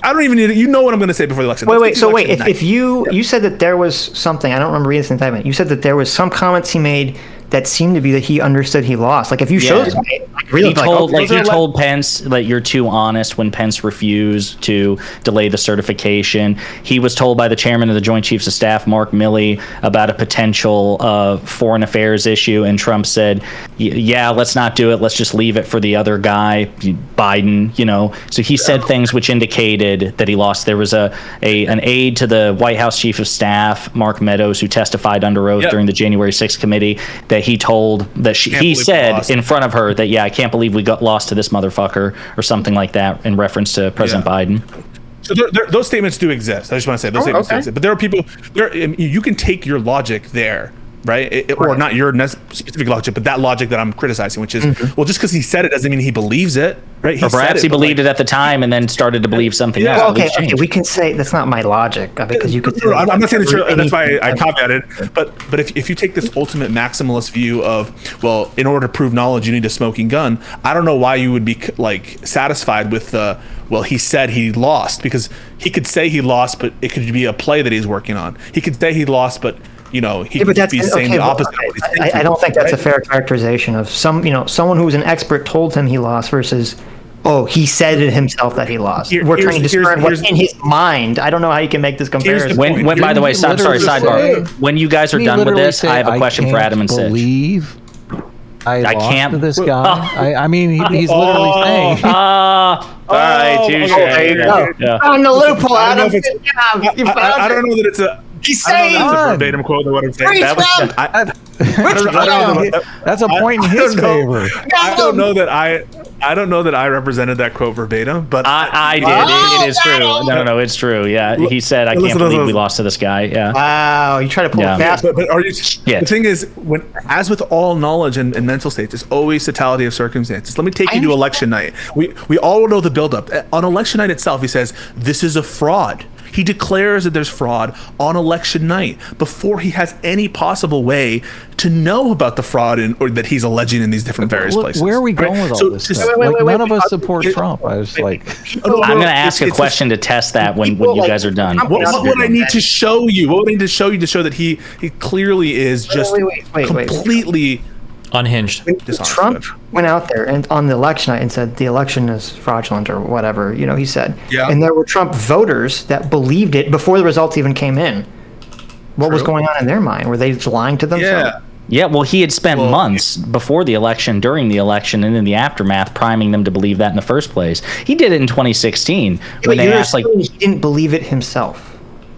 [SPEAKER 8] I don't even need it. You know what I'm going to say before the election.
[SPEAKER 1] Wait. If you said that there was something, I don't remember reading this indictment. You said that there was some comments he made that seemed to be that he understood he lost. Like if you showed somebody,
[SPEAKER 5] He told Pence that you're too honest when Pence refused to delay the certification. He was told by the chairman of the Joint Chiefs of Staff, Mark Milley, about a potential foreign affairs issue, and Trump said, "Yeah, let's not do it. Let's just leave it for the other guy, Biden." You know, so he said things which indicated that he lost. There was an aide to the White House Chief of Staff, Mark Meadows, who testified under oath during the January 6th committee that he told that he said in front of her that, "Yeah, I can't believe we got lost to this motherfucker," or something like that in reference to President Biden.
[SPEAKER 8] So those statements do exist. I just want to say those statements do exist. But there are people you can take your logic there, right? Or not your specific logic, but that logic that I'm criticizing, which is, well, just because he said it doesn't mean he believes it, right?
[SPEAKER 5] Or perhaps he believed it at the time and then started to believe something else.
[SPEAKER 1] Well, okay, we can say that's not my logic because you could.
[SPEAKER 8] I'm not saying it's true. That's why I caveated. But if you take this ultimate maximalist view of, well, in order to prove knowledge, you need a smoking gun. I don't know why you would be like satisfied with well, he said he lost, because he could say he lost, but it could be a play that he's working on. He could say he lost, but he could be saying the opposite.
[SPEAKER 1] I don't think that's a fair characterization of someone who's an expert told him he lost versus, he said it himself that he lost. We're trying to discern what's in his mind. I don't know how you can make this comparison.
[SPEAKER 5] When by the way, sidebar. When you guys are done with this, I have a question for Adam and Sitch.
[SPEAKER 3] I can't to this guy. I mean, he's literally saying.
[SPEAKER 5] All right, touche.
[SPEAKER 1] There you go. On the loophole, Adam.
[SPEAKER 8] I don't know that it's a.
[SPEAKER 1] He's
[SPEAKER 8] saying
[SPEAKER 1] saying
[SPEAKER 8] it's a verbatim quote of what I'm saying.
[SPEAKER 3] That's a point in his favor.
[SPEAKER 8] I don't know that I represented that quote verbatim, but
[SPEAKER 5] I did. It is true. No, it's true. Yeah, he said, "I can't believe we lost to this guy." Yeah.
[SPEAKER 1] Wow, you try to pull it fast.
[SPEAKER 8] But are you? The thing is, as with all knowledge and mental states, it's always totality of circumstances. Let me take you to election night. We all know the buildup. On election night itself, he says, "This is a fraud." He declares that there's fraud on election night before he has any possible way to know about the fraud or that he's alleging in these different various places.
[SPEAKER 3] Where are we going with all this stuff? None of us support Trump. I was like,
[SPEAKER 5] I'm going to ask a question to test that when you guys are done.
[SPEAKER 8] What would I need to show you? What would I need to show you to show that he clearly is just completely
[SPEAKER 2] unhinged?
[SPEAKER 1] Trump went out there and on the election night and said the election is fraudulent or whatever, he said. Yeah. And there were Trump voters that believed it before the results even came in. What was going on in their mind? Were they just lying to themselves?
[SPEAKER 5] Yeah, well, he had spent months before the election, during the election, and in the aftermath, priming them to believe that in the first place. He did it in 2016 when they asked,
[SPEAKER 1] he didn't believe it himself.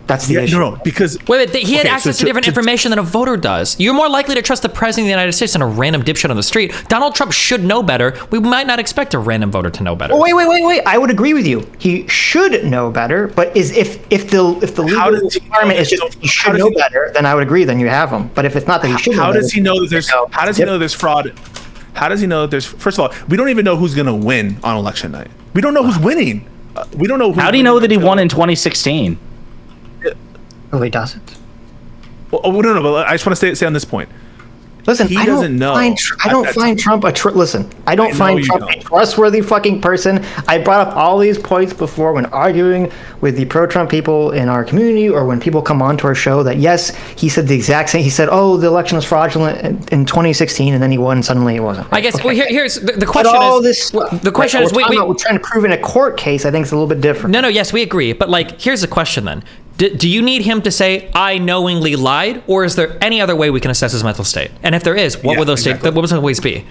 [SPEAKER 1] That's the issue.
[SPEAKER 8] No, because
[SPEAKER 2] he had access to different information than a voter does. You're more likely to trust the president of the United States than a random dipshit on the street. Donald Trump should know better. We might not expect a random voter to know better.
[SPEAKER 1] Well, wait. I would agree with you. He should know better. But if the legal requirement is just he should know better, then I would agree. Then you have him. But if it's not that he should know better,
[SPEAKER 8] how does he know that there's? How does he know there's fraud? How does he know that there's? First of all, we don't even know who's going to win on election night. We don't know who's winning. We don't know.
[SPEAKER 5] How do you know that he won in 2016?
[SPEAKER 1] Oh, he doesn't.
[SPEAKER 8] Well, no, but I just want to stay on this point.
[SPEAKER 1] Listen,
[SPEAKER 8] he doesn't know.
[SPEAKER 1] I don't find Trump a trustworthy fucking person. I brought up all these points before when arguing with the pro-Trump people in our community, or when people come onto our show, that yes, he said the exact same. He said, the election was fraudulent in 2016, and then he won, and suddenly it wasn't.
[SPEAKER 2] I guess, here's the question. The question is,
[SPEAKER 1] we're trying to prove in a court case, I think it's a little bit different.
[SPEAKER 2] No, yes, we agree. But here's the question then. Do you need him to say, "I knowingly lied," or is there any other way we can assess his mental state? And if there is, what would those what would those ways be?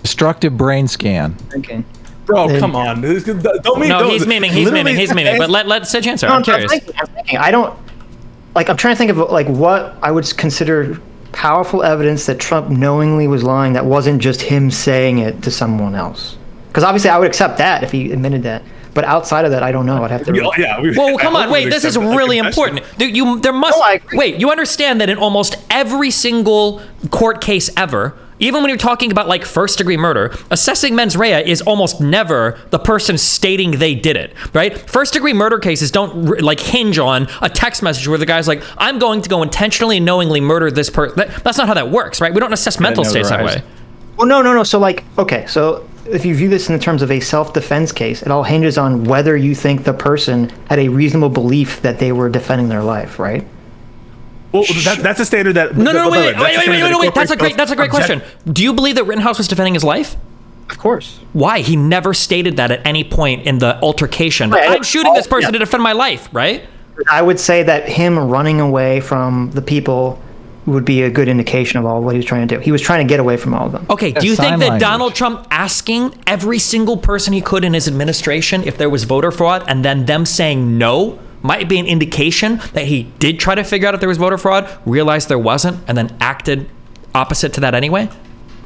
[SPEAKER 3] Destructive brain scan.
[SPEAKER 1] Okay.
[SPEAKER 8] Bro, come on. Don't mean.
[SPEAKER 2] No, he's memeing. But let Sitch answer. I'm curious.
[SPEAKER 1] I'm thinking. I'm trying to think of what I would consider powerful evidence that Trump knowingly was lying. That wasn't just him saying it to someone else. Because obviously, I would accept that if he admitted that. But outside of that, I don't know. I'd have to.
[SPEAKER 2] Well, come on. Wait, this is really important. There must. Wait, you understand that in almost every single court case ever, even when you're talking about first-degree murder, assessing mens rea is almost never the person stating they did it, right? First-degree murder cases don't hinge on a text message where the guy's like, "I'm going to go intentionally and knowingly murder this person." That's not how that works, right? We don't assess mental states that way.
[SPEAKER 1] Well, no. So so if you view this in terms of a self-defense case, it all hinges on whether you think the person had a reasonable belief that they were defending their life, right?
[SPEAKER 8] Well, that's a standard that.
[SPEAKER 2] No, wait. That's a great question. Do you believe that Rittenhouse was defending his life?
[SPEAKER 1] Of course.
[SPEAKER 2] Why? He never stated that at any point in the altercation.
[SPEAKER 1] Right,
[SPEAKER 2] I'm shooting this person to defend my life, right?
[SPEAKER 1] I would say that him running away from the people would be a good indication of all what he was trying to do. He was trying to get away from all of them.
[SPEAKER 2] Okay, do you think that Donald Trump asking every single person he could in his administration if there was voter fraud and then them saying no might be an indication that he did try to figure out if there was voter fraud, realized there wasn't, and then acted opposite to that anyway?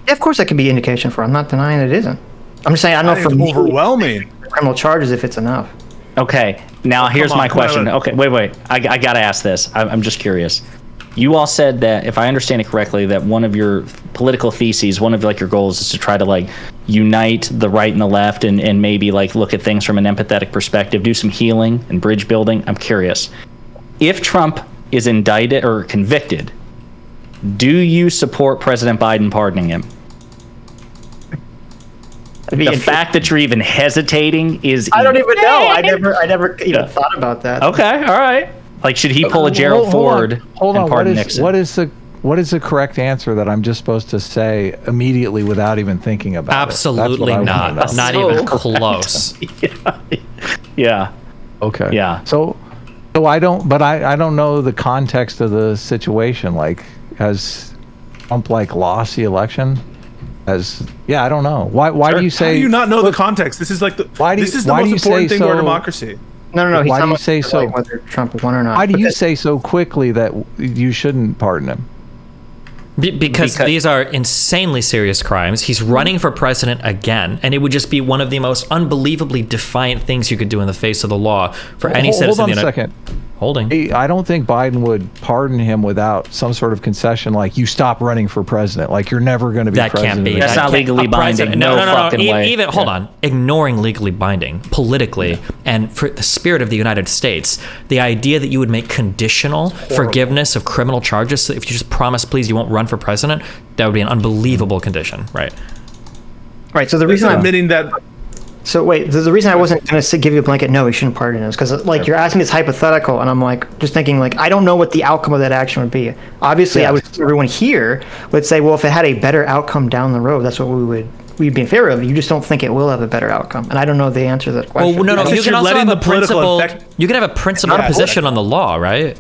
[SPEAKER 1] Yeah, of course that can be indication for. I'm not denying it isn't. I'm just saying I don't know for
[SPEAKER 8] overwhelming
[SPEAKER 1] criminal charges if it's enough.
[SPEAKER 5] Okay, now here's my question. Okay, wait. I gotta ask this. I'm just curious. You all said that, if I understand it correctly, that one of your political theses, one of like your goals is to try to like unite the right and the left and maybe like look at things from an empathetic perspective, do some healing and bridge building. I'm curious. If Trump is indicted or convicted, do you support President Biden pardoning him? The fact that you're even hesitating is...
[SPEAKER 1] I don't even know. I never even thought about that.
[SPEAKER 5] Okay, all right. Like, should he pull a Gerald Ford and pardon Nixon?
[SPEAKER 3] What is the correct answer that I'm just supposed to say immediately without even thinking about
[SPEAKER 2] Absolutely
[SPEAKER 3] it?
[SPEAKER 2] not. Not even close.
[SPEAKER 5] Yeah.
[SPEAKER 3] Okay.
[SPEAKER 5] Yeah.
[SPEAKER 3] So I don't know the context of the situation. Like, has Trump lost the election? I don't know. Why do you say?
[SPEAKER 8] How do you not know the context? This is like the most important thing to our democracy.
[SPEAKER 1] No.
[SPEAKER 3] Why do you say so?
[SPEAKER 1] Whether Trump won or not.
[SPEAKER 3] Why do you say so quickly that you shouldn't pardon him?
[SPEAKER 2] Because these are insanely serious crimes. He's running for president again, and it would just be one of the most unbelievably defiant things you could do in the face of the law for any citizen.
[SPEAKER 3] Hold on a second. I don't think Biden would pardon him without some sort of concession, like you stop running for president, like you're never going to be president.
[SPEAKER 2] Can't be.
[SPEAKER 5] That's not legally binding. No fucking way.
[SPEAKER 2] Even hold on, ignoring legally binding politically and for the spirit of the United States, the idea that you would make conditional forgiveness of criminal charges, so if you just promise, please, you won't run for president, that would be an unbelievable condition, right?
[SPEAKER 1] Right. So the reason I'm
[SPEAKER 8] admitting that.
[SPEAKER 1] So wait, the reason I wasn't going to give you a blanket no, he shouldn't pardon us, because you're asking this hypothetical, and I'm just thinking I don't know what the outcome of that action would be. Obviously, everyone here would say, well, if it had a better outcome down the road, that's what we'd be in favor of. You just don't think it will have a better outcome, and I don't know the answer to that question.
[SPEAKER 2] Oh no, you can also have a principled. You can have a principled position on the law, right?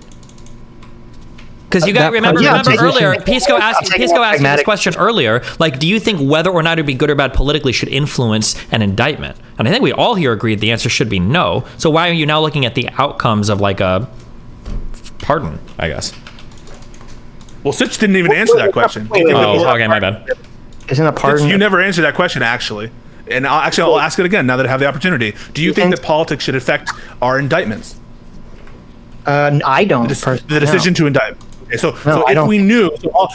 [SPEAKER 2] Because you guys remember earlier, Pisco asked me this question earlier. Do you think whether or not it'd be good or bad politically should influence an indictment? And I think we all here agreed the answer should be no. So why are you now looking at the outcomes of a pardon, I guess?
[SPEAKER 8] Well, Sitch didn't even answer that question.
[SPEAKER 2] Okay, my bad.
[SPEAKER 1] Isn't a pardon?
[SPEAKER 8] Sitch, you never answered that question, actually. And I'll ask it again now that I have the opportunity. Do you think that politics should affect our indictments?
[SPEAKER 1] I don't.
[SPEAKER 8] The decision to indict. Okay, so if we knew,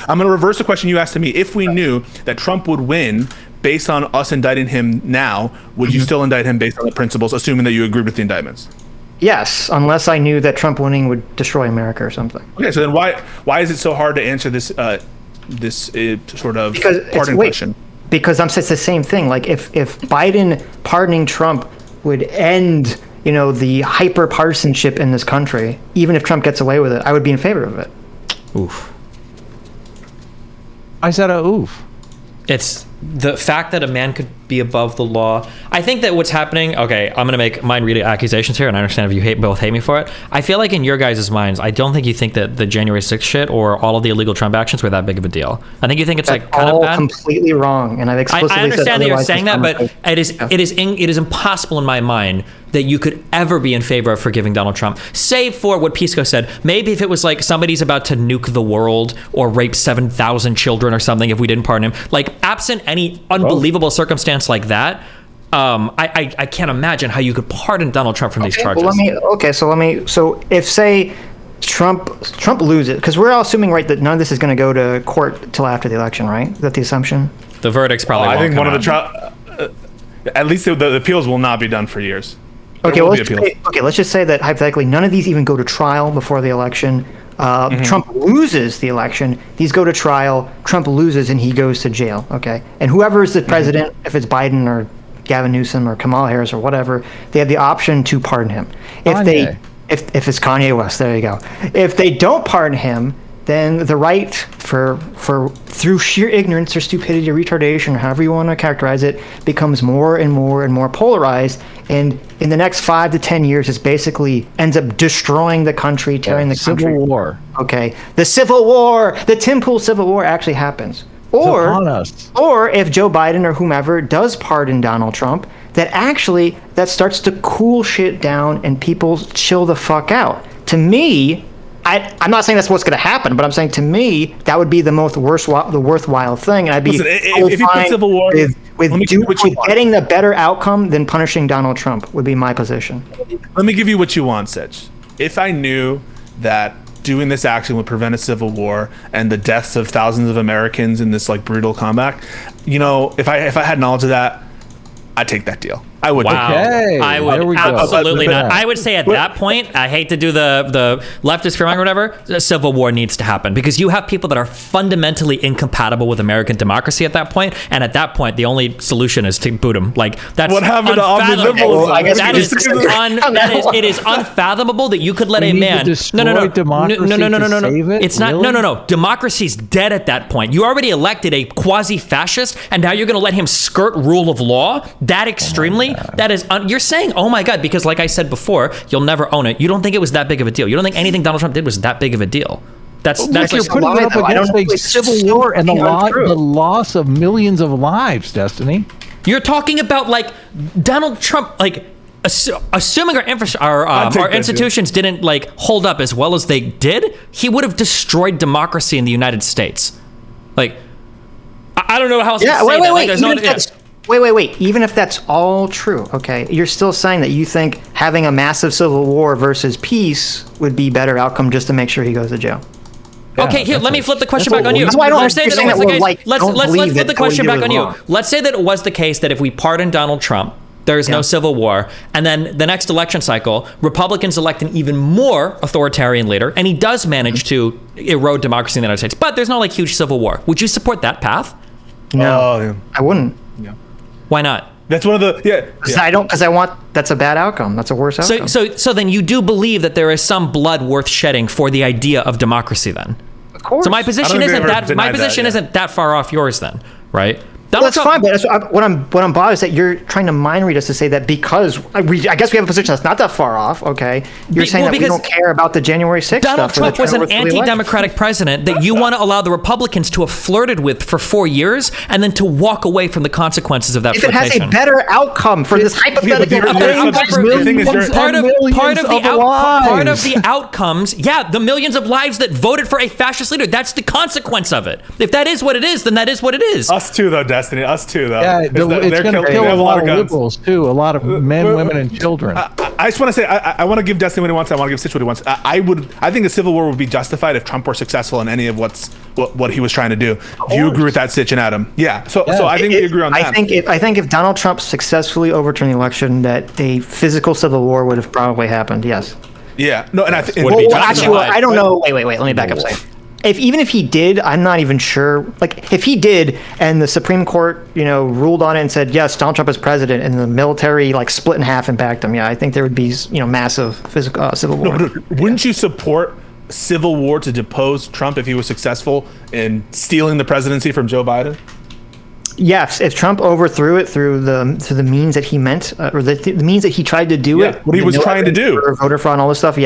[SPEAKER 8] I'm going to reverse the question you asked to me. If we knew that Trump would win based on us indicting him now, would you still indict him based on the principles, assuming that you agreed with the indictments?
[SPEAKER 1] Yes, unless I knew that Trump winning would destroy America or something.
[SPEAKER 8] Okay, so then why is it so hard to answer this sort of pardon question?
[SPEAKER 1] Because it's the same thing. If Biden pardoning Trump would end the hyper partisanship in this country, even if Trump gets away with it, I would be in favor of it.
[SPEAKER 2] Oof.
[SPEAKER 3] I said a oof.
[SPEAKER 2] It's the fact that a man could be above the law. I think that what's happening, okay, I'm going to make mind-reading accusations here, and I understand if you both hate me for it. I feel like in your guys' minds, I don't think you think that the January 6th shit or all of the illegal Trump actions were that big of a deal. I think you think it's kind of bad.
[SPEAKER 1] Completely wrong, and I've explicitly
[SPEAKER 2] I understand that you're saying that, but
[SPEAKER 1] it
[SPEAKER 2] is impossible in my mind that you could ever be in favor of forgiving Donald Trump, save for what Pisco said. Maybe if it was somebody's about to nuke the world or rape 7,000 children or something, if we didn't pardon him, absent any unbelievable circumstance like that, I can't imagine how you could pardon Donald Trump from these charges.
[SPEAKER 1] So if say Trump loses, because we're all assuming, right, that none of this is going to go to court till after the election, right? Is that the assumption?
[SPEAKER 2] The verdict's probably.
[SPEAKER 8] I think one of the at least the appeals will not be done for years.
[SPEAKER 1] Okay, let's just say that hypothetically none of these even go to trial before the election. Trump loses the election. These go to trial. Trump loses and he goes to jail. Okay, and whoever is the president, if it's Biden or Gavin Newsom or Kamala Harris or whatever, they have the option to pardon him. if it's Kanye West, there you go. If they don't pardon him, then the right, for through sheer ignorance or stupidity or retardation, or however you want to characterize it, becomes more and more and more polarized. And in the next 5 to 10 years, it basically ends up destroying the country, tearing the country.
[SPEAKER 3] Civil war.
[SPEAKER 1] Okay, the Civil War, the Tim Pool Civil War actually happens. Or if Joe Biden or whomever does pardon Donald Trump, that starts to cool shit down and people chill the fuck out. To me, I'm not saying that's what's going to happen, but I'm saying to me that would be the worthwhile thing, and I'd be
[SPEAKER 8] if you put Civil War
[SPEAKER 1] with getting the better outcome than punishing Donald Trump would be my position.
[SPEAKER 8] Let me give you what you want, Sitch. If I knew that doing this action would prevent a civil war and the deaths of thousands of Americans in this like brutal combat, if I had knowledge of that, I'd take that deal. I would.
[SPEAKER 2] Wow.
[SPEAKER 3] Okay,
[SPEAKER 2] I would absolutely
[SPEAKER 8] go.
[SPEAKER 2] not. I would say at that point, I hate to do the leftist fear or whatever, the civil war needs to happen because you have people that are fundamentally incompatible with American democracy at that point, and at that point, the only solution is to boot them. Like that's
[SPEAKER 8] what happened to
[SPEAKER 2] unfathomable.
[SPEAKER 8] omniliberalism.
[SPEAKER 2] It is unfathomable that you could let a man.
[SPEAKER 3] No.
[SPEAKER 2] It's not. Really? No. Democracy's dead at that point. You already elected a quasi-fascist, and now you're going to let him skirt rule of law that extremely. That is, you're saying, oh my God, because like I said before, you'll never own it. You don't think it was that big of a deal. You don't think anything Donald Trump did was that big of a deal. That's
[SPEAKER 3] you're putting it up against a civil war and the loss of millions of lives, Destiny.
[SPEAKER 2] You're talking about like Donald Trump, like assuming our institutions didn't like hold up as well as they did, he would have destroyed democracy in the United States. Like, I don't know how else to say that.
[SPEAKER 1] Wait. Even if that's all true, okay, you're still saying that you think having a massive civil war versus peace would be better outcome just to make sure he goes to jail.
[SPEAKER 2] Yeah, okay, here, let me flip the question back on you.
[SPEAKER 1] Let's flip the
[SPEAKER 2] question back on you. Let's say that it was the case that if we pardon Donald Trump, there's no civil war, and then the next election cycle, Republicans elect an even more authoritarian leader, and he does manage to erode democracy in the United States, but there's no like huge civil war. Would you support that path?
[SPEAKER 1] No, I wouldn't.
[SPEAKER 8] Yeah.
[SPEAKER 2] Why not?
[SPEAKER 8] That's one of the
[SPEAKER 1] that's a bad outcome. That's a worse outcome.
[SPEAKER 2] So then you do believe that there is some blood worth shedding for the idea of democracy then?
[SPEAKER 1] Of course.
[SPEAKER 2] So my position isn't that far off yours then, right?
[SPEAKER 1] Well, that's fine, but what I'm bothered is that you're trying to mind read us to say that because I guess we have a position that's not that far off. Okay, you're saying that we don't care about the January 6th stuff.
[SPEAKER 2] Donald Trump was an anti-democratic president that you want to allow the Republicans to have flirted with for 4 years and then to walk away from the consequences of that flirtation.
[SPEAKER 1] If it has a better outcome for this hypothetical,
[SPEAKER 2] part of the outcomes, the millions of lives that voted for a fascist leader. That's the consequence of it. If that is what it is, then that is what it is.
[SPEAKER 8] Us too, though, Destiny. Us too, though.
[SPEAKER 3] Yeah, it's going to kill a lot of liberals too. A lot of men, women, and children.
[SPEAKER 8] I just want to say, I want to give Destiny what he wants. I want to give Sitch what he wants. I think a civil war would be justified if Trump were successful in any of what he was trying to do. Do you agree with that, Sitch and Adam? Yeah. So I think we agree on that.
[SPEAKER 1] I think if Donald Trump successfully overturned the election, that a physical civil war would have probably happened. Yes.
[SPEAKER 8] Yeah. No, and I think.
[SPEAKER 1] I don't know. Wait. Let me back up a second. Even if he did, I'm not even sure. Like, if he did, and the Supreme Court, ruled on it and said yes, Donald Trump is president, and the military split in half and backed him, I think there would be massive physical civil war.
[SPEAKER 8] No, but wouldn't you support civil war to depose Trump if he was successful in stealing the presidency from Joe Biden?
[SPEAKER 1] Yes, if Trump overthrew it through the means that he meant, or the means that he tried to do it.
[SPEAKER 8] What he was trying to do.
[SPEAKER 1] Voter fraud and all this stuff,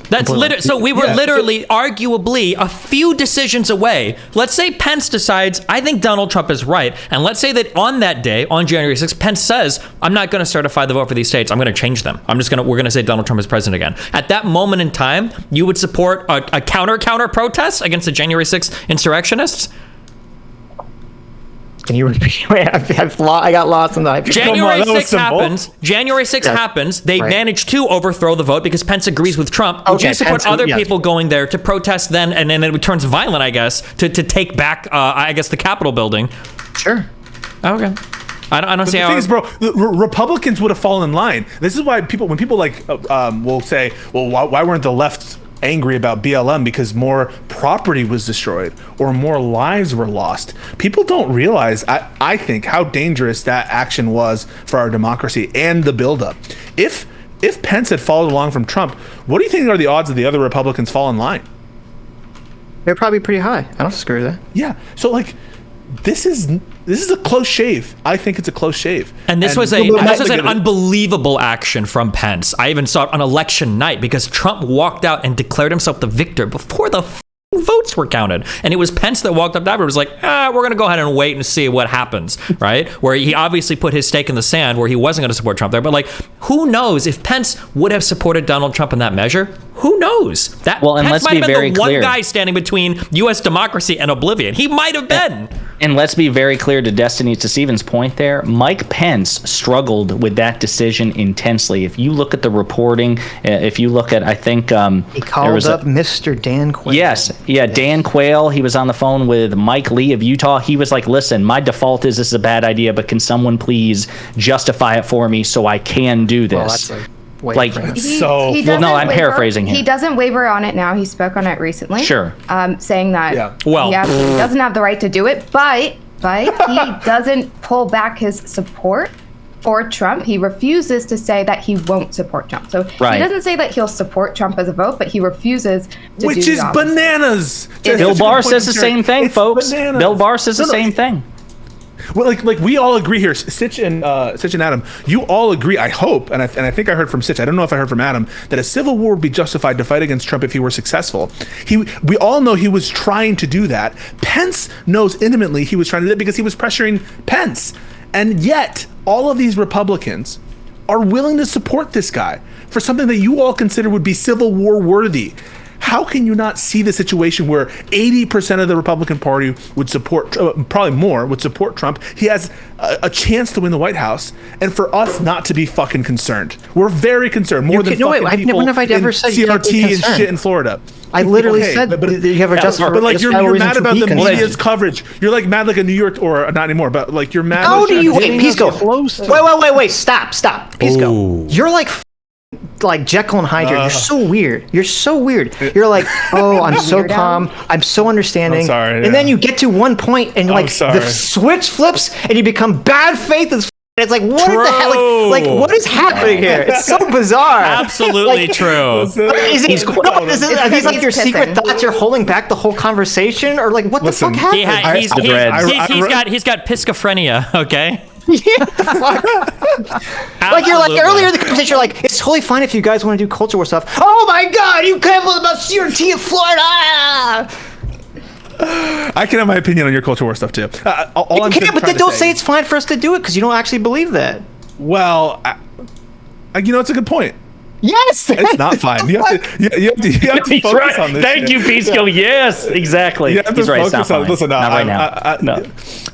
[SPEAKER 2] That's literally, so we were literally, arguably, a few decisions away. Let's say Pence decides, I think Donald Trump is right, and let's say that on that day, on January 6th, Pence says, I'm not going to certify the vote for these states, I'm going to change them. We're going to say Donald Trump is president again. At that moment in time, you would support a counter protest against the January 6th insurrectionists?
[SPEAKER 1] Can you repeat? Wait, I got lost in the
[SPEAKER 2] January 6th happens. January 6th happens. They manage to overthrow the vote because Pence agrees with Trump. Would you support other people going there to protest then, and then it turns violent, I guess, to take back, the Capitol building?
[SPEAKER 1] Sure.
[SPEAKER 2] Okay. I don't see how.
[SPEAKER 8] The thing is, bro, the Republicans would have fallen in line. This is why when people will say, well, why weren't the left angry about BLM because more property was destroyed or more lives were lost? People don't realize, I think, how dangerous that action was for our democracy and the buildup. If if Pence had followed along from Trump, what do you think are the odds that the other Republicans fall in line?
[SPEAKER 1] They're probably pretty high. I don't disagree with that.
[SPEAKER 8] Yeah. So like, this is a close shave. I think it's a close shave.
[SPEAKER 2] And this was an unbelievable action from Pence. I even saw it on election night because Trump walked out and declared himself the victor before the votes were counted, and it was Pence that walked up after. It was like, we're gonna go ahead and wait and see what happens, right? Where he obviously put his stake in the sand, where he wasn't going to support Trump there. But like, who knows if Pence would have supported Donald Trump in that measure? Who knows? That
[SPEAKER 5] well, and
[SPEAKER 2] Pence
[SPEAKER 5] let's be
[SPEAKER 2] might have
[SPEAKER 5] very
[SPEAKER 2] been the
[SPEAKER 5] clear.
[SPEAKER 2] one guy standing between U.S. democracy and oblivion. He might have been.
[SPEAKER 5] And let's be very clear to Destiny, to Stephen's point there, Mike Pence struggled with that decision intensely. If you look at the reporting, if you look at, I think...
[SPEAKER 1] he called up Mr. Dan Quayle.
[SPEAKER 5] Yes, yeah, Dan Quayle. He was on the phone with Mike Lee of Utah. He was like, listen, my default is this is a bad idea, but can someone please justify it for me so I can do this?
[SPEAKER 1] Well, that's
[SPEAKER 5] like no, I'm paraphrasing him.
[SPEAKER 4] He doesn't waver on it now. He spoke on it recently.
[SPEAKER 5] Sure.
[SPEAKER 4] Saying that
[SPEAKER 2] well,
[SPEAKER 4] he absolutely doesn't have the right to do it, but he doesn't pull back his support for Trump. He refuses to say that he won't support Trump. So he doesn't say that he'll support Trump as a vote, but he refuses to do
[SPEAKER 8] Which is bananas.
[SPEAKER 5] Bill Barr says the same thing, folks. Bill Barr says the same thing.
[SPEAKER 8] Well, like we all agree here, Sitch and Adam. You all agree, I hope, and I think I heard from Sitch. I don't know if I heard from Adam that a civil war would be justified to fight against Trump if he were successful. We all know he was trying to do that. Pence knows intimately he was trying to do that because he was pressuring Pence, and yet all of these Republicans are willing to support this guy for something that you all consider would be Civil War worthy. How can you not see the situation where 80% of the Republican Party would support, probably more, would support Trump? He has a chance to win the White House, and for us not to be fucking concerned. We're very concerned, more than fucking people
[SPEAKER 1] when have I ever
[SPEAKER 8] in
[SPEAKER 1] said you can't be
[SPEAKER 8] CRT and
[SPEAKER 1] concerned?
[SPEAKER 8] shit in Florida.
[SPEAKER 1] I literally said that you have a justifiable
[SPEAKER 8] but like you're
[SPEAKER 1] reason
[SPEAKER 8] mad
[SPEAKER 1] to
[SPEAKER 8] about
[SPEAKER 1] be
[SPEAKER 8] the
[SPEAKER 1] concerned.
[SPEAKER 8] media's coverage. You're like mad like a New York, or not anymore, but like you're mad.
[SPEAKER 1] How do you wait, Pisco? Wait, stop, Pisco.
[SPEAKER 2] Ooh.
[SPEAKER 1] You're like Jekyll and Hyde here. You're so weird. You're like, oh, I'm so calm. I'm so understanding.
[SPEAKER 8] I'm sorry,
[SPEAKER 1] and then you get to one point and like the switch flips and you become bad faith as it's like, what the hell? Like, what is happening here? It's so bizarre.
[SPEAKER 2] Absolutely true.
[SPEAKER 1] Is these like your secret thoughts you're holding back the whole conversation? Or like, what the fuck happened?
[SPEAKER 2] He's got piscophrenia, okay?
[SPEAKER 1] Yeah, like you're like earlier in the conversation, you're like, it's totally fine if you guys want to do culture war stuff. Oh my god, you can't believe about CRT in Florida.
[SPEAKER 8] I can have my opinion on your culture war stuff too.
[SPEAKER 1] You can't, but then don't say it's fine for us to do it because you don't actually believe that.
[SPEAKER 8] Well, it's a good point.
[SPEAKER 1] Yes,
[SPEAKER 8] it's not fine. You have to focus
[SPEAKER 5] right.
[SPEAKER 8] on this.
[SPEAKER 5] Thank you, Pisco.
[SPEAKER 8] Yeah.
[SPEAKER 5] Yes, exactly.
[SPEAKER 8] You have
[SPEAKER 5] He's
[SPEAKER 8] to
[SPEAKER 5] right. It's not
[SPEAKER 8] focus on.
[SPEAKER 5] fine.
[SPEAKER 8] Listen,
[SPEAKER 5] not right now.
[SPEAKER 8] No.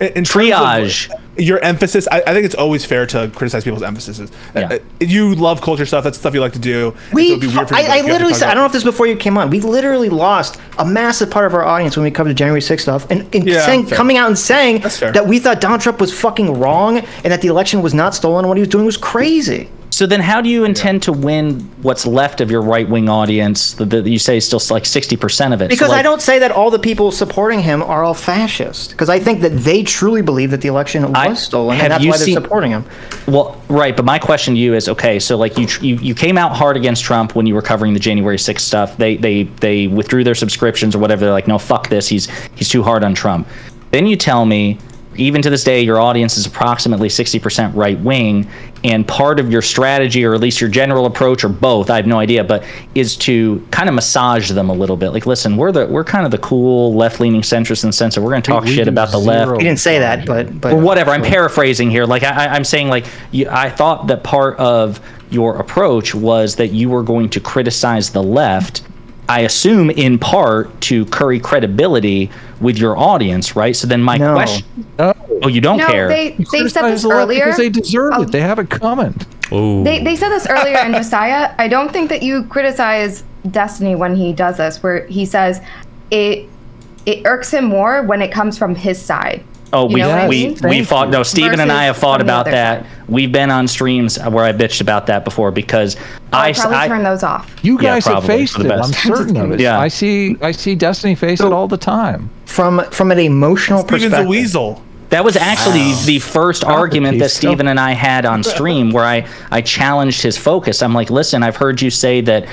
[SPEAKER 8] In
[SPEAKER 5] triage.
[SPEAKER 8] Your emphasis. I think it's always fair to criticize people's emphases.
[SPEAKER 5] Yeah.
[SPEAKER 8] You love culture stuff. That's stuff you like to do.
[SPEAKER 1] I literally said, I don't know if this was before you came on. We literally lost a massive part of our audience when we covered the January 6th stuff, and coming out and saying that we thought Donald Trump was fucking wrong and that the election was not stolen. And what he was doing was crazy.
[SPEAKER 5] So then how do you intend to win what's left of your right-wing audience that you say is still like 60% of it?
[SPEAKER 1] Because I don't say that all the people supporting him are all fascist. Because I think that they truly believe that the election was stolen, and that's why they're supporting him.
[SPEAKER 5] Well, right, but my question to you is, okay, so like you came out hard against Trump when you were covering the January 6th stuff. They withdrew their subscriptions or whatever. They're like, no, fuck this. He's too hard on Trump. Then you tell me, even to this day, your audience is approximately 60% right-wing, and part of your strategy, or at least your general approach, or both, I have no idea, but is to kind of massage them a little bit. Like, listen, we're kind of the cool left-leaning centrists in the sense that we're going to talk shit about the left.
[SPEAKER 1] He didn't say that, but
[SPEAKER 5] or whatever. I'm paraphrasing here. Like, I'm saying, like, I thought that part of your approach was that you were going to criticize the left, I assume in part to curry credibility with your audience, right? So then my question... Oh, you don't care?
[SPEAKER 4] They said this earlier.
[SPEAKER 3] Because they deserve it. They have it coming.
[SPEAKER 4] They said this earlier in Josiah. I don't think that you criticize Destiny when he does this, where he says it irks him more when it comes from his side.
[SPEAKER 5] Oh, we fought. No, Stephen and I have fought about that. We've been on streams where I bitched about that before because I
[SPEAKER 4] probably turn those off.
[SPEAKER 3] You guys have faced it. I'm certain of it.
[SPEAKER 5] Yeah.
[SPEAKER 3] I see Destiny face it all the time.
[SPEAKER 1] From an emotional perspective.
[SPEAKER 8] Stephen's a weasel.
[SPEAKER 5] That was actually the first argument that Steven and I had on stream, where I challenged his focus. I'm like, listen, I've heard you say that,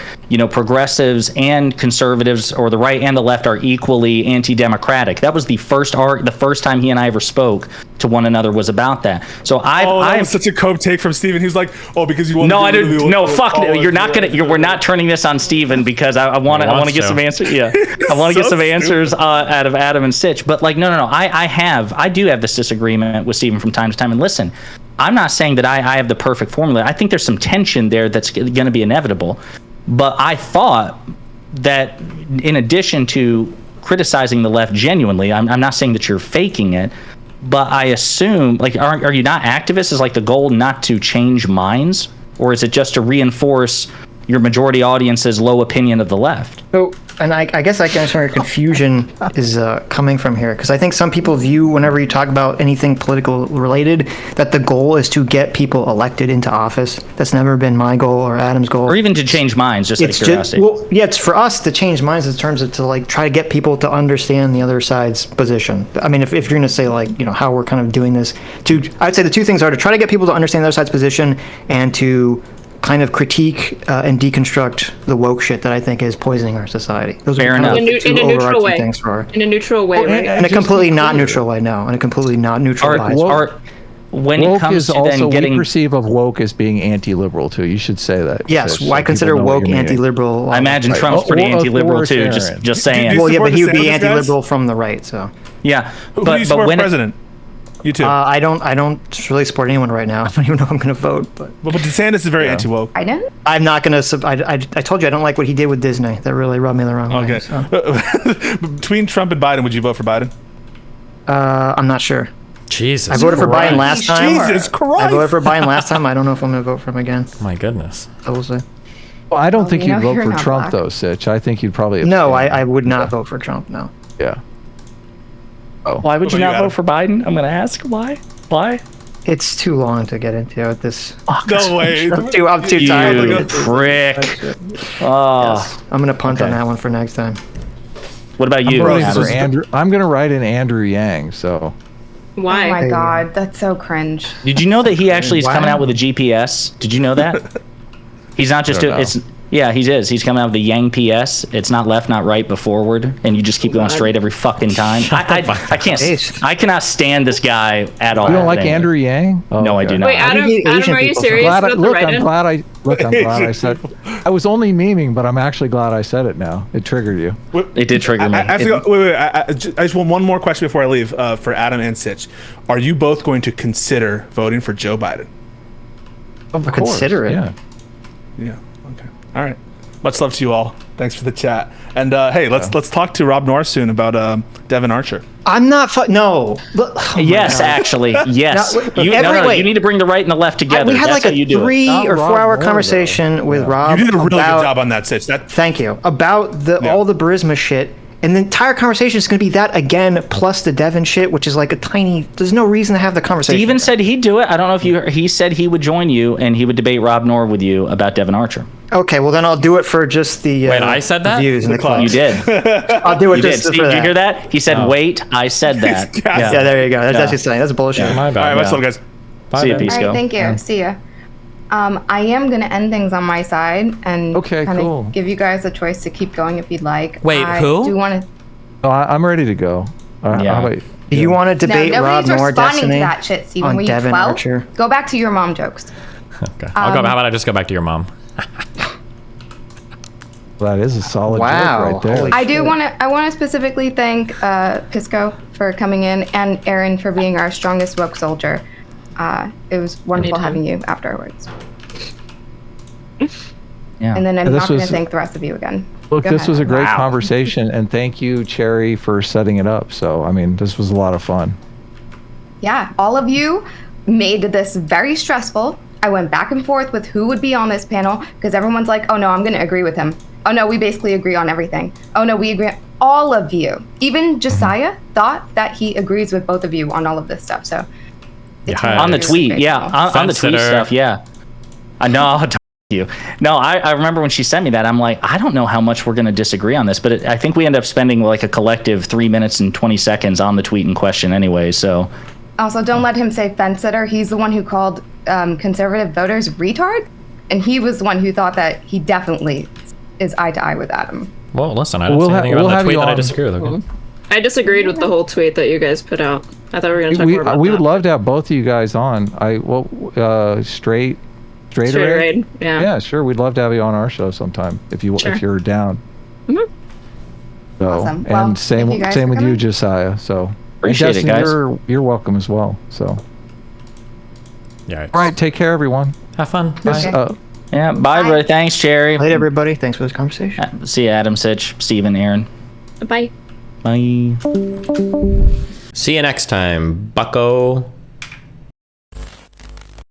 [SPEAKER 5] progressives and conservatives, or the right and the left, are equally anti-democratic. That was the first time he and I ever spoke to one another was about that. So
[SPEAKER 8] that was such a cope take from Steven. He's like, oh, because you want
[SPEAKER 5] No, I didn't. No, fuck no. You're not gonna. We're not turning this on Steven, because I want to get some answers. Yeah, I want to get some answers out of Adam and Sitch. But like, no. I do have this disagreement with Steven from time to time. And listen, I'm not saying that I have the perfect formula. I think there's some tension there that's going to be inevitable. But I thought that in addition to criticizing the left genuinely, I'm not saying that you're faking it, but I assume, like, are you not activists? Is like the goal not to change minds, or is it just to reinforce your majority audience's low opinion of the left?
[SPEAKER 1] So, and I guess I can understand where your confusion is coming from here, because I think some people view, whenever you talk about anything political related, that the goal is to get people elected into office. That's never been my goal or Adam's goal.
[SPEAKER 5] Or even to change minds, just out of curiosity.
[SPEAKER 1] It's for us to change minds in terms of to like try to get people to understand the other side's position. I mean, if you're going to say like, how we're kind of doing this, I'd say the two things are to try to get people to understand the other side's position and to kind of critique and deconstruct the woke shit that I think is poisoning our society. Those
[SPEAKER 5] Fair
[SPEAKER 1] are kind
[SPEAKER 5] enough.
[SPEAKER 1] of the two
[SPEAKER 7] In a neutral
[SPEAKER 1] overarching
[SPEAKER 7] way.
[SPEAKER 1] things for
[SPEAKER 7] In a neutral way, right?
[SPEAKER 1] in a completely not neutral way, no. In a completely not neutral way.
[SPEAKER 5] When it
[SPEAKER 3] Woke
[SPEAKER 5] comes
[SPEAKER 3] is
[SPEAKER 5] to
[SPEAKER 3] also,
[SPEAKER 5] then getting,
[SPEAKER 3] we perceive of woke as being anti-liberal too. You should say that.
[SPEAKER 1] Yes,
[SPEAKER 3] so
[SPEAKER 1] I consider
[SPEAKER 3] people know what
[SPEAKER 1] woke
[SPEAKER 3] you mean.
[SPEAKER 1] anti-liberal.
[SPEAKER 5] I imagine Trump's pretty anti-liberal too. Just saying.
[SPEAKER 1] Well, yeah,
[SPEAKER 8] support
[SPEAKER 1] but he would be
[SPEAKER 8] DeSantis, guys?
[SPEAKER 1] anti-liberal from the right, so.
[SPEAKER 5] Yeah,
[SPEAKER 8] Who do you support
[SPEAKER 5] when
[SPEAKER 8] president? You too.
[SPEAKER 1] I don't really support anyone right now. I don't even know if I'm going to vote, but
[SPEAKER 8] but DeSantis is very anti-woke.
[SPEAKER 4] I didn't.
[SPEAKER 1] I'm not going to. I told you I don't like what he did with Disney. That really rubbed me the wrong way.
[SPEAKER 8] Okay.
[SPEAKER 1] So.
[SPEAKER 8] Between Trump and Biden, would you vote for Biden?
[SPEAKER 1] I'm not sure.
[SPEAKER 2] Jesus.
[SPEAKER 1] I voted for Biden last time.
[SPEAKER 8] Jesus Christ.
[SPEAKER 1] I voted for Biden last time. I don't know if I'm going to vote for him again.
[SPEAKER 2] My goodness.
[SPEAKER 1] So we'll see.
[SPEAKER 3] Well, I don't think
[SPEAKER 4] you know
[SPEAKER 3] you'd vote
[SPEAKER 4] you're
[SPEAKER 3] for
[SPEAKER 4] not
[SPEAKER 3] Trump
[SPEAKER 4] black.
[SPEAKER 3] though, Sitch. I think you'd probably.
[SPEAKER 1] No,
[SPEAKER 3] abstain.
[SPEAKER 1] I would not vote for Trump. No.
[SPEAKER 3] Yeah. Oh.
[SPEAKER 5] Why would you
[SPEAKER 8] What about
[SPEAKER 5] not
[SPEAKER 8] you,
[SPEAKER 5] vote for Biden? I'm going to ask why. Why?
[SPEAKER 1] It's too long to get into at this.
[SPEAKER 8] No way.
[SPEAKER 1] I'm too
[SPEAKER 5] You
[SPEAKER 1] tired.
[SPEAKER 5] prick. Oh.
[SPEAKER 1] I'm going to punt on
[SPEAKER 5] Okay.
[SPEAKER 1] that one for next time.
[SPEAKER 5] What about you?
[SPEAKER 3] Voting
[SPEAKER 5] Adam?
[SPEAKER 3] for Andrew. I'm going to write in Andrew Yang. So.
[SPEAKER 7] Why?
[SPEAKER 4] Oh my god, that's so cringe.
[SPEAKER 5] Did you know that he actually is
[SPEAKER 1] Wow.
[SPEAKER 5] coming out with a GPS? Did you know that? He's not just
[SPEAKER 3] I don't
[SPEAKER 5] it's yeah, he is. He's coming out with the Yang PS. It's not left, not right, but forward, and you just keep going straight every fucking time. I can't.
[SPEAKER 1] Jeez.
[SPEAKER 5] I cannot stand this guy at all.
[SPEAKER 3] You don't like Andrew Yang? Oh,
[SPEAKER 5] No, I
[SPEAKER 3] okay.
[SPEAKER 5] do not.
[SPEAKER 7] Wait, Adam,
[SPEAKER 1] I think
[SPEAKER 7] Adam,
[SPEAKER 1] Asian
[SPEAKER 7] are you
[SPEAKER 1] people-
[SPEAKER 7] serious
[SPEAKER 3] Glad I,
[SPEAKER 7] about the
[SPEAKER 3] look,
[SPEAKER 7] write-in?
[SPEAKER 3] I'm glad I said. I was only memeing, but I'm actually glad I said it now. It triggered you.
[SPEAKER 5] It did trigger me.
[SPEAKER 8] I have to go. Wait. I just want one more question before I leave for Adam and Sitch. Are you both going to consider voting for Joe Biden?
[SPEAKER 3] Of course,
[SPEAKER 1] Consider it.
[SPEAKER 3] Yeah.
[SPEAKER 8] Yeah. Okay. All right. Much love to you all. Thanks for the chat. And hey, let's talk to Rob Norris soon about Devin Archer.
[SPEAKER 1] I'm not. No. Look, oh my
[SPEAKER 5] Yes,
[SPEAKER 1] God.
[SPEAKER 5] actually, yes.
[SPEAKER 1] Now, look,
[SPEAKER 5] You need to bring the right and the left together.
[SPEAKER 1] We had
[SPEAKER 5] That's
[SPEAKER 1] like
[SPEAKER 5] how you
[SPEAKER 1] a
[SPEAKER 5] do it.
[SPEAKER 1] 3
[SPEAKER 3] Not
[SPEAKER 1] or
[SPEAKER 3] Rob
[SPEAKER 1] 4 hour
[SPEAKER 3] Moore, though.
[SPEAKER 1] conversation with Rob.
[SPEAKER 8] You did a really
[SPEAKER 1] about,
[SPEAKER 8] good job on that, Sitch.
[SPEAKER 1] Thank you. About all the Burisma shit. And the entire conversation is going to be that again, plus the Devin shit, which is like a tiny. There's no reason to have the conversation.
[SPEAKER 5] Steven said he'd do it. I don't know if he said he would join you and he would debate Rob Noor with you about Devin Archer.
[SPEAKER 1] Okay, well then I'll do it for just the.
[SPEAKER 2] Wait, I said that?
[SPEAKER 1] Views in the club.
[SPEAKER 5] You did.
[SPEAKER 1] I'll do it
[SPEAKER 5] You did.
[SPEAKER 1] just
[SPEAKER 5] Steve,
[SPEAKER 1] for
[SPEAKER 5] did you
[SPEAKER 1] that.
[SPEAKER 5] hear that? He said, "Wait, I said that."
[SPEAKER 1] Yeah, there you go. That's
[SPEAKER 5] Yeah.
[SPEAKER 1] what he's saying. That's bullshit.
[SPEAKER 2] My
[SPEAKER 8] All
[SPEAKER 2] bad.
[SPEAKER 8] right. Much love, guys.
[SPEAKER 2] Bye,
[SPEAKER 5] See you,
[SPEAKER 2] man.
[SPEAKER 5] Pisco.
[SPEAKER 4] All right, thank you. See ya. I am gonna end things on my side and
[SPEAKER 3] Okay,
[SPEAKER 4] kinda
[SPEAKER 3] cool.
[SPEAKER 4] give you guys a choice to keep going if you'd like.
[SPEAKER 2] Wait,
[SPEAKER 4] I
[SPEAKER 2] who?
[SPEAKER 4] do want to.
[SPEAKER 3] Oh, I'm ready to go.
[SPEAKER 5] Yeah.
[SPEAKER 3] How about,
[SPEAKER 1] Do you want to
[SPEAKER 4] No,
[SPEAKER 1] debate Rob
[SPEAKER 4] nobody's
[SPEAKER 1] Moore
[SPEAKER 4] responding
[SPEAKER 1] Destiny
[SPEAKER 4] to that shit, Steven.
[SPEAKER 1] on
[SPEAKER 4] Were you
[SPEAKER 1] Devin
[SPEAKER 4] 12?
[SPEAKER 1] Archer?
[SPEAKER 4] Go back to your mom jokes.
[SPEAKER 2] Okay. How about I just go back to your mom?
[SPEAKER 3] that is a solid
[SPEAKER 1] Wow,
[SPEAKER 3] joke right there.
[SPEAKER 1] holy
[SPEAKER 4] I want to specifically thank Pisco for coming in and Aaron for being our strongest woke soldier. It was wonderful
[SPEAKER 7] Anytime.
[SPEAKER 4] having you afterwards.
[SPEAKER 5] Yeah.
[SPEAKER 4] And then I'm
[SPEAKER 3] this
[SPEAKER 4] not going to
[SPEAKER 3] was-
[SPEAKER 4] thank the rest of you again.
[SPEAKER 3] Look,
[SPEAKER 4] Go
[SPEAKER 3] this
[SPEAKER 4] ahead.
[SPEAKER 3] was a great
[SPEAKER 5] Wow.
[SPEAKER 3] conversation, and thank you, Chaeiry, for setting it up. So, I mean, this was a lot of fun.
[SPEAKER 4] Yeah, all of you made this very stressful. I went back and forth with who would be on this panel because everyone's like, oh no, I'm going to agree with him. Oh no, we basically agree on everything. Oh no, we agree. All of you, even Josiah, thought that he agrees with both of you on all of this stuff. So it's
[SPEAKER 2] Yeah.
[SPEAKER 5] On the
[SPEAKER 4] really
[SPEAKER 5] tweet,
[SPEAKER 4] great
[SPEAKER 5] yeah.
[SPEAKER 4] panel.
[SPEAKER 5] On the tweet
[SPEAKER 2] Fence-sitter.
[SPEAKER 5] stuff, yeah. I know. Thank you. No, I remember when she sent me that. I'm like, I don't know how much we're going to disagree on this, but I think we end up spending like a collective 3 minutes and 20 seconds on the tweet in question anyway. So
[SPEAKER 4] Also, don't let him say fence sitter. He's the one who called conservative voters retards, and he was the one who thought that he definitely is eye to eye with Adam.
[SPEAKER 2] Well, listen, I don't say anything about the tweet that I disagree with. Okay?
[SPEAKER 7] I disagreed with the whole tweet that you guys put out. I thought we were going to talk more about
[SPEAKER 3] we
[SPEAKER 7] that.
[SPEAKER 3] would love to have both of you guys on. Straighterade.
[SPEAKER 7] Straighterade, yeah.
[SPEAKER 3] Yeah, sure. We'd love to have you on our show sometime if you're down.
[SPEAKER 7] Mm-hmm.
[SPEAKER 3] So,
[SPEAKER 4] Awesome.
[SPEAKER 3] And
[SPEAKER 4] Well,
[SPEAKER 3] same
[SPEAKER 4] thank you guys
[SPEAKER 3] same
[SPEAKER 4] for
[SPEAKER 3] with you,
[SPEAKER 4] coming.
[SPEAKER 3] Josiah. So
[SPEAKER 5] Appreciate
[SPEAKER 3] and
[SPEAKER 5] it,
[SPEAKER 3] Dustin,
[SPEAKER 5] guys.
[SPEAKER 3] You're welcome as well. So
[SPEAKER 2] Yeah.
[SPEAKER 3] all right, take care, everyone.
[SPEAKER 2] Have fun.
[SPEAKER 3] Yes,
[SPEAKER 2] Bye.
[SPEAKER 5] Yeah, bye, everybody. Thanks, Chaeiry.
[SPEAKER 1] Hey, everybody. Thanks for this conversation.
[SPEAKER 5] See you, Adam, Sitch, Steven, Aaron.
[SPEAKER 7] Bye.
[SPEAKER 5] Bye.
[SPEAKER 2] See you next time, bucko.